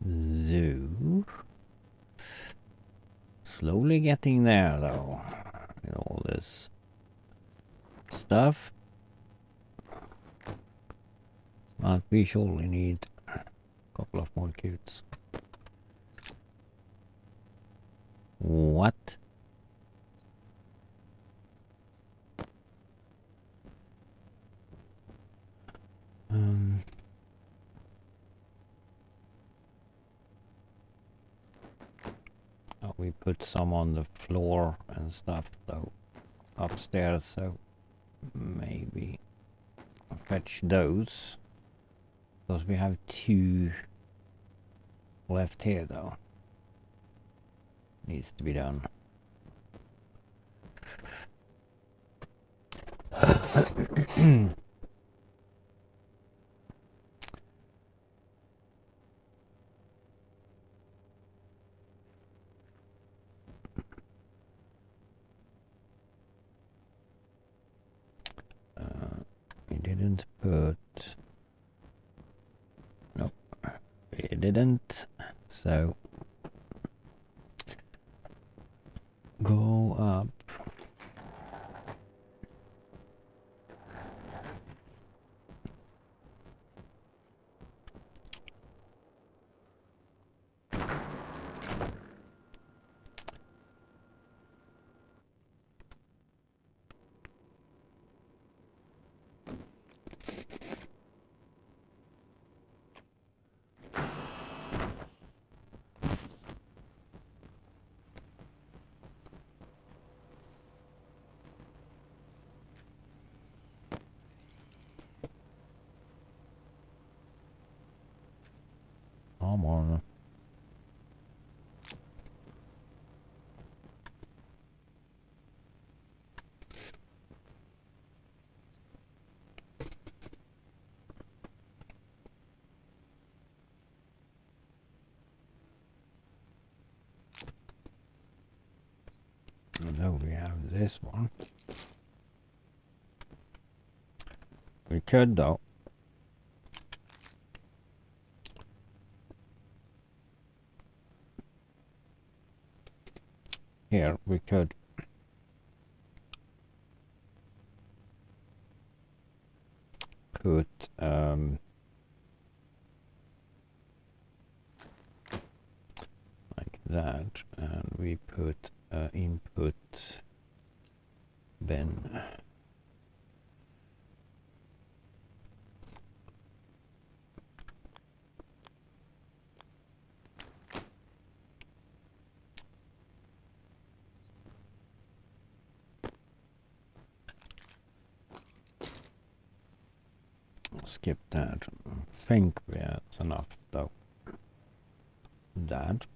Zoo. Slowly getting there though. With all this stuff. But we surely need a couple of more cutes. What? Oh, we put some on the floor and stuff though. upstairs, so maybe fetch those. Because we have 2 left here though. Needs to be done. We didn't put... No, we didn't. So go up. Come on. No, we have this one. We could though. Here we could put like that, and we put input bin. Skip that. Think that's enough though. That.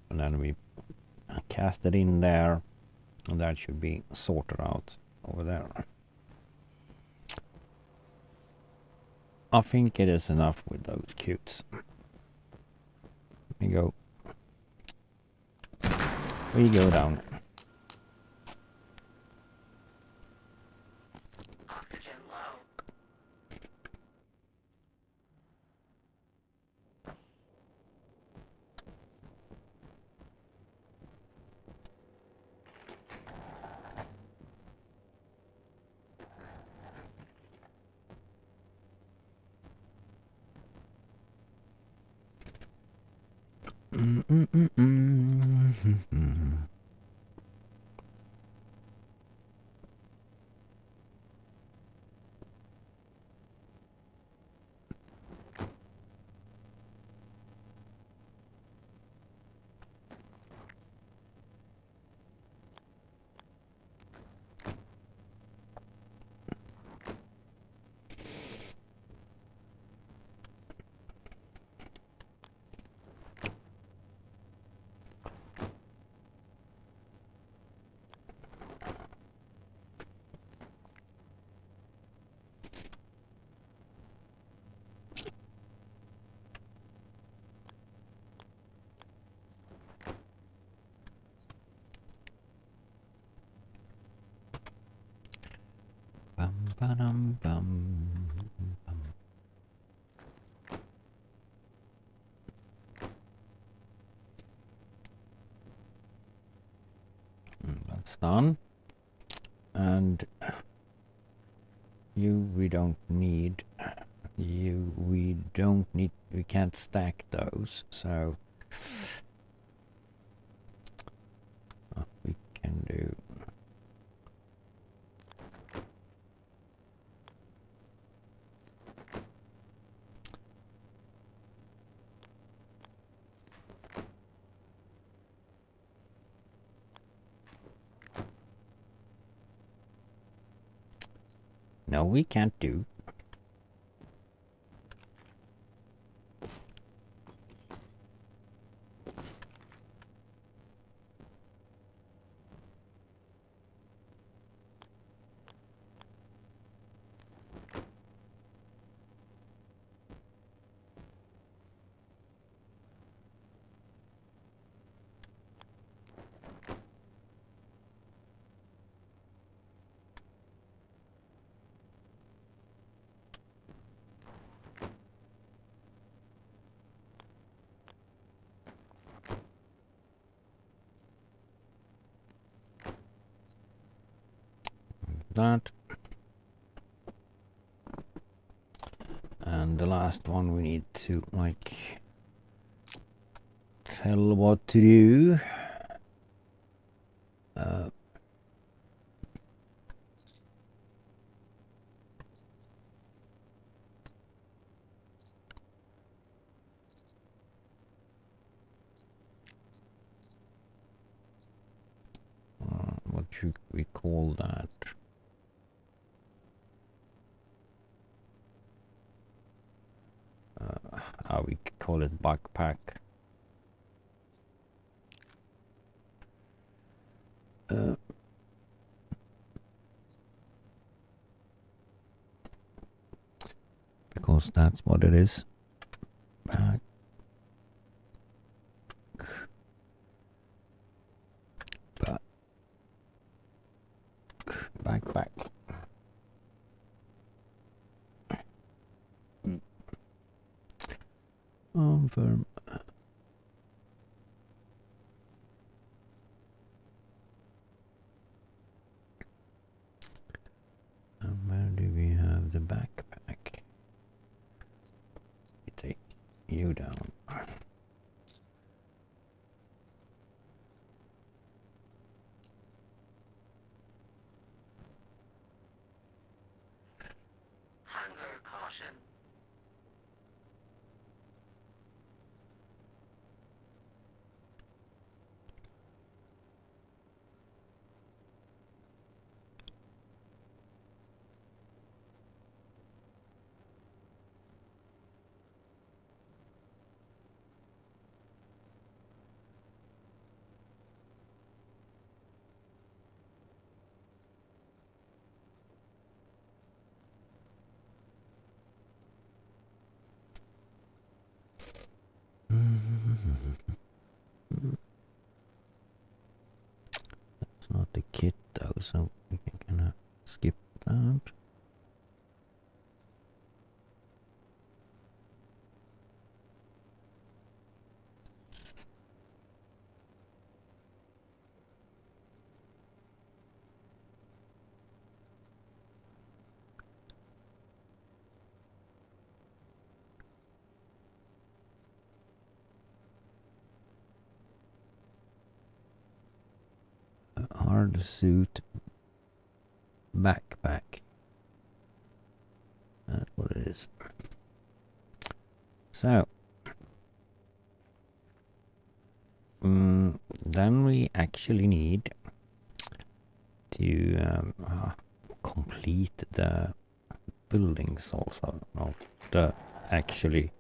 And then we cast it in there, and that should be sorted out over there. I think it is enough with those cutes. We go. We go down. Oxygen low. Bum, ba-dum, bum, bum. That's done. And you we don't need. You we don't need. We can't stack those, so we can do. No, we can't do. That. And the last one we need to like tell what to do. What should we call that? We could call it backpack. Because that's what it is. Backpack. Firm. And where do we have the backpack? We take you down. Hunger caution. That's not the kit though, so we can kind of skip that. Hard suit backpack. That's what it is. So then we actually need to complete the buildings also. No, the actually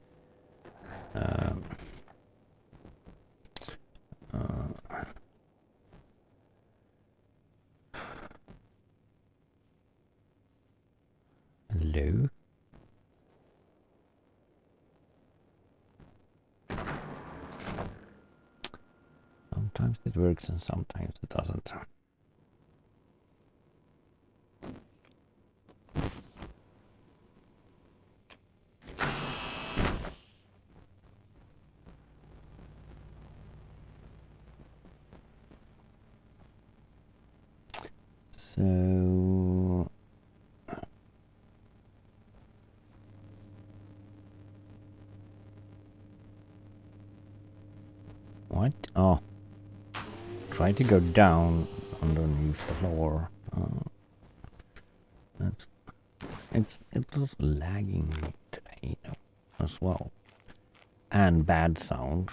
hello. Sometimes it works and sometimes it doesn't. So what? Oh, try to go down underneath the floor. It's lagging me today as well, and bad sound.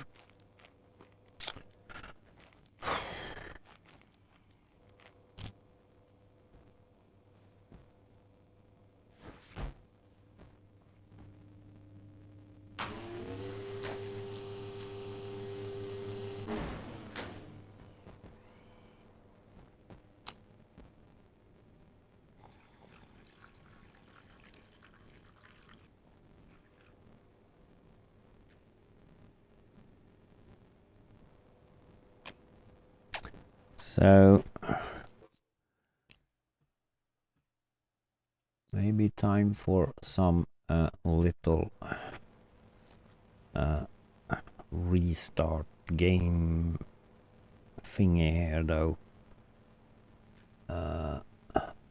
So maybe time for some little restart game thingy here though.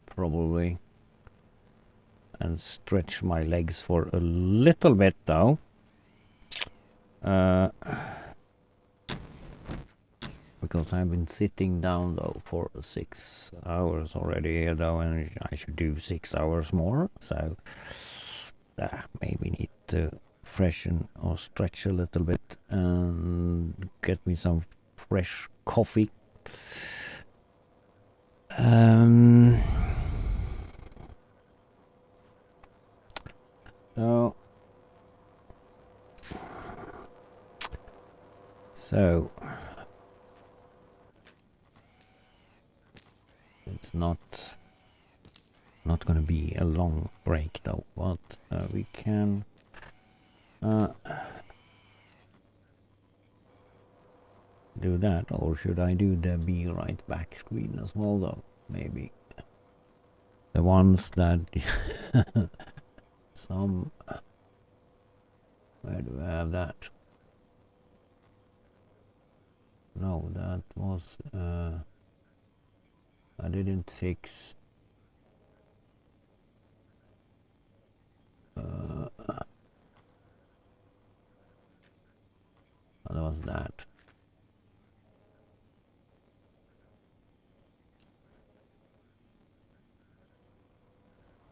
Probably. And stretch my legs for a little bit though. Because I've been sitting down though for 6 hours already here though, and I should do 6 hours more. So maybe need to freshen or stretch a little bit and get me some fresh coffee. So it's not going to be a long break though, but we can do that. Or should I do the be right back screen as well though? Maybe the ones that some, where do I have that? No, that was I didn't fix that was that.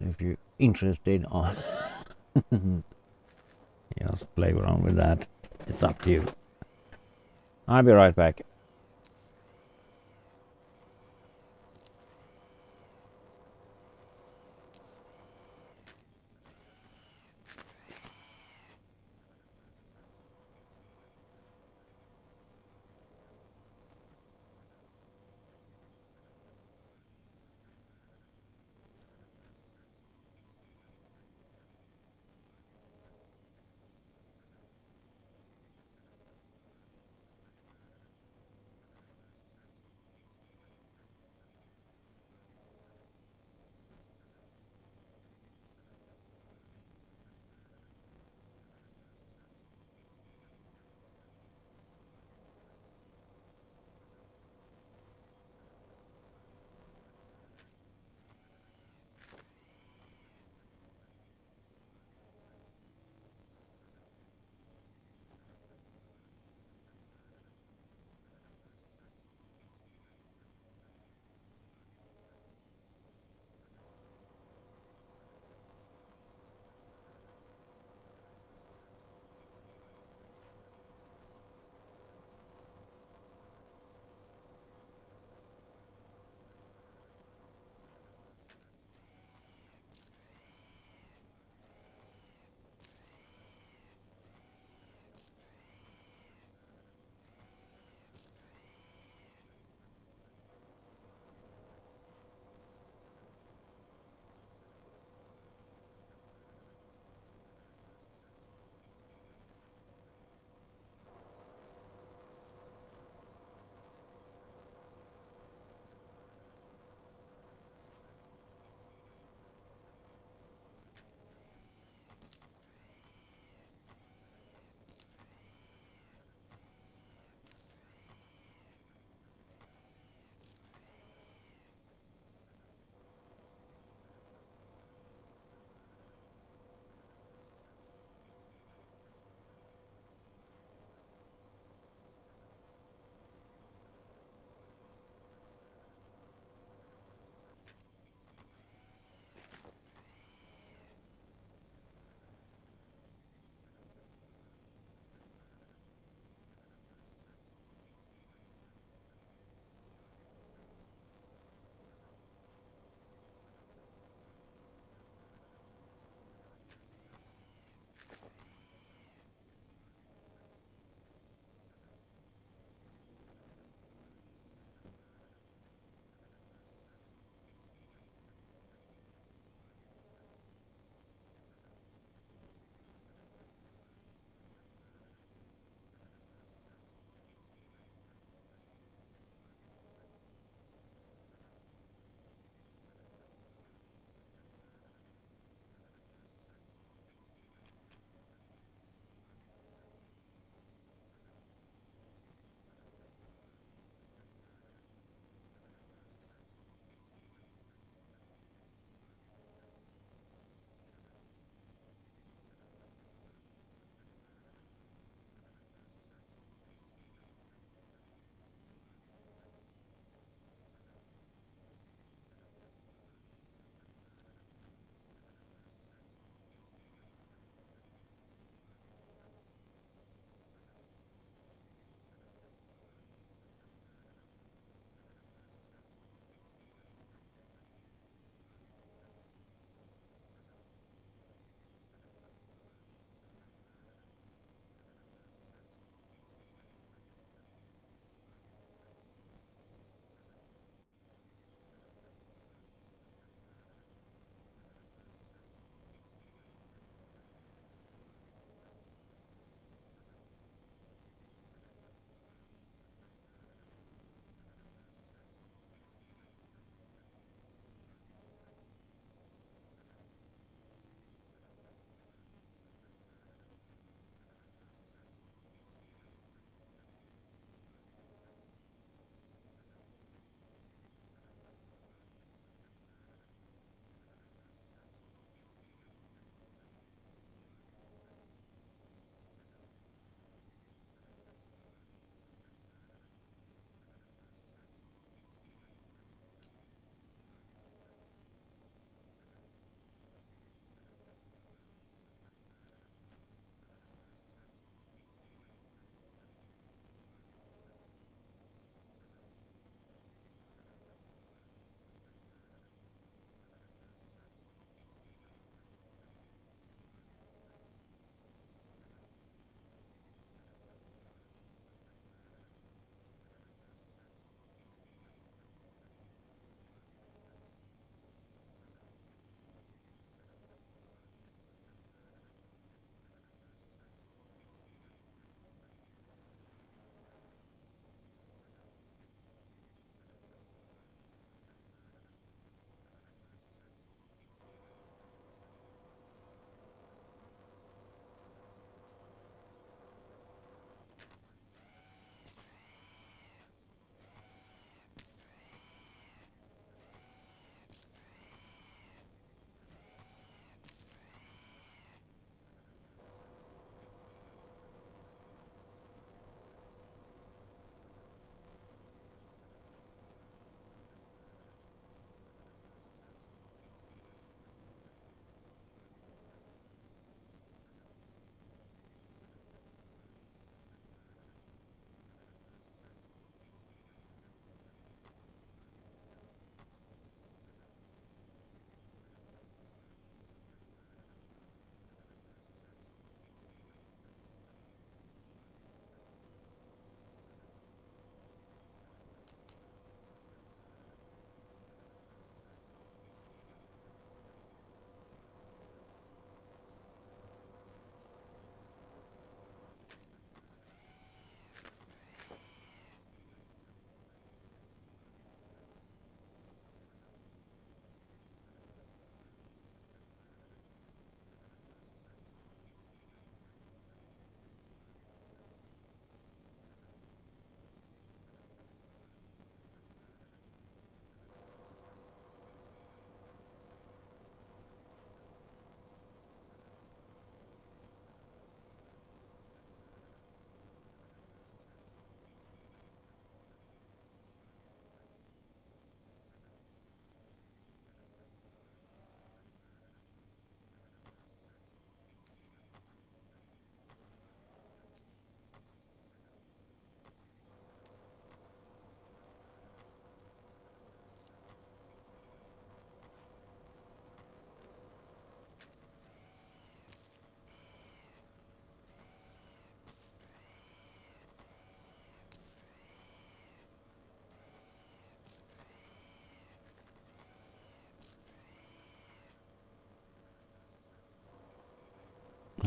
If you're interested on just play around with that, it's up to you. I'll be right back.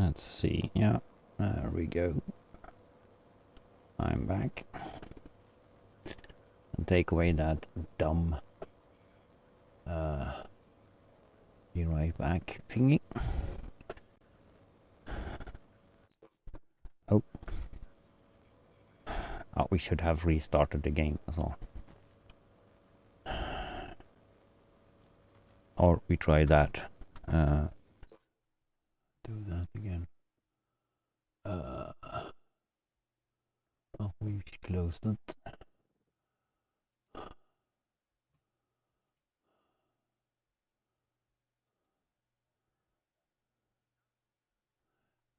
Let's see. Yeah, there we go. I'm back. And take away that dumb be right back thingy. Oh. Oh, we should have restarted the game as well. Or we try that. Do that again. Oh, we closed it.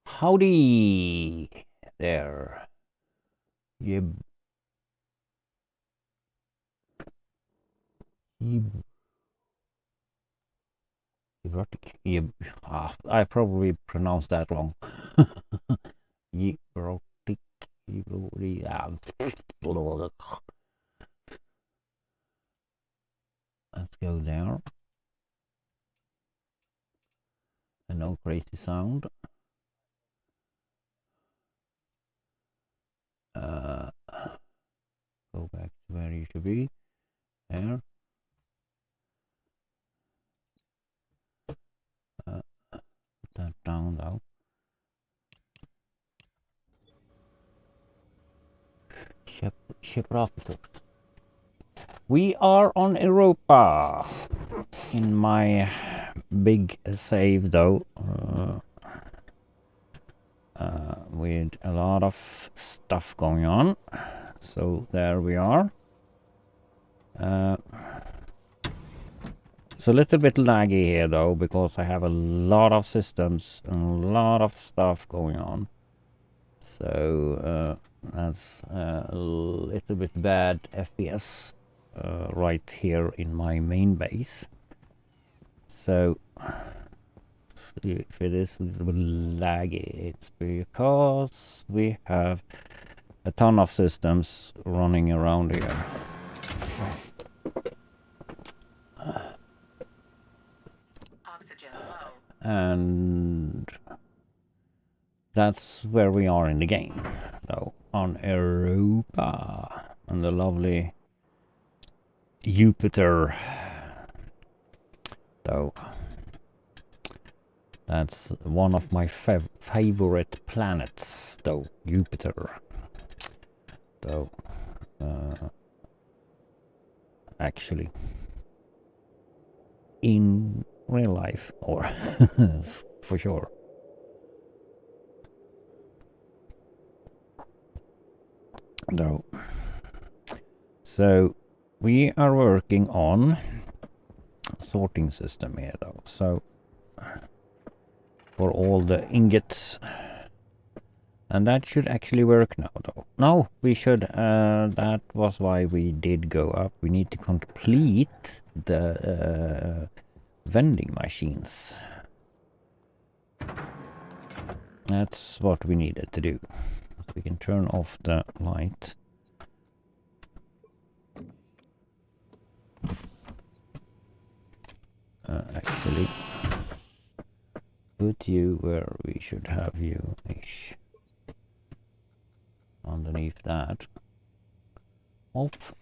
Howdy there. Yib. Erotic. Yib. I probably pronounced that wrong. Erotic. Let's go there. And no crazy sound. Go back to where you should be. There. Put that down though. Ship officers. We are on Europa. In my big save though. With a lot of stuff going on. So there we are. It's a little bit laggy here though, because I have a lot of systems and a lot of stuff going on. So that's a little bit bad FPS right here in my main base. So if it is a little bit laggy, it's because we have a ton of systems running around here. Oxygen low. And that's where we are in the game, though, on Europa, on the lovely Jupiter, though. That's one of my favorite planets, though, Jupiter. Though, actually, in real life, or for sure. Though, so we are working on sorting system here, though. So for all the ingots, and that should actually work now, though. No, we should. That was why we did go up. We need to complete the vending machines. That's what we needed to do. We can turn off the light. Actually, put you where we should have you ish. Underneath that. Off.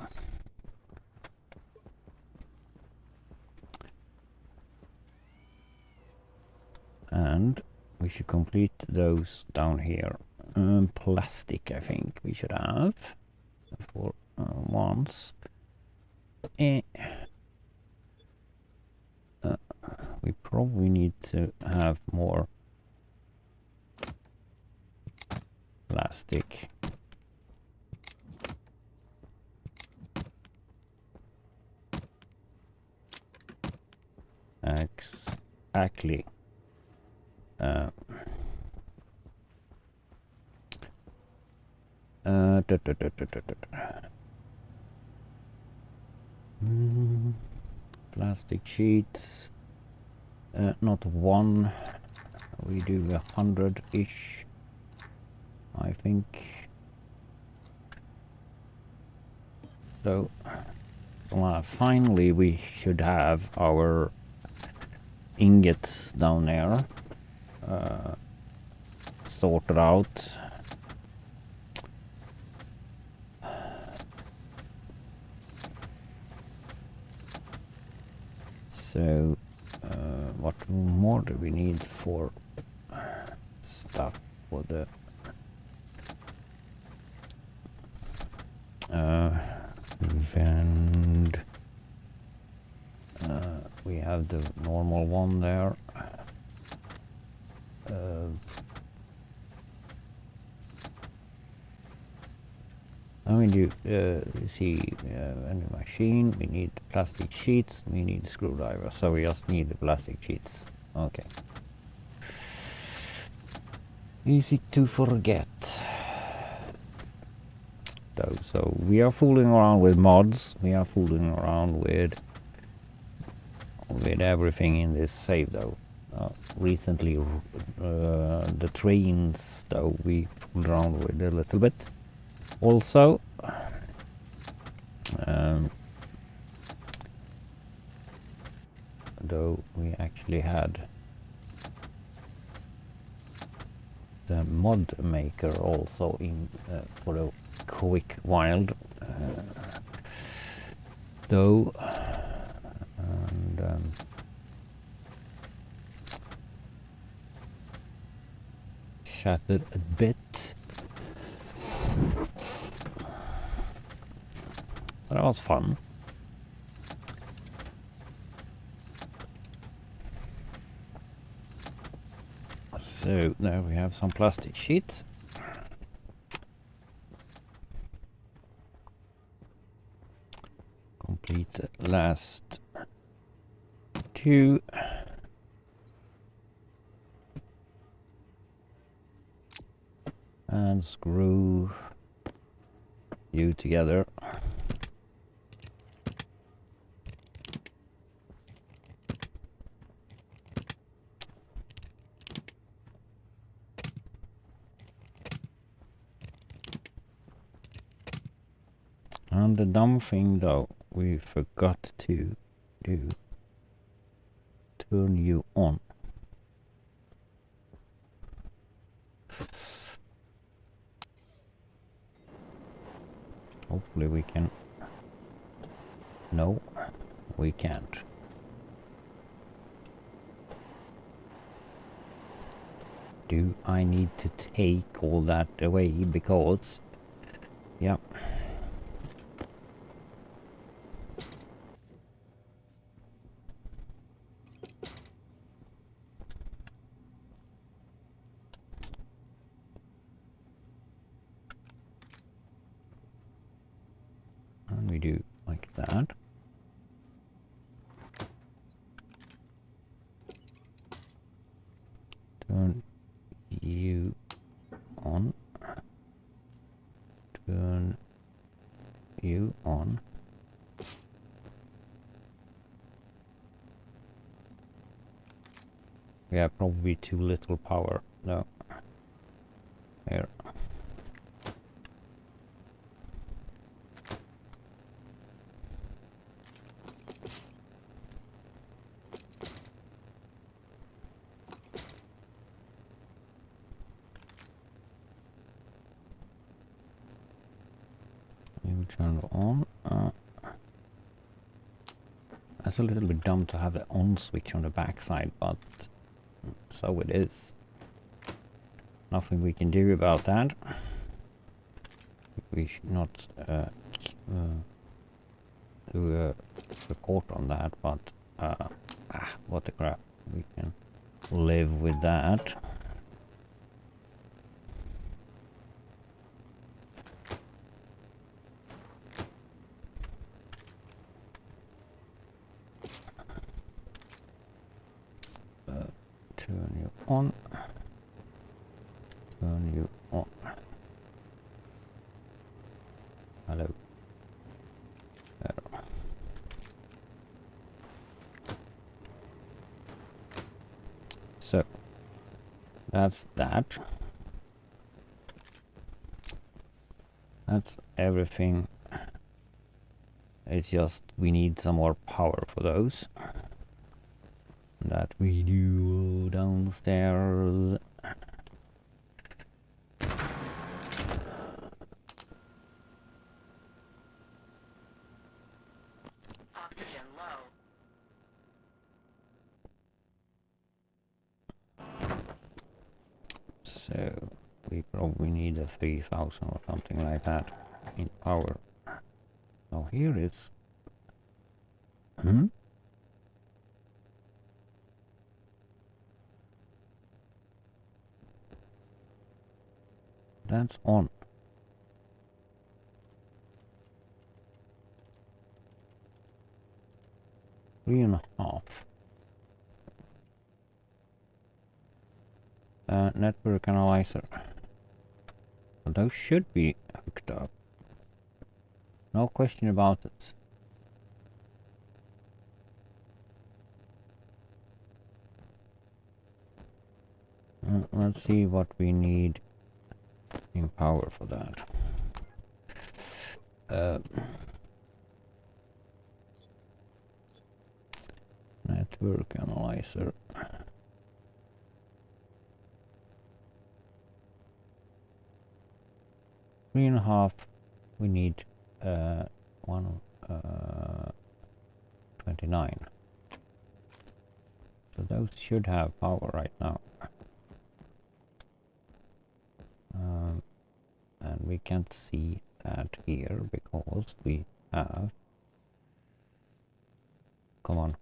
And we should complete those down here. Plastic, I think we should have for once. We probably need to have more plastic. Exactly. Plastic sheets. Not one. We do 100-ish, I think. So, finally we should have our ingots down there. sorted out. So, what more do we need for stuff for the vend? We have the normal one there. I mean, you see, in the machine, we need plastic sheets, we need screwdriver, so we just need the plastic sheets. Okay. Easy to forget. Though, so we are fooling around with mods, we are fooling around with everything in this save though. Recently, the trains though, we fooled around with a little bit. Also, though we actually had the mod maker also in for a quick while, though, and shattered a bit. So that was fun. So now we have some plastic sheets. Complete the last two. And screw you together. And the dumb thing though, we forgot to do, turn you on. Hopefully we can. No, we can't. Do I need to take all that away because, yeah. And we do like that. Turn you on. Turn you on. We have probably too little power. No. Here. You turn it on. That's a little bit dumb to have the on switch on the back side, but so it is. Nothing we can do about that. We should not do a report on that, but what the crap. We can live with that. Turn you on. Turn you on. Hello. There. So that's that. That's everything. It's just we need some more power for those. That we do downstairs. So we probably need a 3000 or something like that in power. Now here is... That's on. Three and a half. Network analyzer. Well, those should be hooked up. No question about it. Let's see what we need in power for that. Network analyzer. Three and a half. We need 29. So those should have power right now. And we can't see that here because we have... Come on.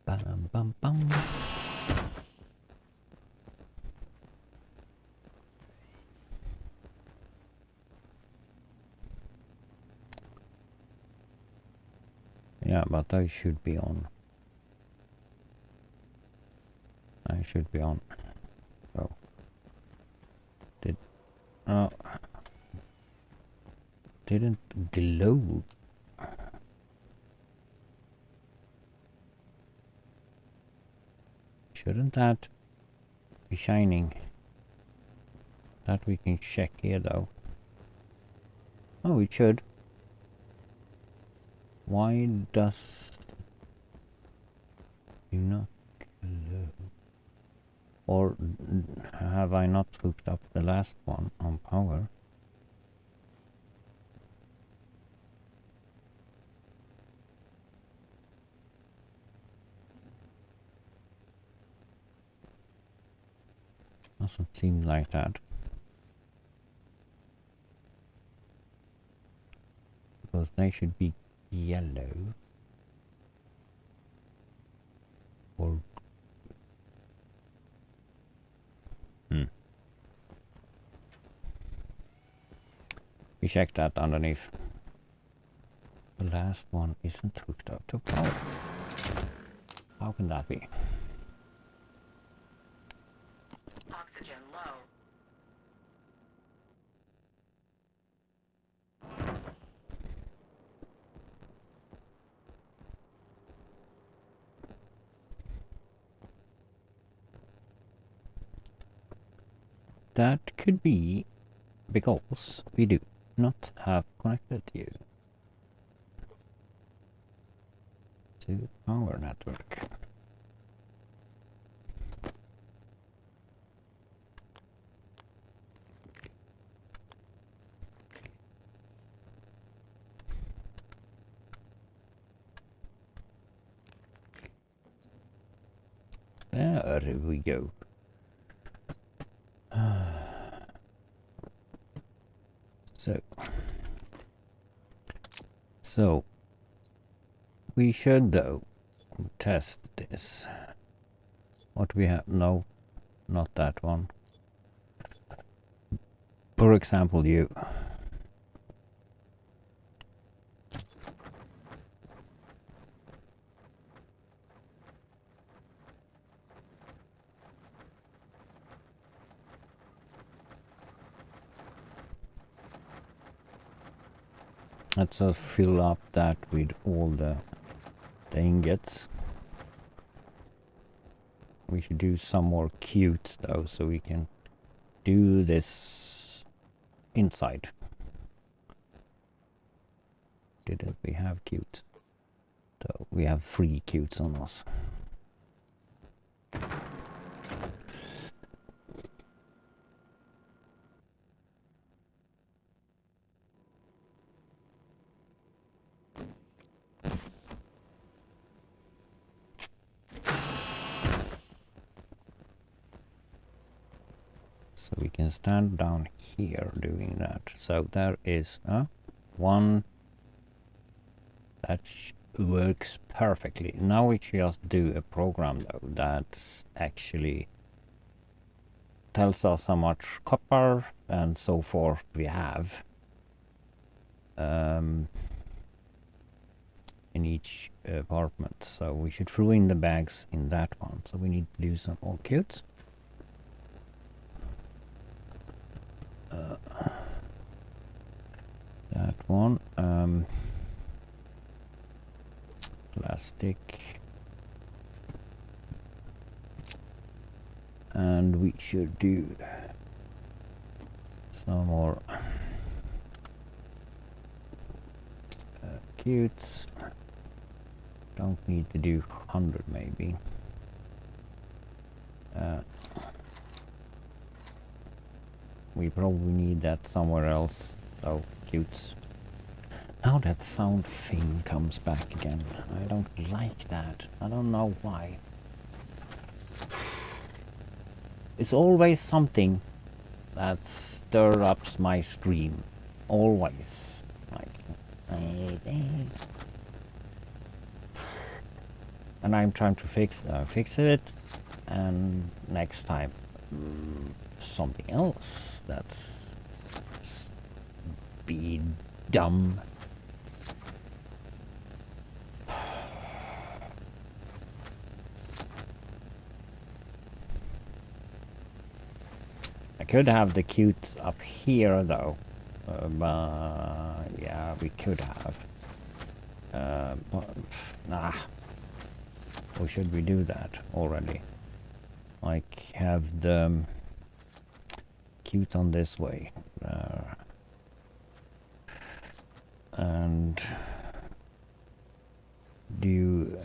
Bum, bum, bum. Yeah, but I should be on. I should be on. So didn't glow. Shouldn't that be shining? That we can check here though. Oh, it should. Why does you not glow? Or have I not hooked up the last one on power? Doesn't seem like that. Because they should be yellow. Or... We check that underneath. The last one isn't hooked up to power. How can that be? Oxygen low. That could be because we do not have connected you to our network. There we go. So we should though test this. What we have? No, not that one. For example, you. Let's fill up that with all the ingots. We should do some more cutes though, so we can do this inside. Didn't we have cutes? So we have 3 cutes on us. So we can stand down here doing that. So there is one that works perfectly. Now we just do a program though that actually tells us how much copper and so forth we have in each apartment. So we should throw in the bags in that one. So we need to do some more cutes. That one. Plastic. And we should do some more cutes. Don't need to do 100 maybe. We probably need that somewhere else. So cutes. Now that sound thing comes back again. I don't like that. I don't know why. It's always something that stirs up my screen. Always. Like, and I'm trying to fix it, and next time something else that's be dumb. I could have the cute up here though, but yeah, we could have. But, nah. Or should we do that already? Like have the cute on this way. And do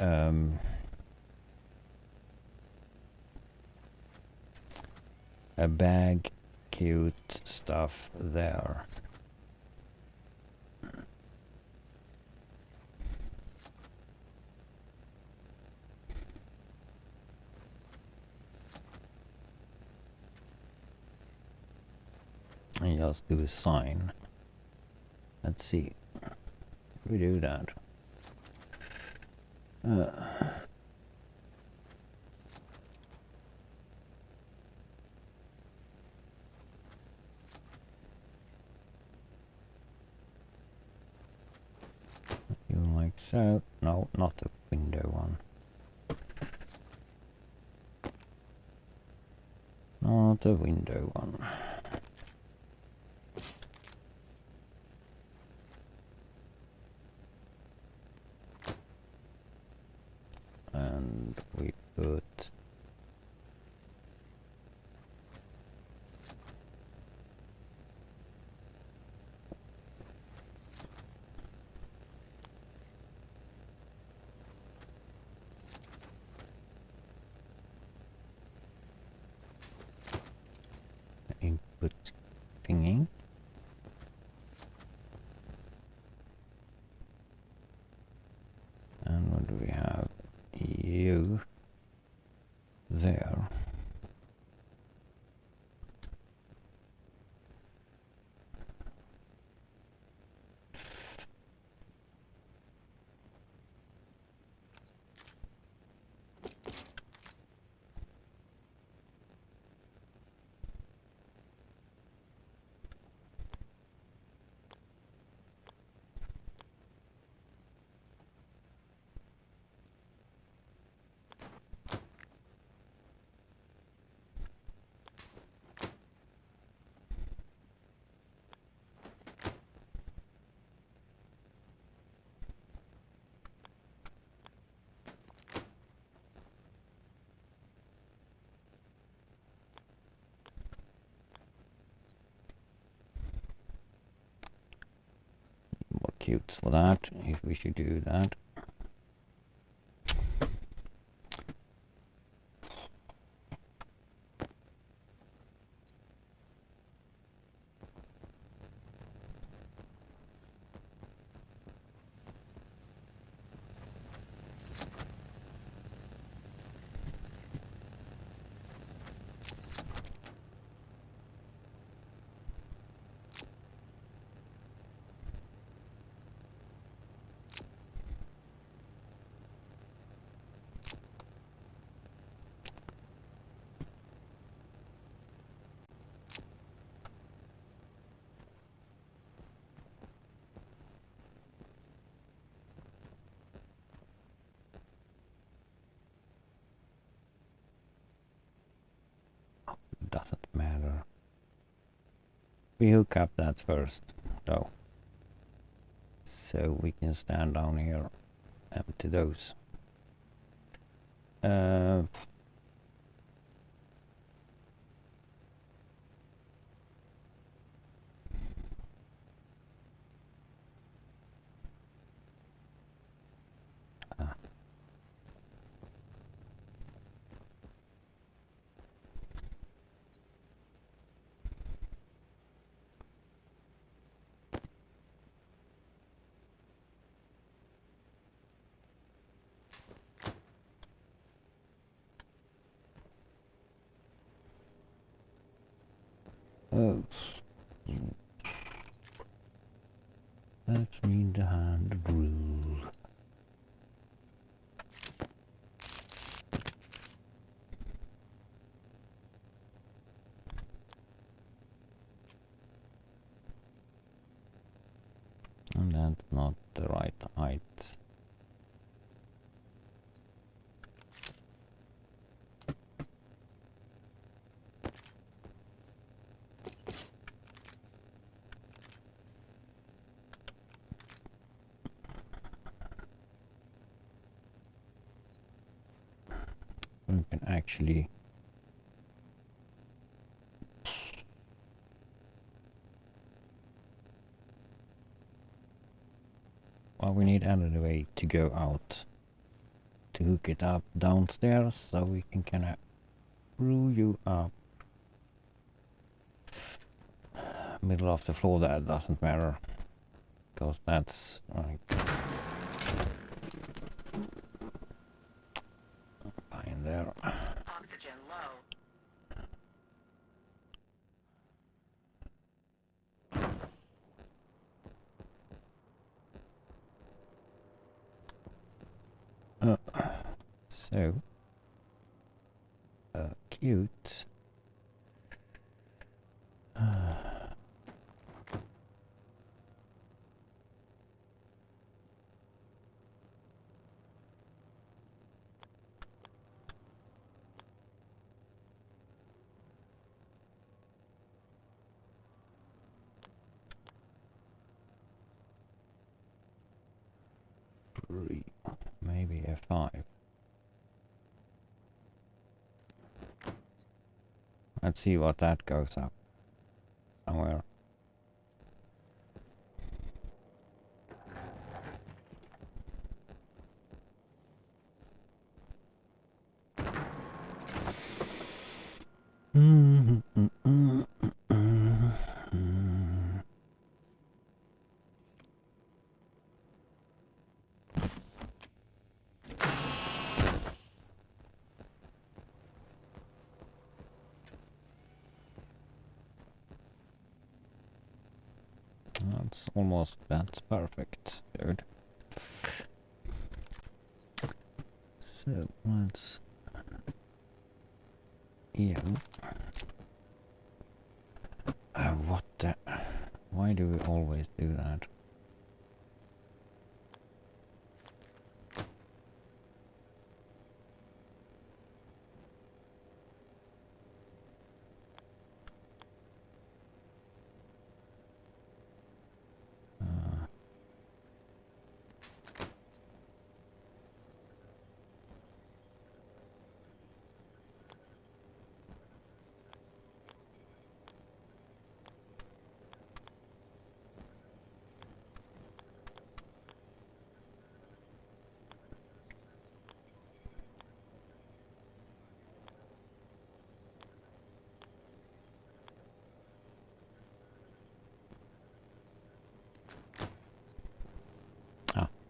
a bag cute stuff there. And just do a sign. Let's see. We do that. You like so? No, not the window one. Not the window one. And we put input pinging. And what do we have? You there. More cutes for that, if we should do that. doesn't matter. We hook up that first, though. So we can stand down here, empty those. Oh, let's need the hand rule. And that's not the right height. We can actually well, we need another way to go out to hook it up downstairs, so we can kind of roll you up middle of the floor. That doesn't matter because that's like fine there. Oxygen low. So cute. Maybe a 5. Let's see what that goes up somewhere. That's perfect, dude. So let's what the, why do we always do that?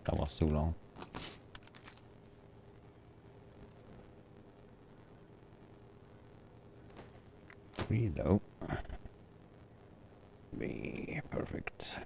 That was too long. Three though. Be perfect.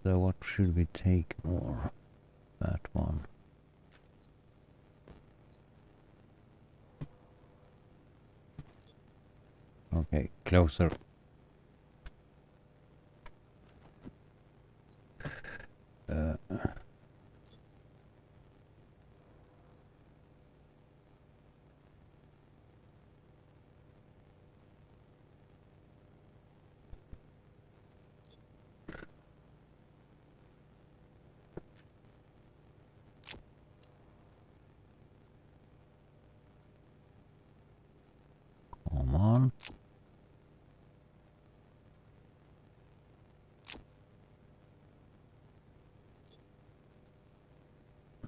So what should we take more? That one. Okay, closer. Come on.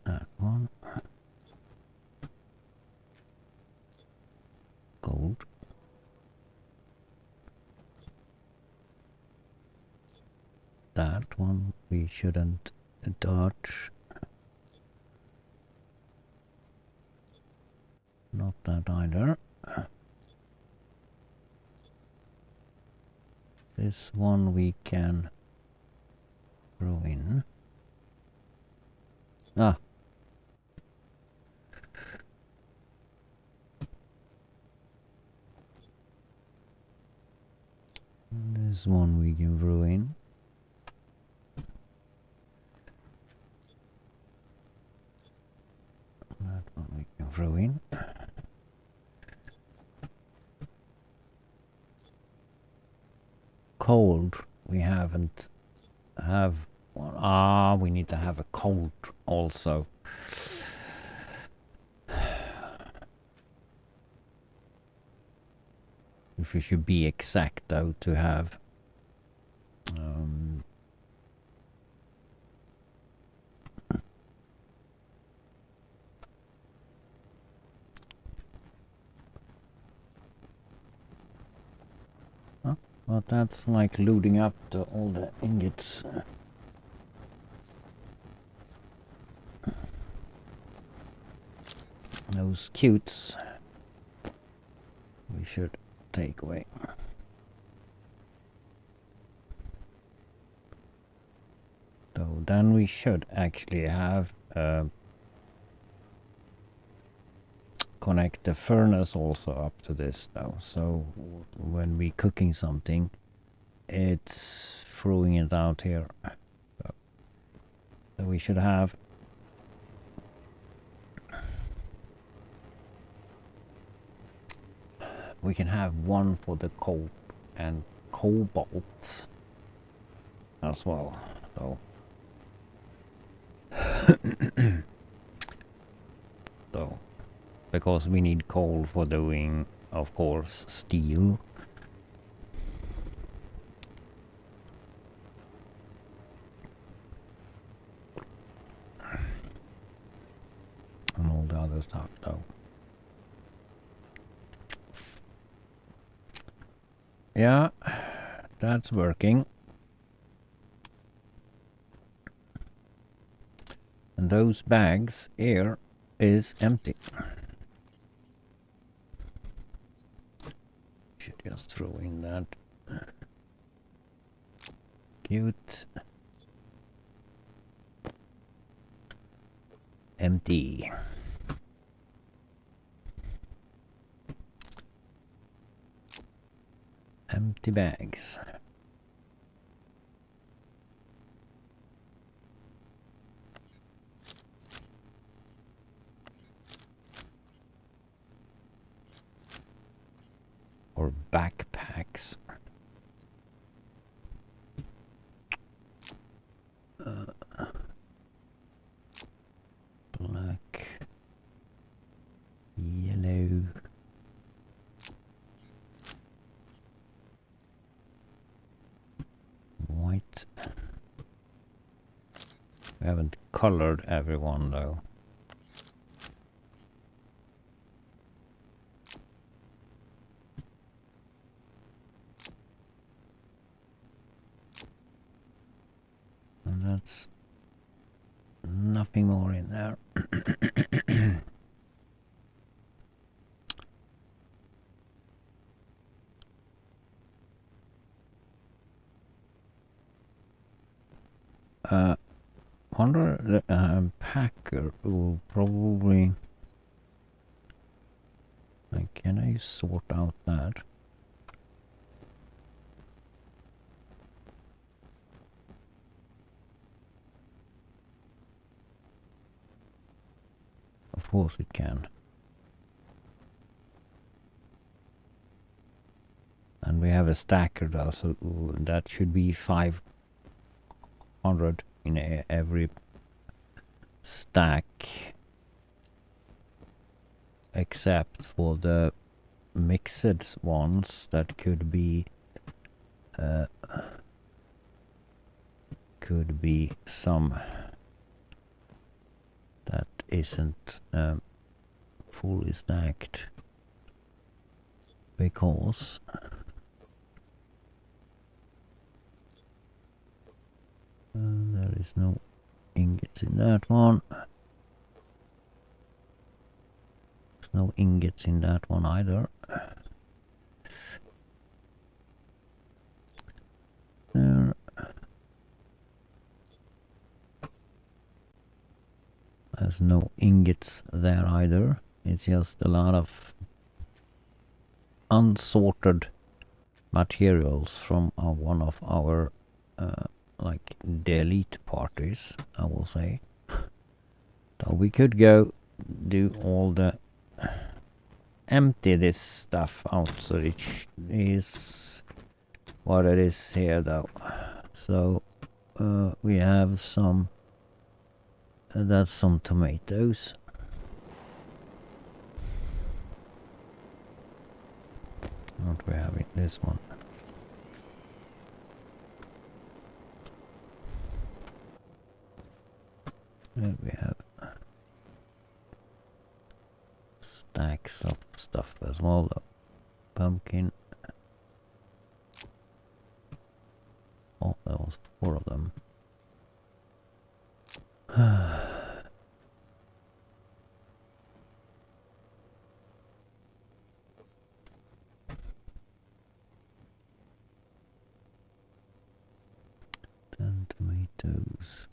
That one. Gold. That one we shouldn't dodge. Not that either. This one we can throw in. Ah. This one we can throw in. That one we can throw in. Cold. We haven't have one. Ah, we need to have a cold also. If we should be exact though, to have but that's like loading up all the ingots. Those cutes we should take away. So then we should actually have connect the furnace also up to this now. So when we cooking something, it's throwing it out here. So we should have we can have one for the coal and cobalt as well. So so because we need coal for doing, of course, steel. And all the other stuff though. Yeah, that's working. And those bags here is empty. Should just throw in that. Cute. Empty. Empty bags. Or backpacks. Black. Yellow. White. We haven't colored everyone though. And that's nothing more in there. Wonder the packer will probably. Like, can I sort out that? Of course it can. And we have a stacker though, so that should be 500 in every stack, except for the mixed ones that could be some that isn't fully stacked, because there is no ingots in that one. There's no ingots in that one either. There. There's no ingots there either. It's just a lot of unsorted materials from one of our like delete parties, I will say. So we could go do all the empty this stuff out, so it is what it is here though. So we have some that's some tomatoes. What we have in this one? There we have stacks of stuff as well though. Pumpkin. Oh, there was 4 of them. And tomatoes.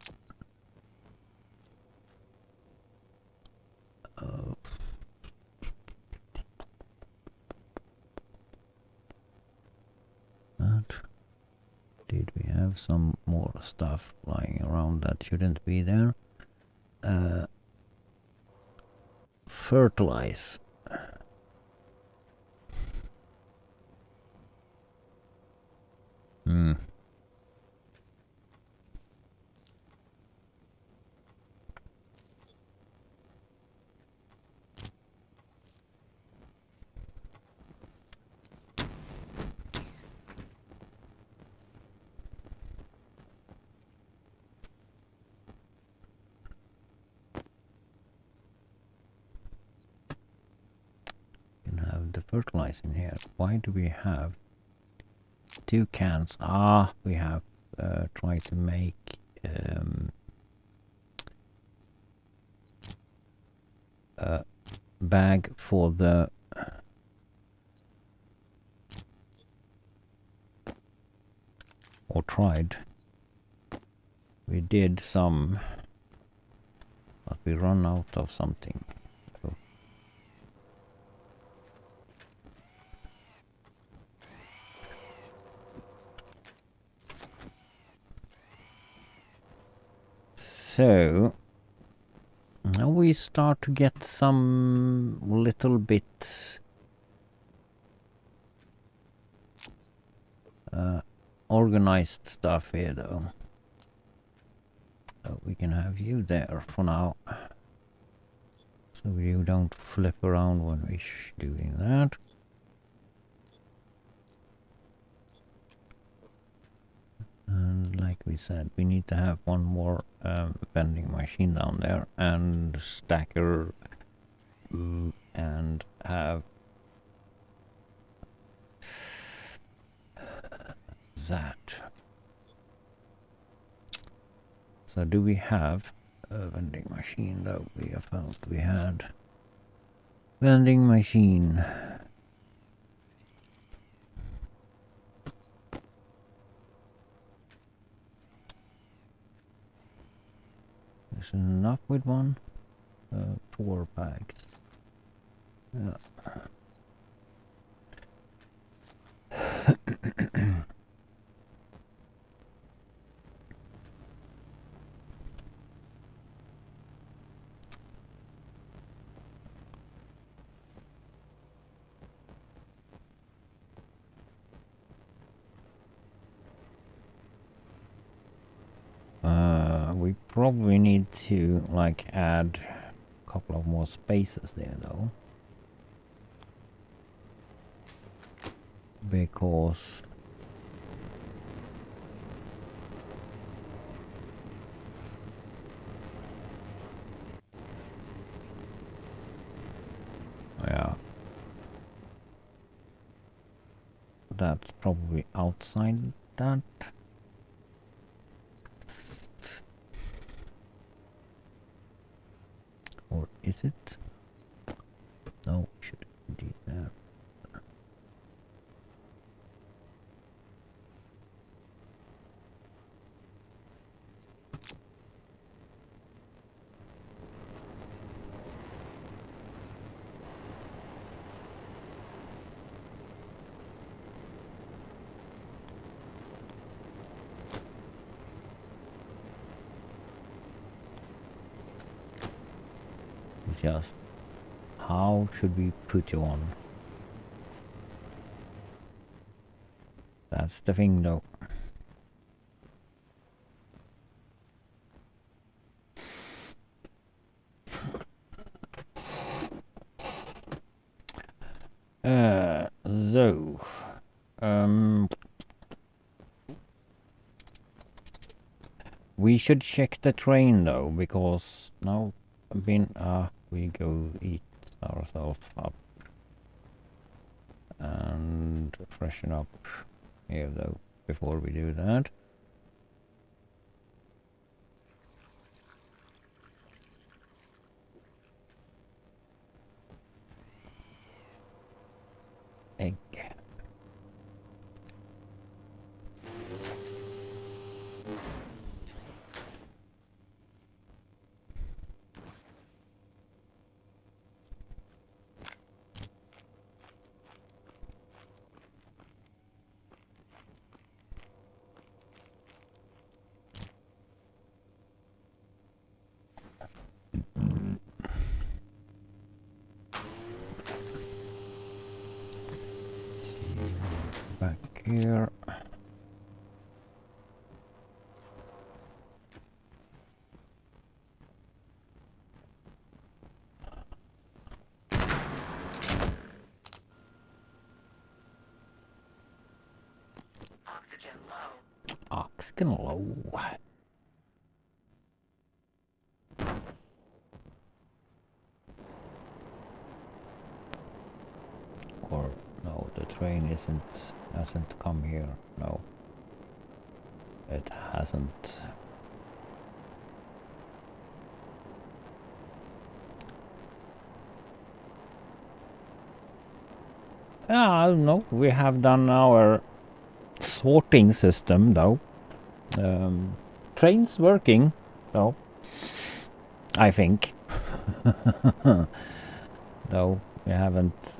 That. Did we have some more stuff lying around that shouldn't be there? Fertilize. The fertilizer in here. Why do we have 2 cans? We have tried to make a bag for the or tried. We did some, but we run out of something. So now we start to get some little bit organized stuff here though. So we can have you there for now. So you don't flip around when we're doing that. And like we said, we need to have one more vending machine down there and stacker and have that. So do we have a vending machine though? We have found we had vending machine. Is it enough with one? 4 bags. Yeah. We probably need to like add a couple of more spaces there though. Because yeah, that's probably outside that. Or is it? No, should indeed that. It's just how should we put you on? That's the thing though. So we should check the train though, because now we go eat ourselves up and freshen up here though before we do that. Egg. Back here. Oxygen low. Oxygen low. Or no, the train hasn't come here. No, it hasn't. I don't know. We have done our sorting system though. Train's working though. I think. Though we haven't.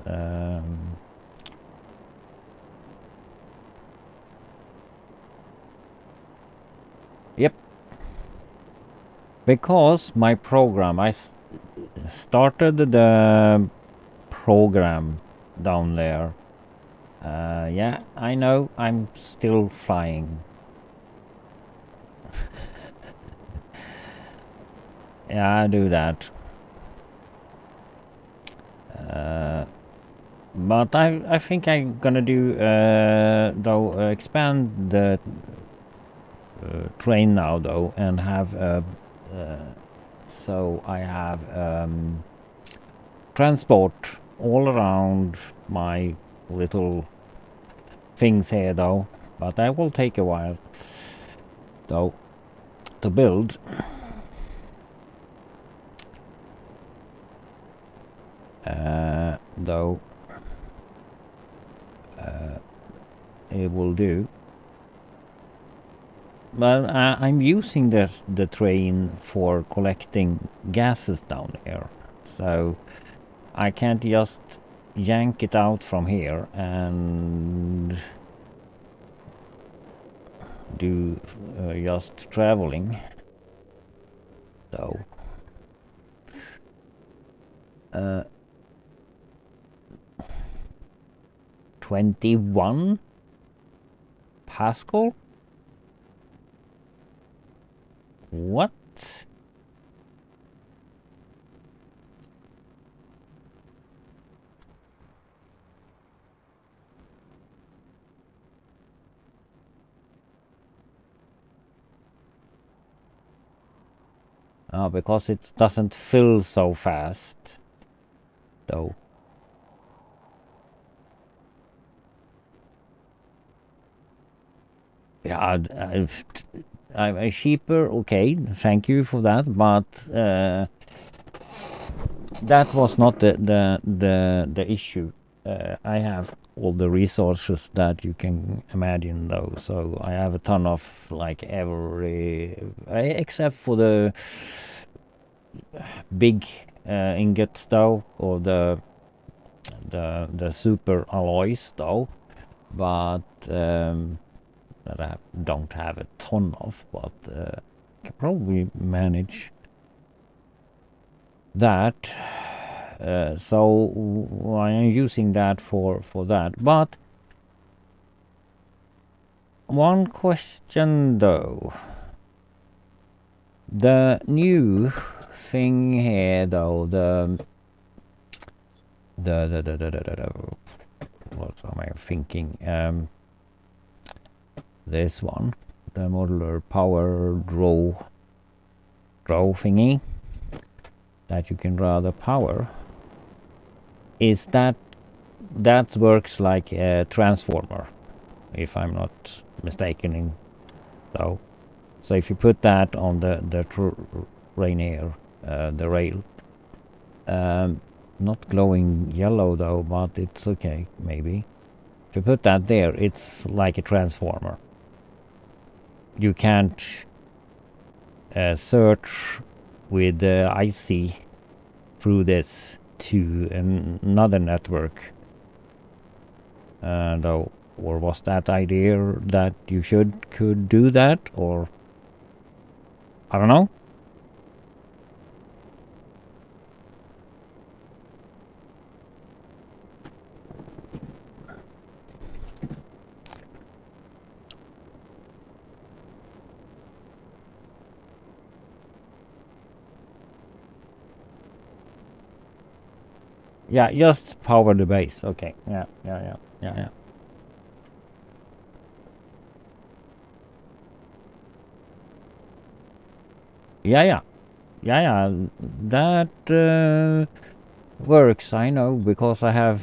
Yep. Because my program, I started the program down there. Yeah, I know I'm still flying. Yeah, I do that. But I think I'm gonna do though expand the train now though, and have so I have transport all around my little things here though, but that will take a while though to build. Though it will do. Well, I'm using the train for collecting gases down there, so I can't just yank it out from here and do just traveling. So 21 Pascal? What? Because it doesn't fill so fast, though. Yeah, I'm cheaper. Okay, thank you for that, but that was not the issue. I have all the resources that you can imagine, though. So I have a ton of like every, except for the big ingots, though, or the super alloys, though. But that I don't have a ton of, but can probably manage that. So I am using that for that. But one question though, the new thing here though, the what am I thinking? This one, the modular power draw thingy that you can draw the power, is that works like a transformer, if I'm not mistaken. In so if you put that on the Rainier, the rail, not glowing yellow though, but it's okay maybe. If you put that there, it's like a transformer. You can't search with the IC through this to another network. Though, or was that idea that you could do that, or I don't know. Yeah, just power the base. Okay. Yeah. Yeah. That works. I know, because I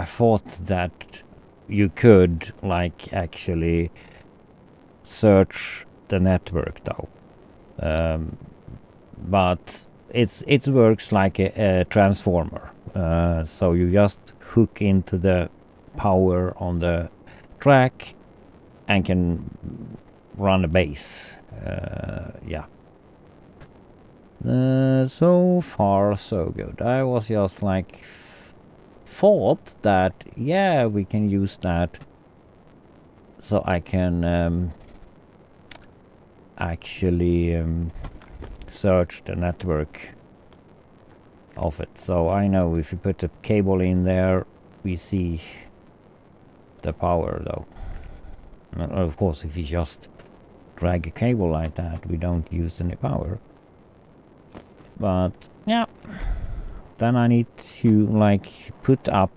thought that you could like actually search the network though, but it works like a transformer. So you just hook into the power on the track and can run a base. Yeah. So far so good. I was just like thought that yeah, we can use that, so I can actually search the network of it. So I know if you put the cable in there, we see the power though. And of course, if you just drag a cable like that, we don't use any power. But yeah, then I need to like put up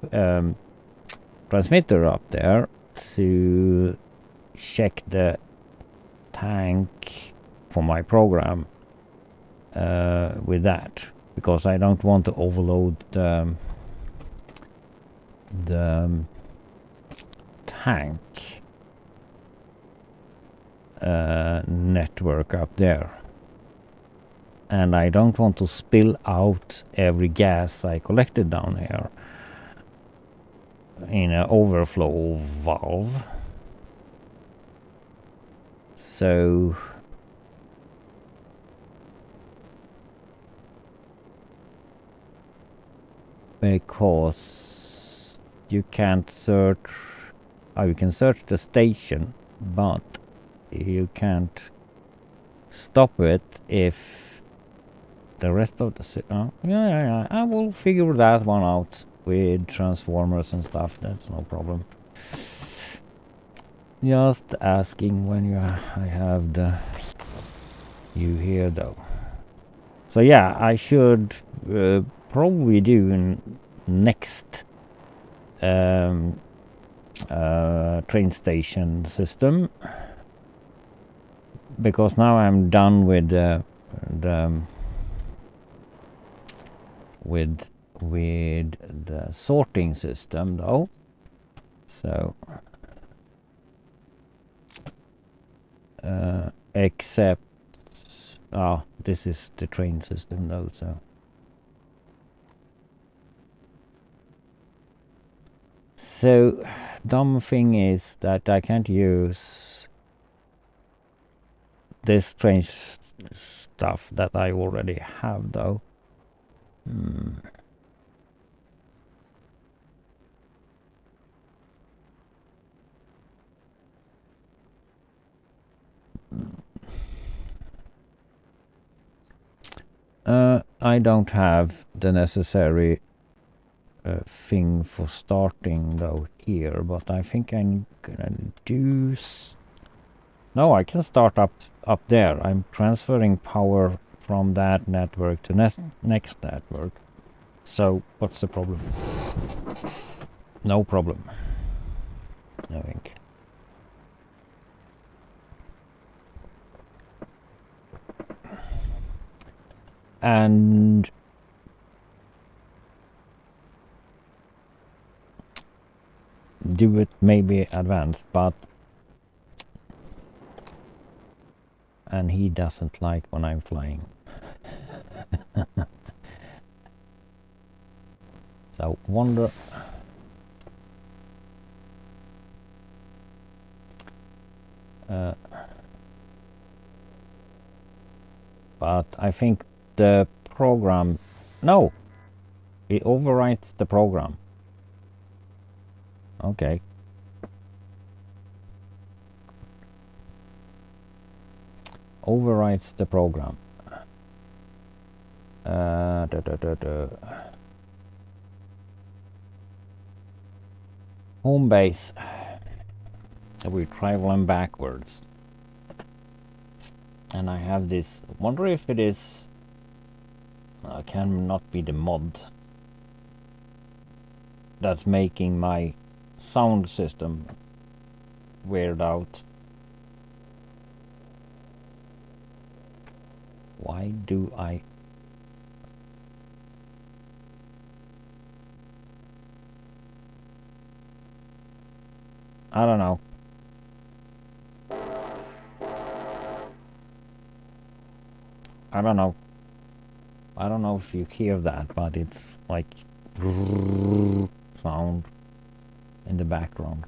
transmitter up there to check the tank for my program with that, because I don't want to overload the tank network up there. And I don't want to spill out every gas I collected down here in an overflow valve. So because you can't search, you can search the station, but you can't stop it if the rest of the yeah, I will figure that one out with transformers and stuff. That's no problem. Just asking when I have the you here though. So yeah, I should probably do next train station system, because now I'm done with the with the sorting system though. So except this is the train system though, so dumb thing is that I can't use this train stuff that I already have though. I don't have the necessary thing for starting though here, but I think I'm gonna do no, I can start up there. I'm transferring power from that network to next network. So what's the problem? No problem, I think. And do it maybe advanced, but and he doesn't like when I'm flying. So wonder but I think the program, no, it overwrites the program. Okay. Overwrites the program. Home base. We're traveling backwards. And I have this, wonder if it is, cannot be the mod that's making my sound system weird out. Why do I don't know. I don't know. I don't know if you hear that, but it's like sound in the background.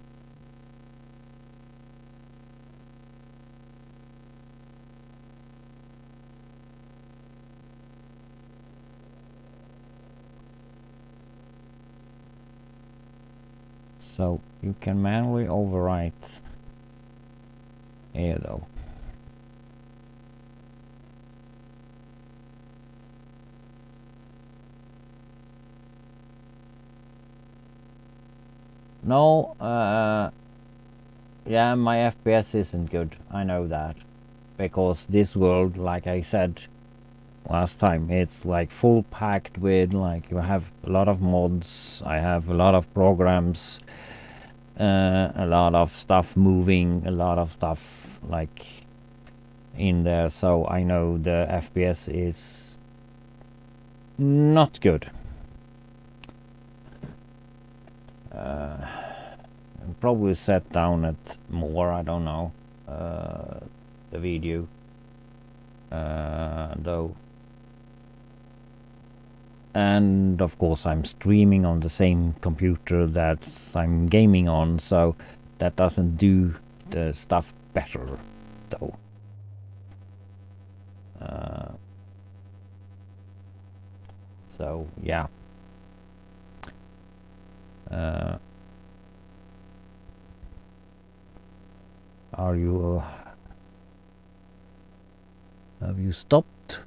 So you can manually overwrite here though. No, yeah, my FPS isn't good. I know that. Because this world, like I said last time, it's like full packed with, like, you have a lot of mods, I have a lot of programs, a lot of stuff moving, a lot of stuff like in there, so I know the FPS is not good. Probably set down at more, I don't know, the video though. And of course I'm streaming on the same computer that I'm gaming on, so that doesn't do the stuff better. though. So yeah. Are you? Have you stopped?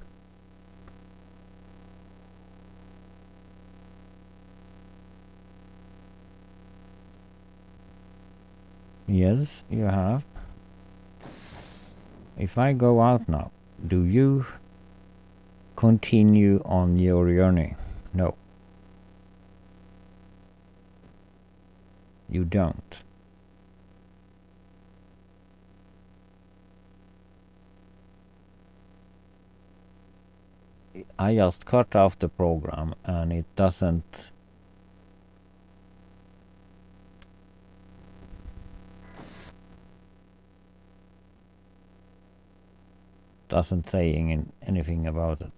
Yes, you have. If I go out now, do you continue on your journey? No. You don't. I just cut off the program and it doesn't say anything about it.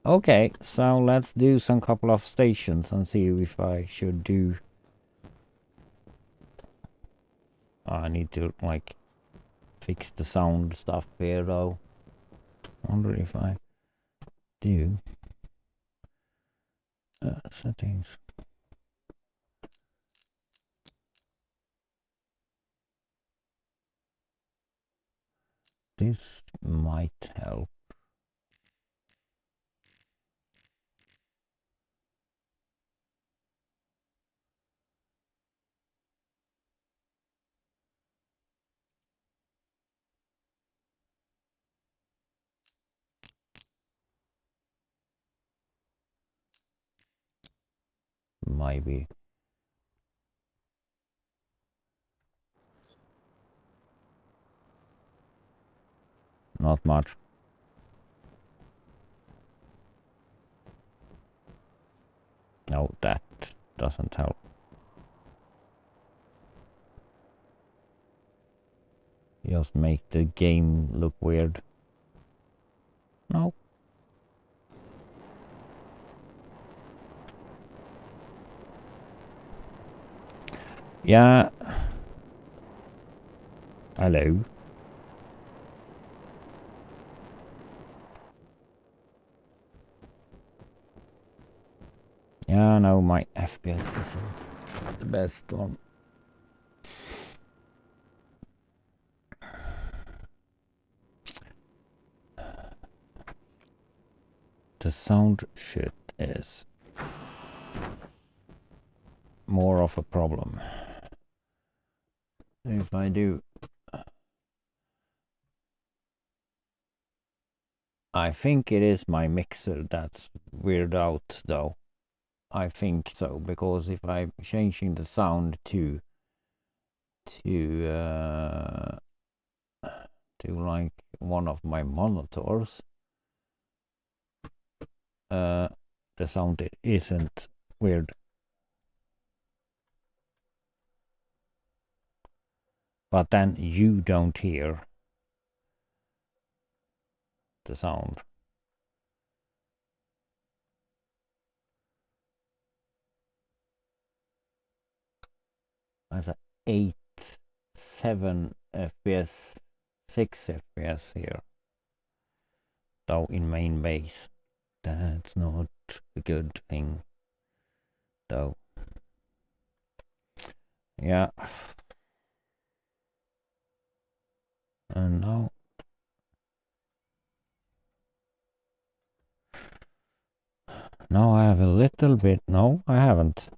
Okay, so let's do some couple of stations and see if I should do. I need to like fix the sound stuff here though. Wonder if I do settings. This might help. Maybe. Not much. No, that doesn't help. Just make the game look weird. No. Yeah. Hello. Yeah, no, my FPS isn't the best one. The sound shit is more of a problem. If I do, I think it is my mixer that's weird out though. I think so, because if I'm changing the sound to like one of my monitors, the sound isn't weird. But then you don't hear the sound. That's a 8, 7 FPS, 6 FPS here. Though in main base. That's not a good thing. Though. Yeah. And now. Now I have a little bit. No, I haven't.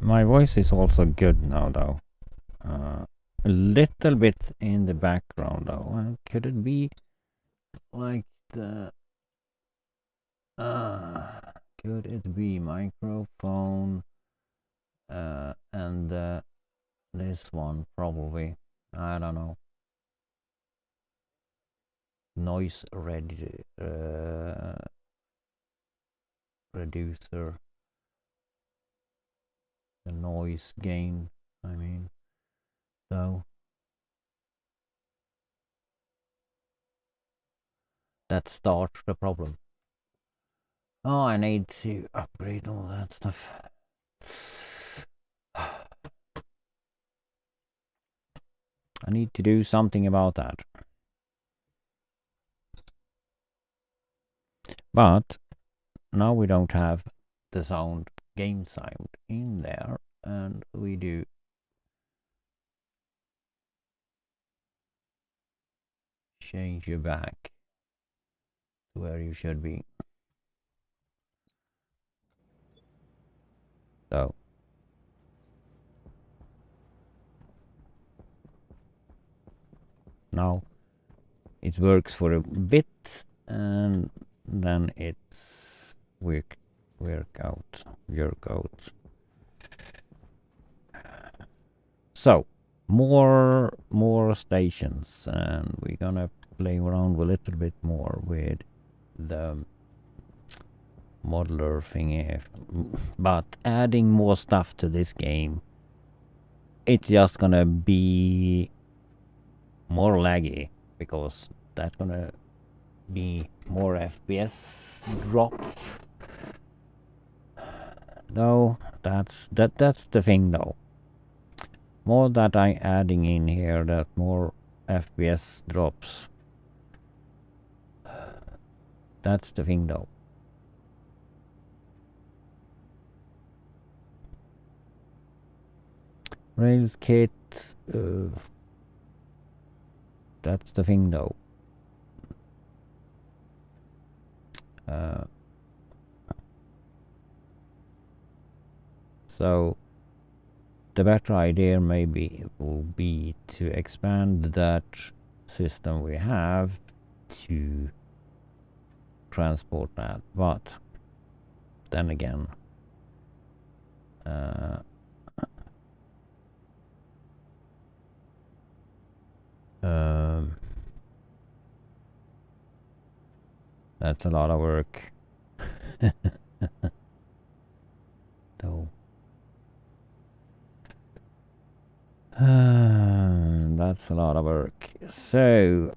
My voice is also good now, though. A little bit in the background, though. Could it be like the? Could it be microphone? And this one probably. I don't know. Noise reducer. The noise gain, I mean. So that starts the problem. Oh, I need to upgrade all that stuff. I need to do something about that. But now we don't have the game sound in there, and we do change you back to where you should be. So now it works for a bit, and then it's work out. So more stations, and we're gonna play around a little bit more with the modeler thingy, but adding more stuff to this game, it's just gonna be more laggy, because that's gonna be more FPS drop. No, that's the thing though. More that I'm adding in here, that more FPS drops. That's the thing though. Rails kit, that's the thing though. So the better idea maybe will be to expand that system we have to transport that, but then again, that's a lot of work. Though. That's a lot of work. So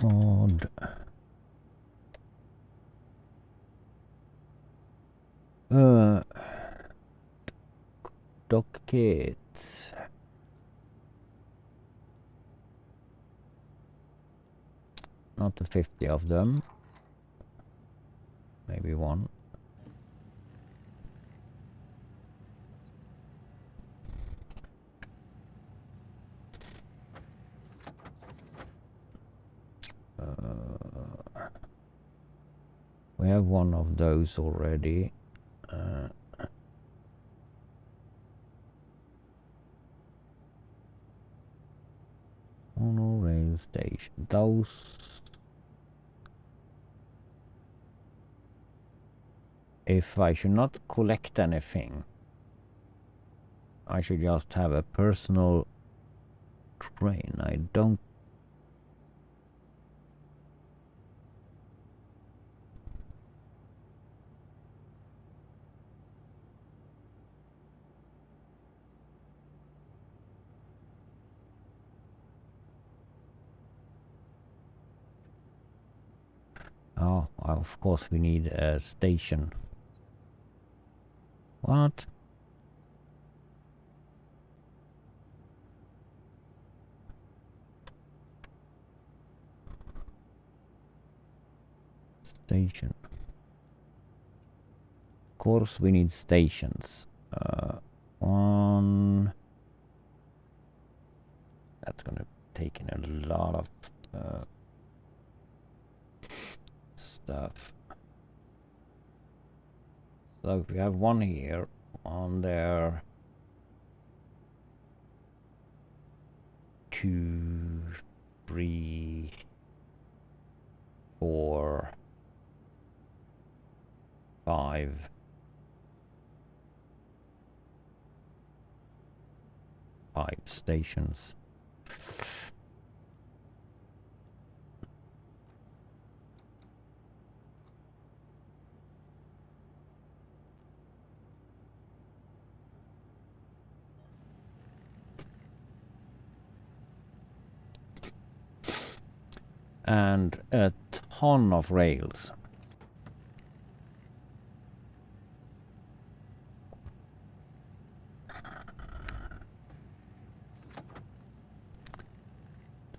mod docket. Not the 50 of them. Maybe one. We have one of those already. Monorail station. Those. If I should not collect anything, I should just have a personal train. I don't. Oh, of course we need a station. What? Station. Of course we need stations. One. That's gonna take in a lot of stuff. So we have one here, one there, 2, 3, 4, 5. 5 stations. and a ton of rails.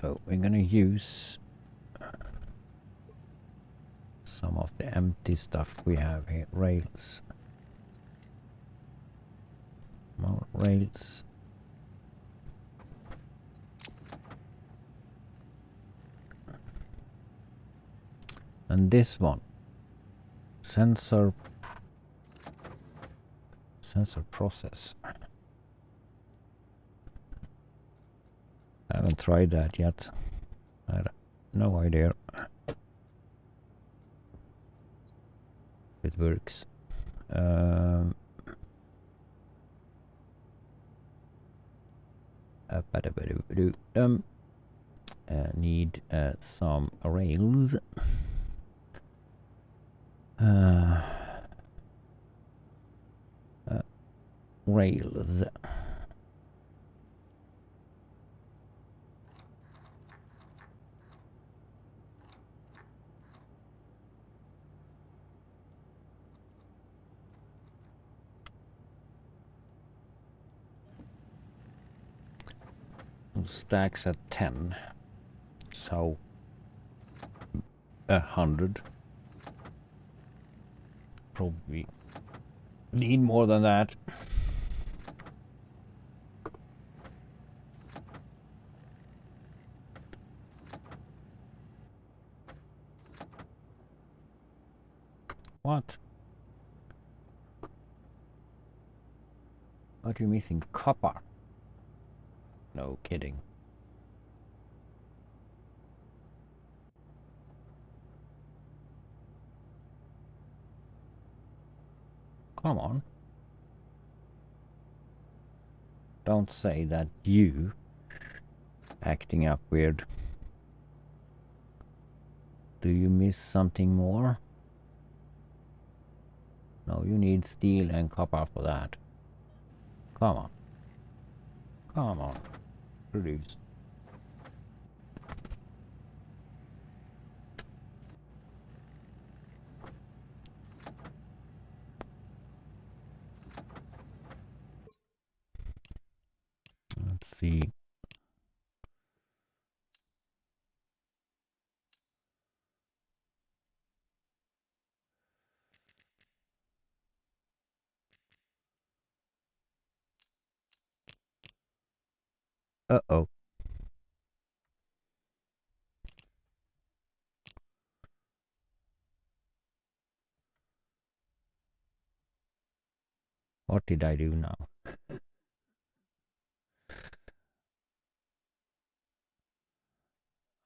So we're gonna use some of the empty stuff we have here. Rails. More rails. And this one. Sensor process. I haven't tried that yet. I have no idea if it works. Need some rails. Rails. Stacks at 10, so 100. Probably need more than that. What? What are you missing? Copper? No kidding. Come on. Don't say that you acting up weird. Do you miss something more? No, you need steel and copper for that. Come on. Come on. Produce. Let's see. Uh-oh. What did I do now?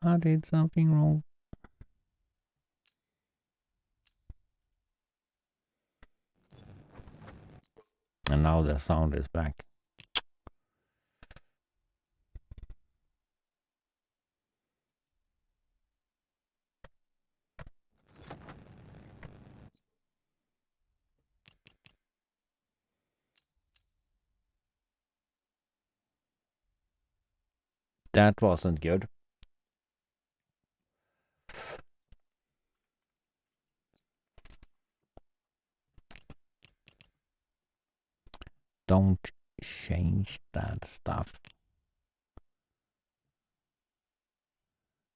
I did something wrong. And now the sound is back. That wasn't good. Don't change that stuff.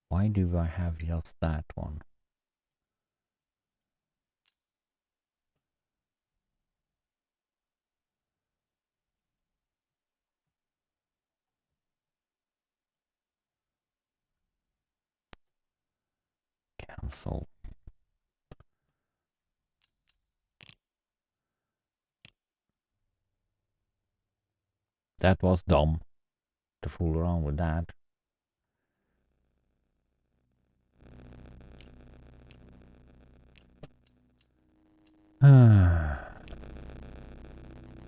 Why do I have just that one? Cancel. That was dumb to fool around with that.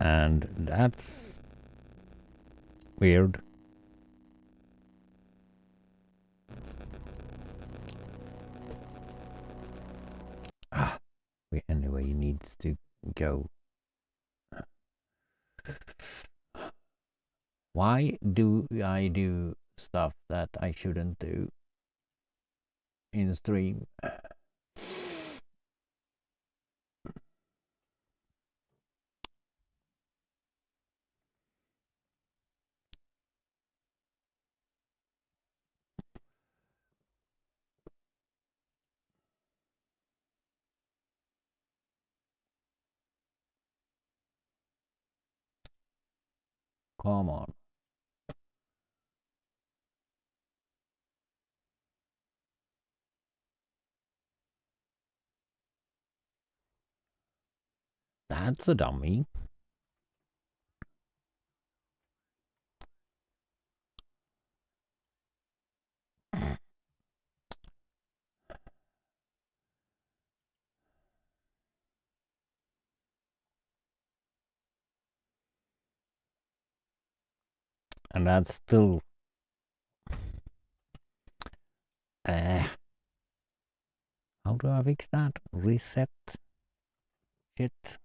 And that's weird. Anyway, he needs to go. Why do I do stuff that I shouldn't do? in stream. Come on. That's a dummy. And that's still how do I fix that? Reset shit.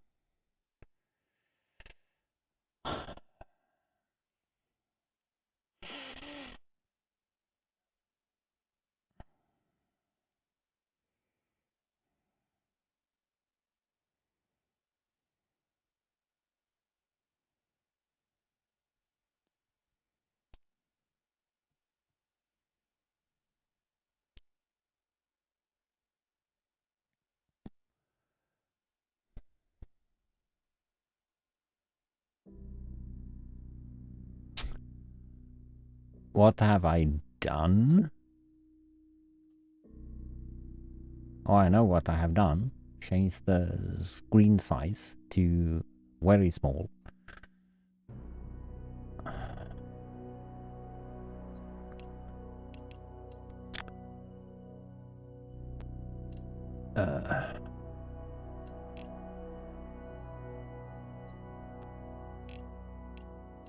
What have I done? Oh, I know what I have done. Change the screen size to very small.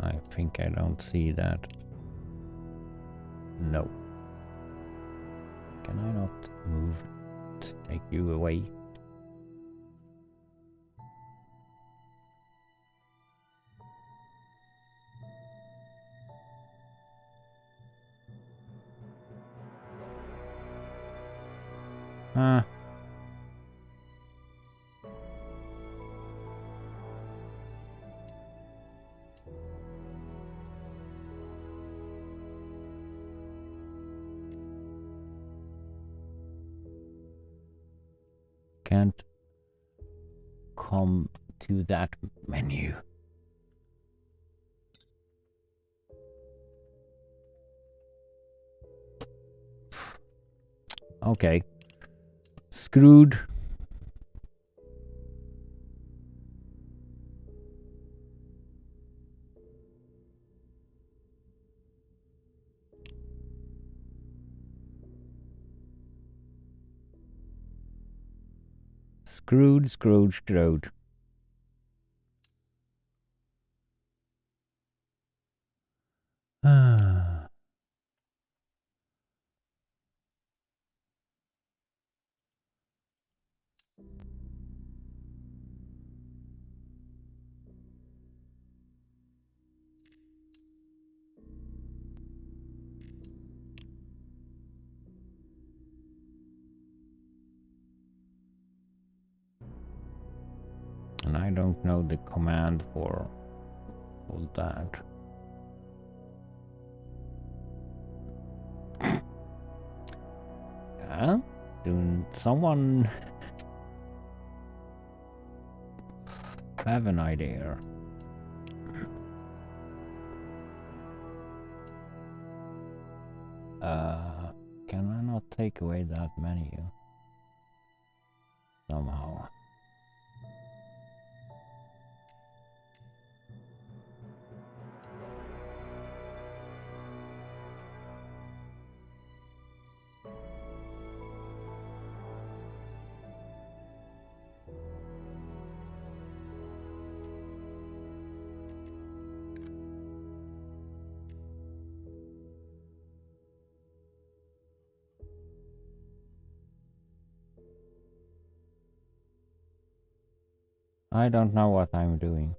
I think I don't see that. No. Can I not move to take you away? Ah. Can't come to that menu. Okay. Screwed. Screwed, screwed, screwed. And I don't know the command for that. Yeah? Do someone have an idea? Can I not take away that menu? Somehow. I don't know what I'm doing.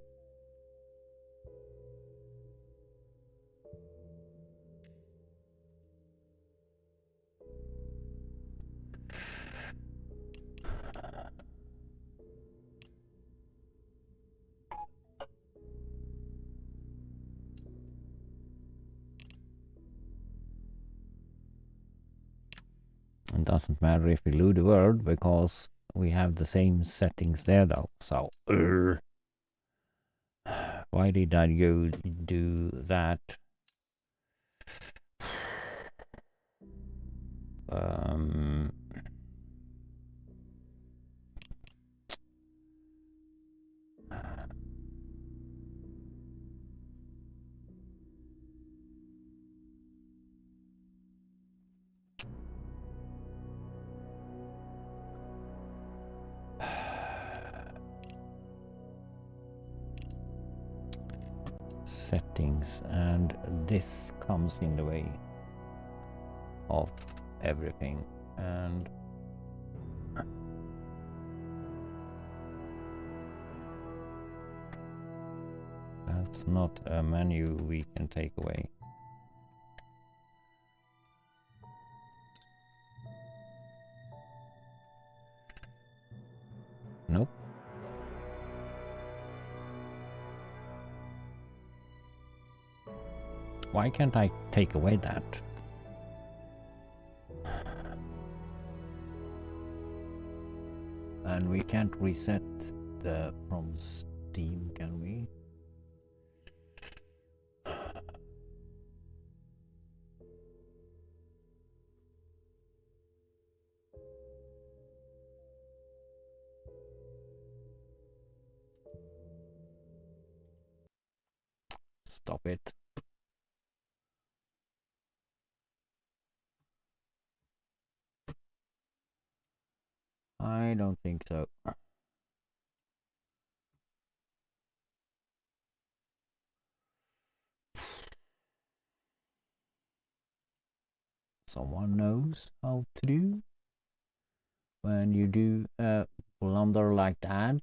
doesn't matter if we lose the world because we have the same settings there though. So why did I go do that? Settings, and this comes in the way of everything, and that's not a menu we can take away. Nope. Why can't I take away that? And we can't reset the from Steam, can we? Stop it. I don't think so. Someone knows how to do when you do a blunder like that.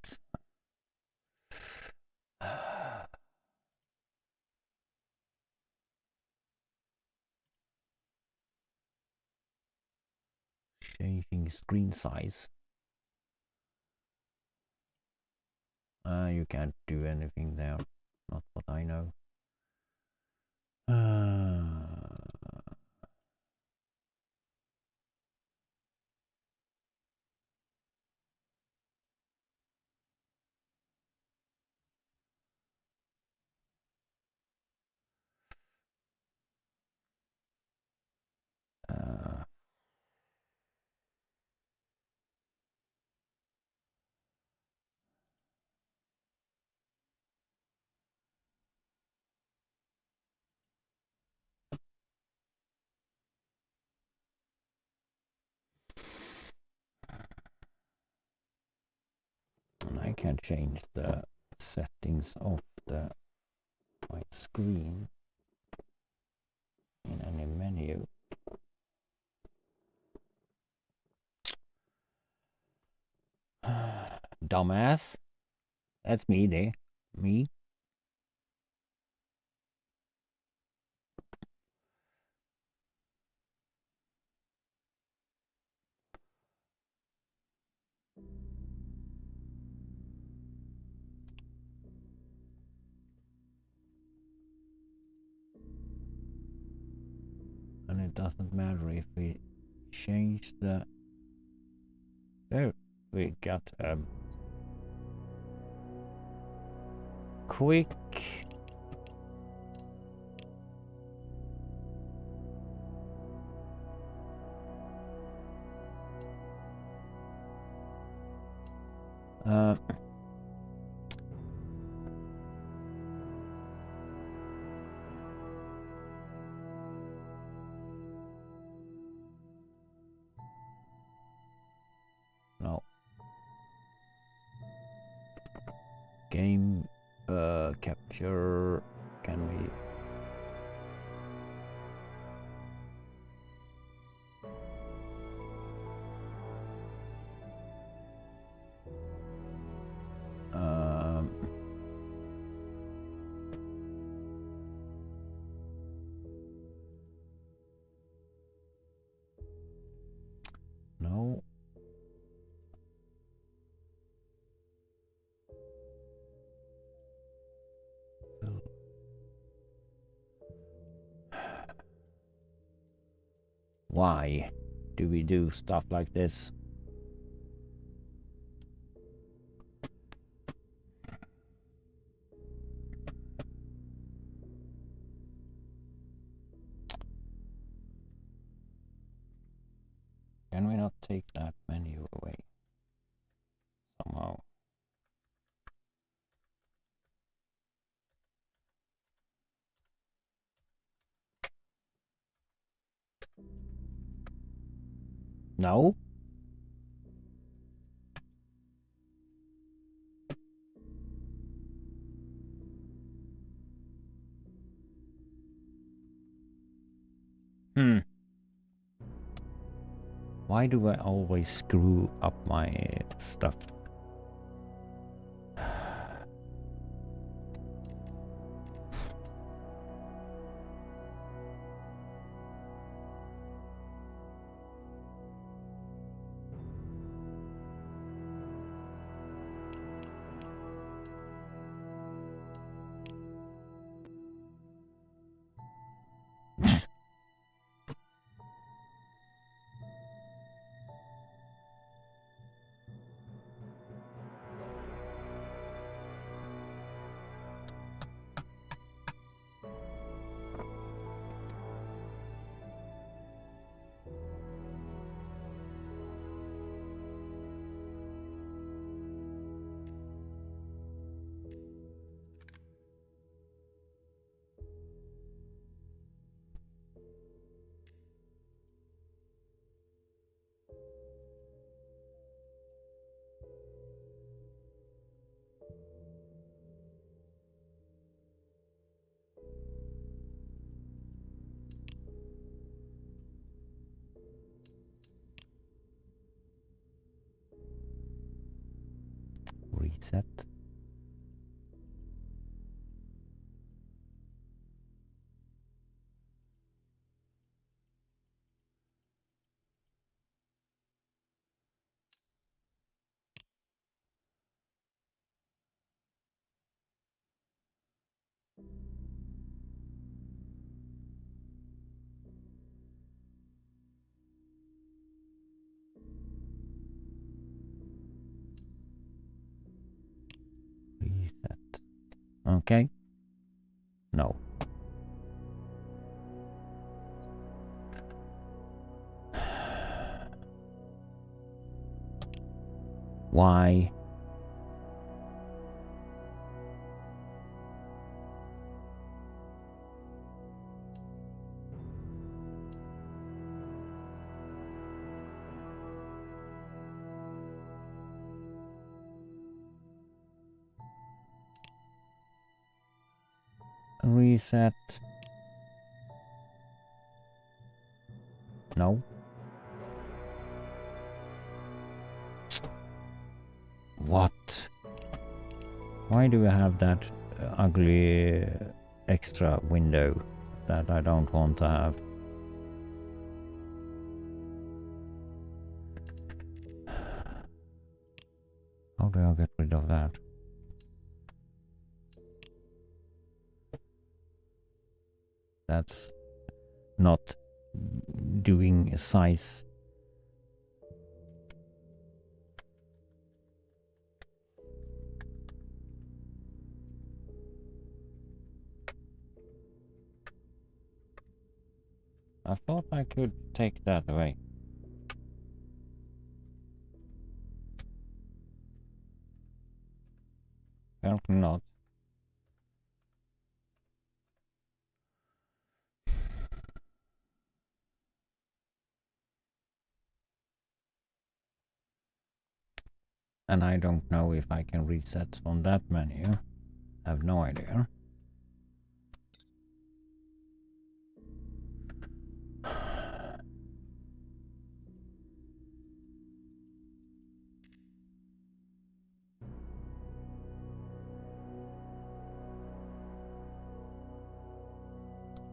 Changing screen size. You can't do anything there. Not what I know. And I can change the settings of my screen in any menu. Dumbass. That's me there. Me. And it doesn't matter if we change the... There we got a quick... no. Game capture. Can we... no. Why? do we do stuff like this? Can we not take that menu away somehow? No? Why do I always screw up my stuff? Reset. Reset. Okay. No. Why? Reset. No. What? Why do we have that ugly extra window that I don't want to have? How do I get rid of that? That's not doing size. I thought I could take that away. Apparently not. And I don't know if I can reset on that menu. I have no idea.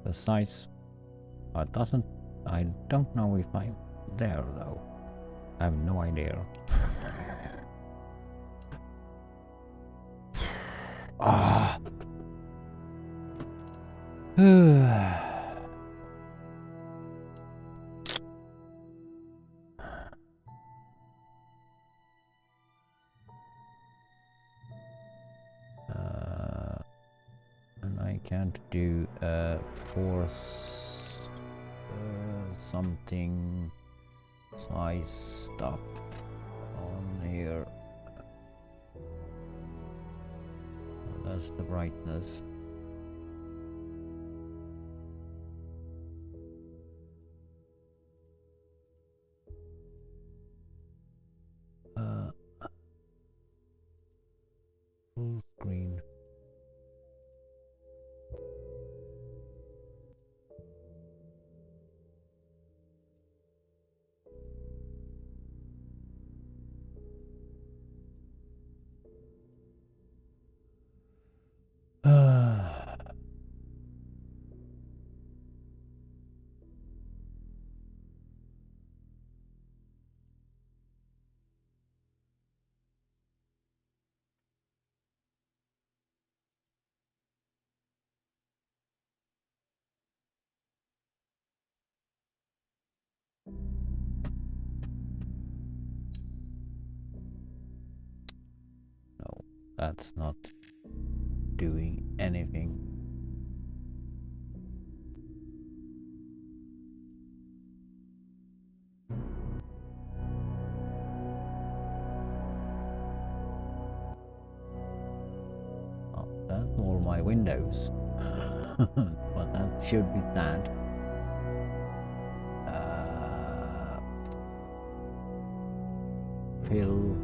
The size doesn't. I don't know if I'm there though. I have no idea. Ah. can't do force something size stop on here. That's the brightness. Full screen. No, that's not doing anything. Oh, that's all my windows. But that should be that. Fill.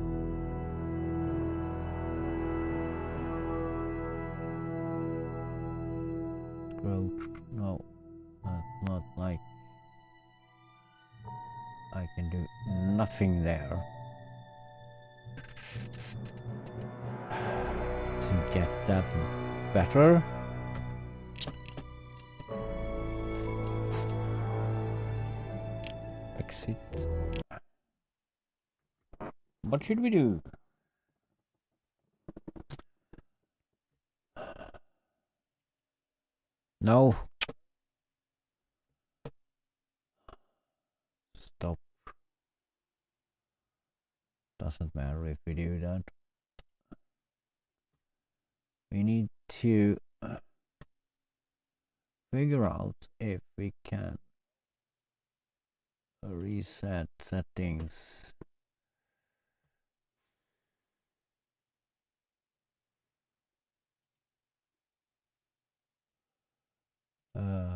Growth. No, that's not like I can do nothing there to get that better. Exit. What should we do? No. Stop. Doesn't matter if we do that. We need to figure out if we can reset settings.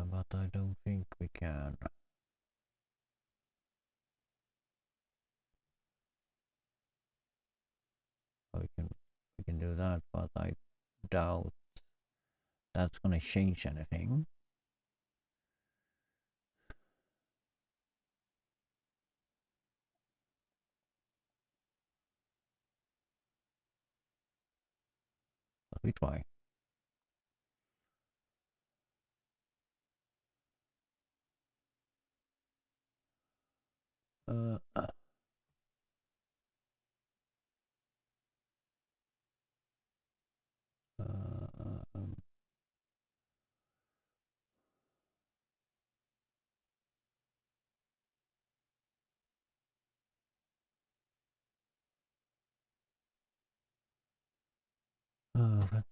But I don't think we can. We can do that, but I doubt that's gonna change anything. But we try.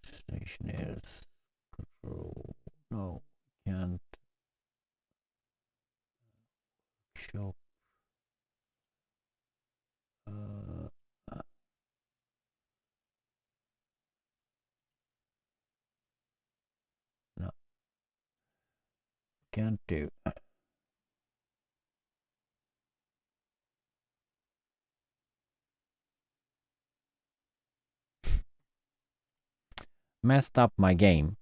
Stationaries control. No, can't shop. No, can't do. Messed up my game.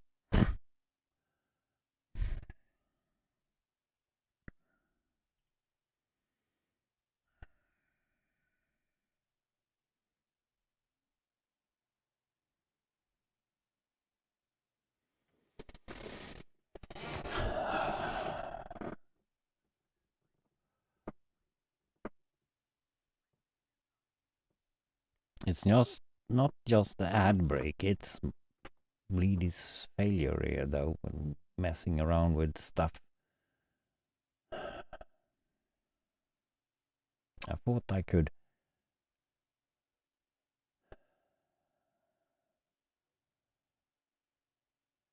It's just not just the ad break, it's blidis failure here though, when messing around with stuff. I thought I could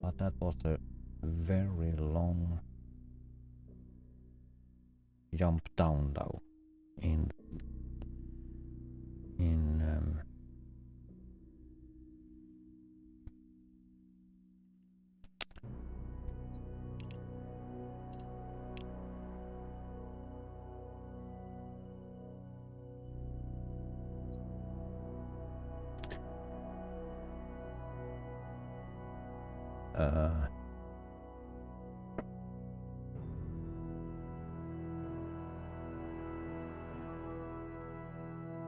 But that was a very long jump down though in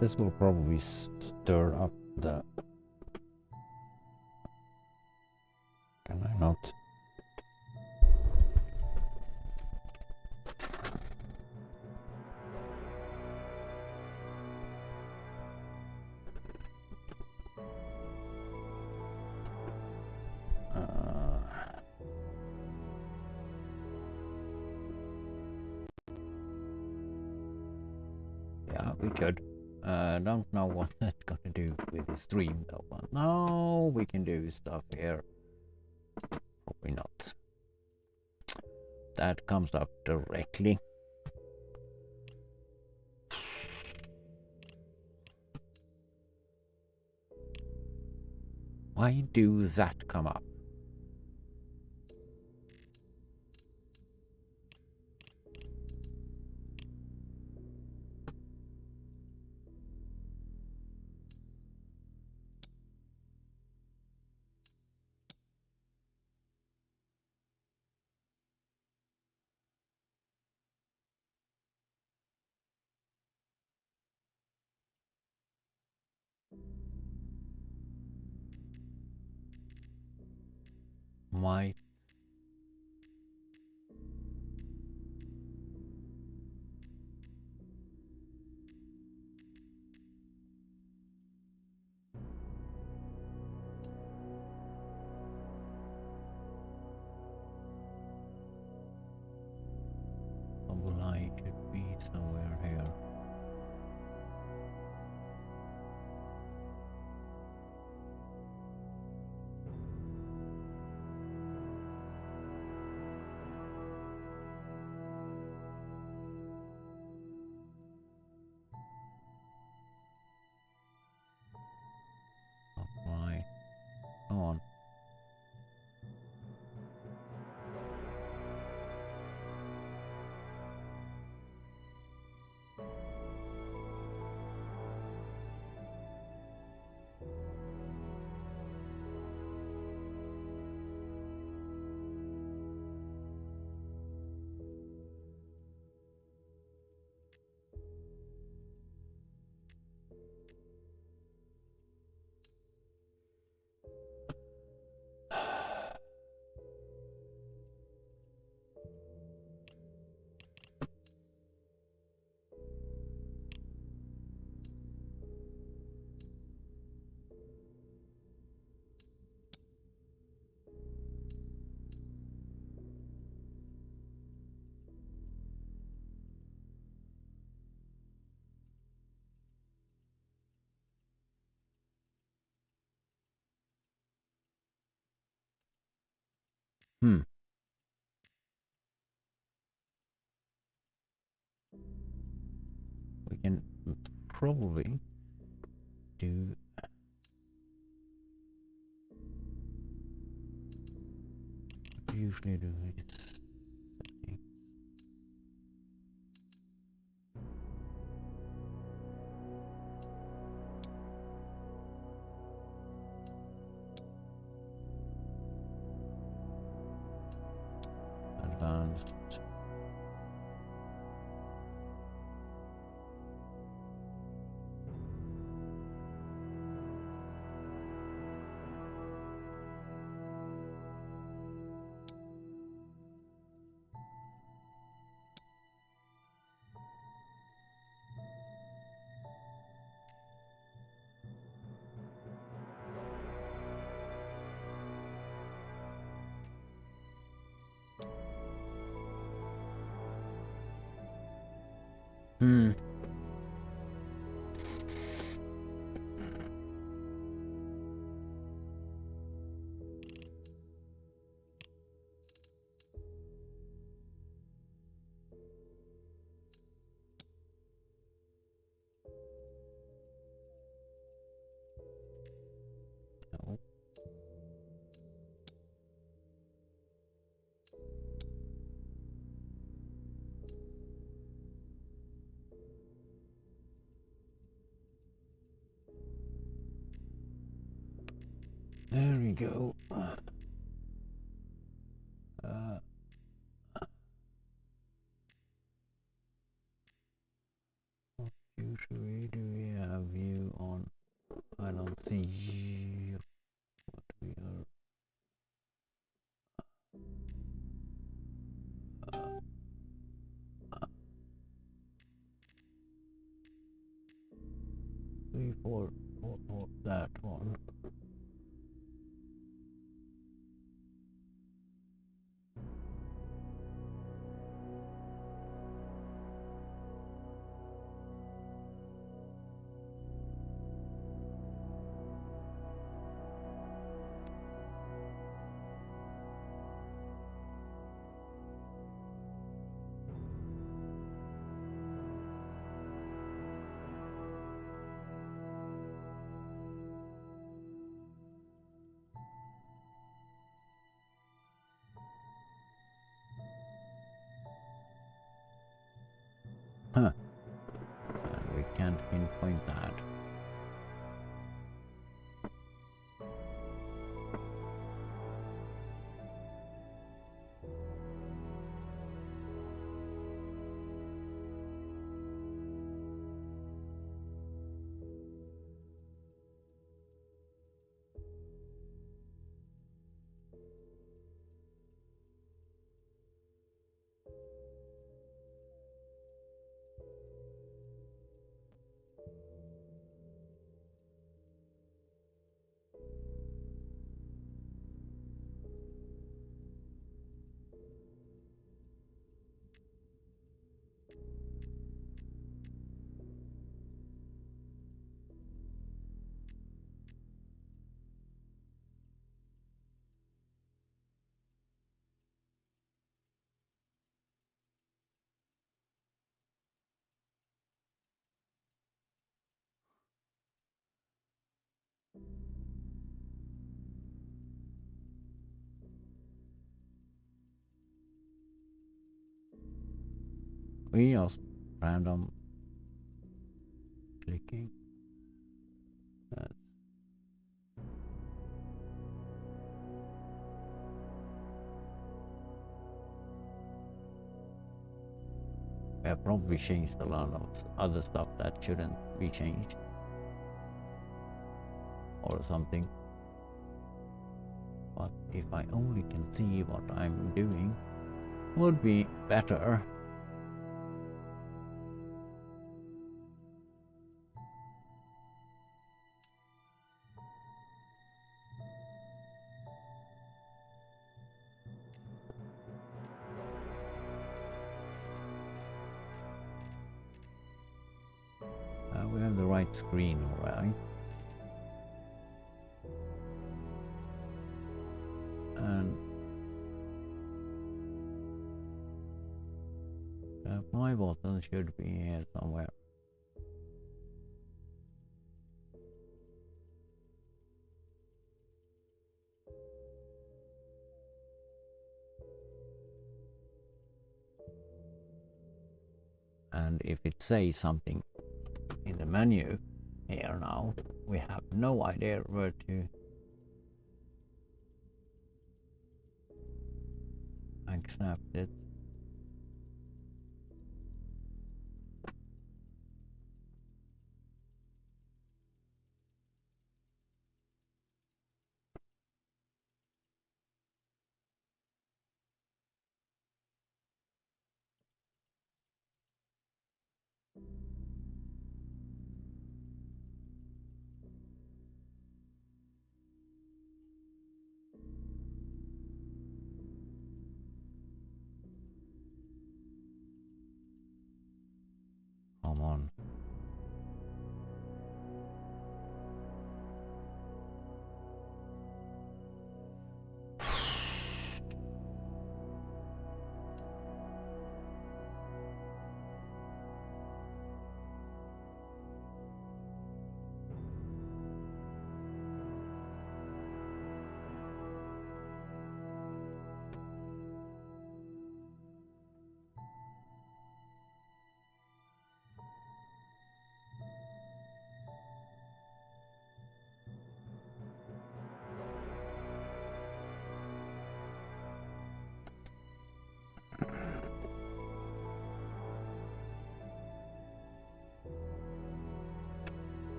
this will probably stir up the... Can I not? Yeah, we could. Don't know what that's gonna do with the stream though, but no, we can do stuff here. Probably not. That comes up directly. Why do that come up? Might. Light should be somewhere here. Right. Come on. We can probably do what we usually do is setting. Advanced. go. What usually do we have view on? I don't see what we are. 3, 4, 4, 4, that one. Huh. And we can't pinpoint that. We just random clicking. That's we have probably changed a lot of other stuff that shouldn't be changed. Or something. But if I only can see what I'm doing, would be better. We have the right screen, alright. And my button should be here somewhere. And if it says something in the menu here now, we have no idea where to accept it.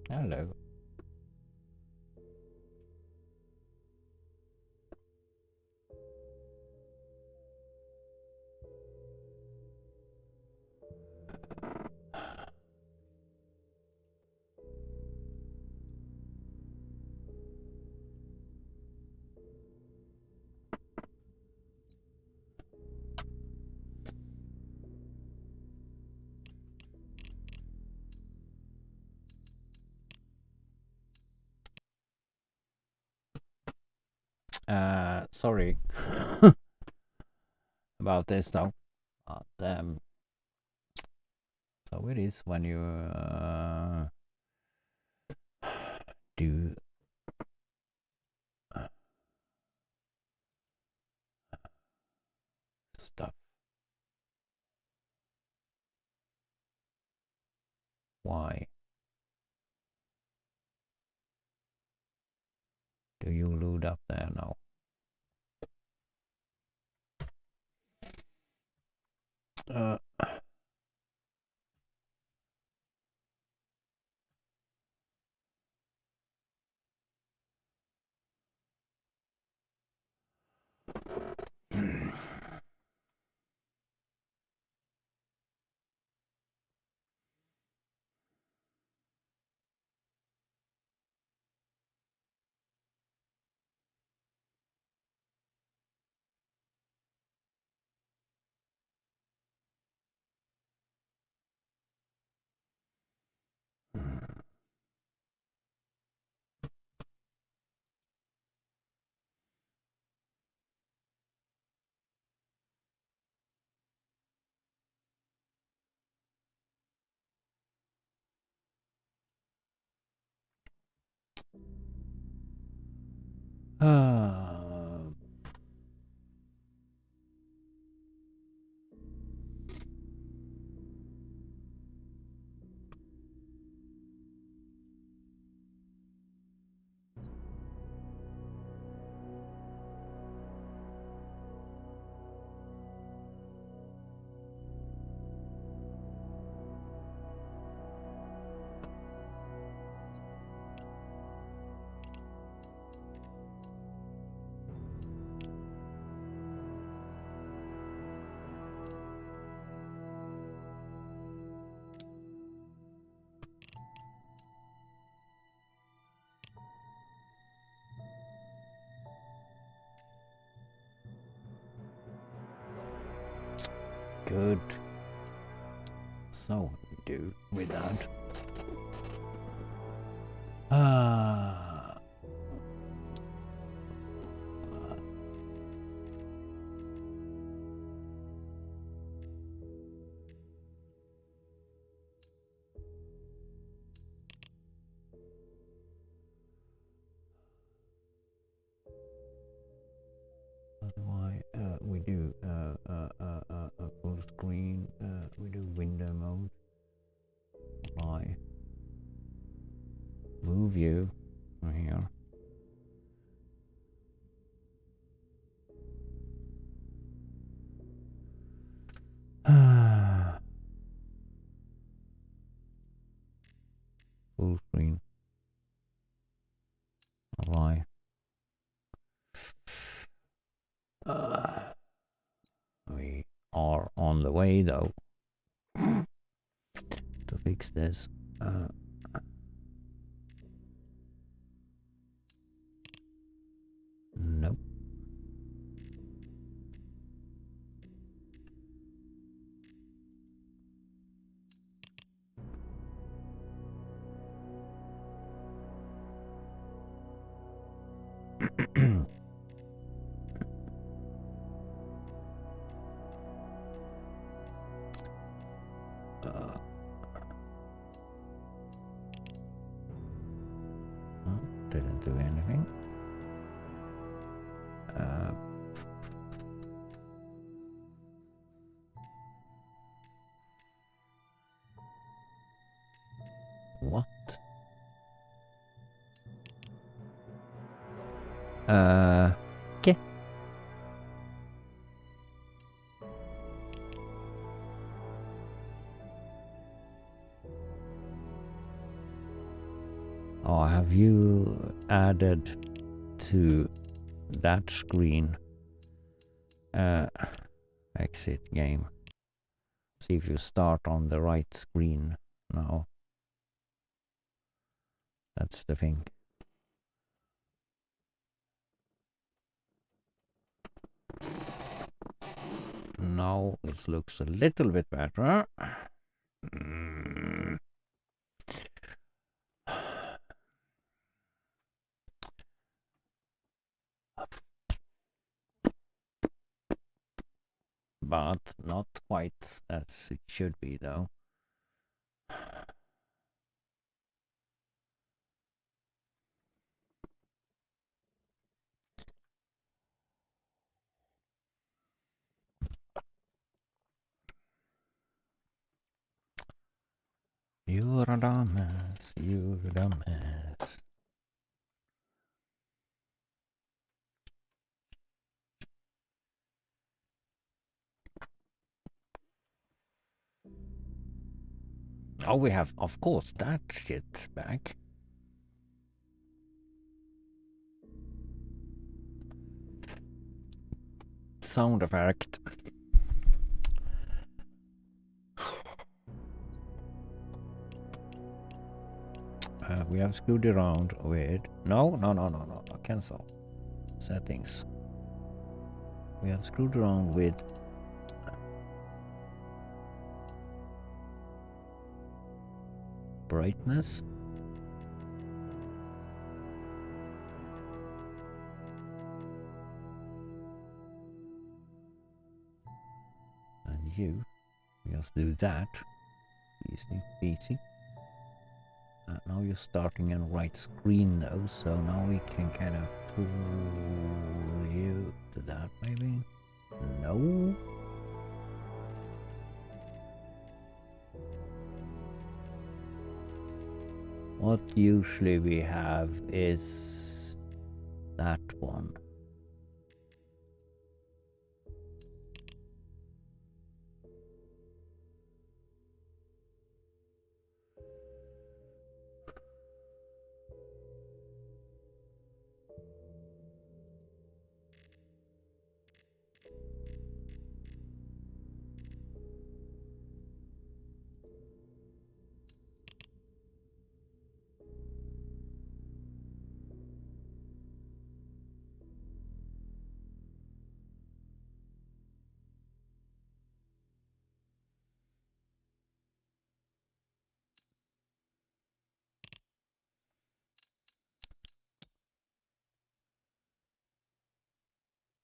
Hello. Sorry about this though. But, so it is when you do stuff. Why do you load up there now? Uh, uh, good. So we do with that. Why we do full screen? We do window mode. Why move view right here? Full screen. Why? We are on the way though to fix this. Nope. Didn't do anything. What? Okay. Oh, have you added to that screen exit game? See if you start on the right screen now. That's the thing. Now it looks a little bit better. But not quite as it should be, though. You're a dumbass, you're a dumbass. Oh, we have, of course, that shit back. Sound effect. We have screwed around with... No. Cancel. Settings. We have screwed around with... brightness. And you just do that. Easy peasy. Now you're starting on the right screen though, so now we can kind of pull you to that maybe? No? What usually we have is that one.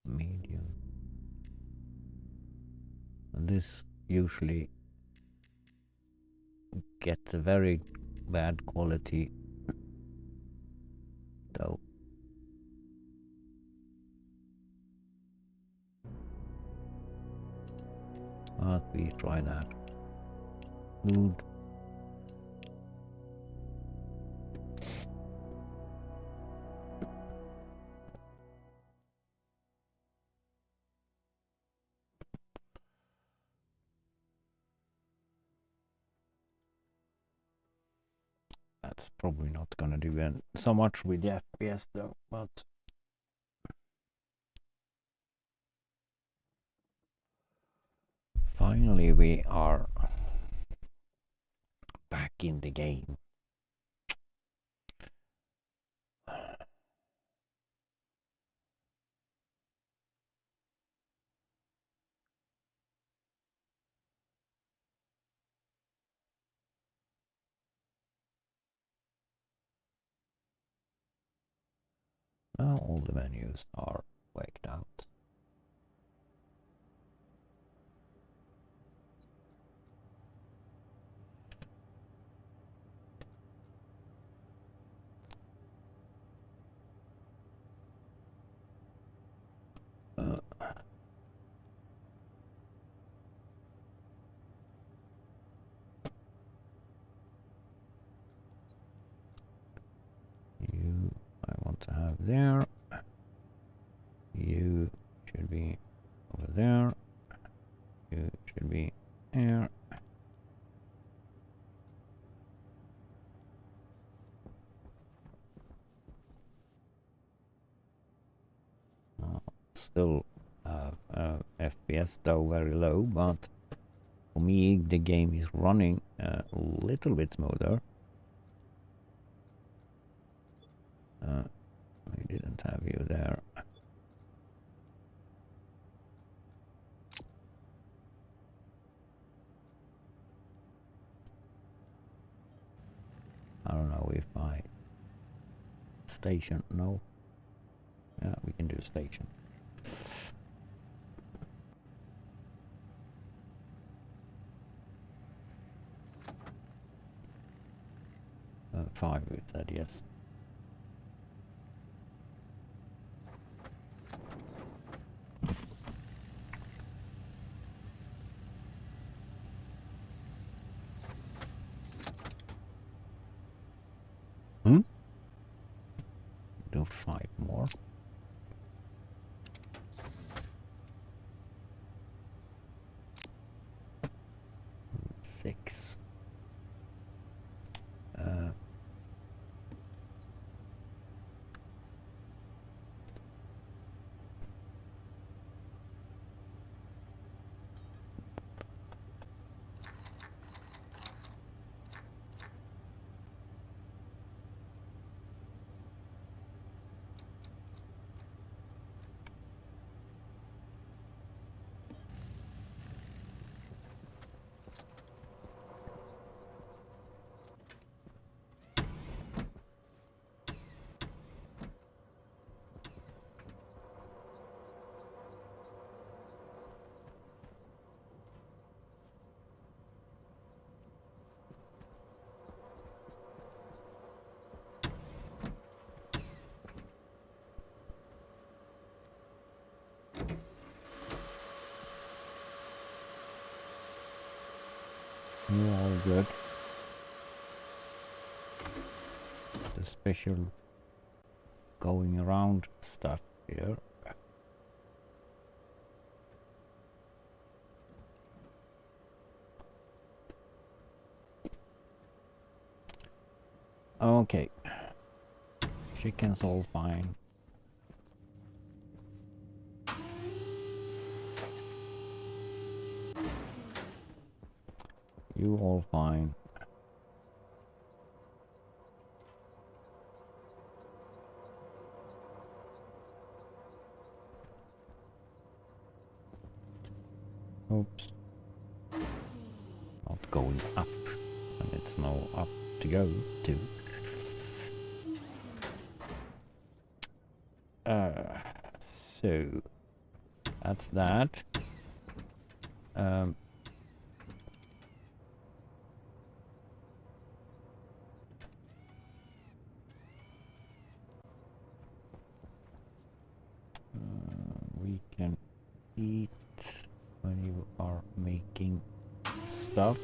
Medium. And this usually gets a very bad quality though. But we try that. Mood. That's probably not gonna do so much with the FPS though, but finally we are back in the game. Now all the menus are waked out. You, I want to have there. You should be over there. You should be here. still FPS though very low, but for me the game is running a little bit smoother. I didn't have you there. I don't know if I station, no. Yeah, we can do station. Five, we said yes. Do 5 more. 6. You're all good. The special going around stuff here. Okay. Chicken's all fine. You all fine. Oops. Not going up. And it's no up to go to. So that's that. We can eat when you are making stuff.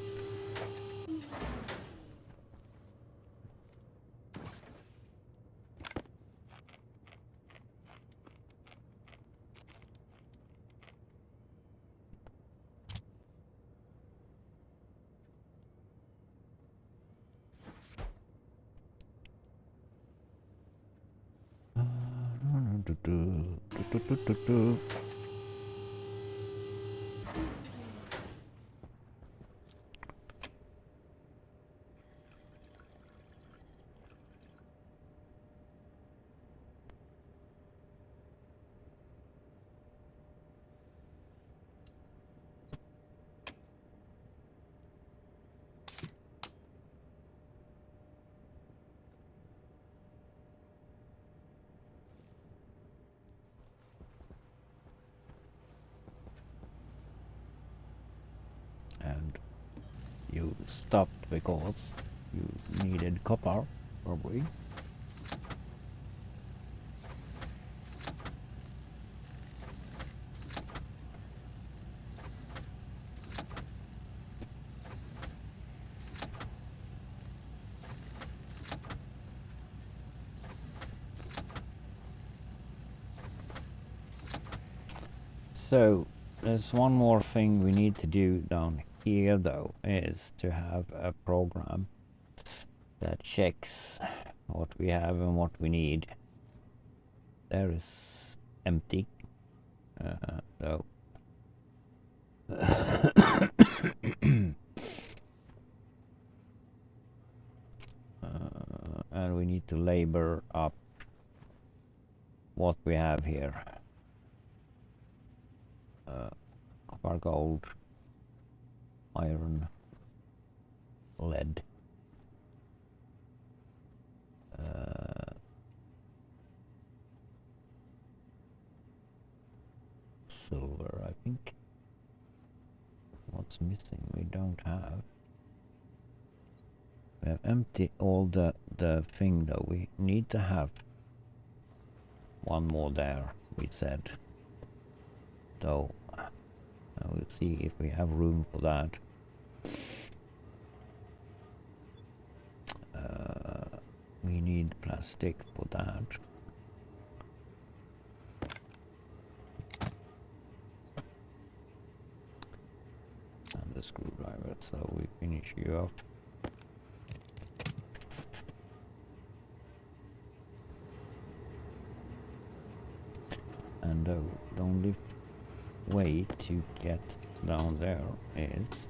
And you stopped because you needed copper, probably. So there's one more thing we need to do down here though, is to have a program that checks what we have and what we need. There is empty. So and we need to labor up what we have here. Copper, gold, iron, lead. Silver, I think. What's missing? We don't have. We have empty all the thing though. We need to have one more there, we said. So we'll see if we have room for that. We need plastic for that. And the screwdriver, so we finish you off. And the only way to get down there is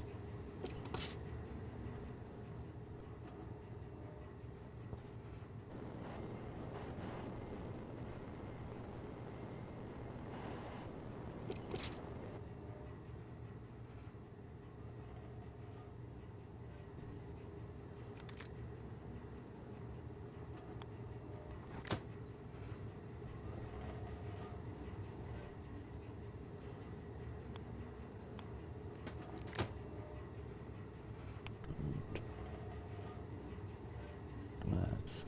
glass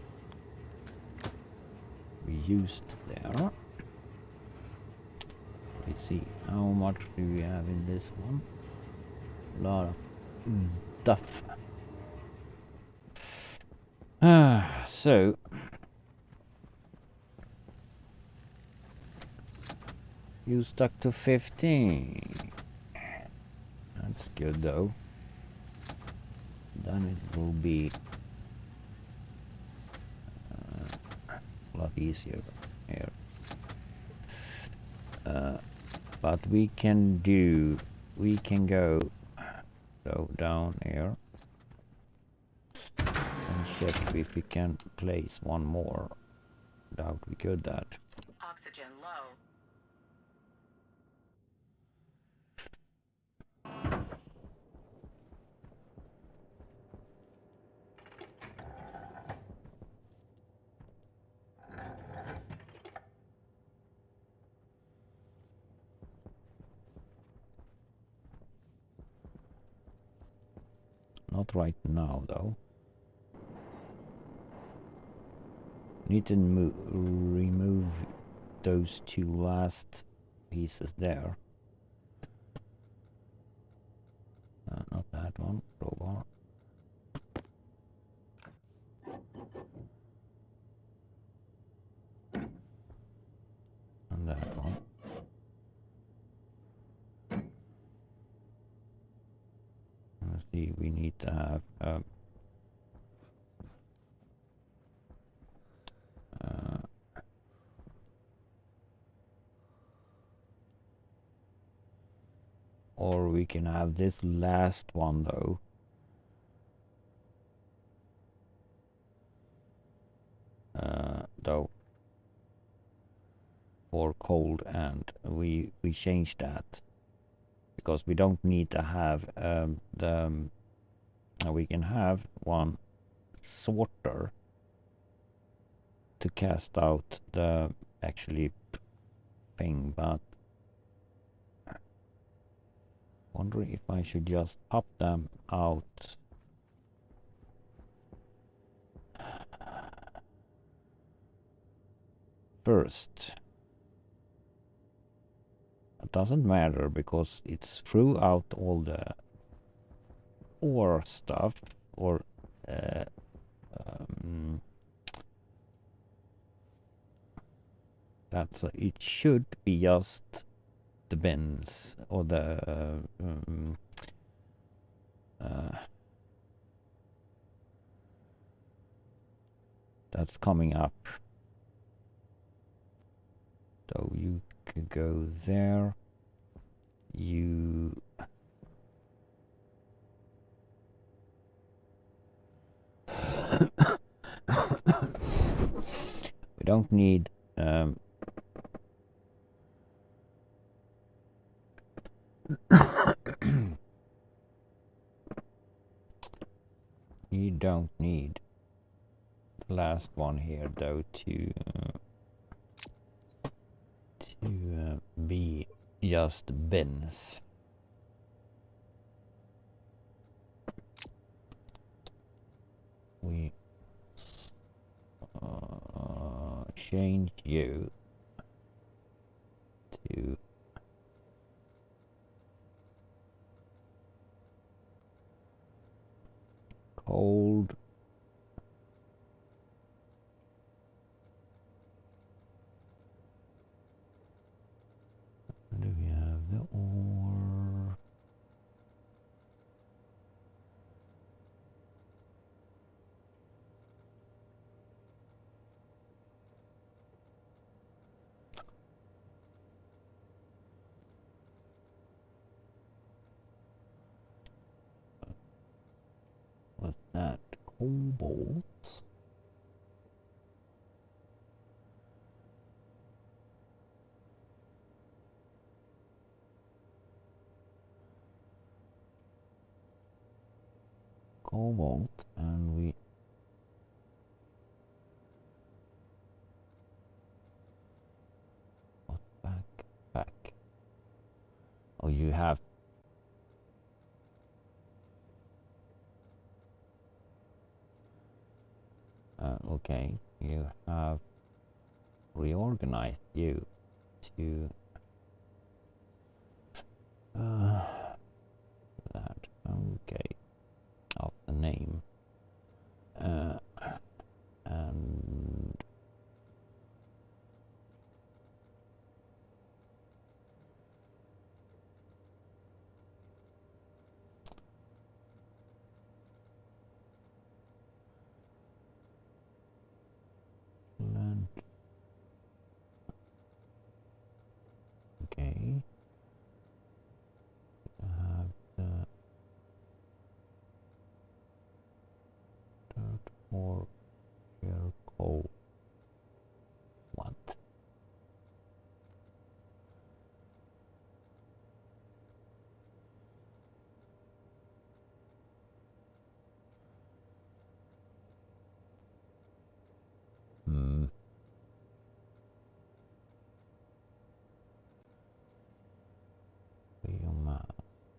we used there. Let's see, how much do we have in this one? A lot of stuff. So you stuck to 15. That's good though. Then it will be a lot easier here. But we can go down here and check if we can place one more. Doubt we could that. Oxygen low. Not right now though. Need to remove those two last pieces there. Not that one. Crowbar. And that one. Let's see, we need to have or we can have this last one though. Though for cold, and we changed that because we don't need to have we can have one sorter to cast out the actually thing, but wondering if I should just pop them out. First. It doesn't matter because it's throughout all the ore stuff, or that's it should be just the bins or the that's coming up. So you could go there. You we don't need you don't need the last one here though to be just bins. We change you to cold do we have the ore? What's that? Cobalt? Cobalt, and we back. Oh, you have okay, you have reorganized you to that. Okay, of the name and land. Okay, have the dirt or charcoal. What?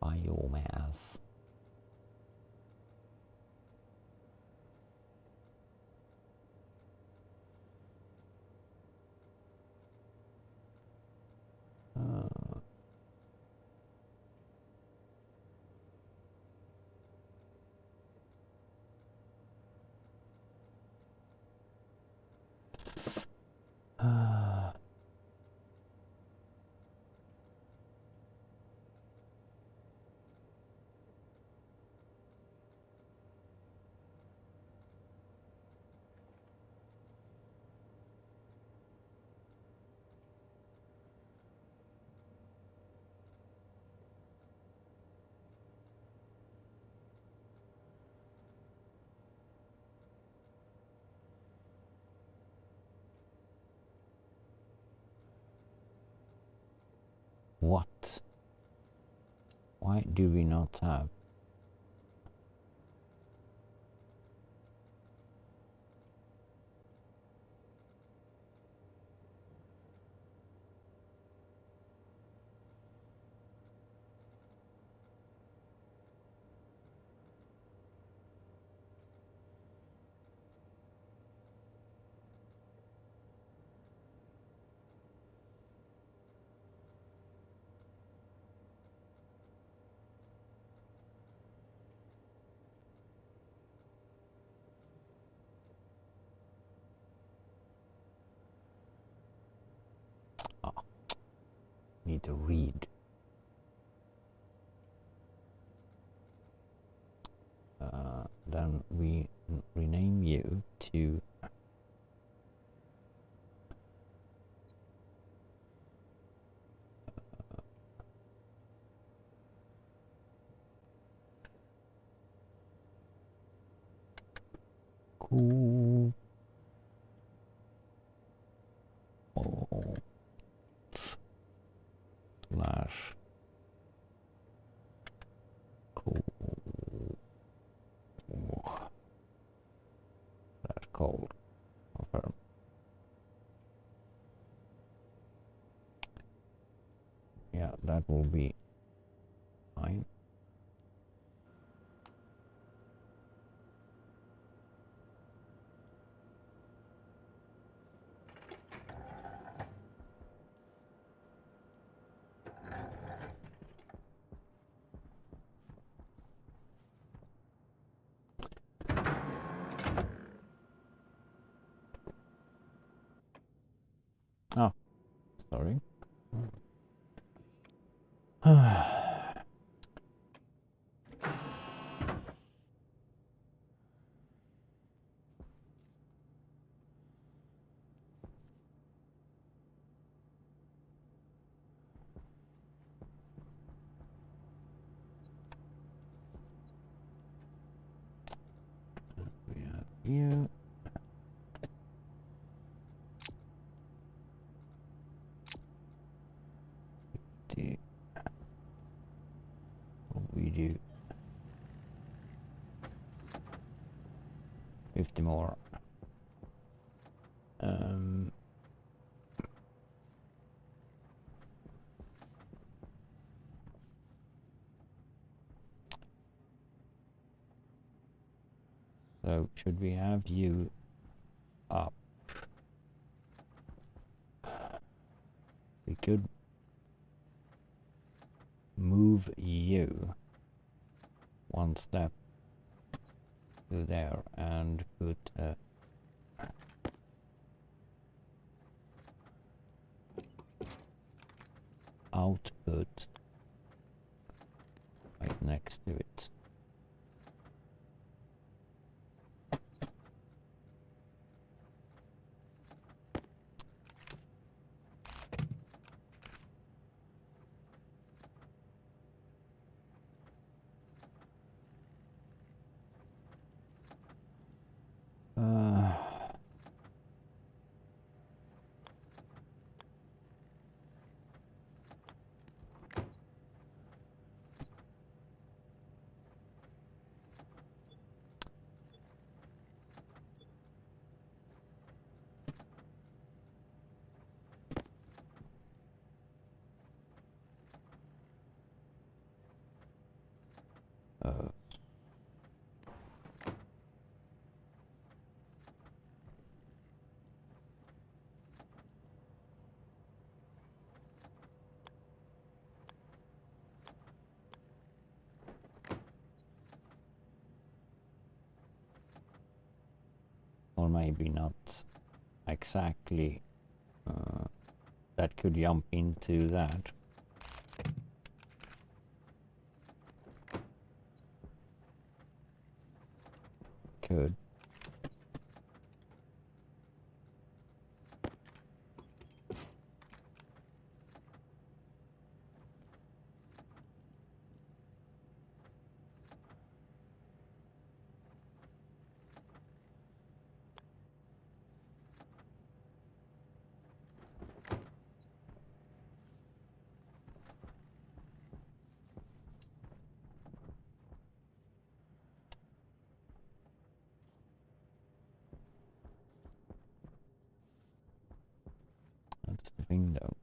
Biomass. What? Why do we not have? Need to read. Then we rename you to coal. Confirm. Yeah, that will be fine. Oh, sorry. We have you. What we do? 50 more. So should we have you up? We could move you one step to there and put a output right next to it. Or maybe not exactly. That could jump into that. Could. That's the thing though.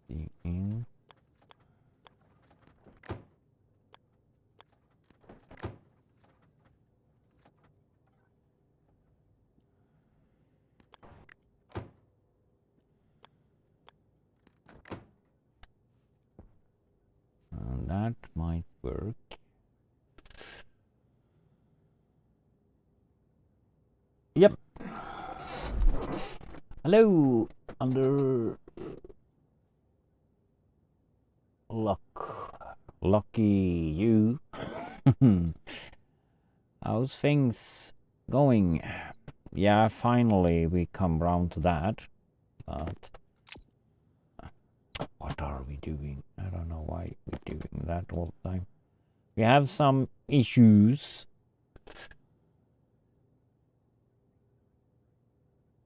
The in. That might work. Yep. Hello, under lucky you. How's things going? Yeah, finally we come round to that. But what are we doing? I don't know why we're doing that all the time. We have some issues.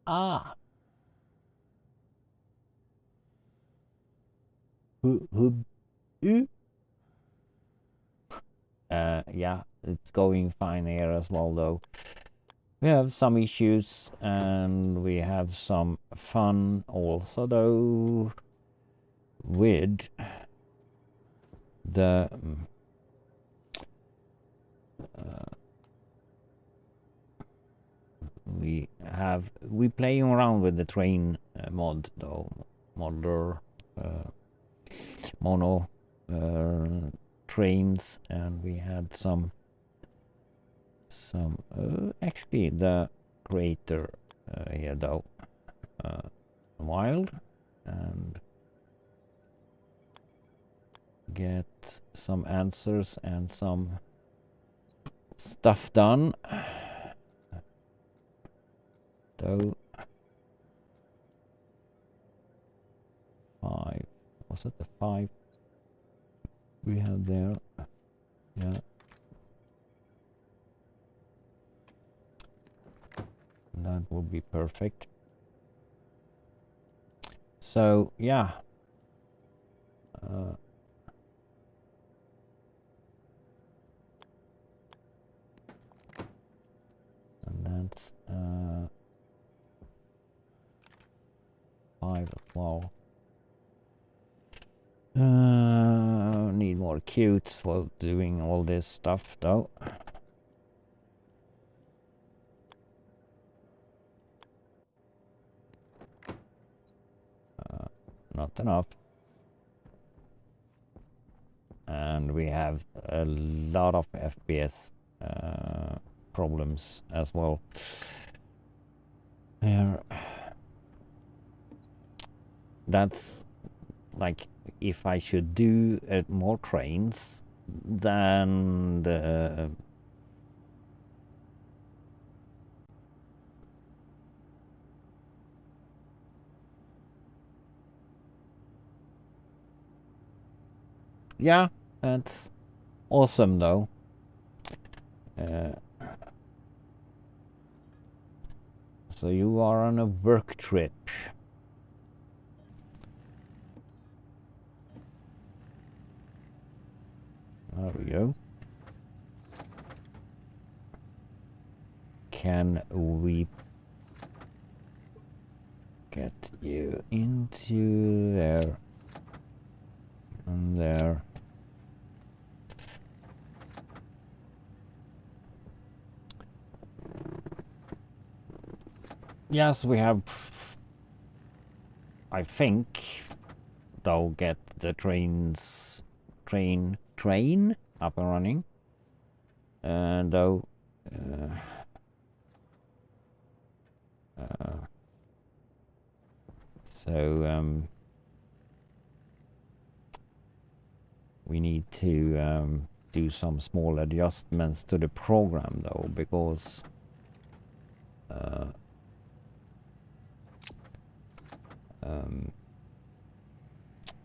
Ah. Yeah, it's going fine here as well, though. We have some issues and we have some fun also, though, with the we playing around with the train mod, though, modder mono trains, and we had some actually the creator here, though, wild, and get some answers and some stuff done, though. 5, was it the 5 we had there? Yeah. That would be perfect. So yeah, and that's 5 as well. Need more cutes for doing all this stuff, though. Not enough. And we have a lot of FPS problems as well. There. That's like if I should do more trains, then the yeah, that's awesome, though. So you are on a work trip. There we go. Can we get you into there and there? Yes, we have. I think they'll get the train up and running, and though. So we need to do some small adjustments to the program, though, because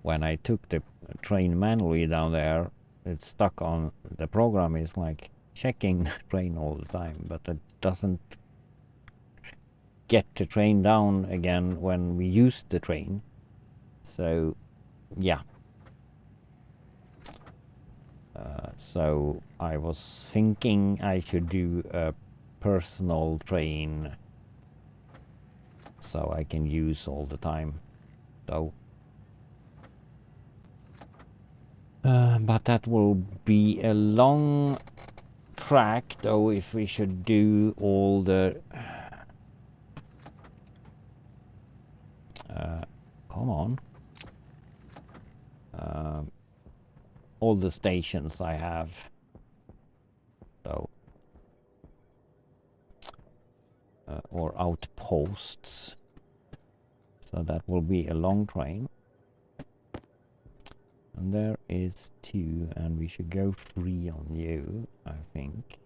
when I took the train manually down there, it's stuck on the program. Is like checking the train all the time, but it doesn't get the train down again when we use the train. So yeah. So I was thinking I should do a personal train so I can use all the time, though. But that will be a long track, though, if we should do all the come on, all the stations I have, though, or outposts. So that will be a long train. And there is 2, and we should go 3 on you, I think.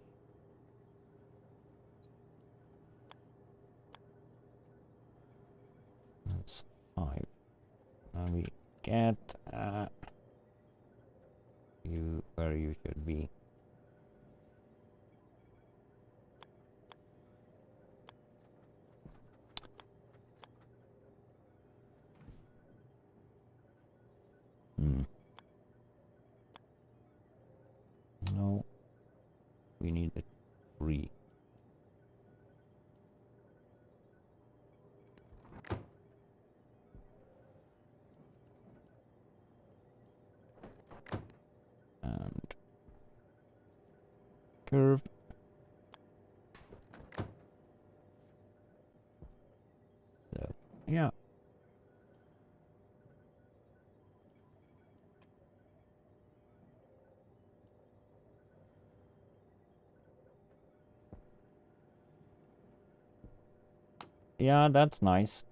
That's 5. And we get you where you should be. curve. So, yeah. Yeah, that's nice.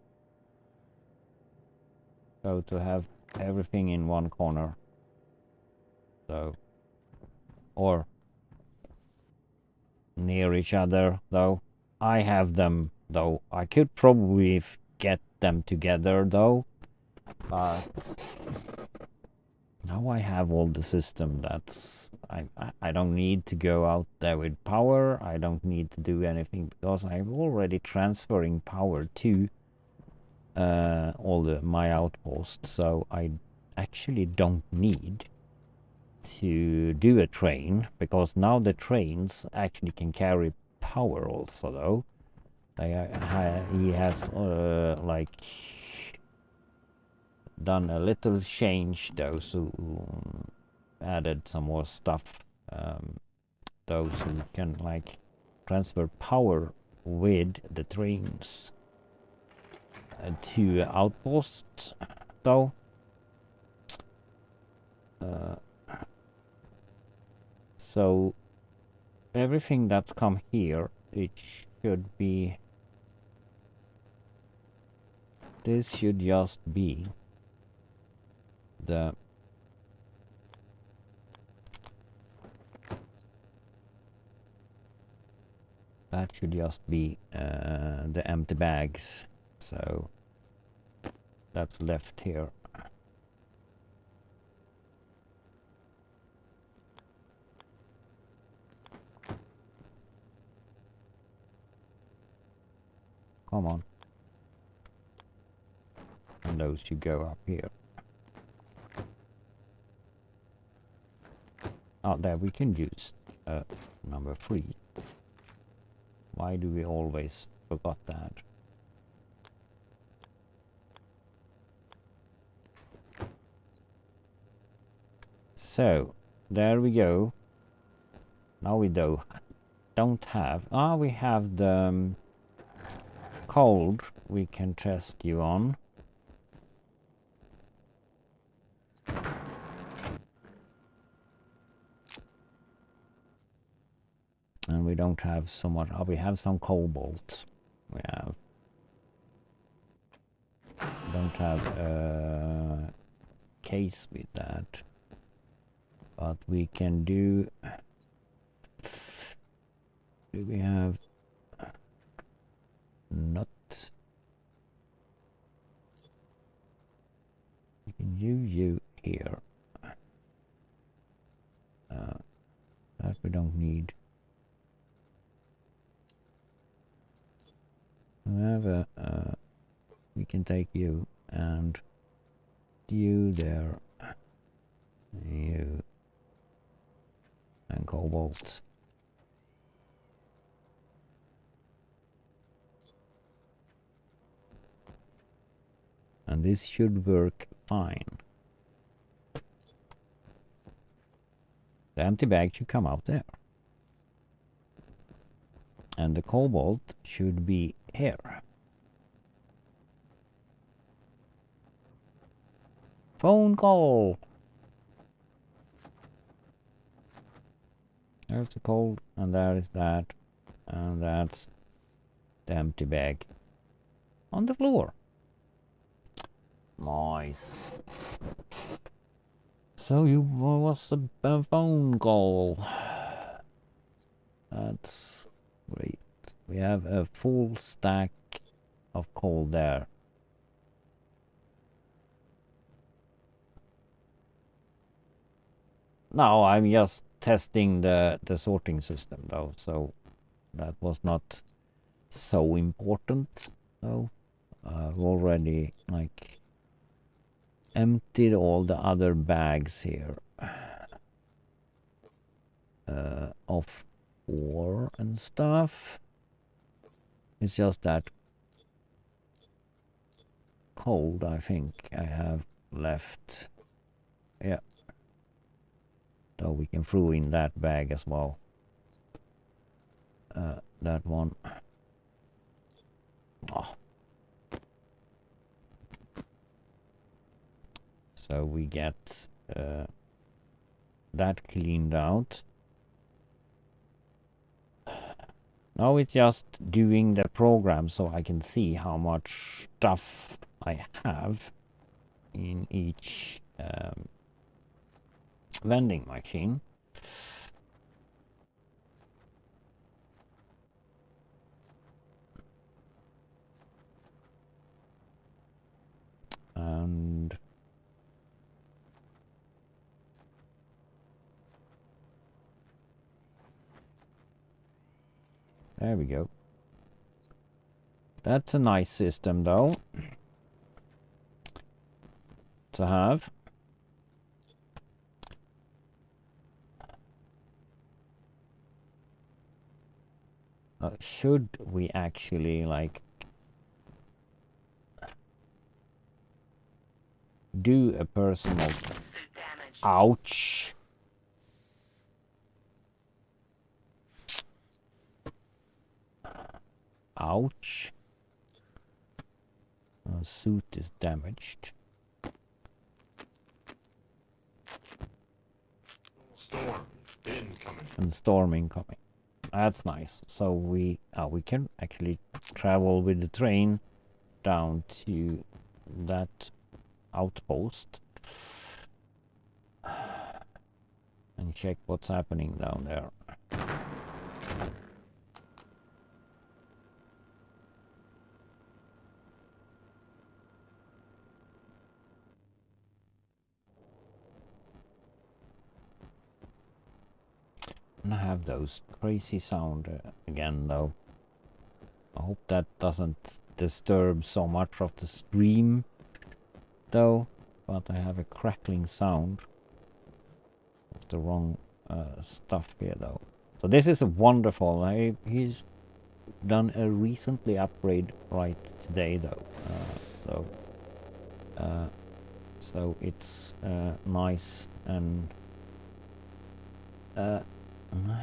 So to have everything in one corner. So, or near each other, though. I have them, though. I could probably get them together, though. But now I have all the system. That's I don't need to go out there with power. I don't need to do anything because I'm already transferring power to all my outposts. So I actually don't need to do a train, because now the trains actually can carry power also, though. He has like done a little change, though, so added some more stuff, those who can like transfer power with the trains to outposts, though. So everything that's come here, it should be, this should just be the that should just be the empty bags. So that's left here. Come on. And those should go up here. Oh, there we can use number 3. Why do we always forget that? So, there we go. Now we don't have... we have the cold we can test you on. And we don't have so much... Oh, we have some cobalt. We don't have a case with that. But we can do... Do we have... Not... We can use you here. That we don't need. However, we can take you and you there, you and cobalt. And this should work fine. The empty bag should come out there. And the cobalt should be here. Phone call! There's the cold, and there is that. And that's the empty bag on the floor. Nice. So you was a phone call. That's great. We have a full stack of coal there. Now I'm just testing the sorting system, though, so that was not so important. So I've already like emptied all the other bags here of ore and stuff. It's just that cold, I think I have left. Yeah. So we can throw in that bag as well. that one. Oh. So we get that cleaned out. Now it's just doing the program so I can see how much stuff I have in each vending machine. And there we go. That's a nice system though to have. Should we actually like do a personal ouch? Ouch. Suit is damaged. Storm incoming. And storm incoming. That's nice. So we can actually travel with the train down to that outpost and check what's happening down there. And I have those crazy sound again though. I hope that doesn't disturb so much of the stream though, but I have a crackling sound of the wrong stuff here though. So this is wonderful. He's done a recently upgrade right today though. So it's nice, and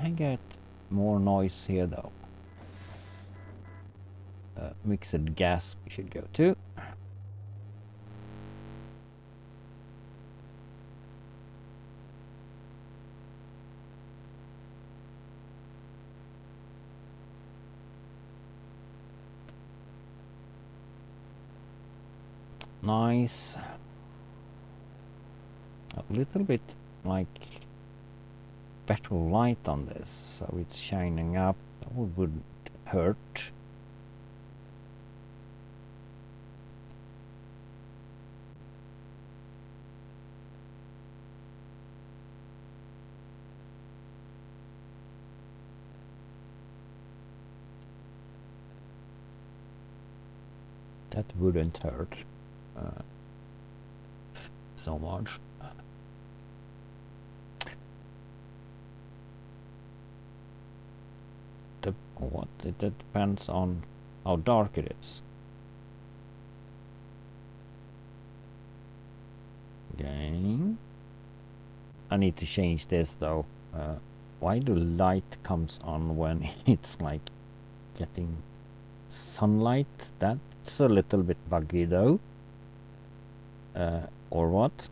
I get more noise here though. Mixed gas we should go to. Nice. A little bit like better light on this, so it's shining up. That wouldn't hurt. That wouldn't hurt so much. It depends on how dark it is. Okay. I need to change this though. Why do light comes on when it's like getting sunlight? That's a little bit buggy though. Or what?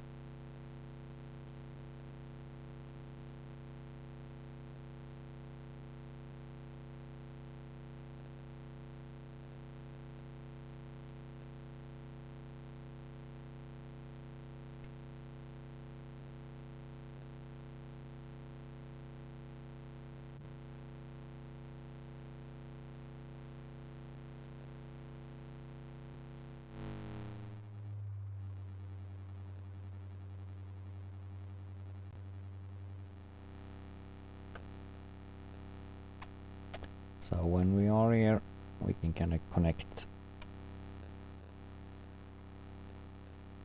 So when we are here, we can kind of connect.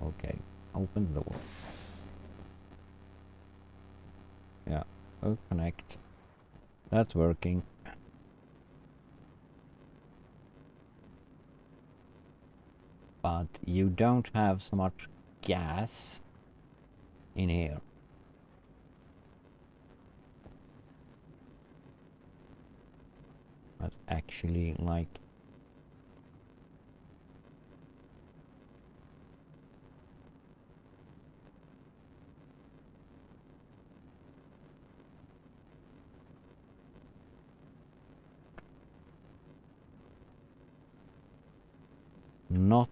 Okay, open the door. Yeah, we'll connect. That's working. But you don't have so much gas in here. That's actually like not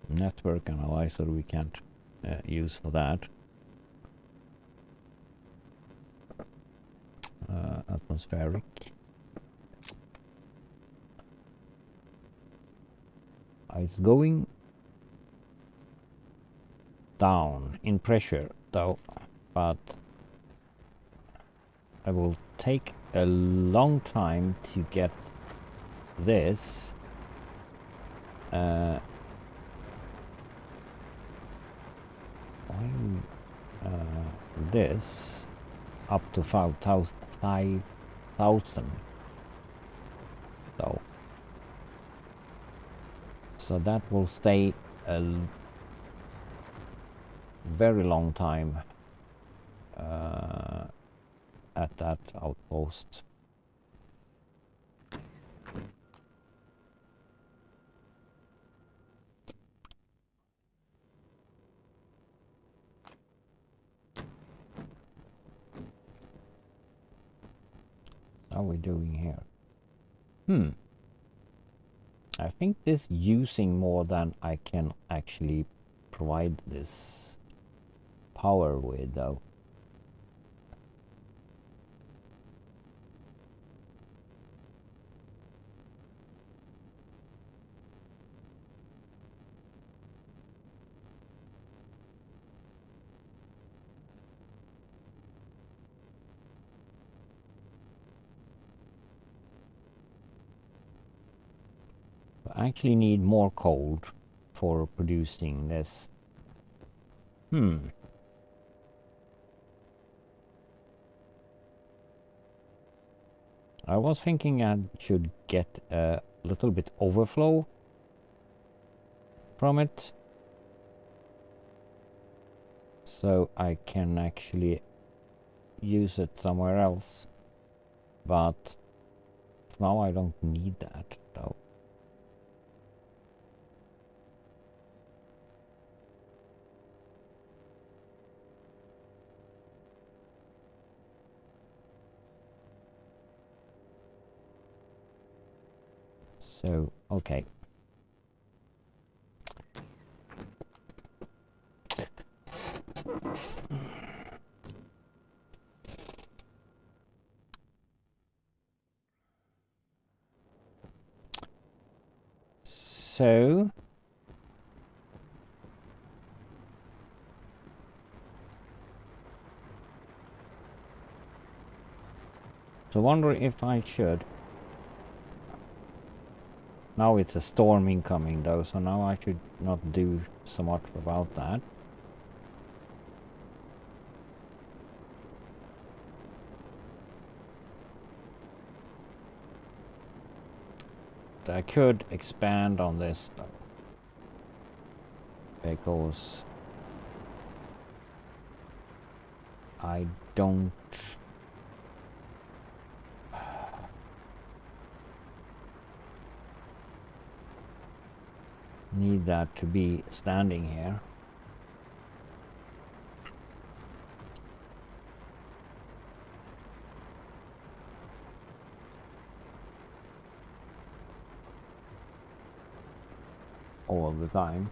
network analyzer we can't use for that. Atmospheric. It's going down in pressure though, but I will take a long time to get this this up to 5,000 though, so that will stay a very long time at that outpost. How are we doing here? I think this using more than I can actually provide this power with though. I actually need more coal for producing this. I was thinking I should get a little bit overflow from it, so I can actually use it somewhere else, but now I don't need that though. So, okay. So, wonder if I should. Now it's a storm incoming though, so now I should not do so much about that. I could expand on this though, because I don't need that to be standing here. All the time.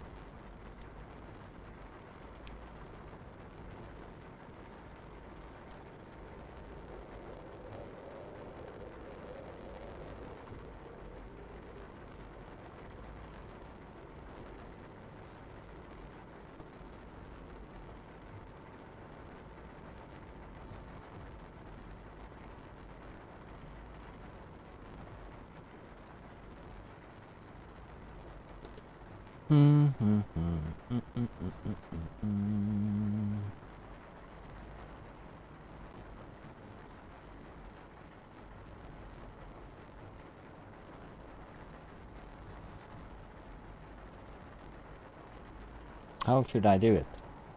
How should I do it,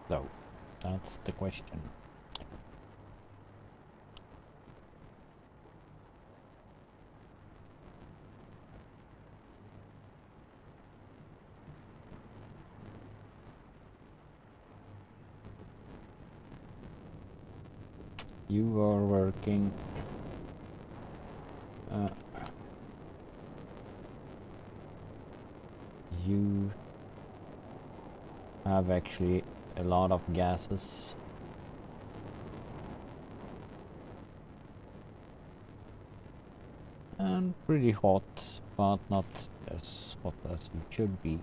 though? That's the question. You are working. You have actually a lot of gases. And pretty hot, but not as hot as you should be.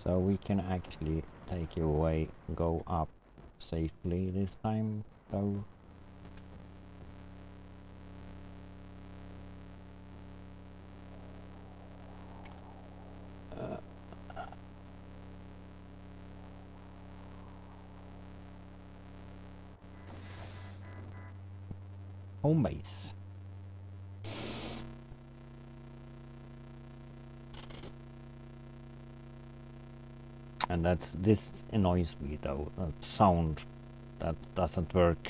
So we can actually take you away, go up safely this time, though. Home base. And this annoys me though, that sound that doesn't work.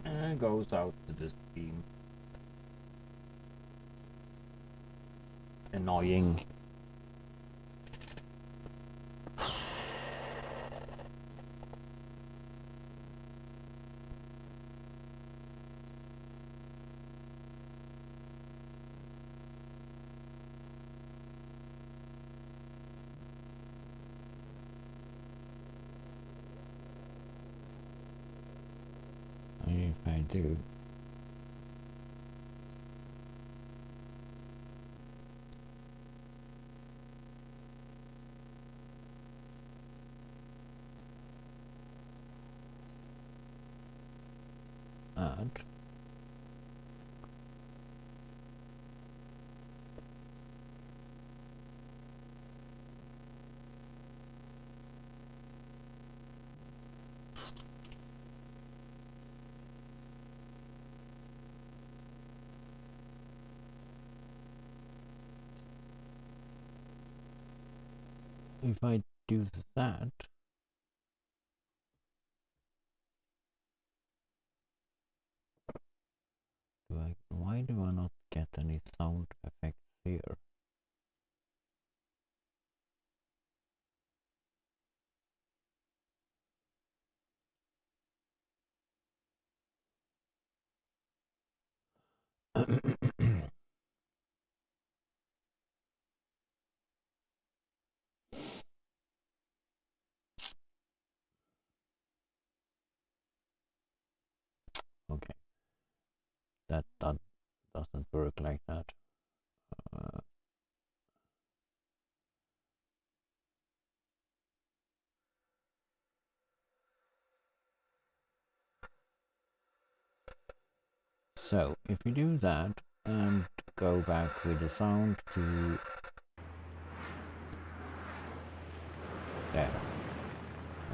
And it goes out to the stream. Annoying. If I do. Add. If I do that, why do I not get any sound effects here? Okay, that doesn't work like that. So if we do that and go back with the sound to there,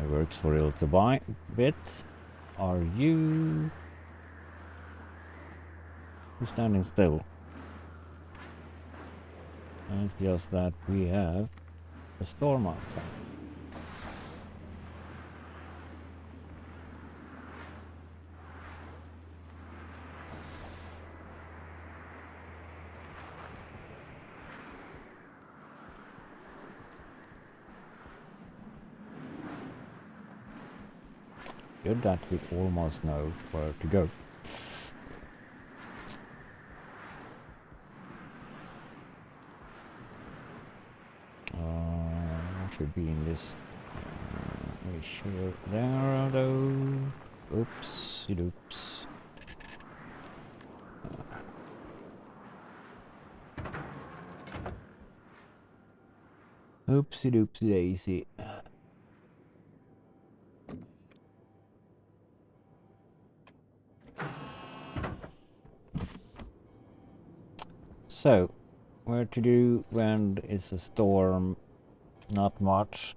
it works for a little bit. Are you standing still? It's just that we have a storm outside. Good that we almost know where to go. should be in this ratio there though. Oops, oops. Oopsie doopsie daisy. So, where to do when it's a storm? Not much.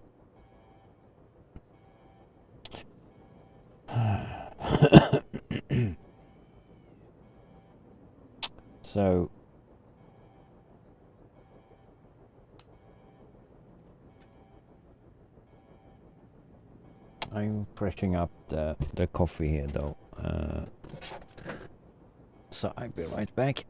So, I'm pressing up the coffee here though. So I'll be right back.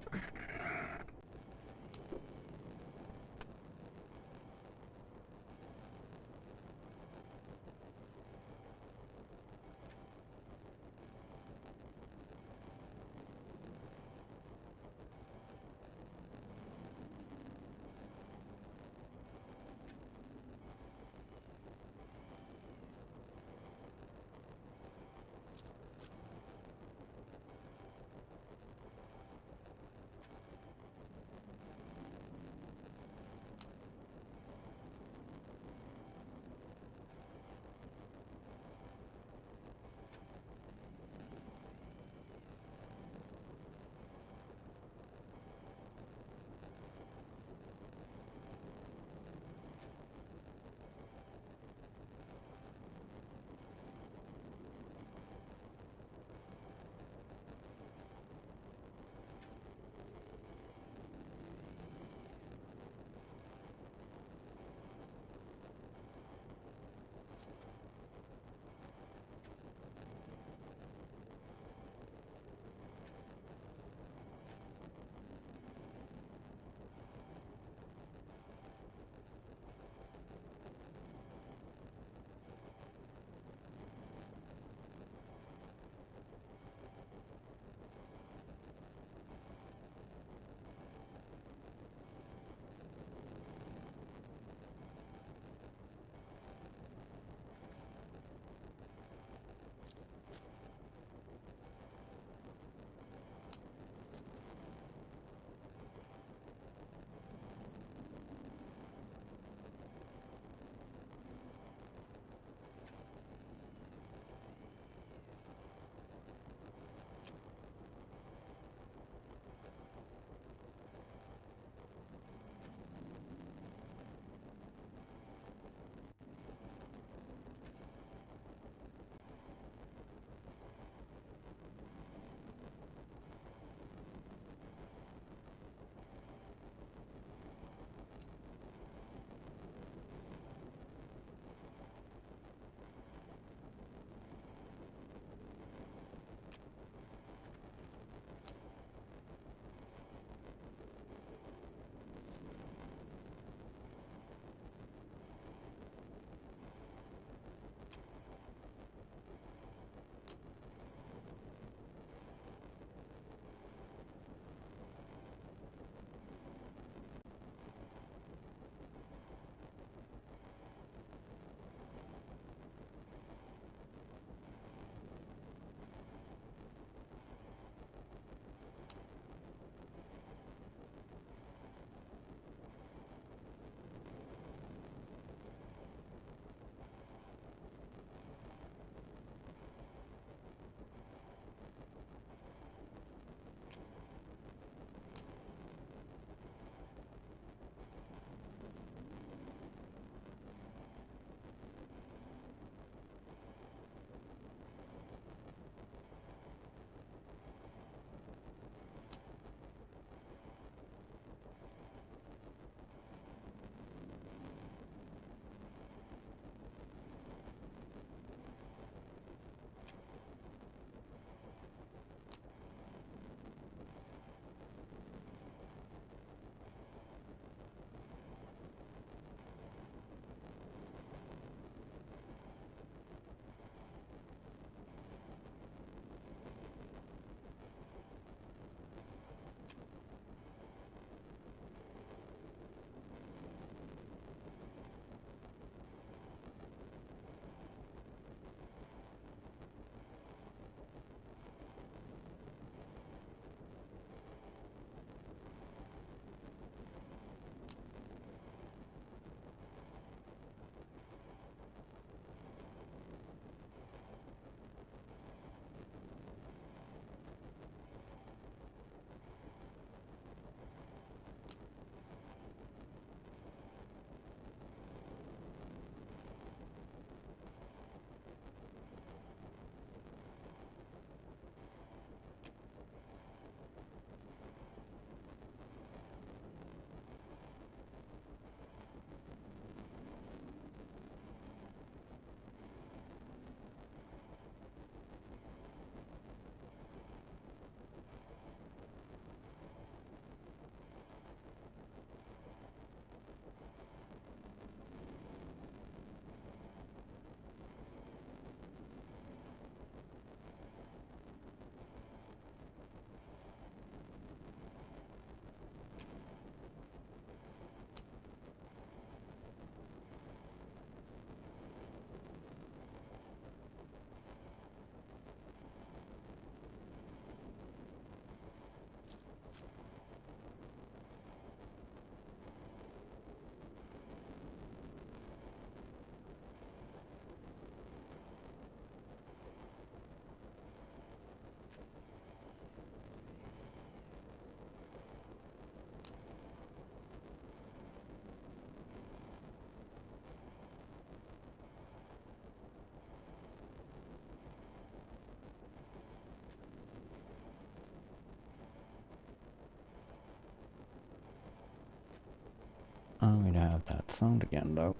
that sound again though.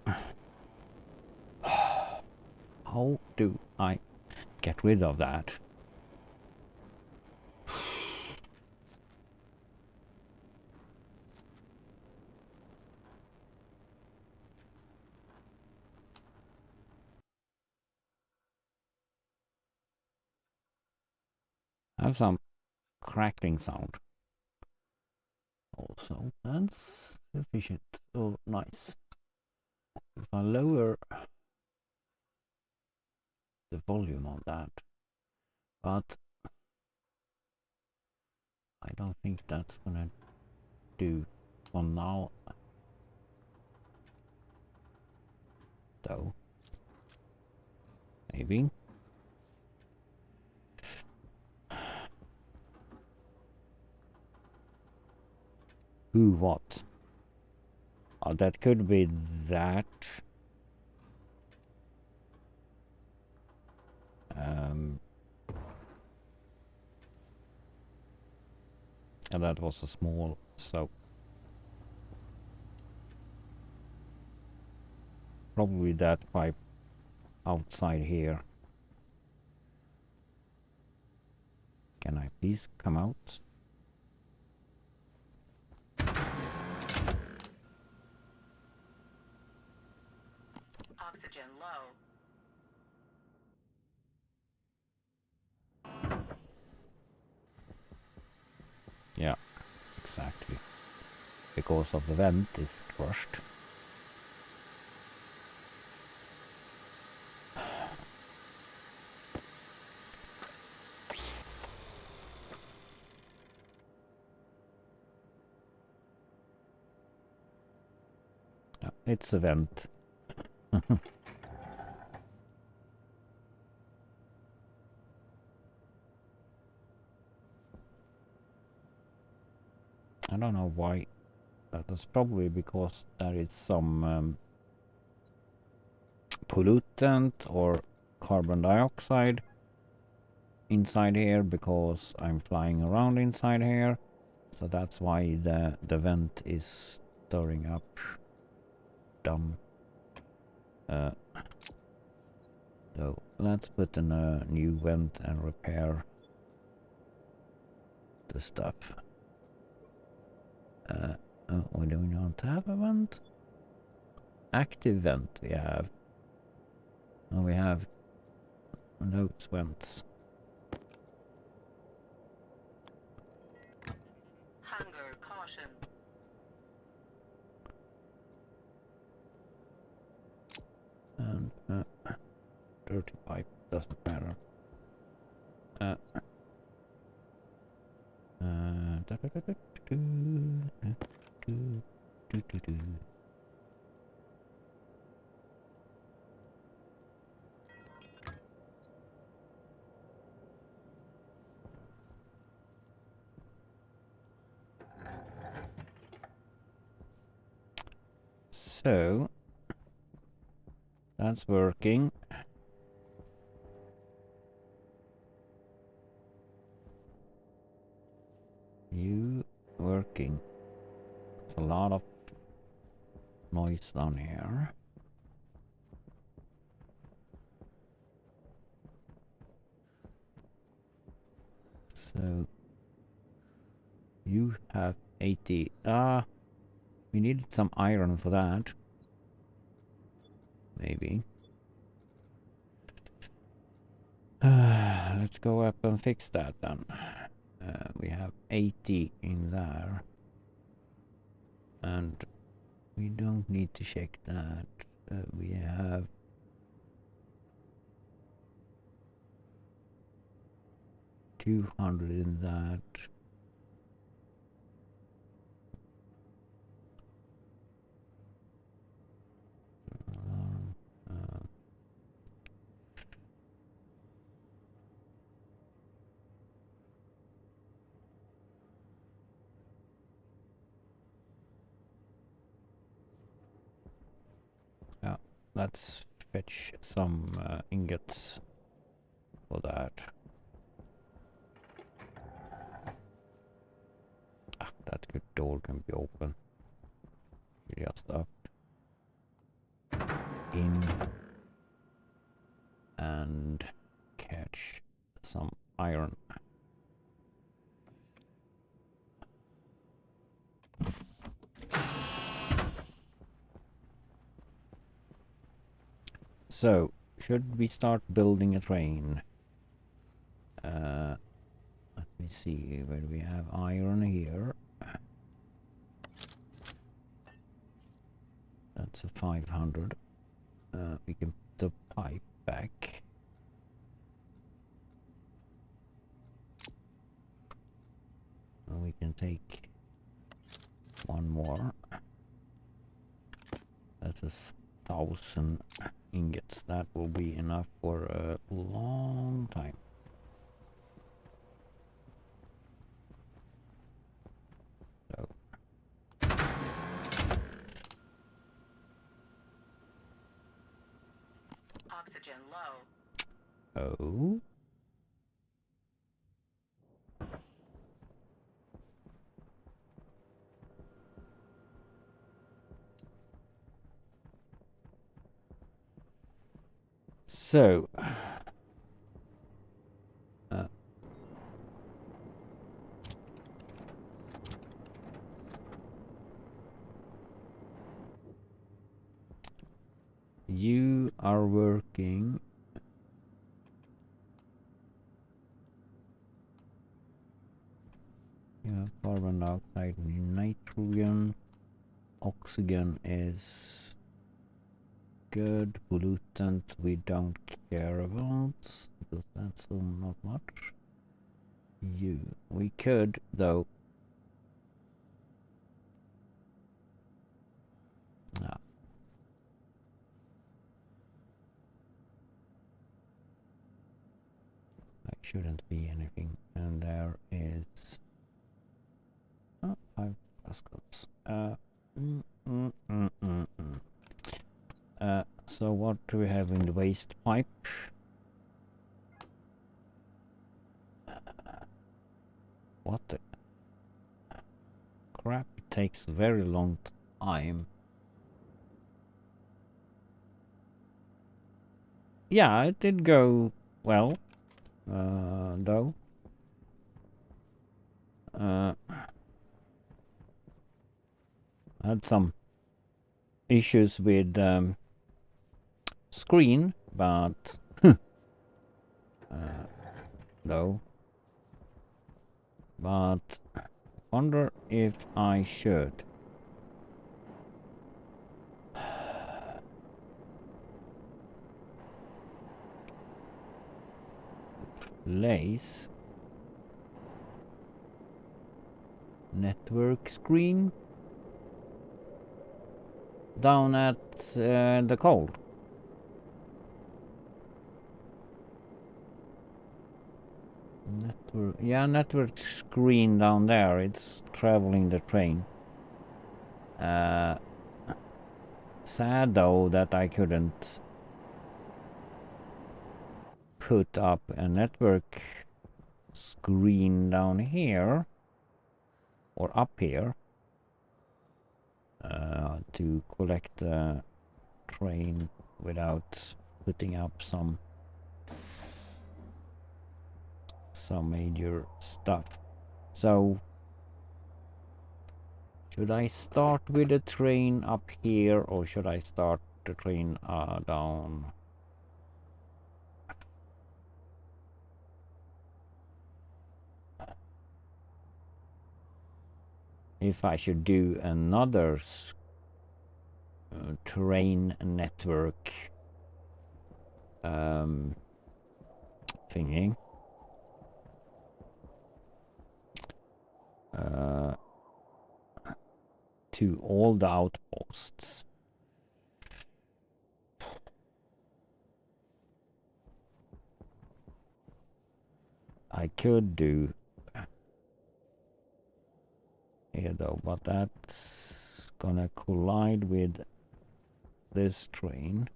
How do I get rid of that? I have some crackling sound. Also, that's sufficient. Oh, nice. If I lower the volume on that, but I don't think that's gonna do for now. Though, maybe. Who what? Oh, that could be that. And that was a small, so probably that pipe outside here. Can I please come out? Oxygen low. Yeah, exactly. Because of the vent is crushed. Yeah, it's a vent. I don't know why. That is probably because there is some pollutant or carbon dioxide inside here, because I'm flying around inside here. So that's why the vent is stirring up. Dumb. So let's put in a new vent and repair the stuff. We do not have a vent. Active vent we have. And we have those vents. Hunger caution. And dirty pipe doesn't matter. So that's working. You working. It's a lot of noise down here. So you have 80. We needed some iron for that. Maybe. Let's go up and fix that then. We have 80 in there. And we don't need to check that. We have 200 in that. Yeah, let's fetch some ingots for that. That good door can be open. Just up. in and catch some iron. So, should we start building a train? Let me see, where we have iron here. That's a 500. We can put the pipe back. And we can take one more. That's 1,000 ingots. That will be enough for a long time. So. Oxygen low. Oh. So. You are working. Yeah, carbon dioxide, nitrogen, oxygen is good. Pollutant we don't care about because that's not much. We could though. Ah. There shouldn't be anything, and there is 5 pascals. So what do we have in the waste pipe? What the crap? It takes a very long time. Yeah, it did go well, though. I had some issues with screen, but though. But wonder if I should. Place network screen down at the coal. Network screen down there. It's traveling the train. Sad though that I couldn't put up a network screen down here or up here to collect the train without putting up some major stuff. So should I start with the train up here or should I start the train down? If I should do another train network thingy. To all the outposts. I could do here though, but that's gonna collide with this train.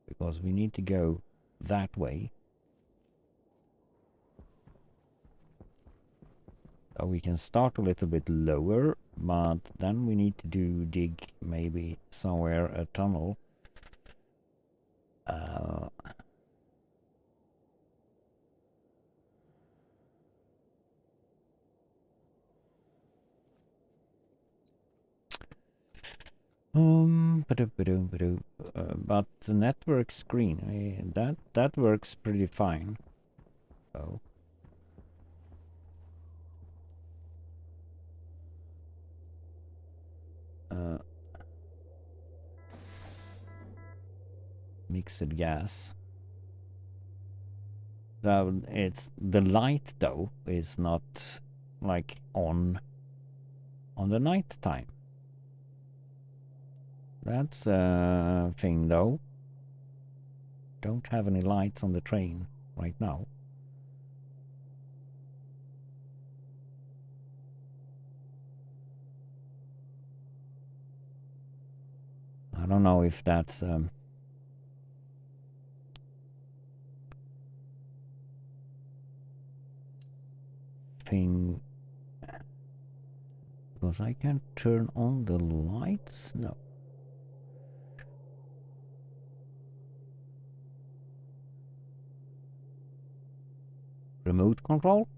Because we need to go that way. So we can start a little bit lower, but then we need to dig maybe somewhere a tunnel. But the network screen, that works pretty fine. So mixed gas. So it's the light though is not like on the night time. That's a thing though. Don't have any lights on the train right now. I don't know if that's thing, because I can't turn on the lights. No. Remote control?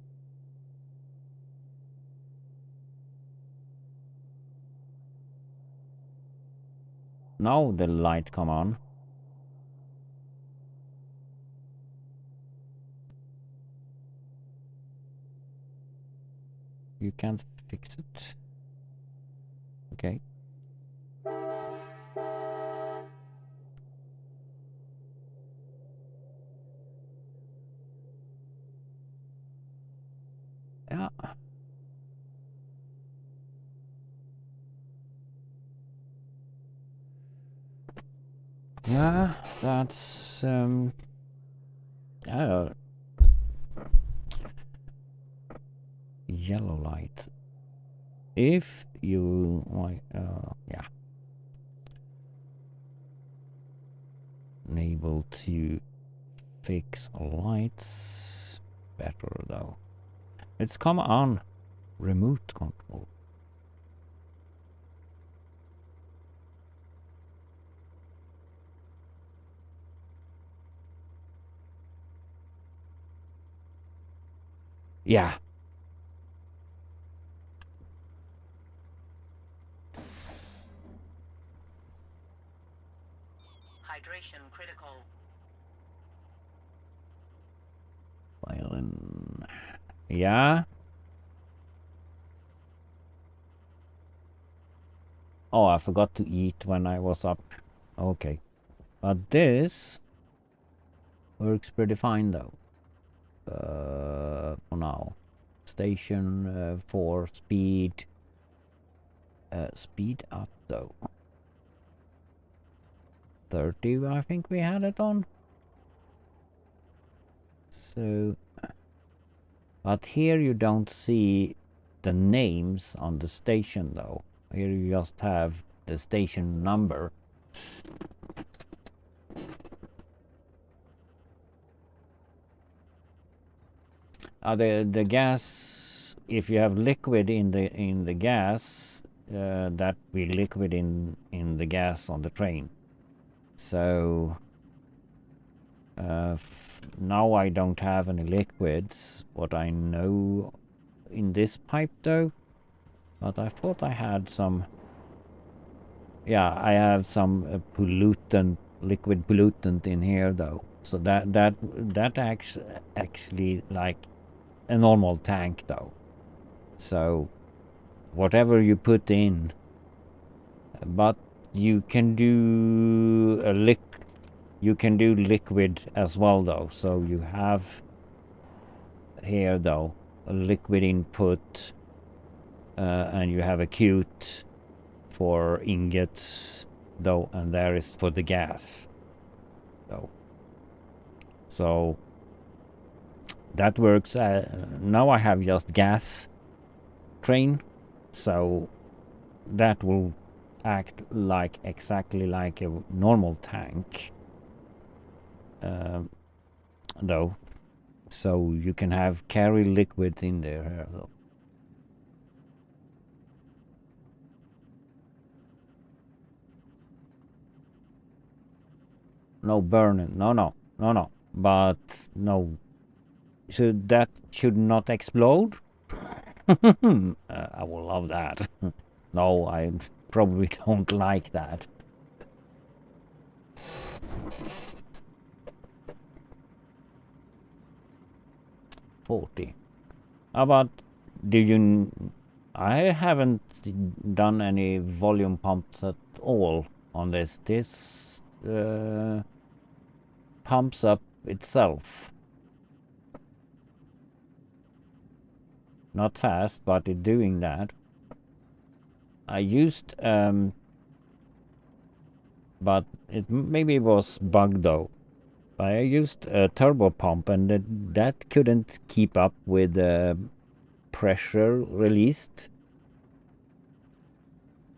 Now the light come on. You can't fix it. Okay. Yeah. Yeah, that's yellow light. If you like, yeah, unable to fix lights, better though. It's come on remote control. Yeah. Hydration critical. Violin. Yeah. Oh, I forgot to eat when I was up. Okay. But this works pretty fine though. For now. Station for speed. Speed up though. 30, I think we had it on. So, but here you don't see the names on the station though. Here you just have the station number. The gas, if you have liquid in the gas, that will liquid in the gas on the train. So now I don't have any liquids, what I know in this pipe though, but I thought I had some. Yeah, I have some pollutant, liquid pollutant in here though. So that actually like a normal tank though. So whatever you put in, but you can do liquid as well though. So you have here though a liquid input, and you have acute for ingots though, and there is for the gas though. So that works. Now I have just gas train, so that will act like exactly like a normal tank though, so you can have carry liquids in there though. no burning. No. But no, so that should not explode. I will love that. No, I probably don't like that. $40. How about, do you... I haven't done any volume pumps at all on this. This pumps up itself. Not fast, but it's doing that. I used, but it maybe was bugged though. I used a turbo pump, and that couldn't keep up with the pressure released,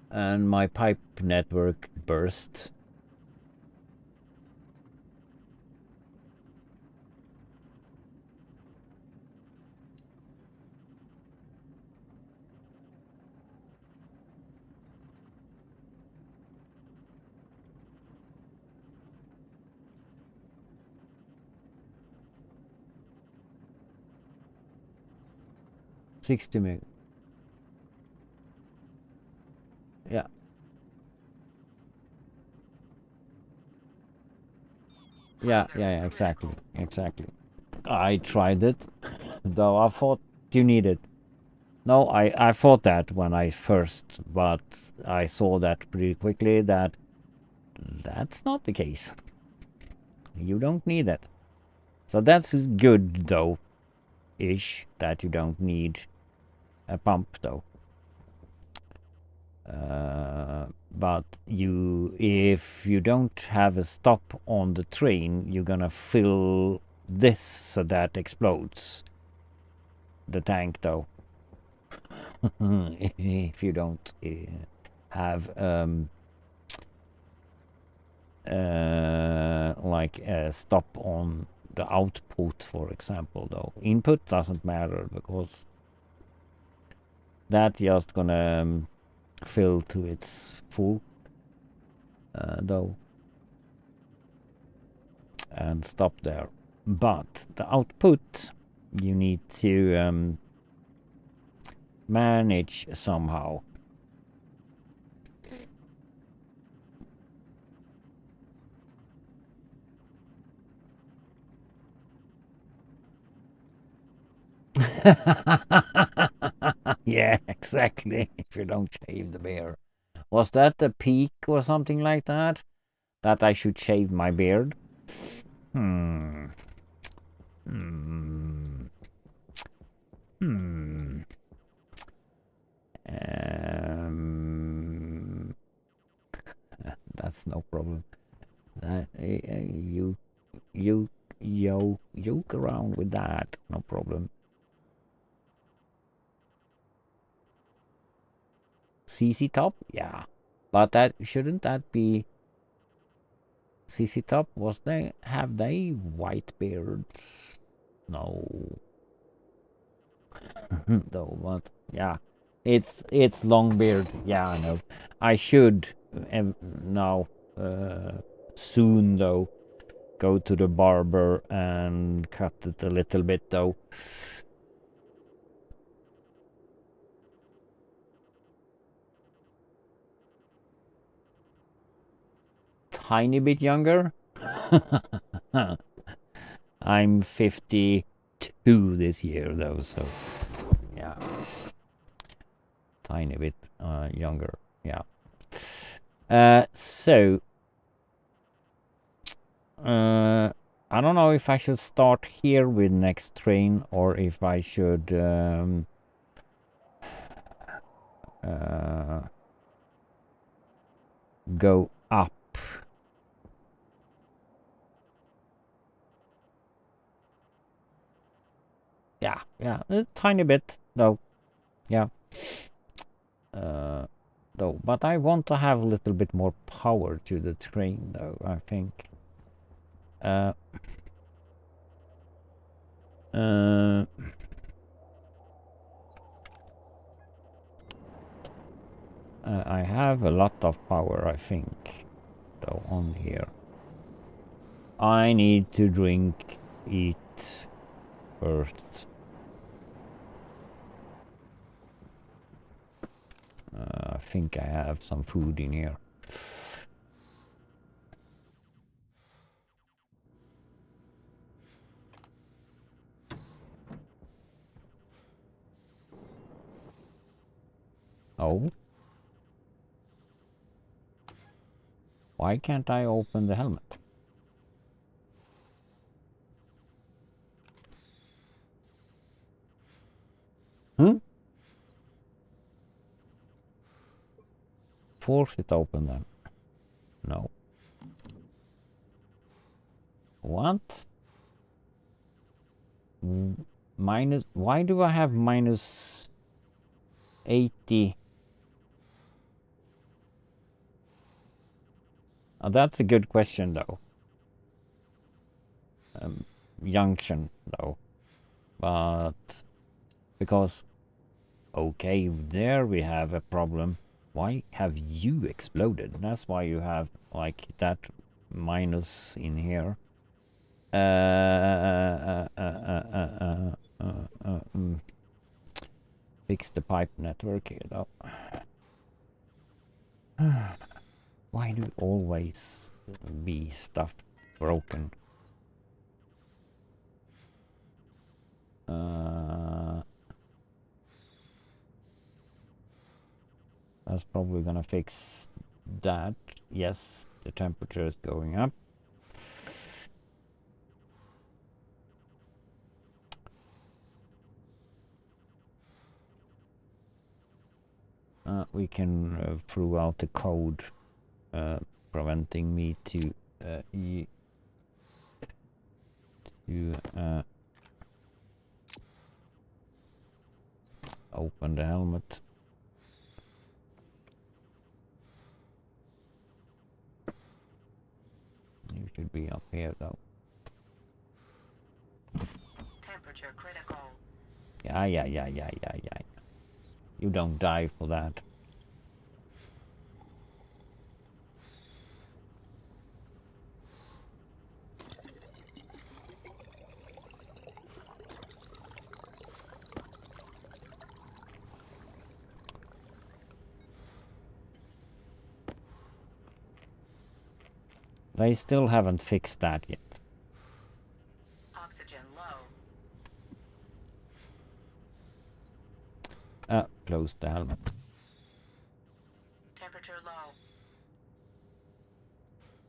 and my pipe network burst. $60 meg. Yeah. Yeah, exactly. I tried it, though I thought you needed. No, I thought that when I first, but I saw that pretty quickly that that's not the case. You don't need it. So that's good, though, ish, that you don't need a pump, though. But if you don't have a stop on the train, you're gonna fill this so that explodes the tank, though. If you don't have like a stop on the output, for example, though. Input doesn't matter, because that just gonna fill to its full, though, and stop there. But the output you need to manage somehow. Yeah, exactly. If you don't shave the beard. Was that the peak or something like that? That I should shave my beard? That's no problem. That you joke around with that, no problem. CC top, yeah, but that shouldn't that be CC top? Have they white beards? No. Though, but yeah, it's long beard. Yeah, I know. I should now soon though go to the barber and cut it a little bit though. Tiny bit younger. I'm 52 this year though, so yeah, tiny bit younger. Yeah. So I don't know if I should start here with next train or if I should go up. Yeah, a tiny bit though. Yeah. Though, but I want to have a little bit more power to the train though, I think. I have a lot of power, I think, though, on here. I need to drink, eat first. I think I have some food in here. Oh. Why can't I open the helmet? Hmm? Force it open then. No. What? Minus... Why do I have minus 80? Oh, that's a good question though. Junction though. But... Because... Okay, there we have a problem. Why have you exploded? That's why you have like that minus in here. Fix the pipe network here though. Why do always be stuff broken? That's probably gonna fix that. Yes, the temperature is going up. We can throw out the code preventing me to open the helmet. You should be up here though. Temperature critical. Yeah. You don't die for that. They still haven't fixed that yet. Oxygen low. Close the helmet. Temperature low.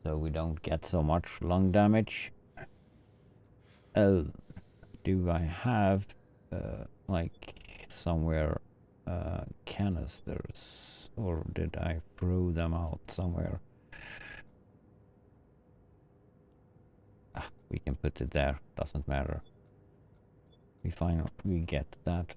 So we don't get so much lung damage. Oh, do I have like somewhere canisters, or did I throw them out somewhere? We can put it there, doesn't matter. We get that.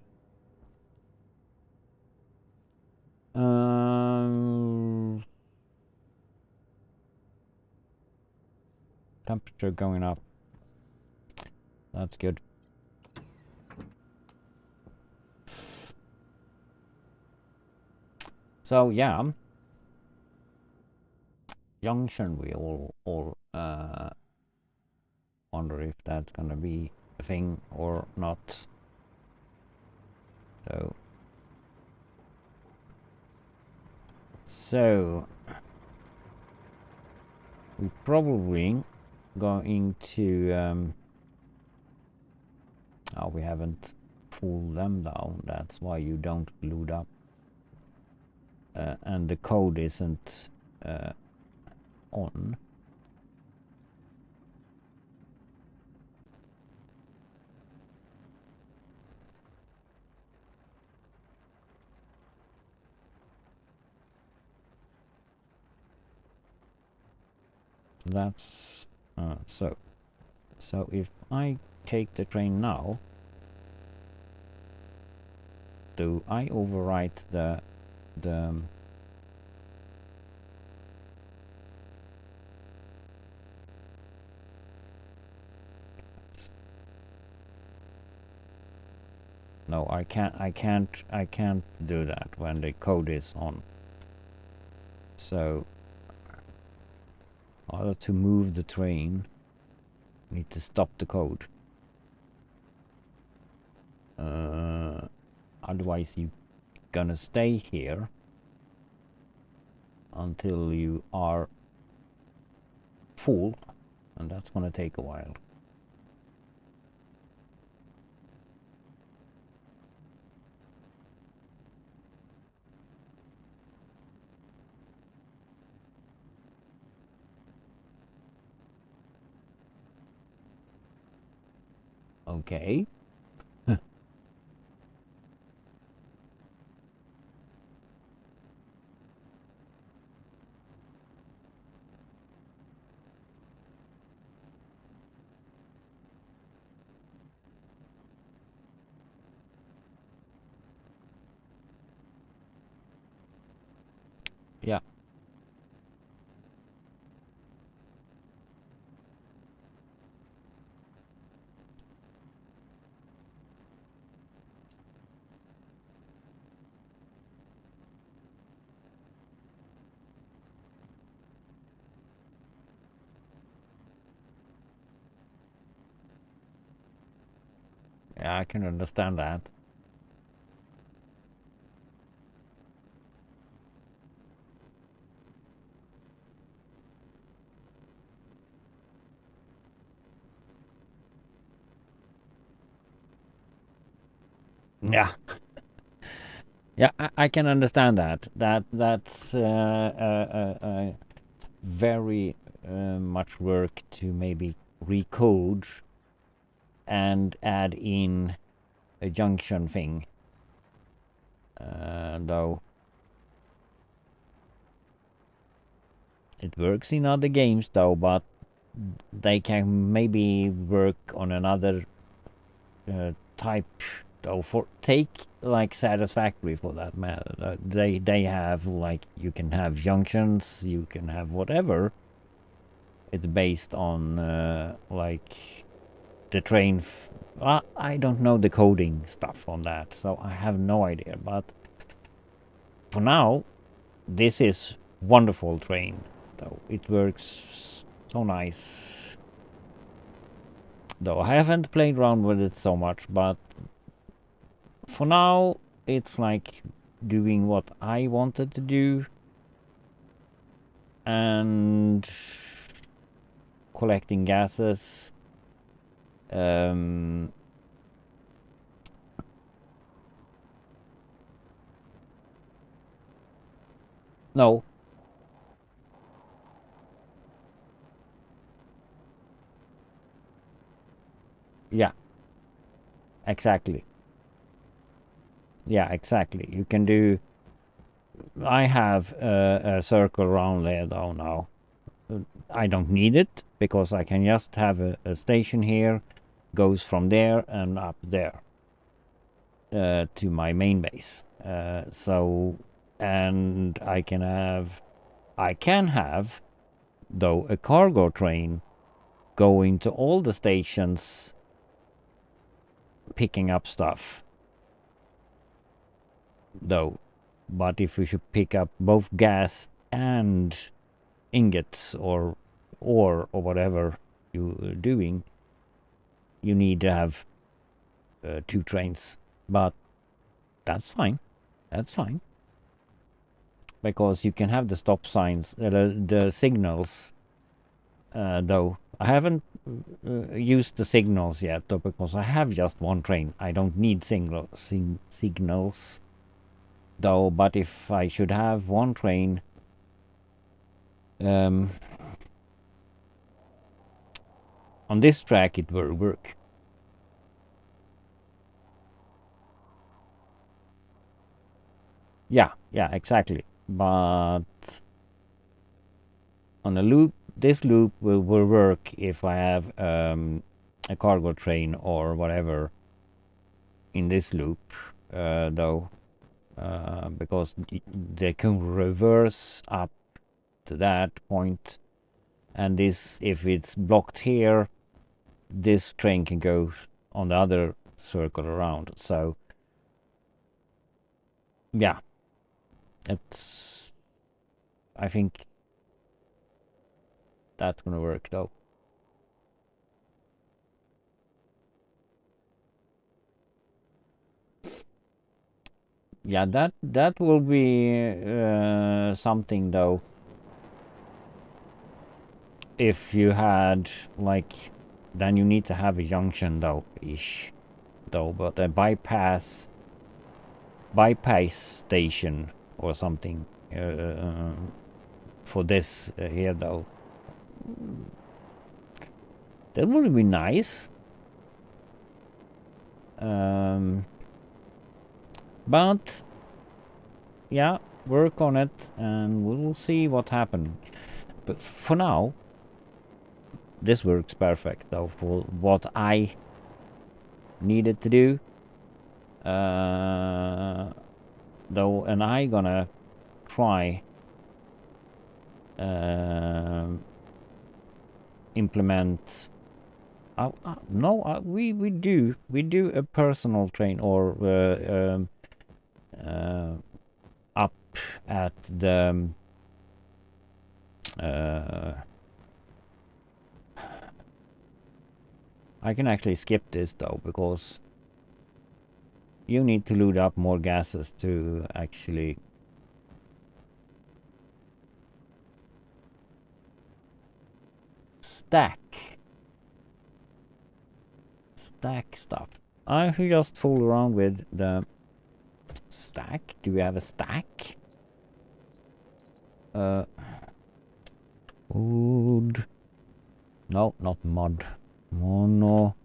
Temperature going up. That's good. So yeah, junction we all wonder if that's gonna be a thing or not. So we probably going to oh, we haven't pulled them down. That's why you don't load up, and the code isn't on. That's so if I take the train now, do I overwrite the no, I can't do that when the code is on. So in order to move the train, Need to stop the code. Otherwise you gonna stay here until you are full, and that's gonna take a while. Okay. Yeah. Yeah, I can understand that. Yeah. Yeah, I can understand that. That's very much work to maybe recode and add in a junction thing. Though it works in other games, though, but they can maybe work on another type. Though for take like Satisfactory for that matter, they have like you can have junctions, you can have whatever. It's based on like the train. I don't know the coding stuff on that, so I have no idea. But for now, this is wonderful train. Though it works so nice. Though I haven't played around with it so much, but for now it's like doing what I wanted to do and collecting gases. No. Yeah. Exactly. Yeah, exactly. You can do. I have a circle around there though now. I don't need it because I can just have a station here, goes from there and up there to my main base. So, and I can have though a cargo train going to all the stations picking up stuff though. But if we should pick up both gas and ingots or ore or whatever you're doing, you need to have 2 trains. But that's fine. That's fine. Because you can have the stop signs, the signals, though. I haven't used the signals yet, though, because I have just one train. I don't need signals, though. But if I should have one train, on this track, it will work. Yeah, exactly. But on a loop, this loop will work if I have a cargo train or whatever in this loop, though, because they can reverse up to that point, and this, if it's blocked here, this train can go on the other circle around. So yeah, it's, I think that's gonna work though. Yeah, that will be something though. If you had like, then you need to have a junction though, ish, though, but a bypass station or something for this here though. That would be nice. But yeah, work on it and we'll see what happens. But for now, this works perfect though for what I needed to do. Though, and I gonna try implement. No, we do a personal train or up at the I can actually skip this though because you need to load up more gases to actually stack stuff. I should just fool around with the stack. Do we have a stack? Wood. No, not mod. Mono.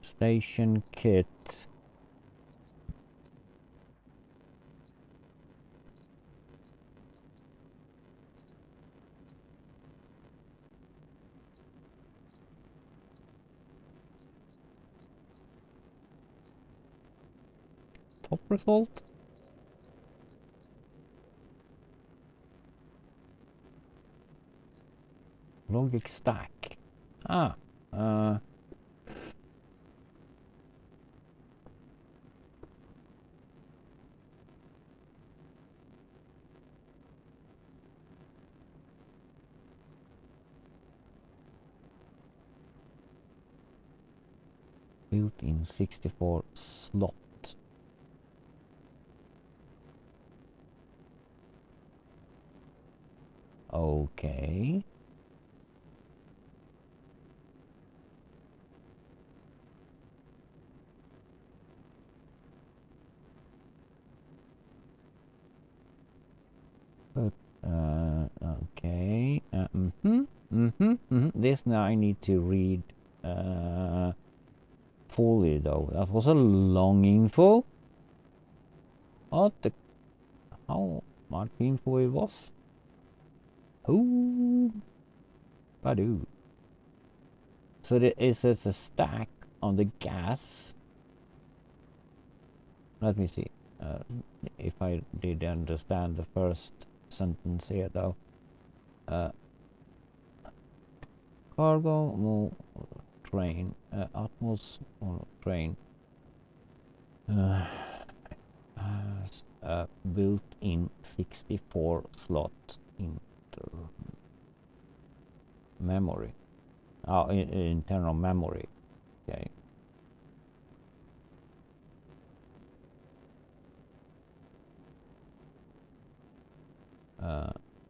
Station kit. Top result? Logic stack. Built-in 64 slot. Okay. But okay. This now I need to read fully though. That was a long info. What the? How much info it was? Ooh, Badoo. So there is a stack on the gas. Let me see if I did understand the first sentence here though. Cargo train, Atmos train has a built-in 64 slot memory. Internal memory. Okay.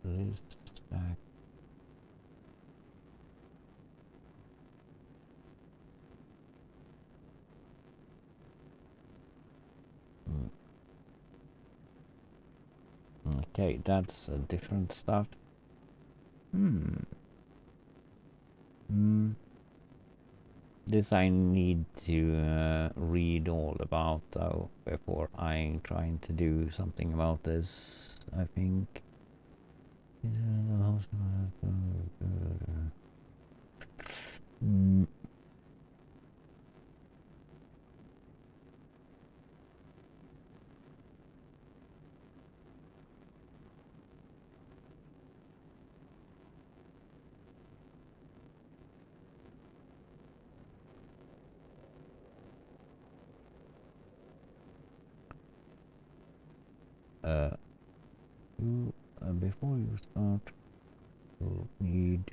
List stack. Okay, that's different stuff. This I need to read all about though before I'm trying to do something about this, I think. Before you start, you'll need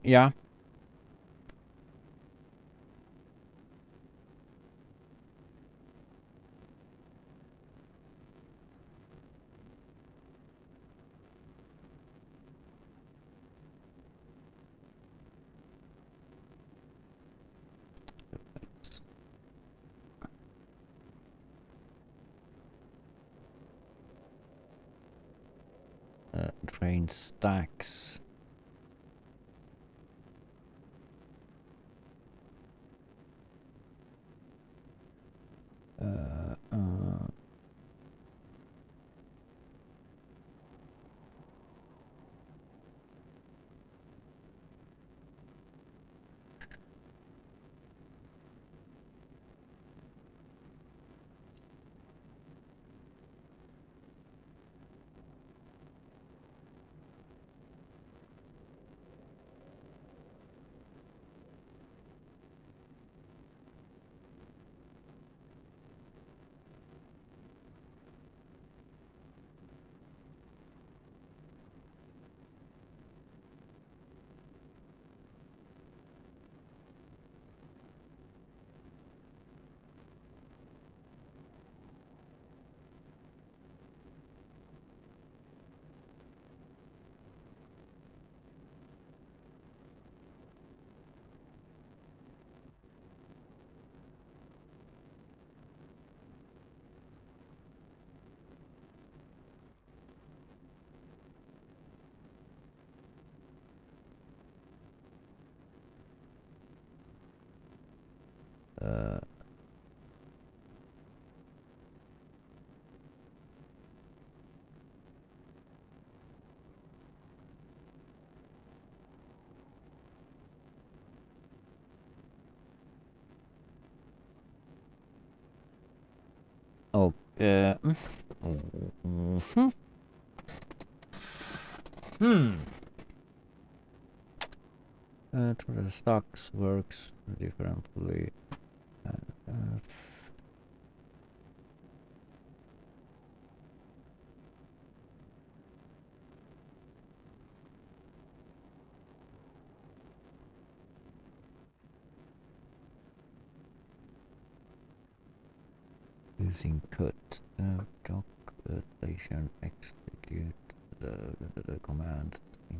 Yeah. Train stacks. Uh, uh, uh, oh, mhm. The stocks works differently. Uh, using cut dock station execute the commands in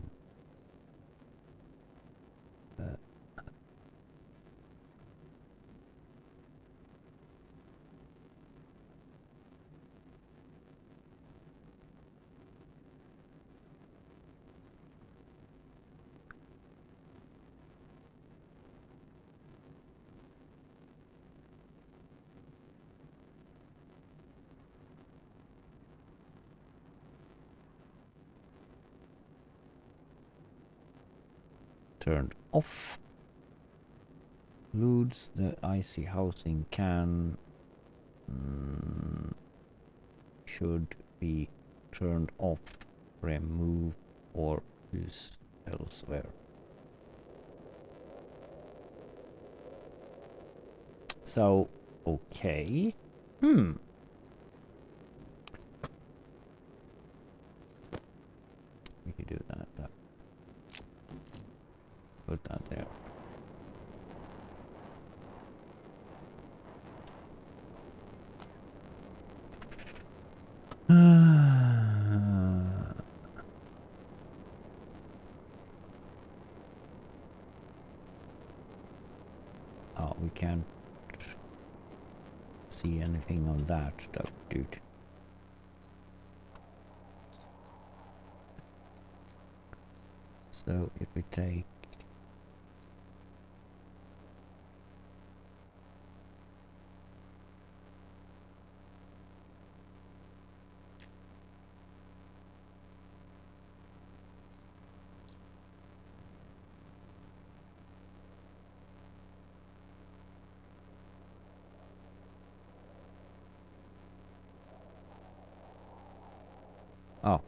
turned off. Loads the icy housing can should be turned off, remove or use elsewhere. So, okay. We can do that. Put that there. Oh, we can't see anything on that stuff, dude. So if we take oh.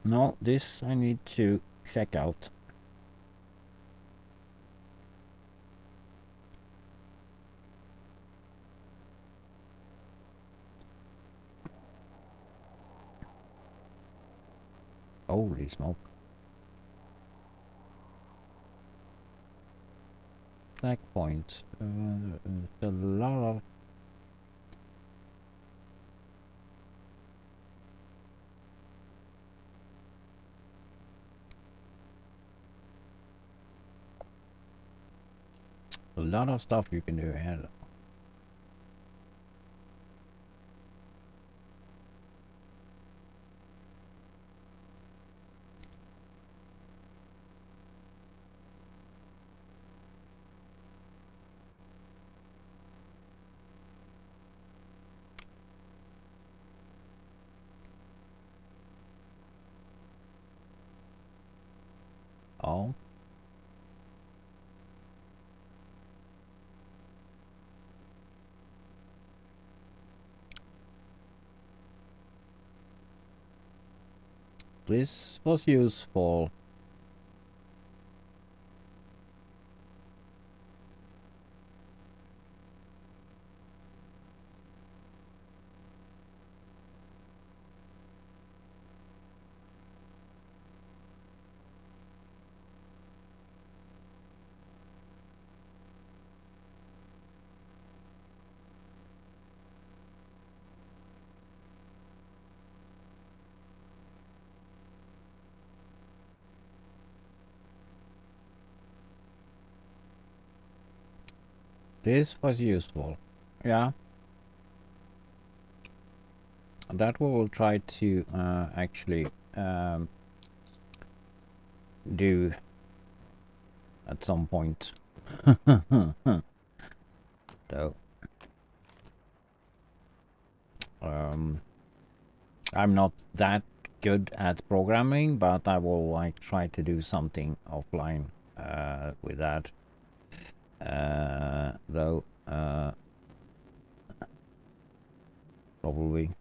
No, this I need to check out. Holy smoke. Black points. It's a lot of... A lot of stuff you can do here. Oh. This was useful. This was useful. Yeah. That we will try to actually do at some point. Though I'm not that good at programming, but I will like try to do something offline with that. Though probably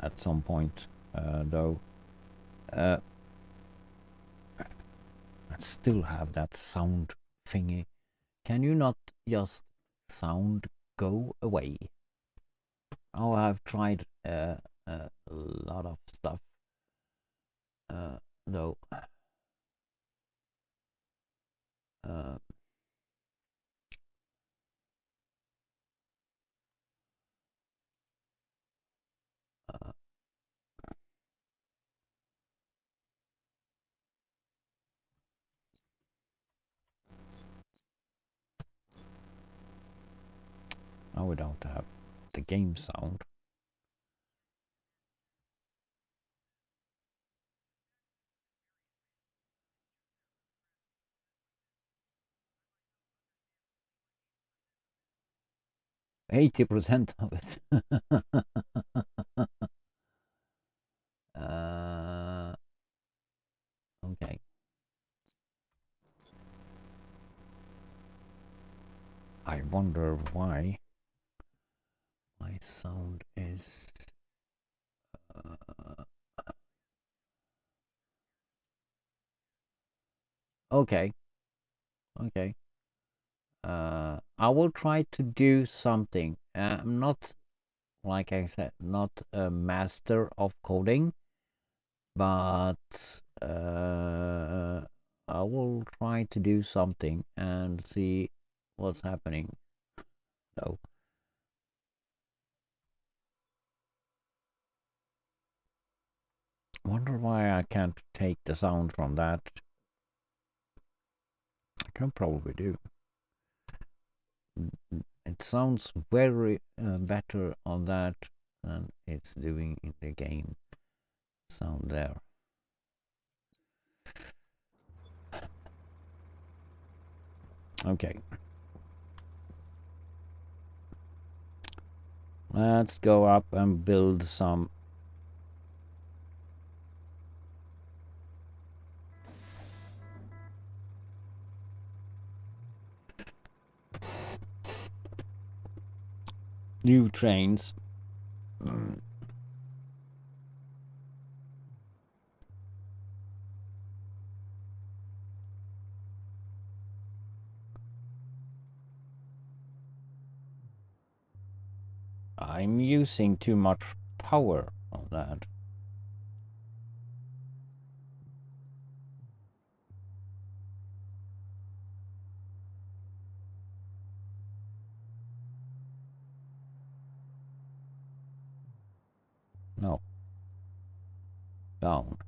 at some point. Though I still have that sound thingy. Can you not just sound go away? Oh, I've tried a lot of stuff. Though now we don't have the game sound. %80 of it. Okay. I wonder why my sound is okay. Okay. I will try to do something. I'm not, like I said, not a master of coding, but I will try to do something and see what's happening. So wonder why I can't take the sound from that. I can probably do. It sounds very better on that than it's doing in the game sound there. Okay. Let's go up and build some new trains. I'm using too much power on that. No. Down.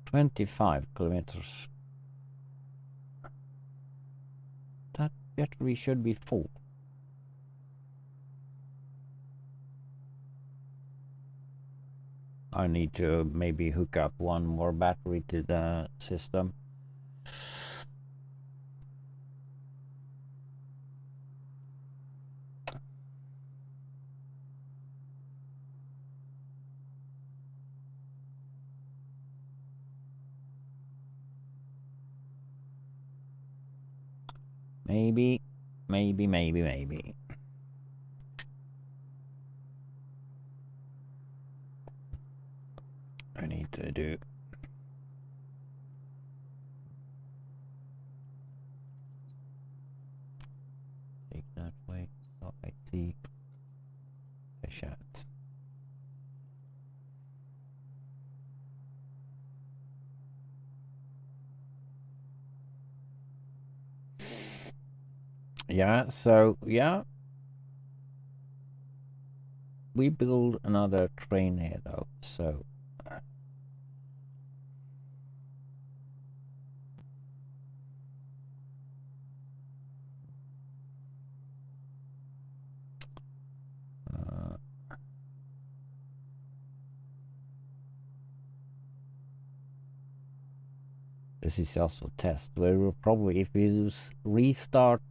"25 kilometers. That battery should be full. I need to maybe hook up one more battery to the system. Maybe. I need to do. Take that way so I see the chat. Yeah, so yeah. We build another train here though, so this is also a test where we'll probably, if we restart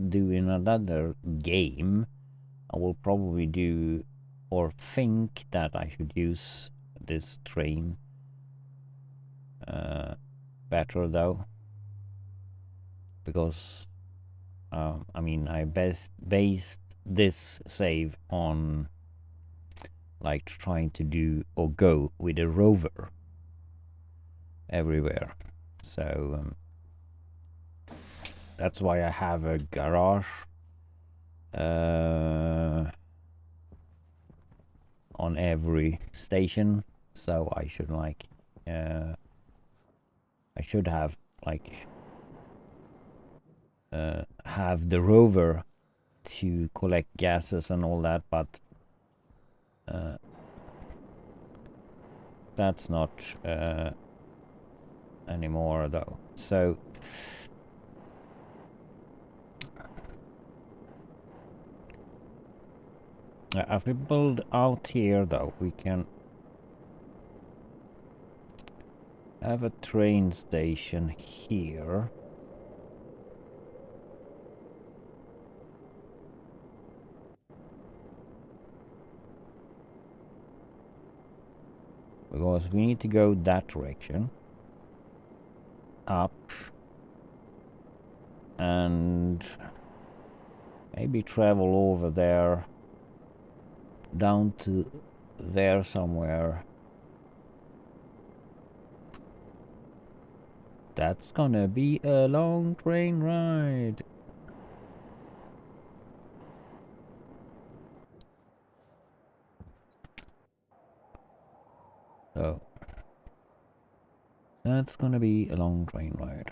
doing another game, I will probably do or think that I should use this train better though, because I mean I based this save on like trying to do or go with a rover everywhere, so that's why I have a garage on every station, so I should like I should have like have the rover to collect gases and all that, but that's not anymore though. So if we build out here though, we can have a train station here. Because we need to go that direction. Up. And maybe travel over there. Down to there somewhere. That's gonna be a long train ride. So that's gonna be a long train ride.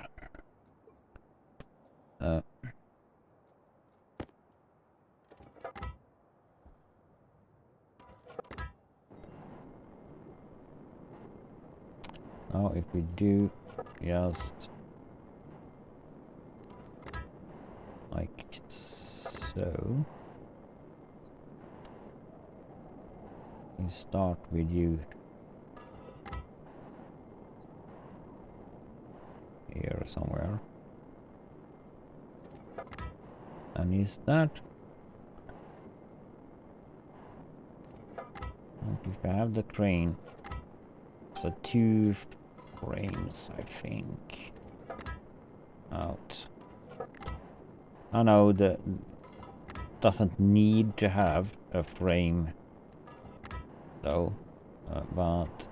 Now if we do just like so, we start with you here somewhere. And is that, if I have the train, so 2 frames I think out. I know that doesn't need to have a frame though, but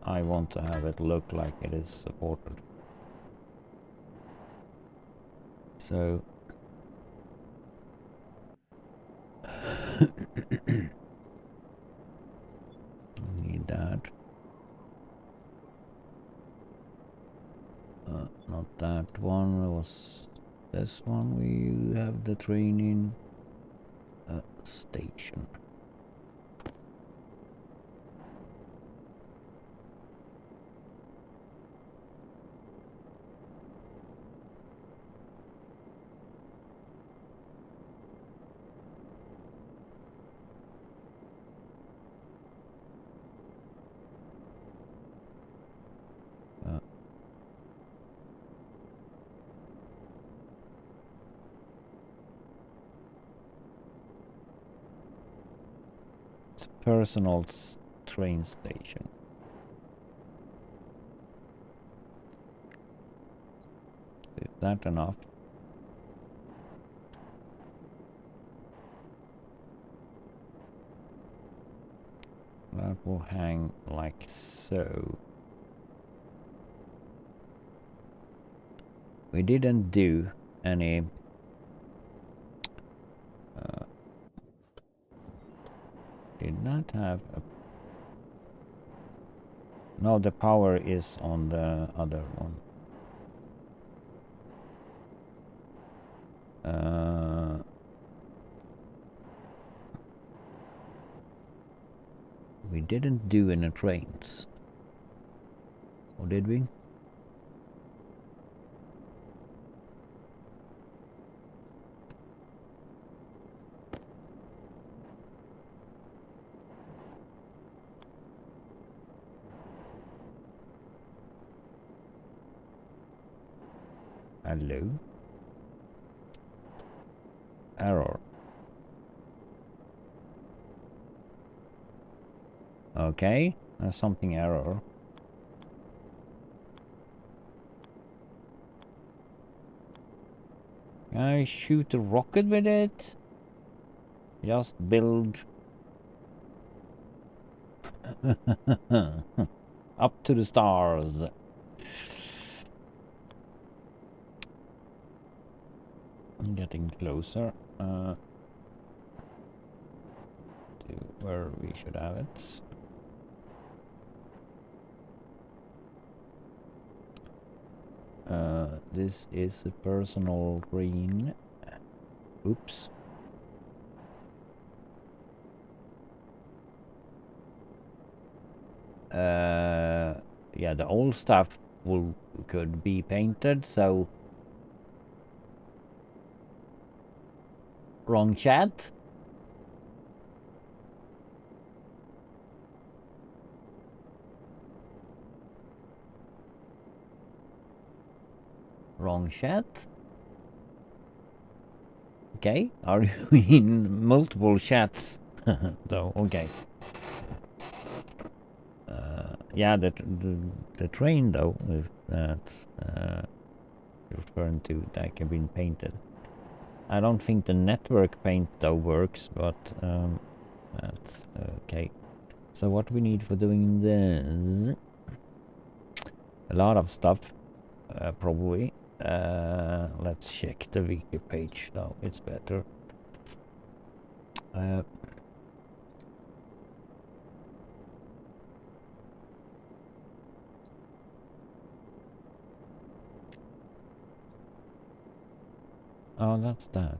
I want to have it look like it is supported. So need that. Not that one. It was this one. We have the training station. It's personal train station. Is that enough? That will hang like so. We didn't do any did not have a no, the power is on the other one. We didn't do any trains. Or did we? Hello? Error. Okay, there's something error. Can I shoot a rocket with it? Just build. Up to the stars. I'm getting closer to where we should have it. This is a personal green. Oops. Yeah, the old stuff could be painted, so wrong chat. Wrong chat. Okay, are you in multiple chats? Though, okay. Yeah, the train though, if that's referring to, that can be painted. I don't think the network paint though works, but that's okay. So what we need for doing this? A lot of stuff, probably. Let's check the wiki page though, it's better. Oh, that's that.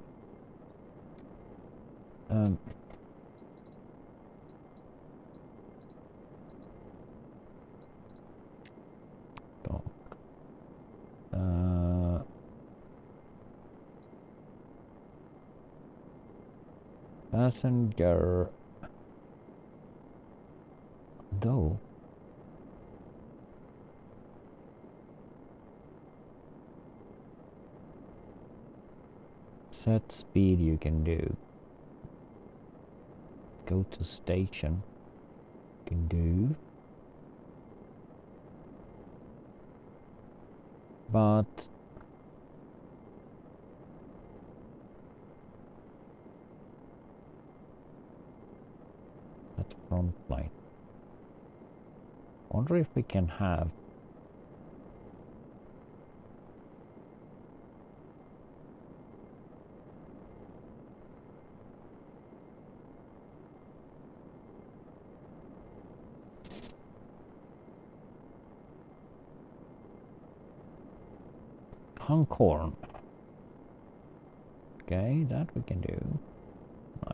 Passenger though. Set speed you can do. Go to station. You can do. But that front line. Wonder if we can have hung corn. Okay, that we can do.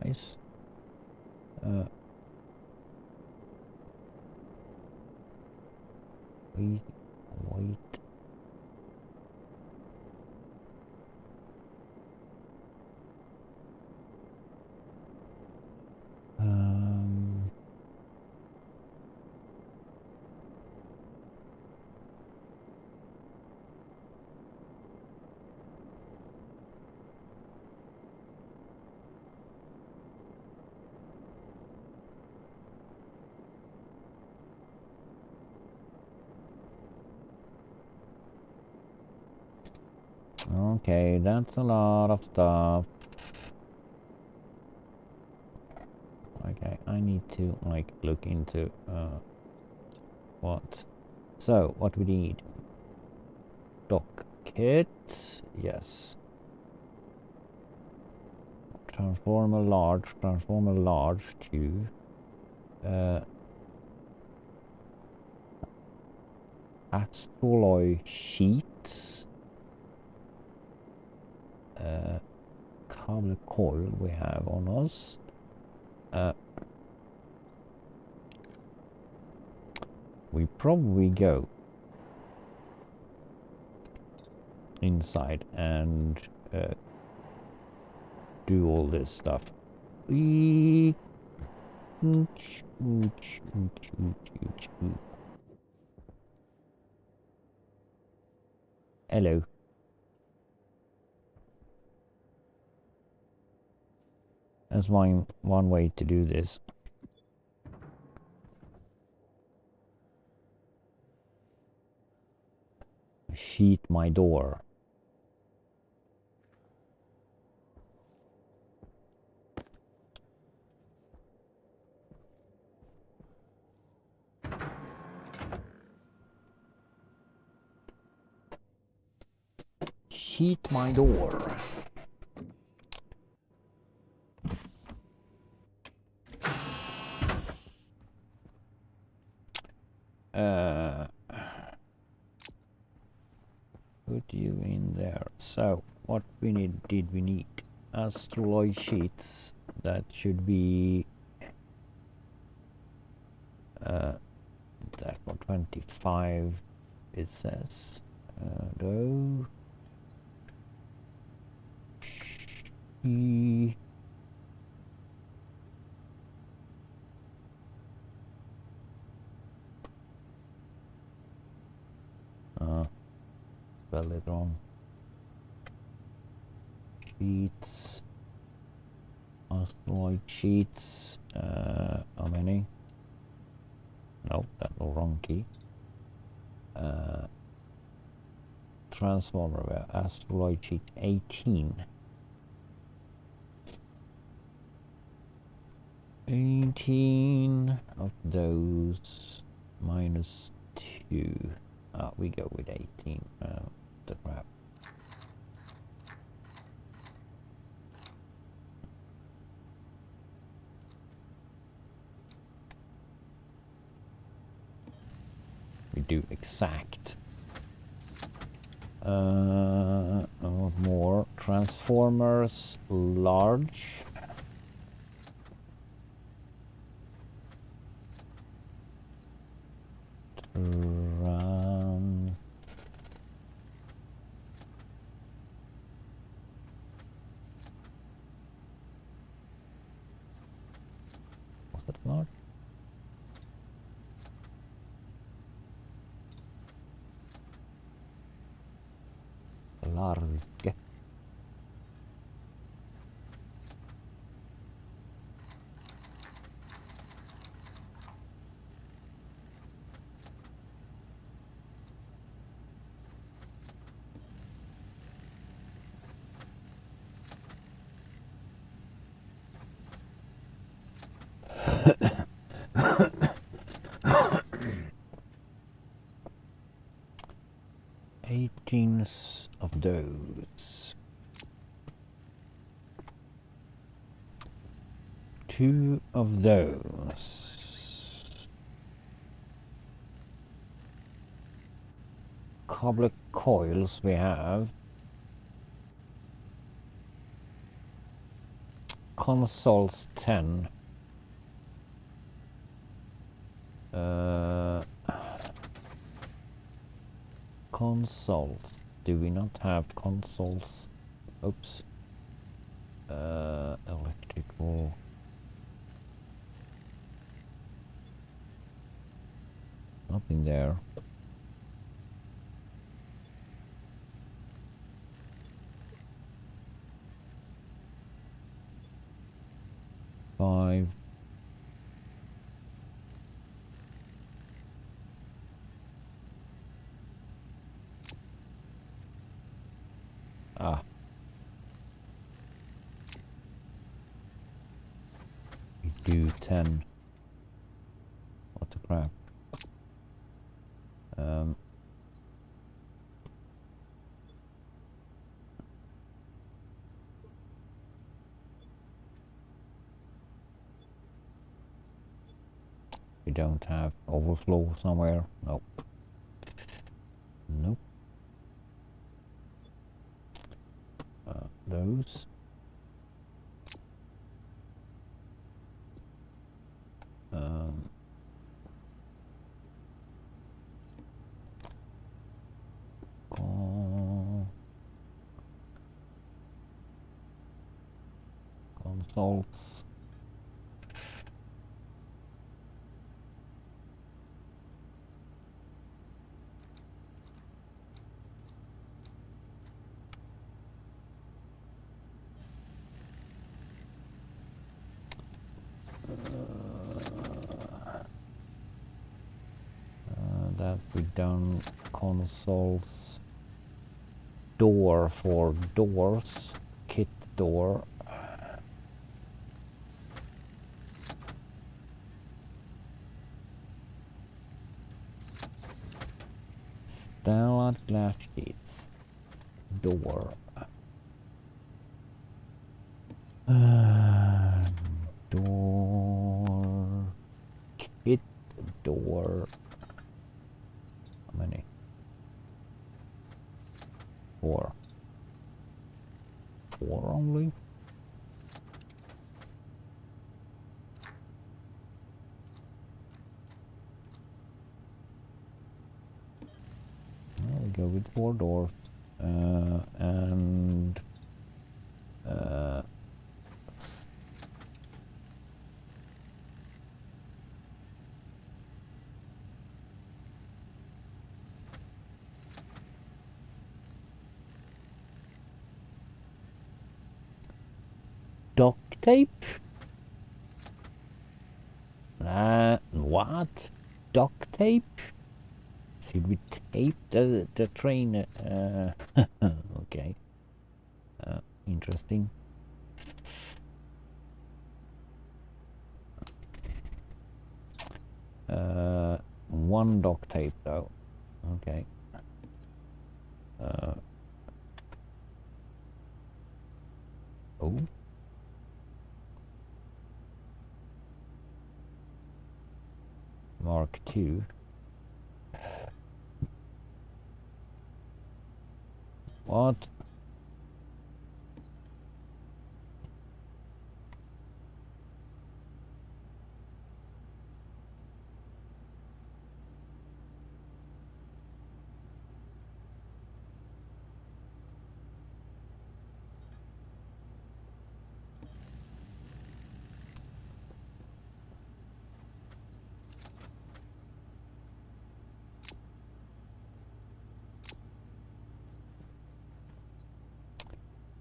Nice. Wait. Okay, that's a lot of stuff. Okay, I need to like look into what. So what we need? Dock kit, yes. Transformer large to astroloy sheets. Cable coil we have on us. We probably go inside and do all this stuff. Hello. That's one way to do this. Sheet my door. Sheet my door. Put you in there. So what we need? We need astroloid sheets. That should be that for 25. It says go. Spell it wrong. Sheets. Asteroid sheets. How many? No, that's the wrong key. Transformer asteroid sheet 18. 18 of those minus 2. We go with 18. The crap. We do exact. More transformers large. Was that large? Large. Ones of those. 2 of those. Couple of coils we have. Consoles 10. Consoles. Do we not have consoles? Oops. Electrical. Nothing there. Five. Ah. We do 10. What the crap. We don't have overflow somewhere. Nope. Nope. Those. Consoles. That we done. Consoles. Door for doors. Kit door. Starlight glass sheets. Door. Door. Kit door. How many? 4. 4 only? We go with 4 doors. And duct tape? What? Duct tape? Should we tape the train? Okay. Interesting. One duct tape though. Okay. Oh. Mark II. What?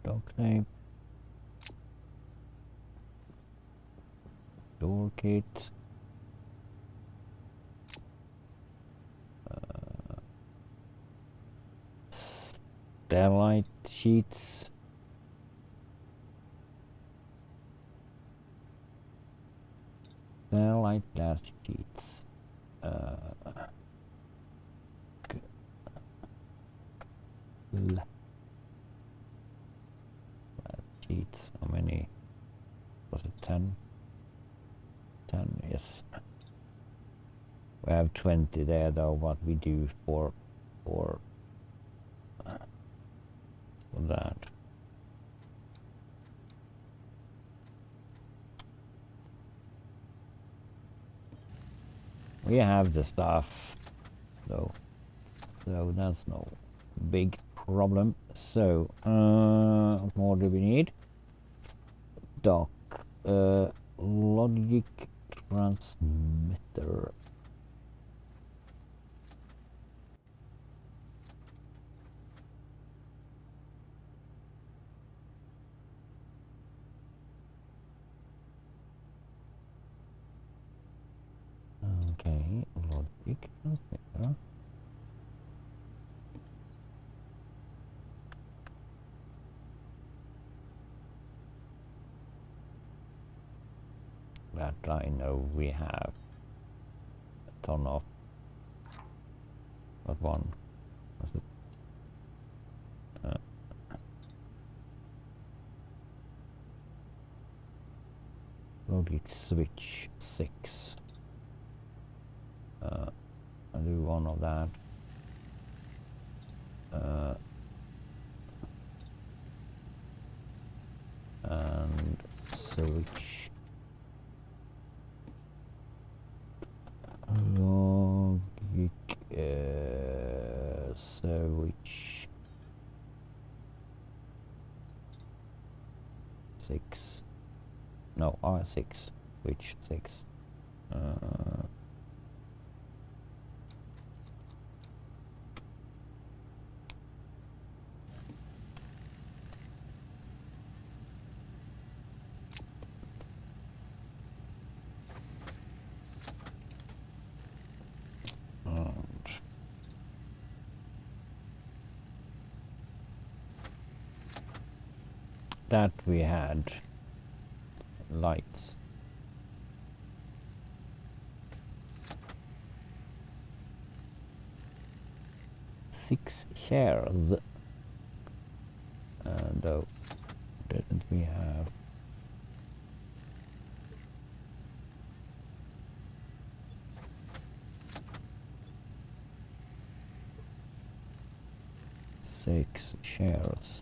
Duct tape. Door kit. Starlight sheets. Starlight glass sheets. Sheets, how many? Was it 10? 10, yes. We have 20 there though, what we do for that. We have the stuff though, so that's no big problem. So what more do we need? Dock, logic transmitter. Okay, logic transmitter. That I know we have a ton of. But one was it? Logic switch 6. I'll do one of that. And switch logic switch 6. No, R6 switch 6. That we had lights. Six shares. Though, didn't we have? Six shares.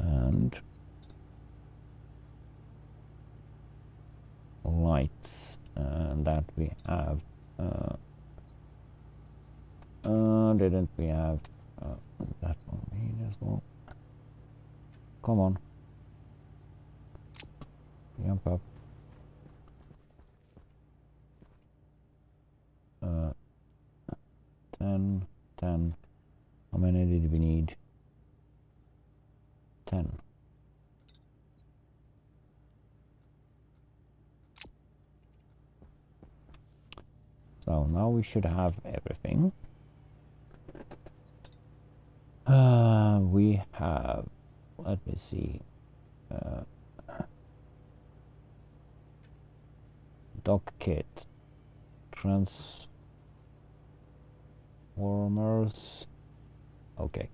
And lights, and that we have. Didn't we have that one here as well? Come on, jump up. 10, 10. How many did we need? 10. So now we should have everything. We have, let me see, dock kit, transformers, okay.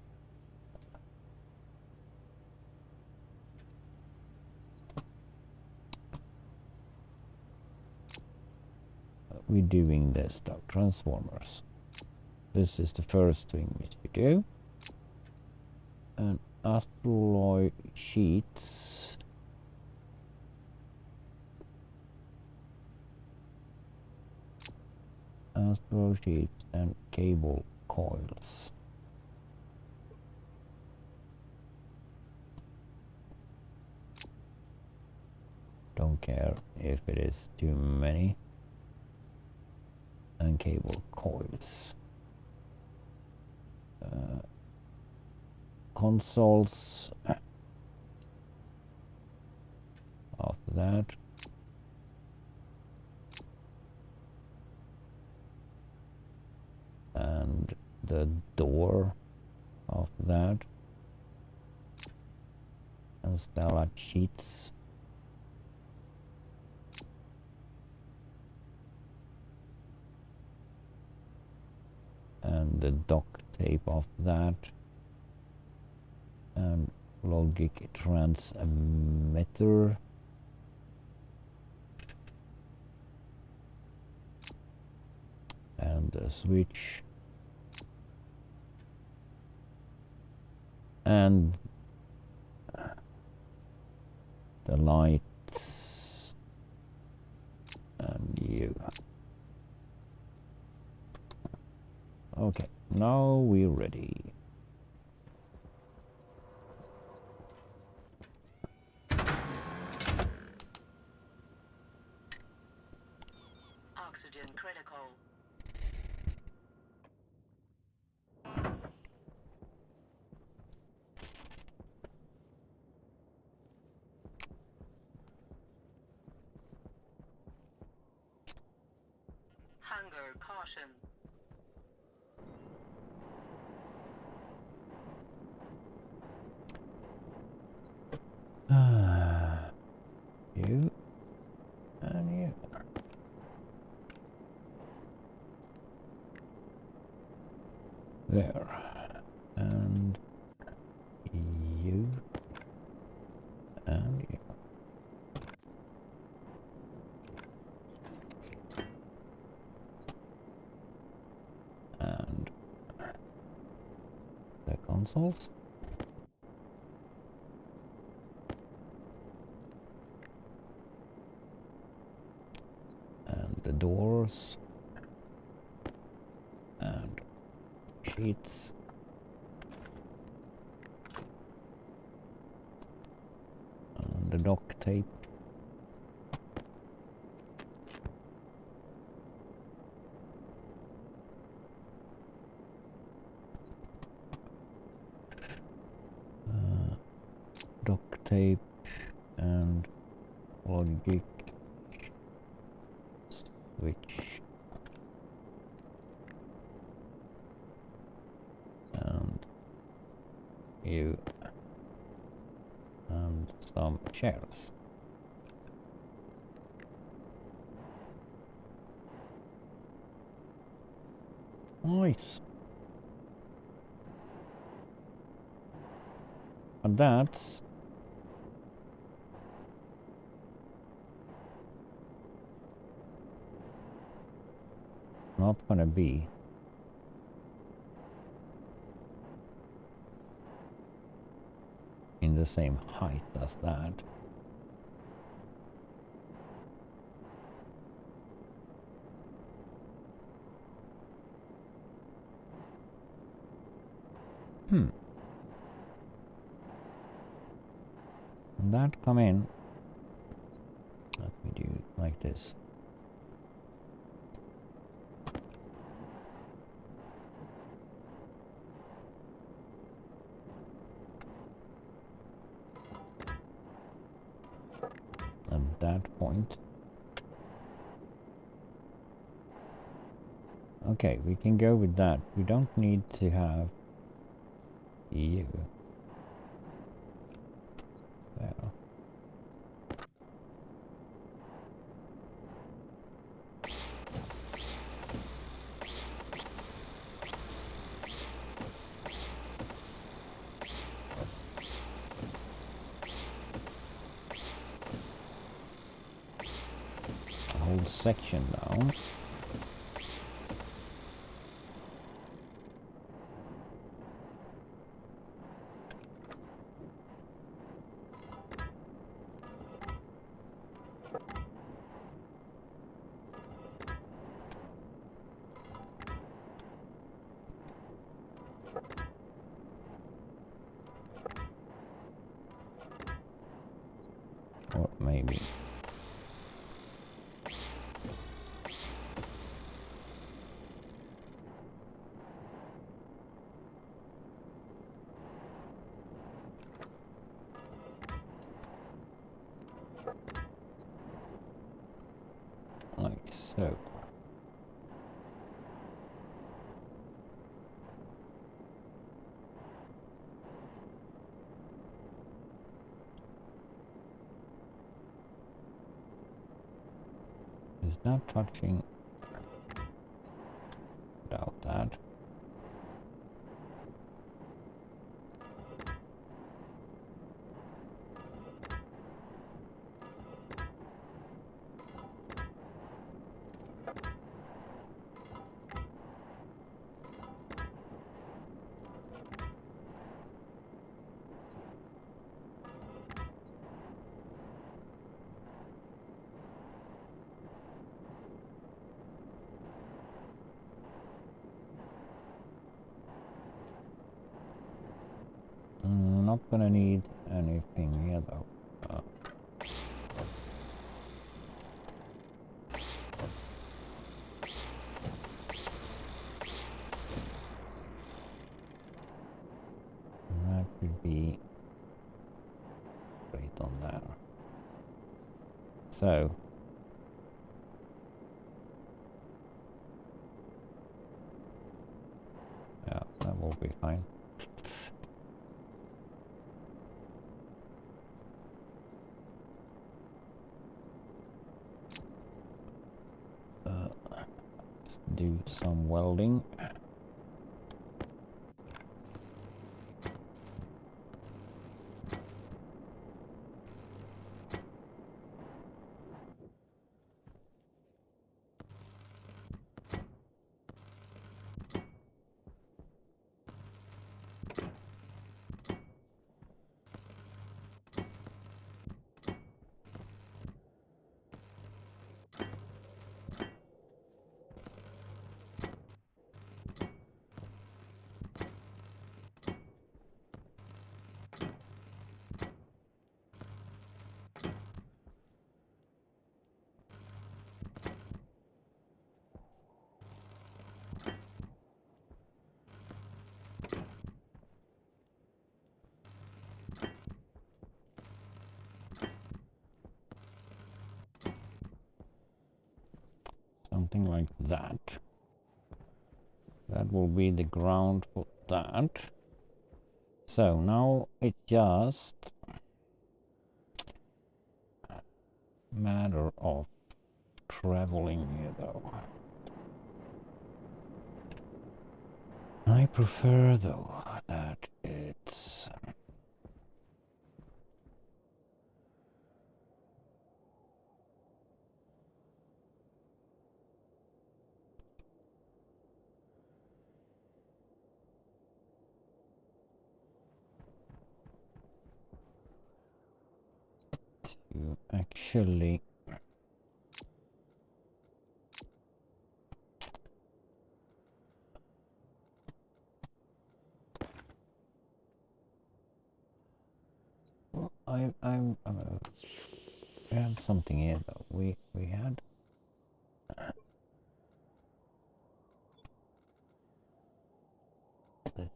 We're doing this stuff, transformers. This is the first thing we should do. And alloy sheets. Alloy sheets and cable coils. Don't care if it is too many. And cable coils. Consoles. After that. And the door after that. And starlight sheets. And the duct tape after that. And logic transmitter. And the switch. And the lights. And you. Okay, now we're ready. Oxygen critical. Hunger caution. You and you. There. And you and you. And the consoles. And the doors. And sheets. And the duct tape. Duct tape and logic switch and you and some chairs. Nice. And that's not gonna be in the same height as that. And that come in. Let me do it like this. At that point. Okay, we can go with that. We don't need to have you. There. A whole section down. Or maybe So. Is that touching? Doubt that. Not gonna need anything here though. That should be right on there. So yeah, that will be fine. Let's do some welding. Something like that. That will be the ground for that. So now it just matter of traveling here though. I prefer though that it's to actually well, I'm we had something here though. We had this.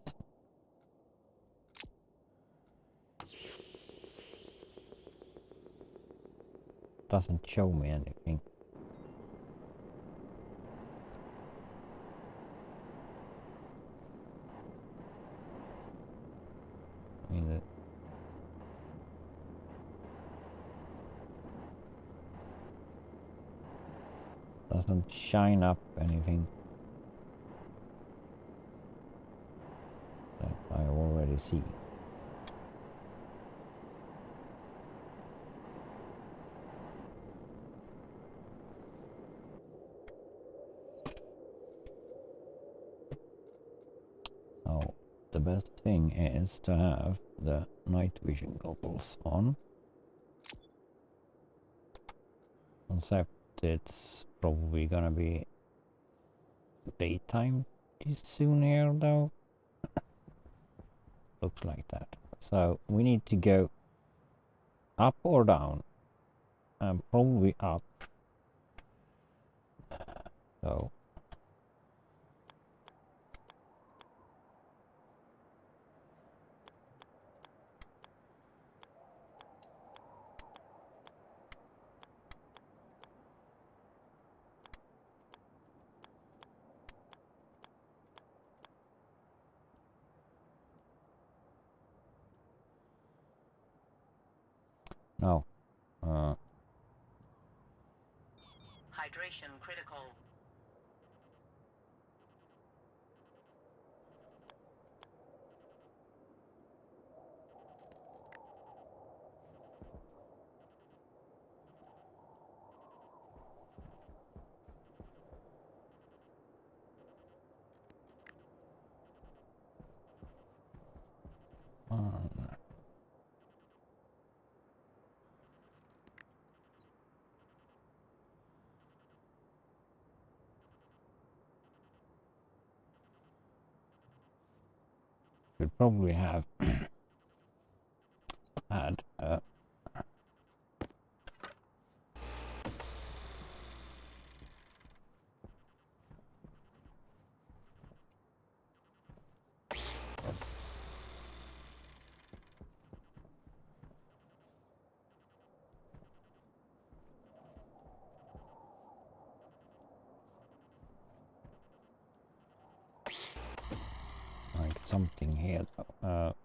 Doesn't show me anything. I mean, it doesn't shine up anything that I already see. So the best thing is to have the night vision goggles on. Except it's probably gonna be daytime soon here though. Looks like that. So we need to go up or down, and probably up. So Hydration critical. Should probably have had like something here though.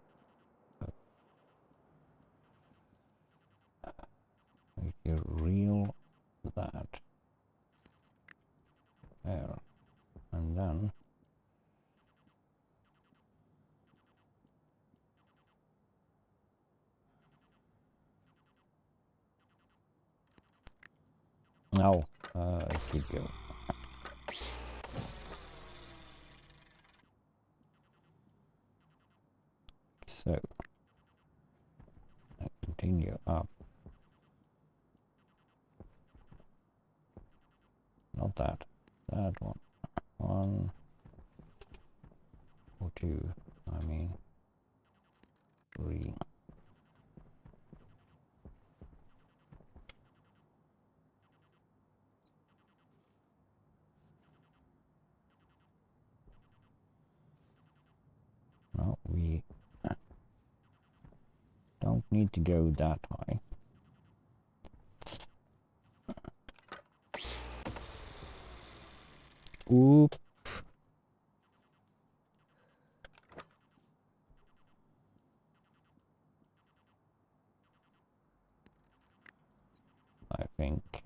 We can reel that there, and then now it could go. So I continue up. Not that. That one. 1 or 2. I mean 3. No, we don't need to go that high. Oop. I think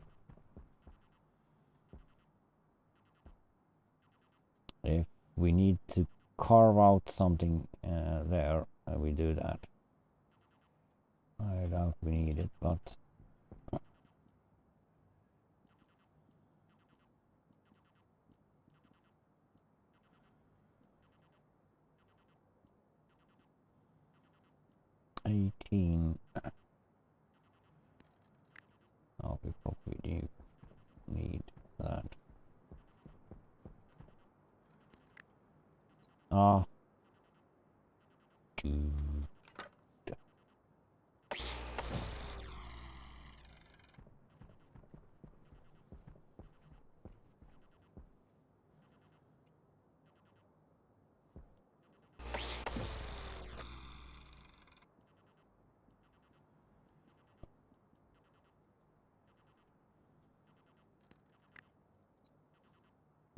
if we need to carve out something there, we do that. I doubt we need it, but we probably do need that. Ah.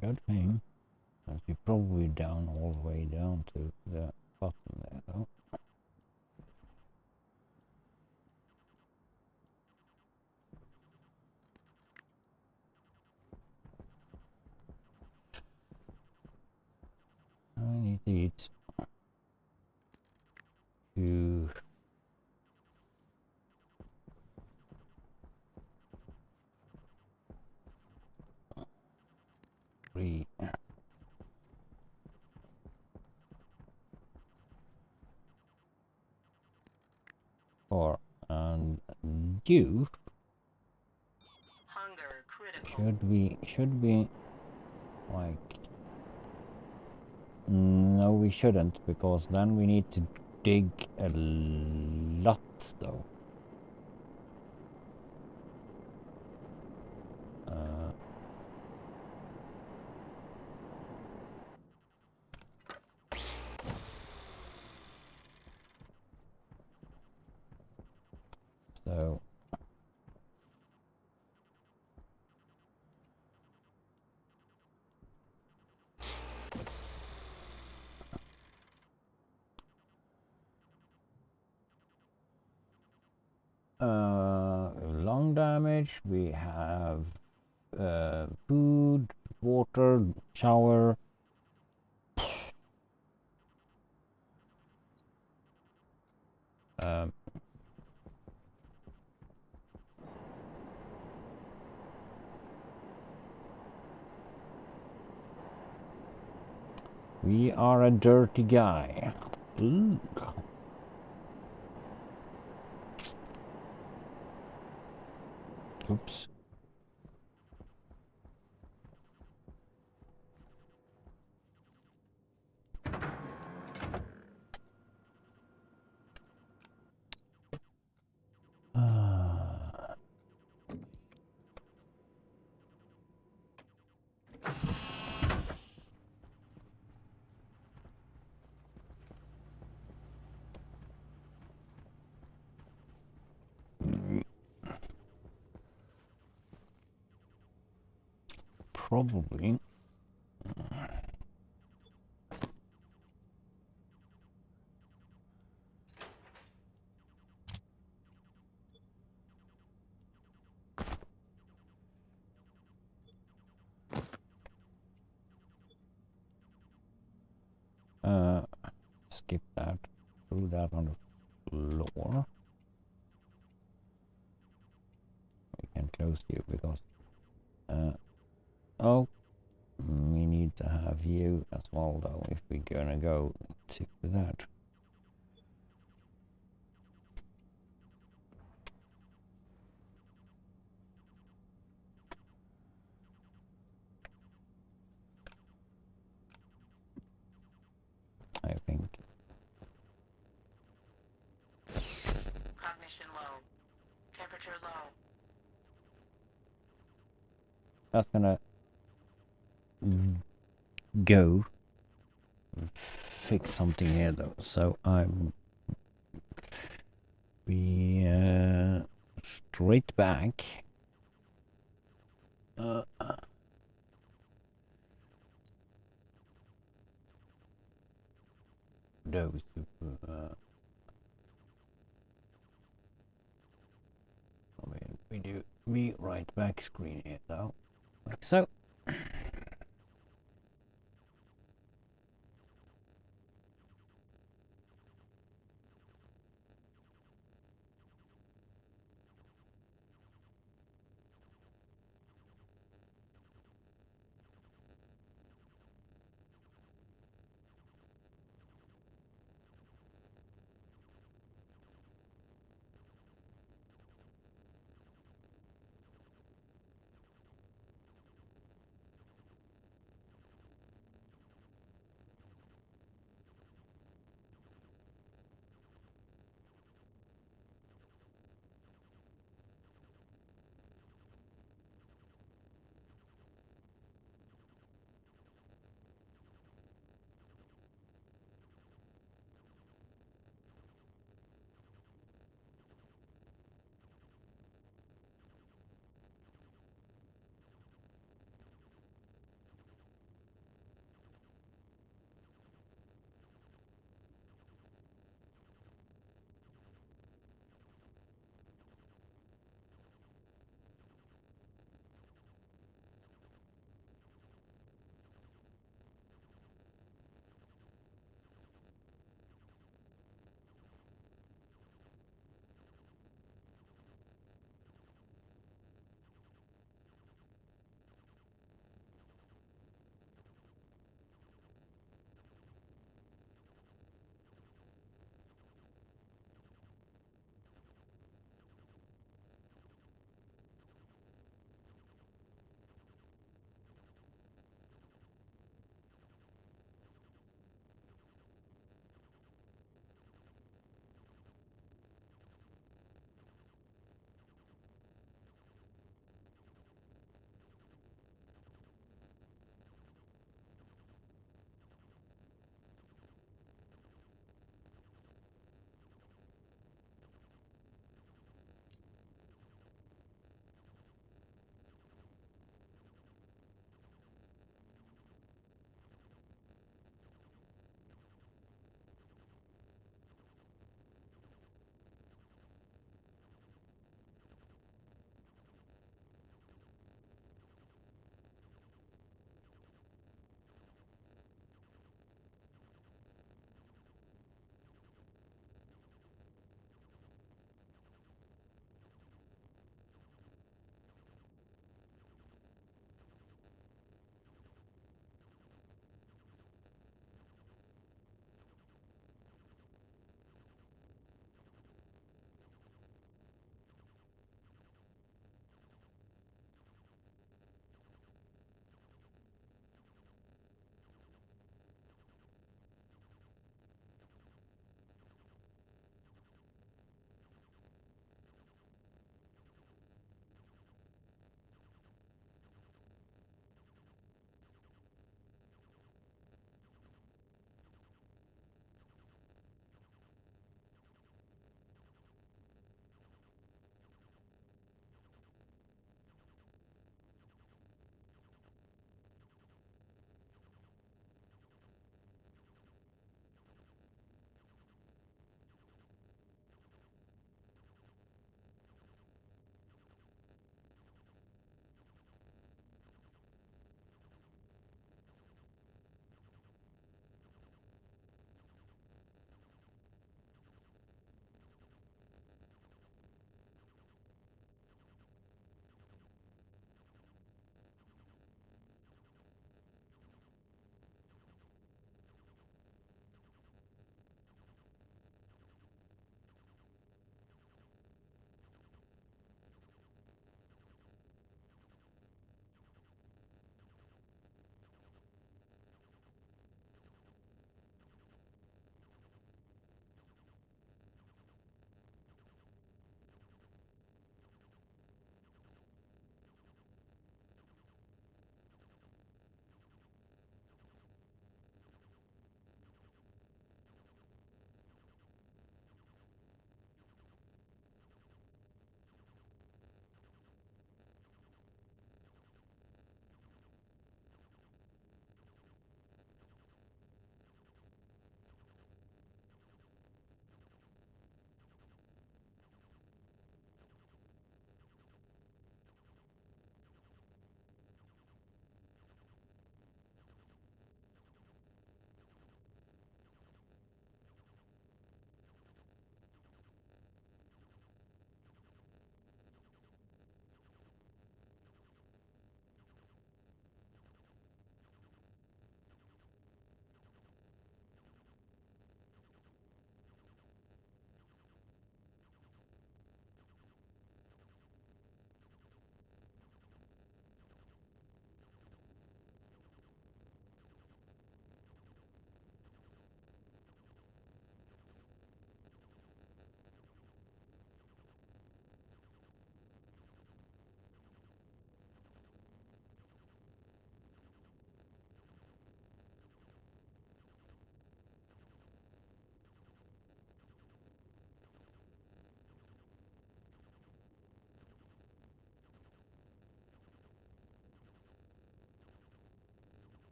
Good thing that you're probably down all the way down to the bottom there though. I need to eat 2, 3. 4, and you Hunger critical. should we like, no we shouldn't, because then we need to dig a lot though. So long damage we have food, water, shower. Um, we are a dirty guy. Ooh. Oops. Probably. Skip that. Threw that on the floor. We can close you because oh, we need to have you as well though if we're gonna go to that. I think. Cognition low. Temperature low. That's gonna go fix something here though, so we straight back. Those I mean, we do be right back screen here though, like so.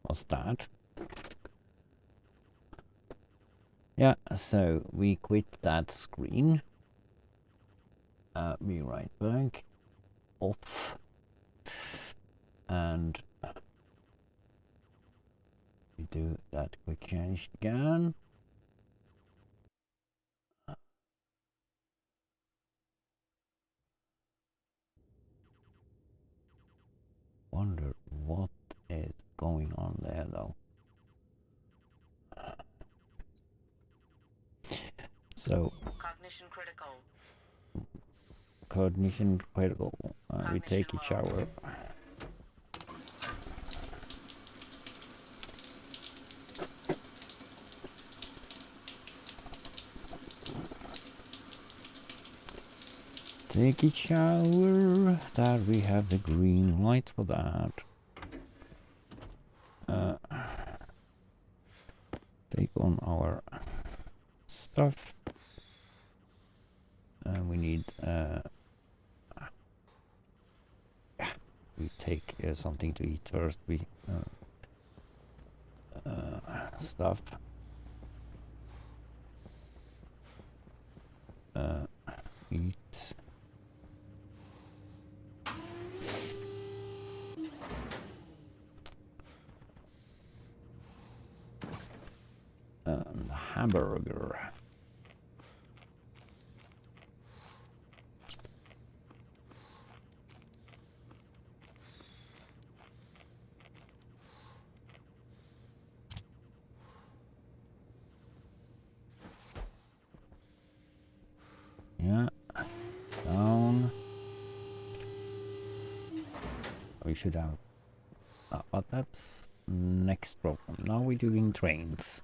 was that. Yeah, so we quit that screen. Be right back. Off. And we do that quick change again. Wonder what is going on there though. So Cognition critical. cognition critical. We take a shower. Take a shower. That we have the green light for that. Take on our stuff. We need we take something to eat first. We stuff. Eat. Hamburger. Yeah, down. We should have, but that's next problem. Now we're doing trains.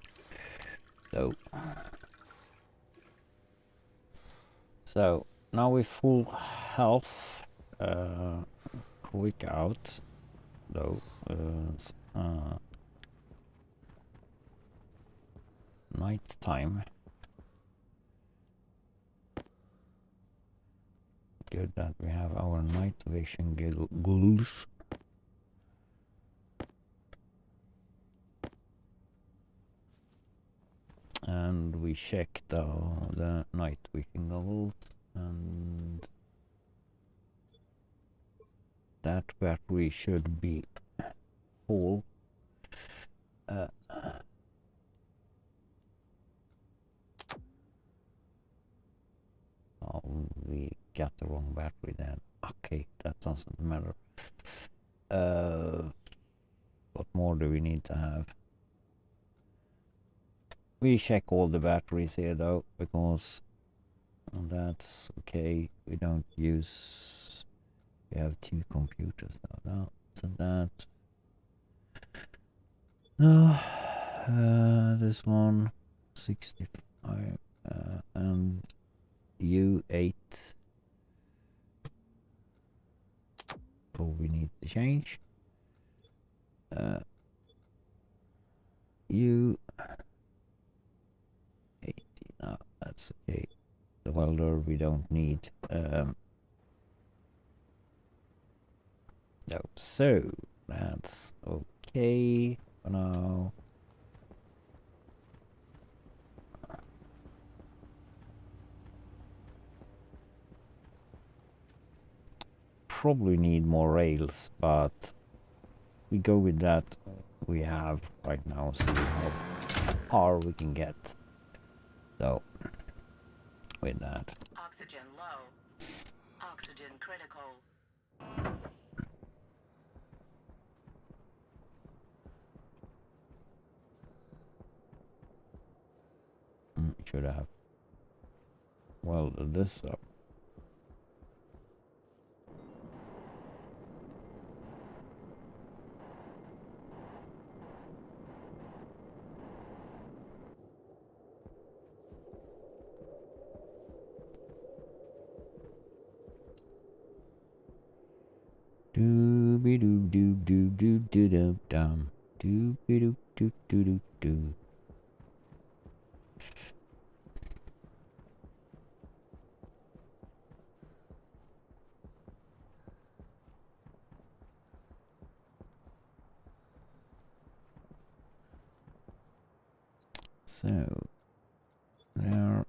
So now we're full health. Quick out, though. Night time. Good that we have our night vision goggles. And we check the night vision goggles, and that battery should be full. Oh, we got the wrong battery then. Okay, that doesn't matter. What more do we need to have? We check all the batteries here though, because that's okay. We don't use. We have 2 computers now. So that. No, this one 65 and U8. We need to change. U80. No, that's okay. The welder we don't need. No, so that's okay for now. Probably need more rails, but we go with that we have right now, see how far we can get. So with that, Oxygen low. Oxygen critical. should have welded this up. Dooby doo doo doo doo doo doo dum. Dooby doo doo doo doo doo. So there,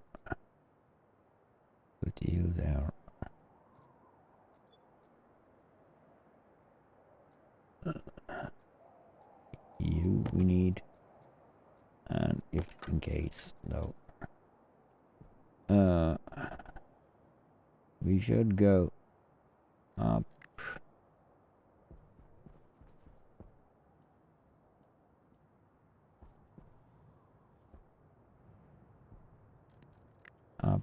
put you there. You we need, and if in case no, we should go up. Up.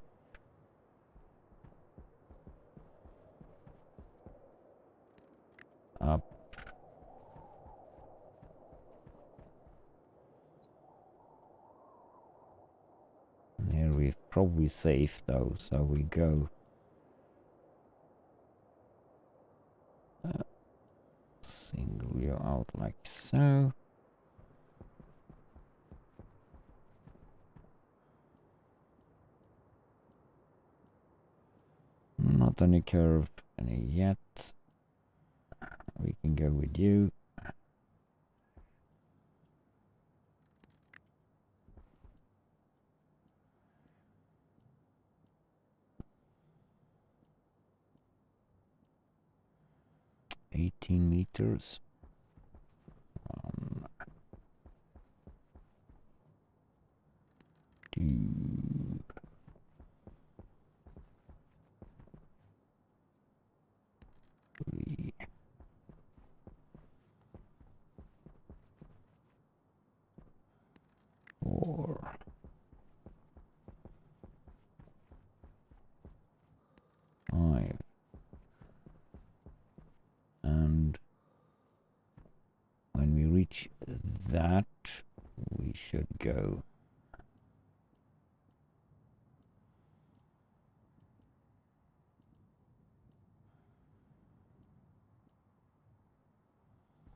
Up. Here we're probably safe though, so we go single you out like so. Not any curve any yet. We can go with you. $18 meters. 1, 2, 3, 4, 5, and when we reach that, we should go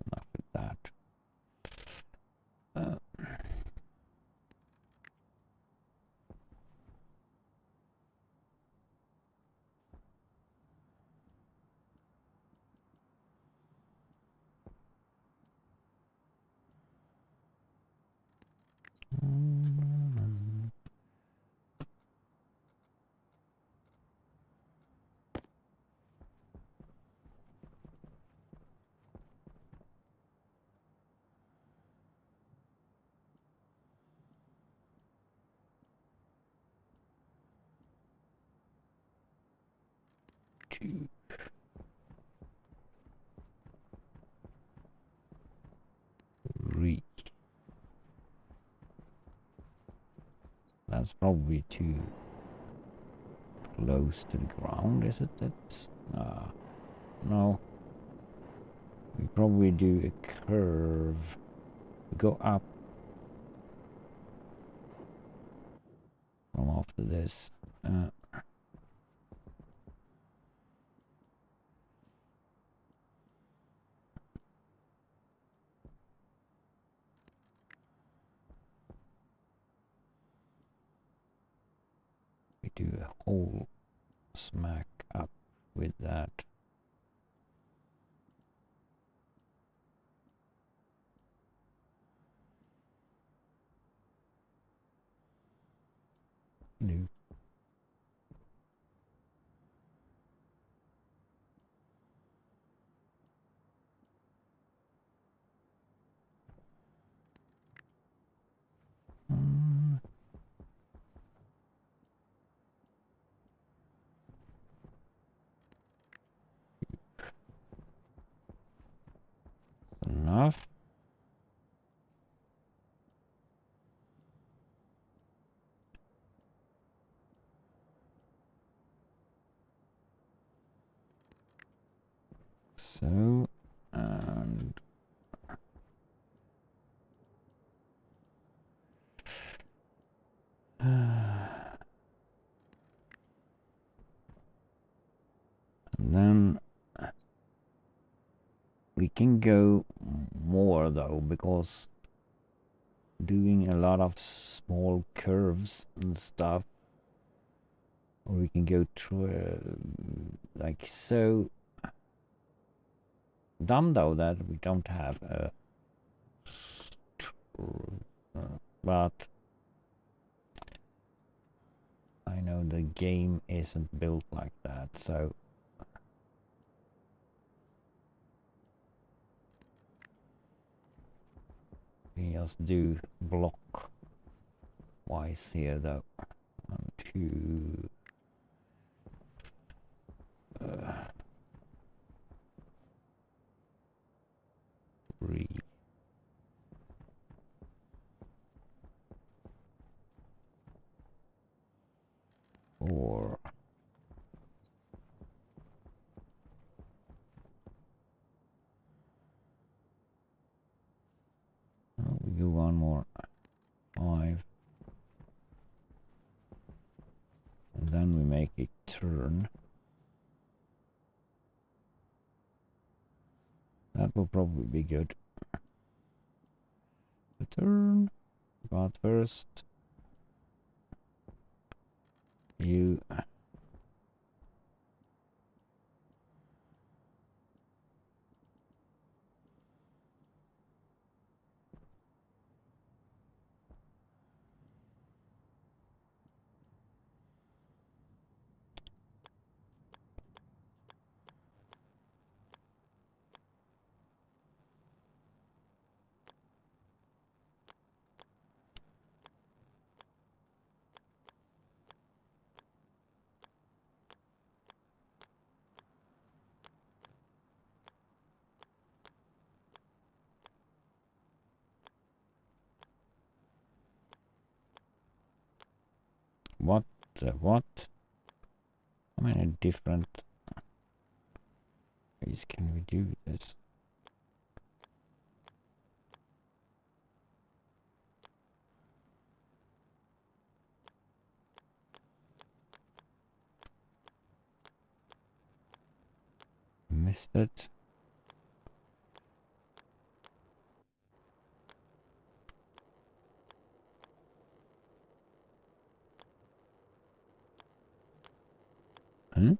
enough with that. Two. Three. That's probably too close to the ground, is it? That's no. We probably do a curve. Go up from after this. We do a whole smack up with that. No. Enough. So, and then we can go more though, because doing a lot of small curves and stuff, or we can go through like so. Dumb though that we don't have a but I know the game isn't built like that, so we just do block wise here though. 1, 2, 3, 4. Oh, we do one more. 5. And then we make it turn. That will probably be good. The turn. But first, you what? How many different ways can we do this? Missed it. Huh?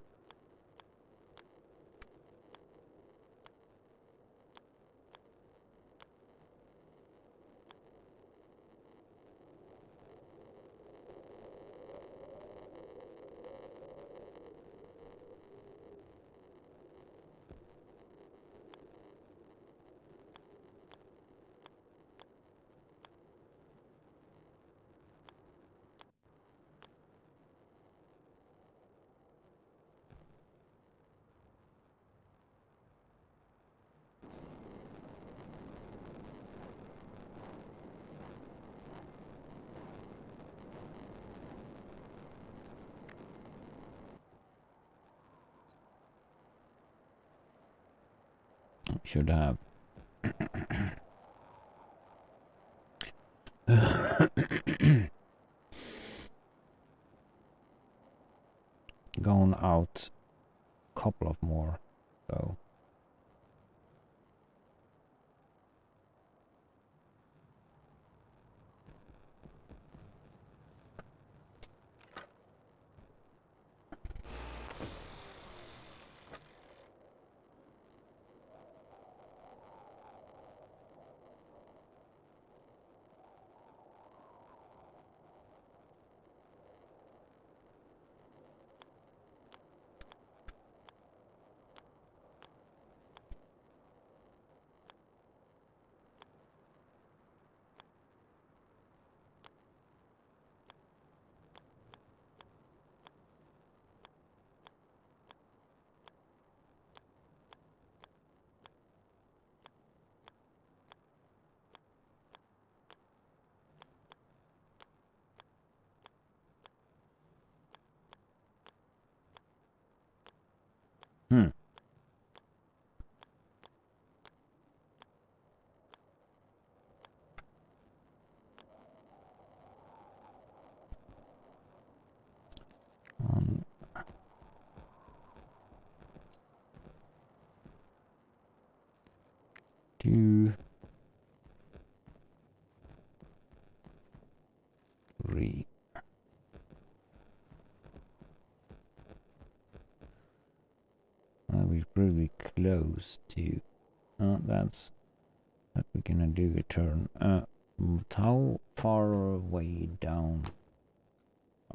Should have. Gone out couple of more, so one, 2, 3. We're pretty close to. That's what we're gonna do. A turn. How far away down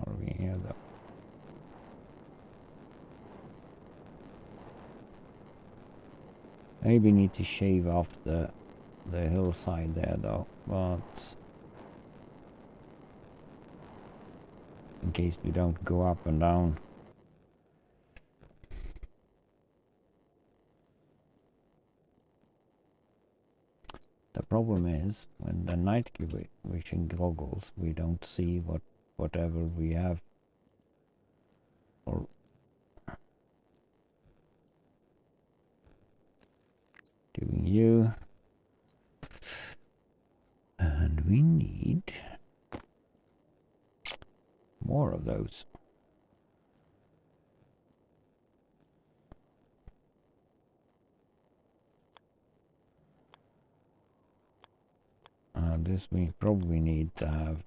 are we here though? Maybe need to shave off the hillside there though, but in case we don't go up and down. The problem is when the night vision goggles, we don't see whatever we have. Or doing you, and we need more of those. This we probably need to have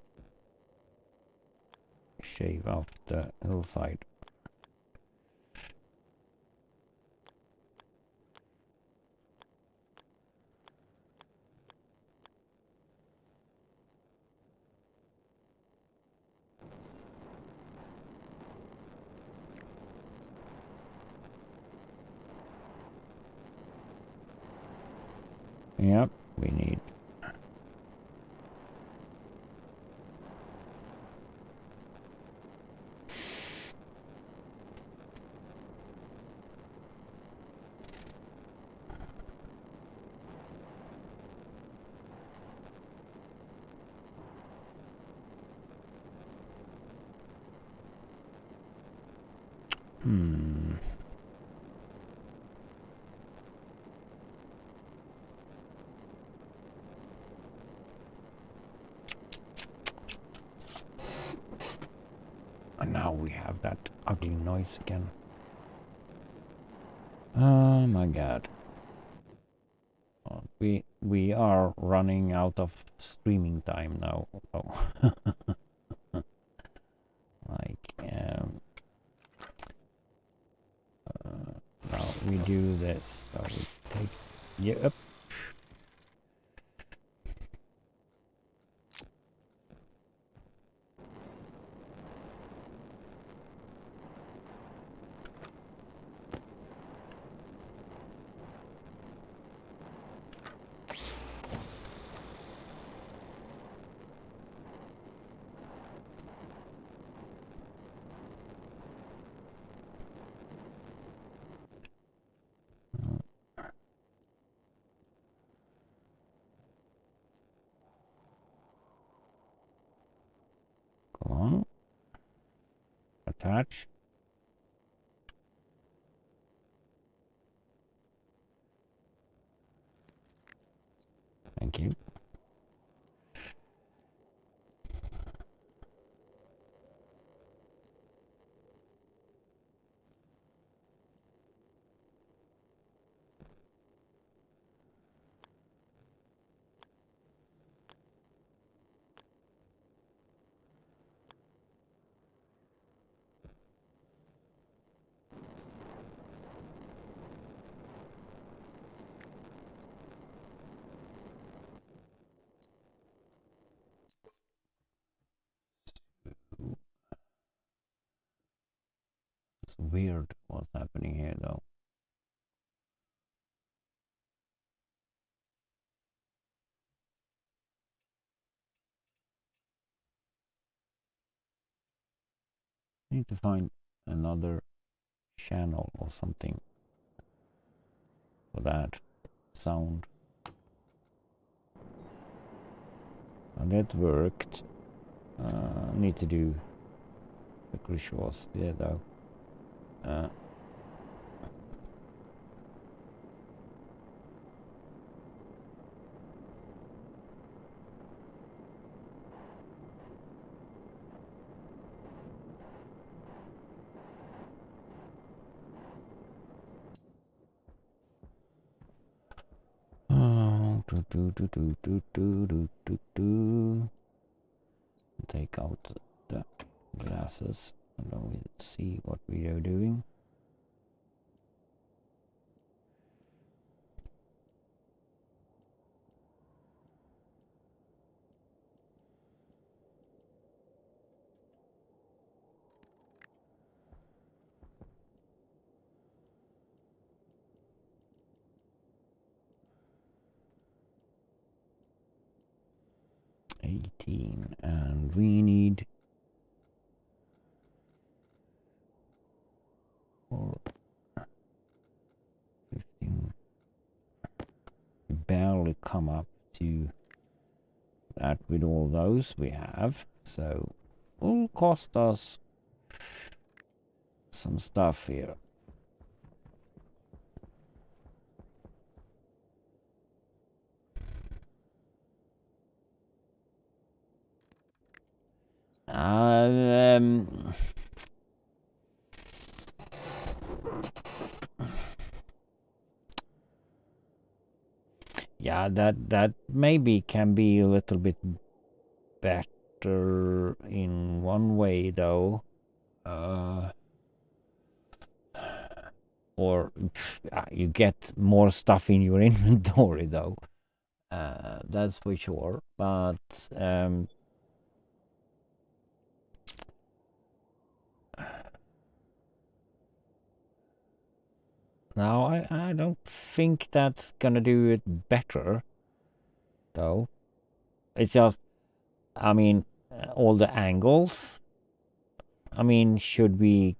shave off the hillside. Yep, we need. And now we have that ugly noise again. Oh my god. We are running out of streaming time now. Oh. Like now we do this. So we take yep. Go on. Attach. Thank you. It's weird what's happening here though. Need to find another channel or something for that sound. And that worked. Need to do the rituals there though. Take out the glasses and then we'll see what we are doing. 18, and we need 15. We barely come up to that with all those we have, so it will cost us some stuff here. Yeah, that maybe can be a little bit better in one way, though. Or you get more stuff in your inventory, though. That's for sure. But now I don't think that's gonna do it better, though. It's just, I mean, all the angles. I mean, should we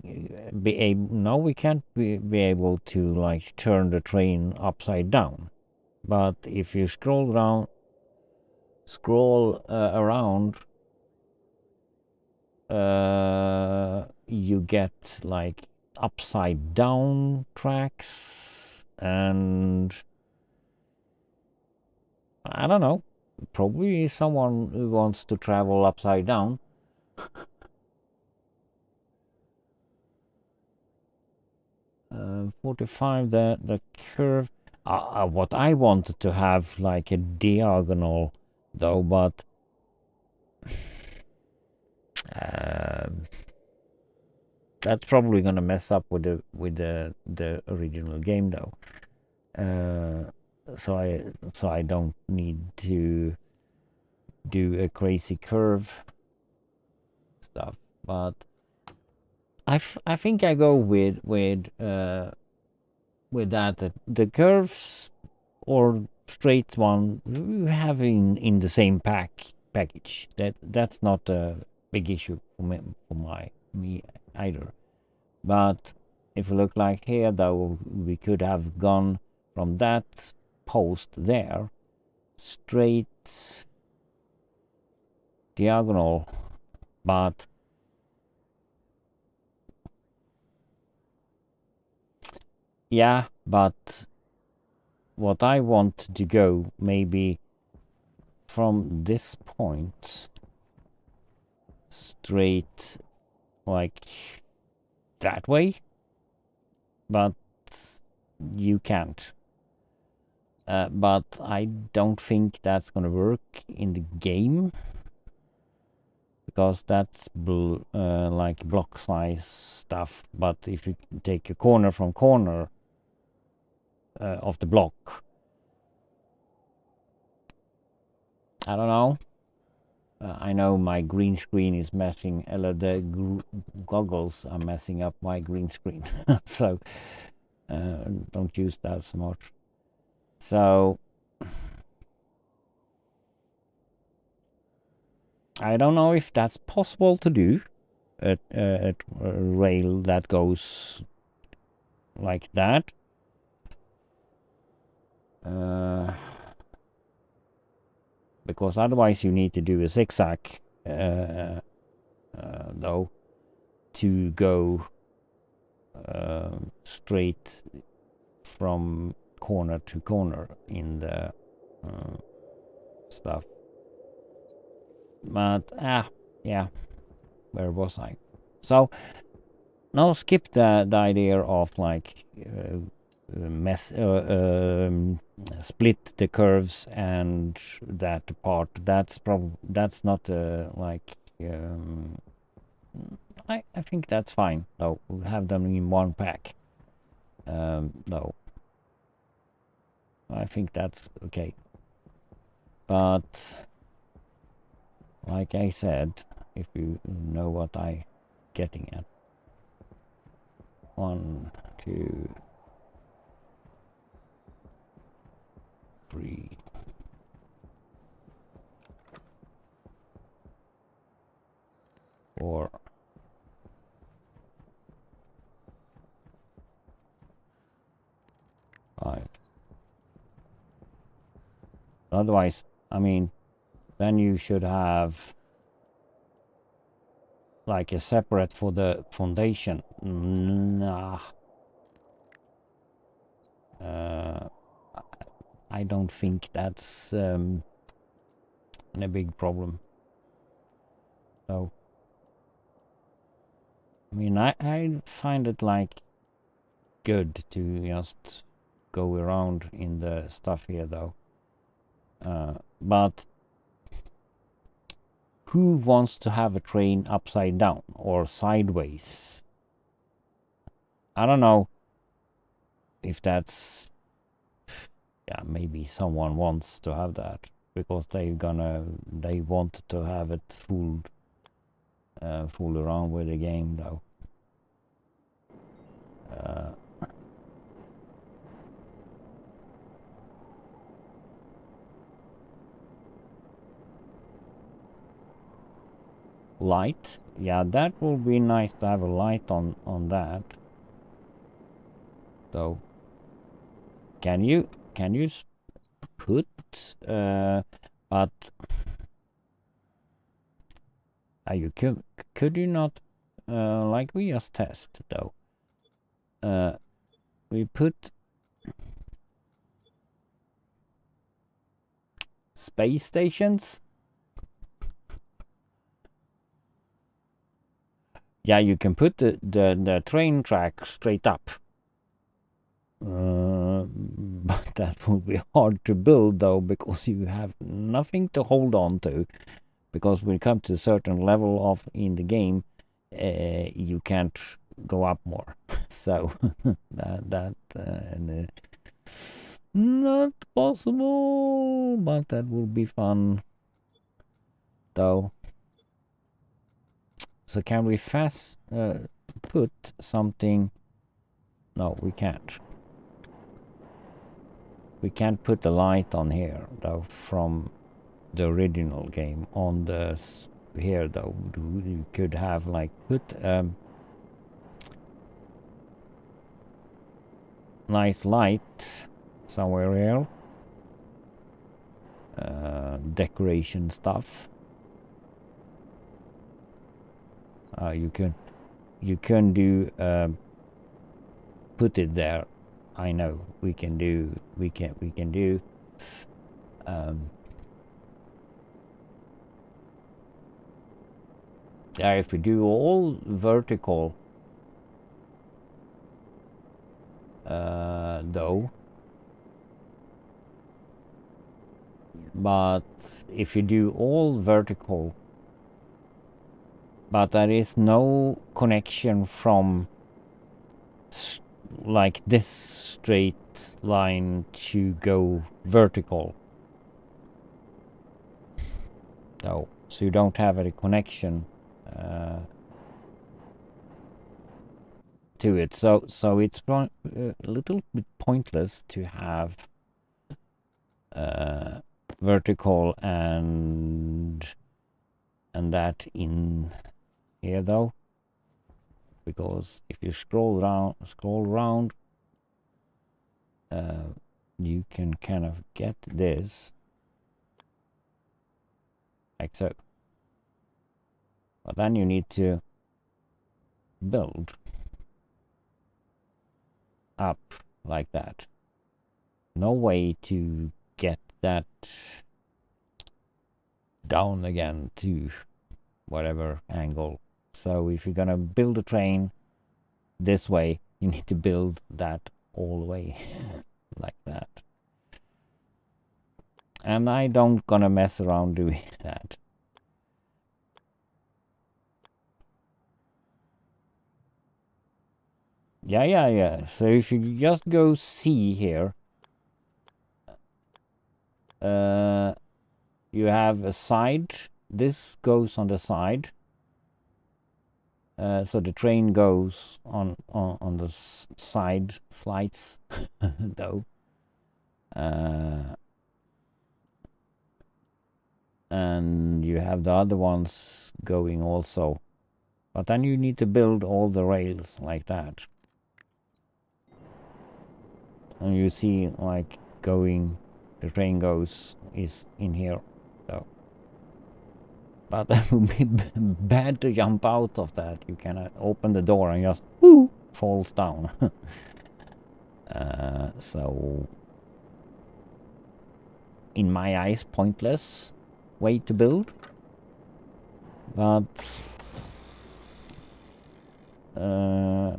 be able? No, we can't be able to like turn the train upside down. But if you scroll around, you get like upside down tracks, and I don't know. Probably someone who wants to travel upside down. 45, the curve. What I wanted to have like a diagonal, though, but that's probably gonna mess up with the original game, though. So I don't need to do a crazy curve stuff, but I think I go with that the curves or straight one we have in the same package. That's not a big issue for me either. But if we look like here, though, we could have gone from that post there straight diagonal, but yeah, but what I want to go maybe from this point straight like that way, but you can't. But I don't think that's gonna work in the game because that's like block size stuff. But if you take a corner from corner of the block, I don't know. I know my green screen is messing. The goggles are messing up my green screen, so don't use that so much. So I don't know if that's possible to do at a rail that goes like that. Because otherwise you need to do a zigzag though to go straight from corner to corner in the stuff. But yeah, where was I? So now skip the idea of like split the curves and that part. That's not like I think that's fine though. We'll have them in one pack. Though I think that's okay. But like I said, if you know what I'm getting at. 1, 2, 3. or right. Otherwise, I mean, then you should have like a separate for the foundation. Nah. I don't think that's a big problem. So, I mean, I find it like good to just go around in the stuff here, though. But who wants to have a train upside down or sideways? I don't know if that's, yeah, maybe someone wants to have that because they want to have it fool around with the game, though. Light, yeah, that will be nice to have a light on that. So, can you put but you could you not like we just test though, we put space stations. Yeah, you can put the train track straight up. But that will be hard to build though, because you have nothing to hold on to. Because when you come to a certain level of in the game, you can't go up more. So that not possible. But that will be fun, though. So can we put something? No, we can't. We can't put the light on here though from the original game on the here though. You could have like put nice light somewhere here. Decoration stuff. You can do put it there. I know we can do yeah, if we do all vertical though, but if you do all vertical, but there is no connection from like this straight line to go vertical. No, so you don't have any connection to it. So it's a little bit pointless to have vertical and that in here though, because if you scroll around, you can kind of get this like so, but then you need to build up like that. No way to get that down again to whatever angle. So if you're gonna build a train this way, you need to build that all the way like that. And I don't gonna mess around doing that. Yeah. So if you just go see here, you have a side. This goes on the side. So the train goes on the side slides though. And you have the other ones going also But then you need to build all the rails like that. And you see, like, the train is in here, so. But that would be bad to jump out of that. You cannot open the door and just, whoo, falls down. So, in my eyes, pointless way to build. But,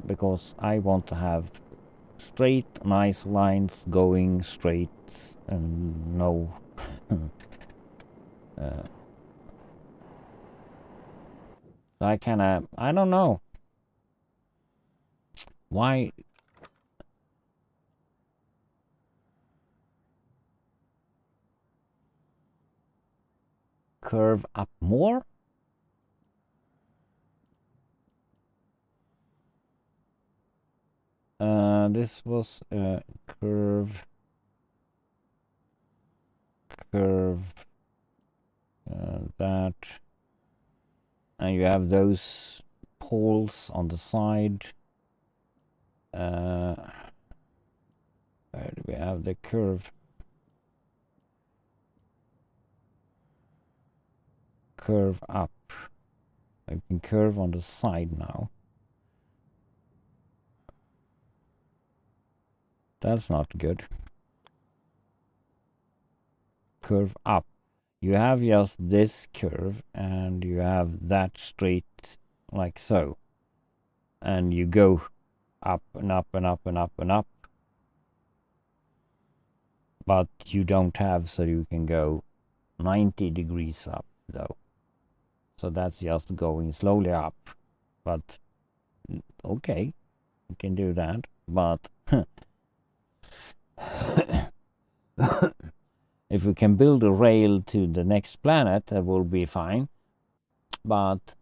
because I want to have straight, nice lines going straight and no I kinda, I don't know why curve up more. This was a curve that, and you have those poles on the side. Where do we have the curve? Curve up. I can curve on the side now. That's not good. Curve up. You have just this curve and you have that straight like so. And you go up and up and up and up and up. But you don't have, so you can go 90 degrees up though. So that's just going slowly up. But okay, you can do that. But if we can build a rail to the next planet, that will be fine. But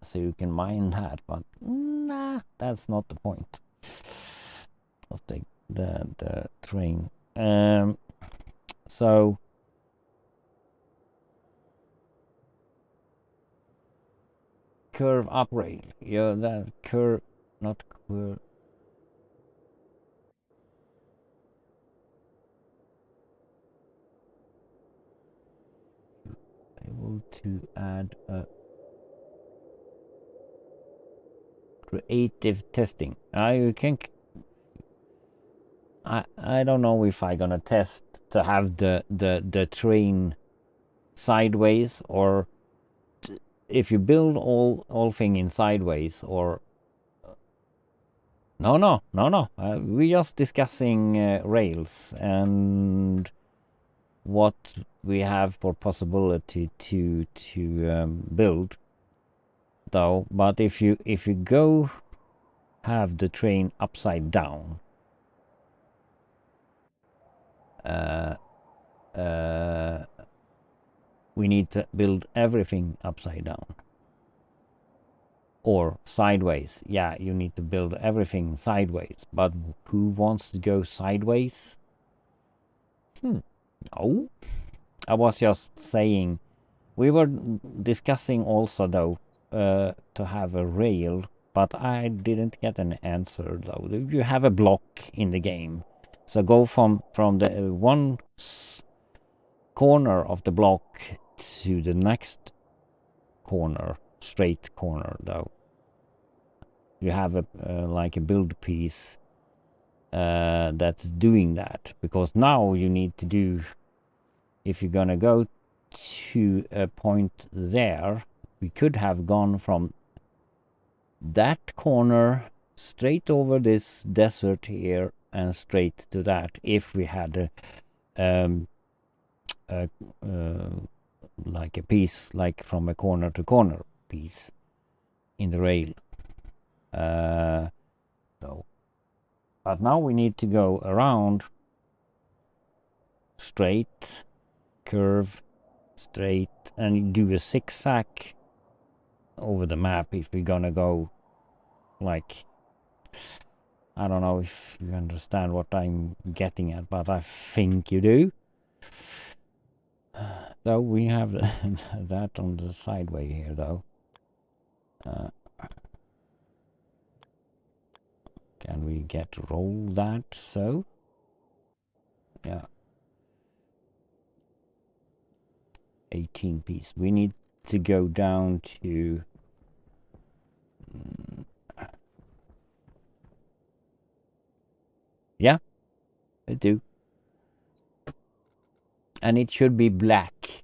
so you can mine that, but nah, that's not the point of the train. So curve up rail. Yeah, that curve, not curve. Able to add a creative testing. You can. I don't know if I'm gonna test to have the train sideways, or if you build all thing in sideways, or no. We just discussing rails and what we have for possibility to build though. But if you go have the train upside down, we need to build everything upside down or sideways. Yeah, you need to build everything sideways, but who wants to go sideways? No, I was just saying, we were discussing also though to have a rail, but I didn't get an answer though. You have a block in the game, so go from the one corner of the block to the next corner, straight corner though. You have a like a build piece that's doing that, because now you need to do, if you're gonna go to a point there, we could have gone from that corner straight over this desert here and straight to that, if we had like a piece, like from a corner to corner piece in the rail. So, but now we need to go around, straight, curve, straight, and do a zigzag over the map if we're gonna go like, I don't know if you understand what I'm getting at, but I think you do. Though we have that on the sideway here though. actually get to roll that. So yeah, 18 piece. We need to go down to yeah, I do. And it should be black.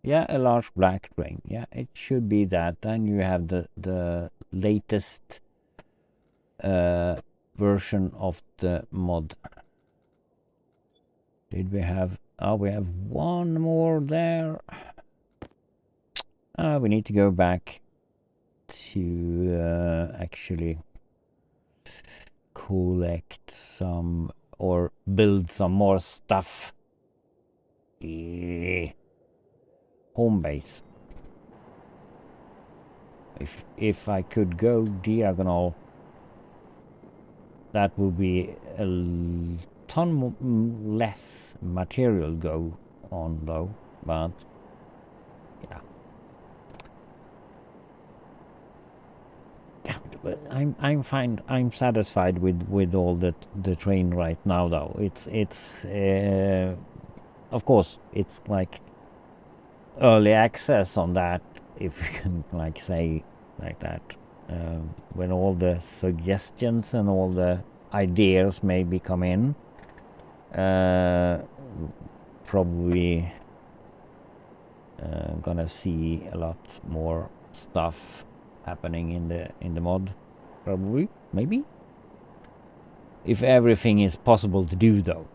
Yeah, a large black ring. Yeah, it should be that. Then you have the latest version of the mod. Did we have... Oh, we have one more there. We need to go back to actually collect some or build some more stuff. Yeah. Home base. If I could go diagonal, that would be a ton less material go on though, but yeah. Yeah, but I'm fine. I'm satisfied with all the train right now though. It's of course it's like early access on that, if you can like say like that. When all the suggestions and all the ideas maybe come in, probably gonna see a lot more stuff happening in the mod, probably, maybe, if everything is possible to do though.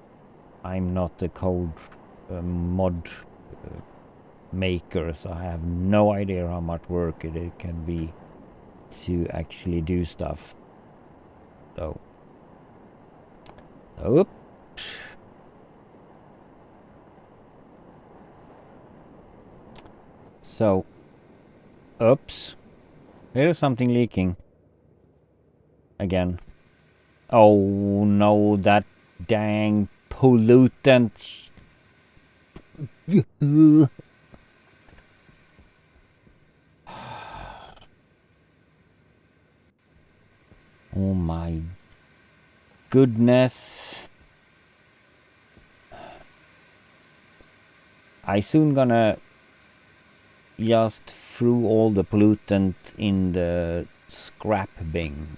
I'm not a code mod maker, so I have no idea how much work it can be to actually do stuff though. Oops. So, oops, there's something leaking again. Oh no, that dang pollutant. Oh my goodness. I soon gonna just throw all the pollutant in the scrap bin.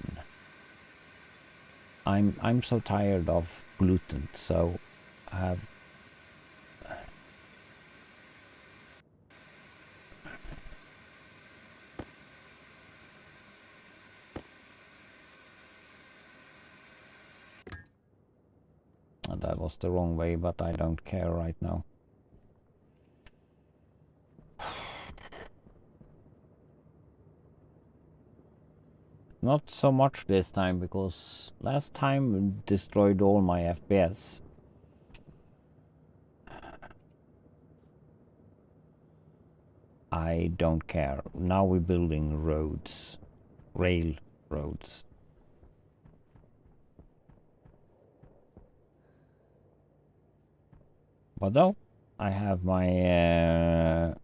I'm so tired of pollutant, so I have that was the wrong way, but I don't care right now. Not so much this time, because last time destroyed all my FPS. I don't care. Now we're building roads. Railroads. But though, I have my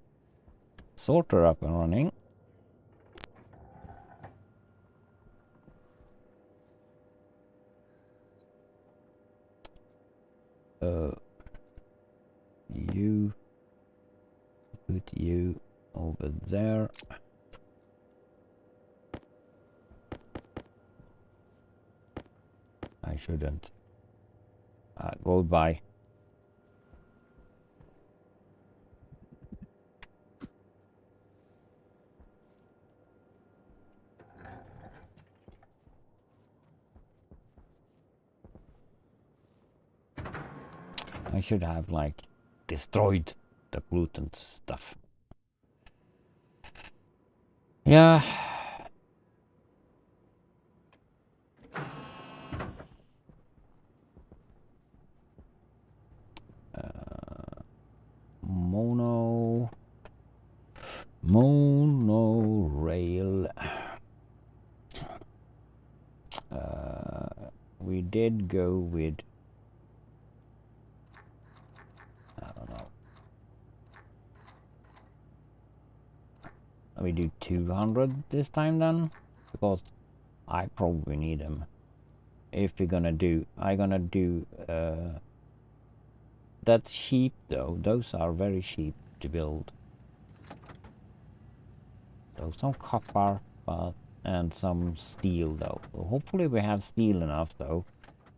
sorter up and running. You put you over there. I shouldn't. Goodbye. I should have like destroyed the pollutant stuff. Yeah. Monorail. We did go with, I don't know. We do 200 this time then, because I probably need them. If we're gonna do, that's cheap though. Those are very cheap to build. So some copper, and some steel though. So hopefully we have steel enough though,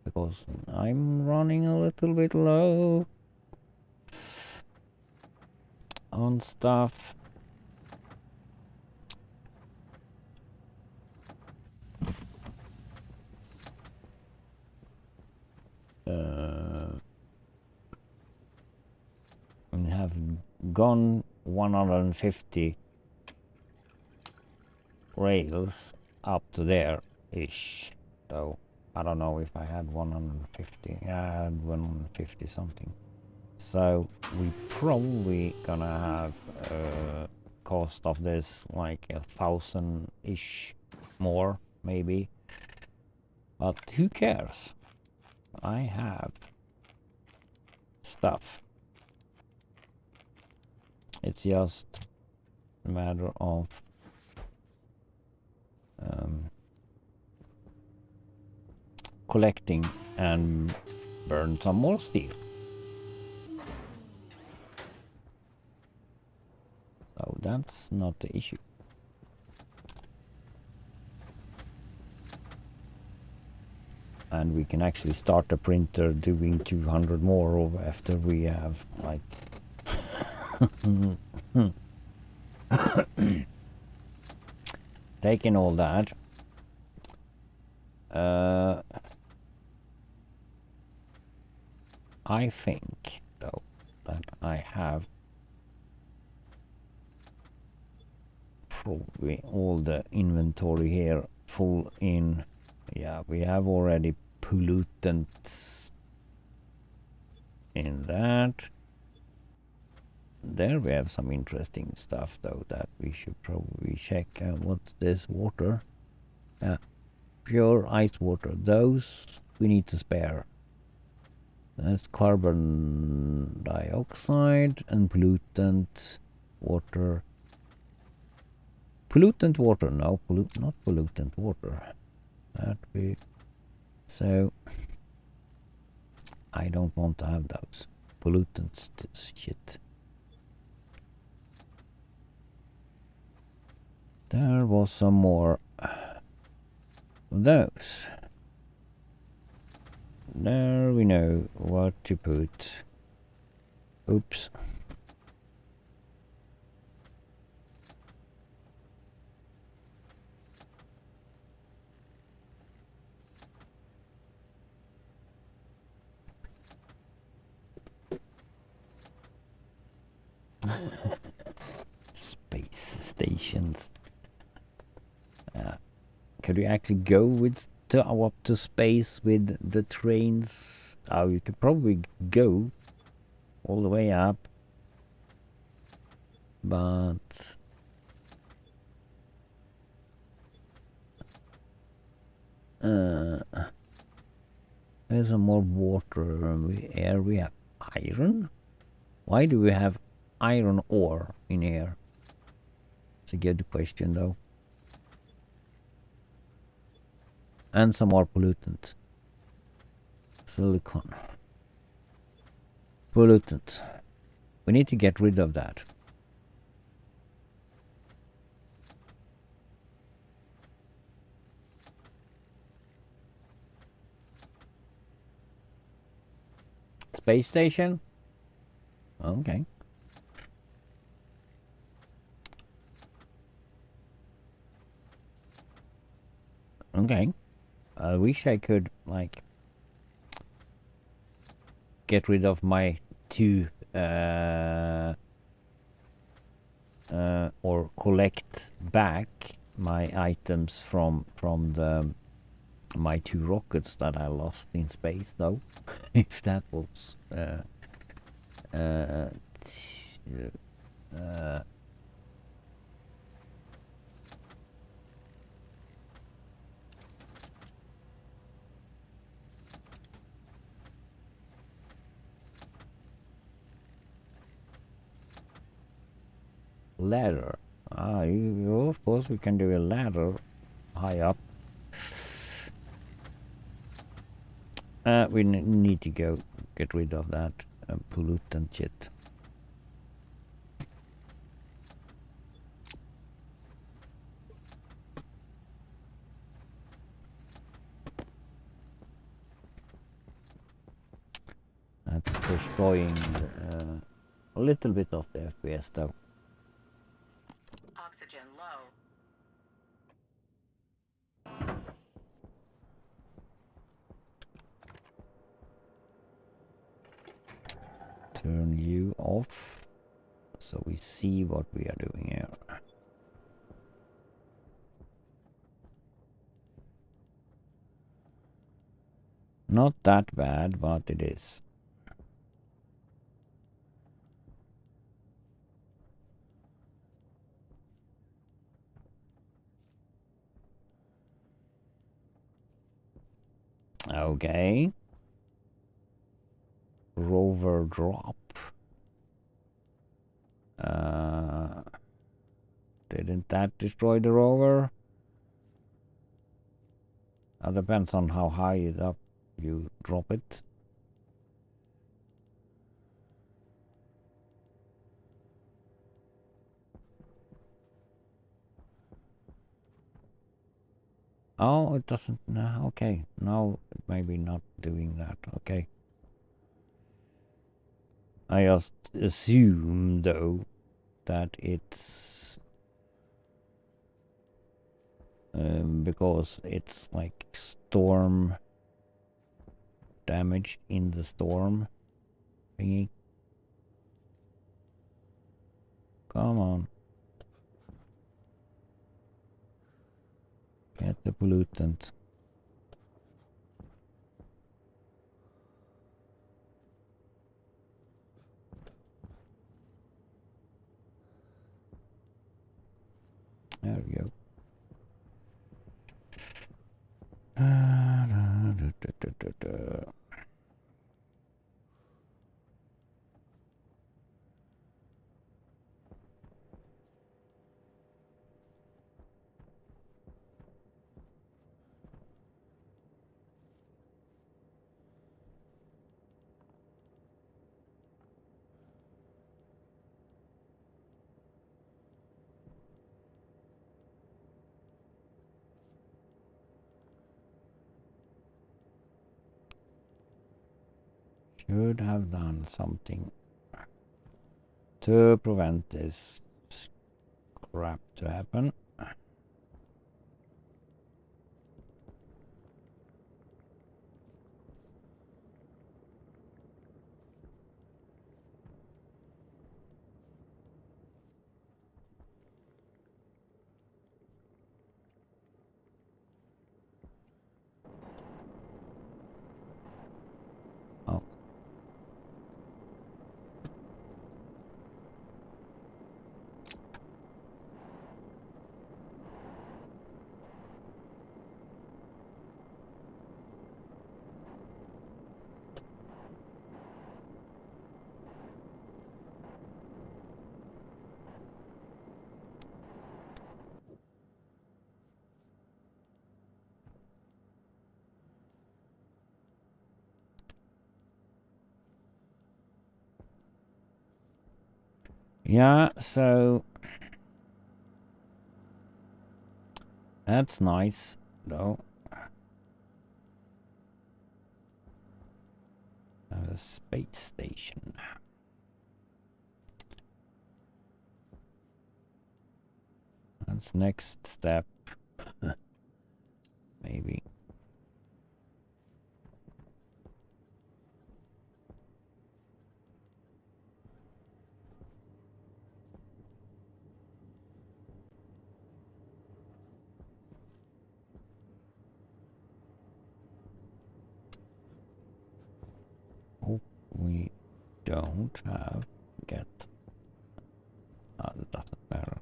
because I'm running a little bit low on stuff. We have gone 150 rails up to there ish, though I don't know if I had 150. Yeah, I had 150 something. So we probably gonna have cost of this like 1,000 ish more maybe, but who cares? I have stuff. It's just a matter of collecting and burn some more steel. So that's not the issue. And we can actually start the printer doing 200 more of after we have like taking all that. I think though that I have probably all the inventory here full in. Yeah, we have already pollutants in that. There we have some interesting stuff though that we should probably check. What's this water? Pure ice water. Those we need to spare. That's carbon dioxide and pollutant water. Pollutant water, no, not pollutant water. That we. So I don't want to have those pollutants. Shit. There was some more of those. There we know what to put. Oops. Space stations. Could you actually go up to space with the trains? Oh, you could probably go all the way up, but there's some more water. Air. We have iron. Why do we have iron ore in here? It's a good question though. And some more pollutant. Silicon. Pollutant. We need to get rid of that. Space station? Okay. Okay. I wish I could, like, get rid of my two, or collect back my items from my two rockets that I lost in space, though. If that was, ladder. Of course we can do a ladder high up. We need to go get rid of that pollutant shit. That's destroying a little bit of the FPS though. Oxygen low. Turn you off so we see what we are doing here. Not that bad, but it is. Okay. Rover drop. Didn't that destroy the rover? Depends on how high up you drop it. Oh, it doesn't. No, okay. No, maybe not doing that. Okay. I just assume though that it's because it's like storm damaged in the storm thingy. Come on. Get the pollutant. There we go. Should have done something to prevent this crap to happen. Oh. Yeah, so that's nice though. A space station. That's next step. Maybe. Oh, we don't have get. That doesn't matter.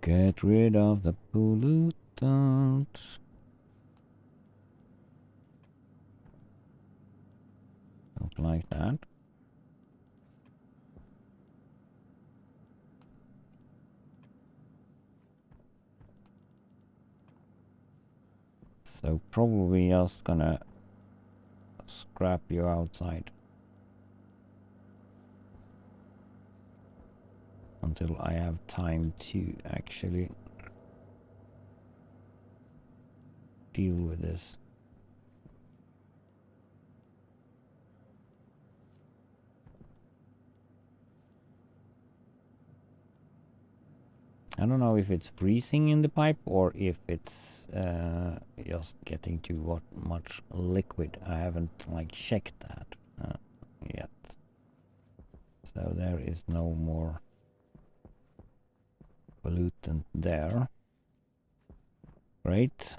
Get rid of the pollutants. Don't like that. So probably just gonna scrap you outside until I have time to actually deal with this. I don't know if it's freezing in the pipe or if it's just getting to what much liquid. I haven't like checked that yet. So there is no more pollutant there. Great.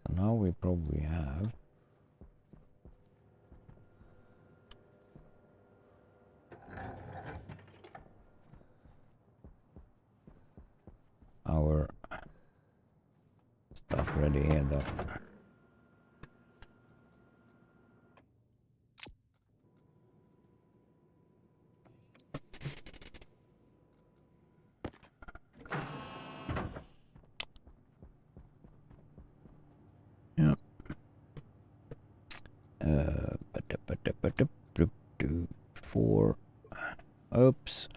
So now we probably have our stuff ready here though. Yeah. 4. Oops.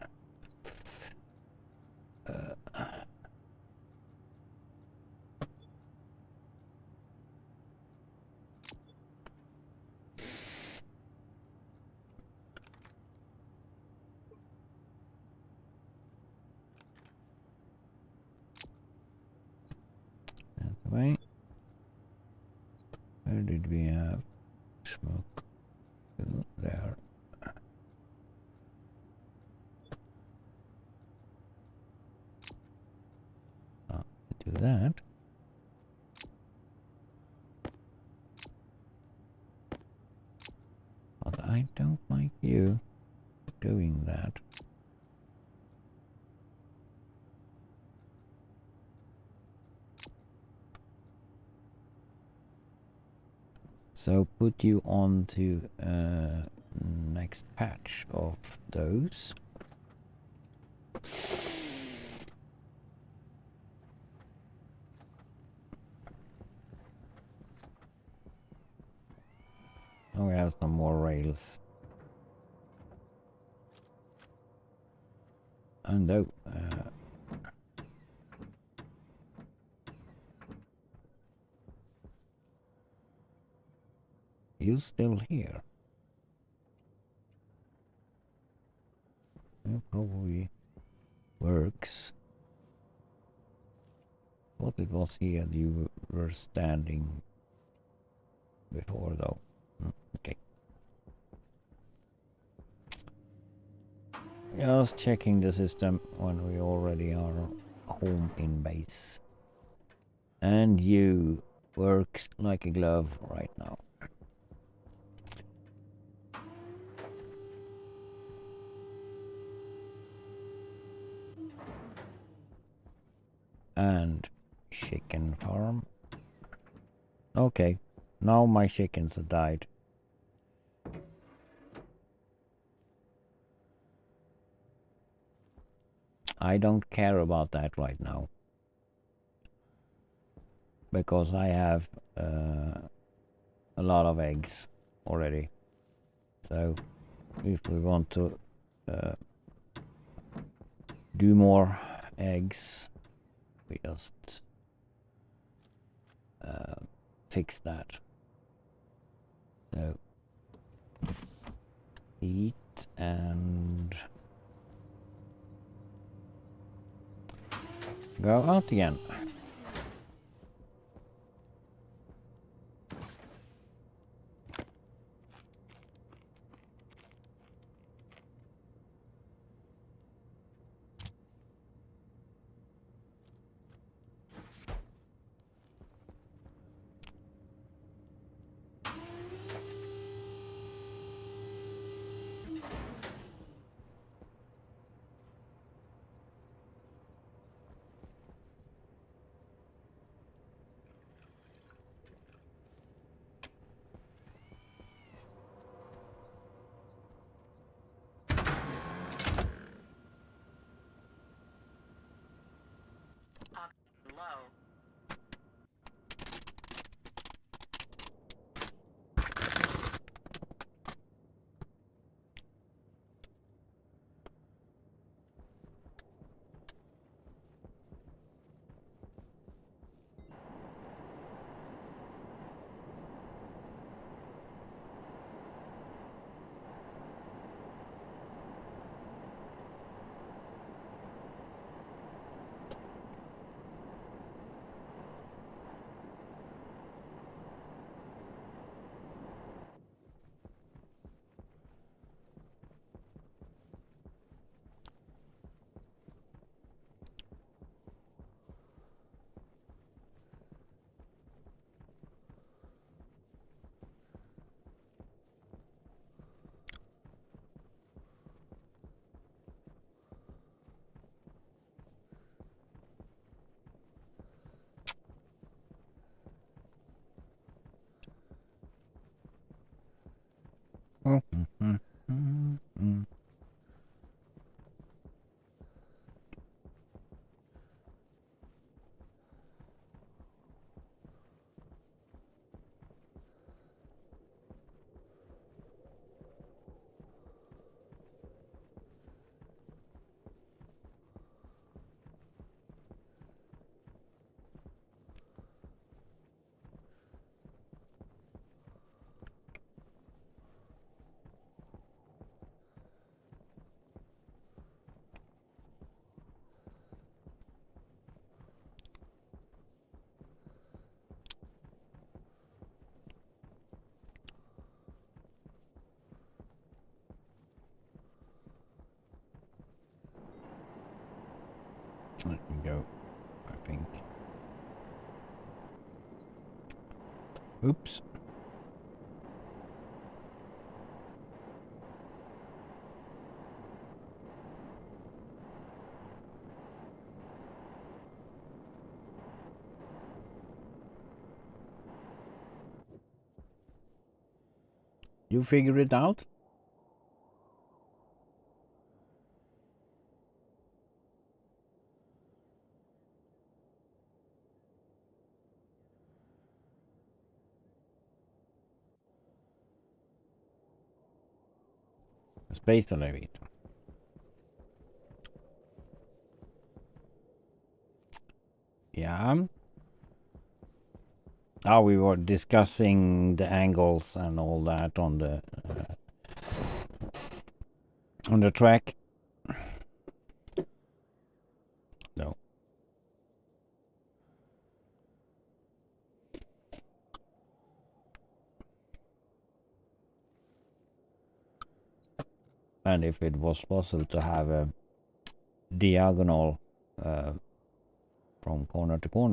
That way. Where did we have smoke? There. Do that. But I don't like you doing that. So put you on to next patch of those. Now we have some more rails. And though you still here? It probably works. Thought it was here you were standing before though. Okay. Just checking the system when we already are home in base. And you works like a glove right now. And chicken farm. Okay, now my chickens have died. I don't care about that right now. Because I have a lot of eggs already. So if we want to do more eggs, we just fix that. So eat and go out again. Let me go, I think. Oops. You figure it out? Space elevator. Yeah. Oh, we were discussing the angles and all that on the track. No. And if it was possible to have a diagonal from corner to corner.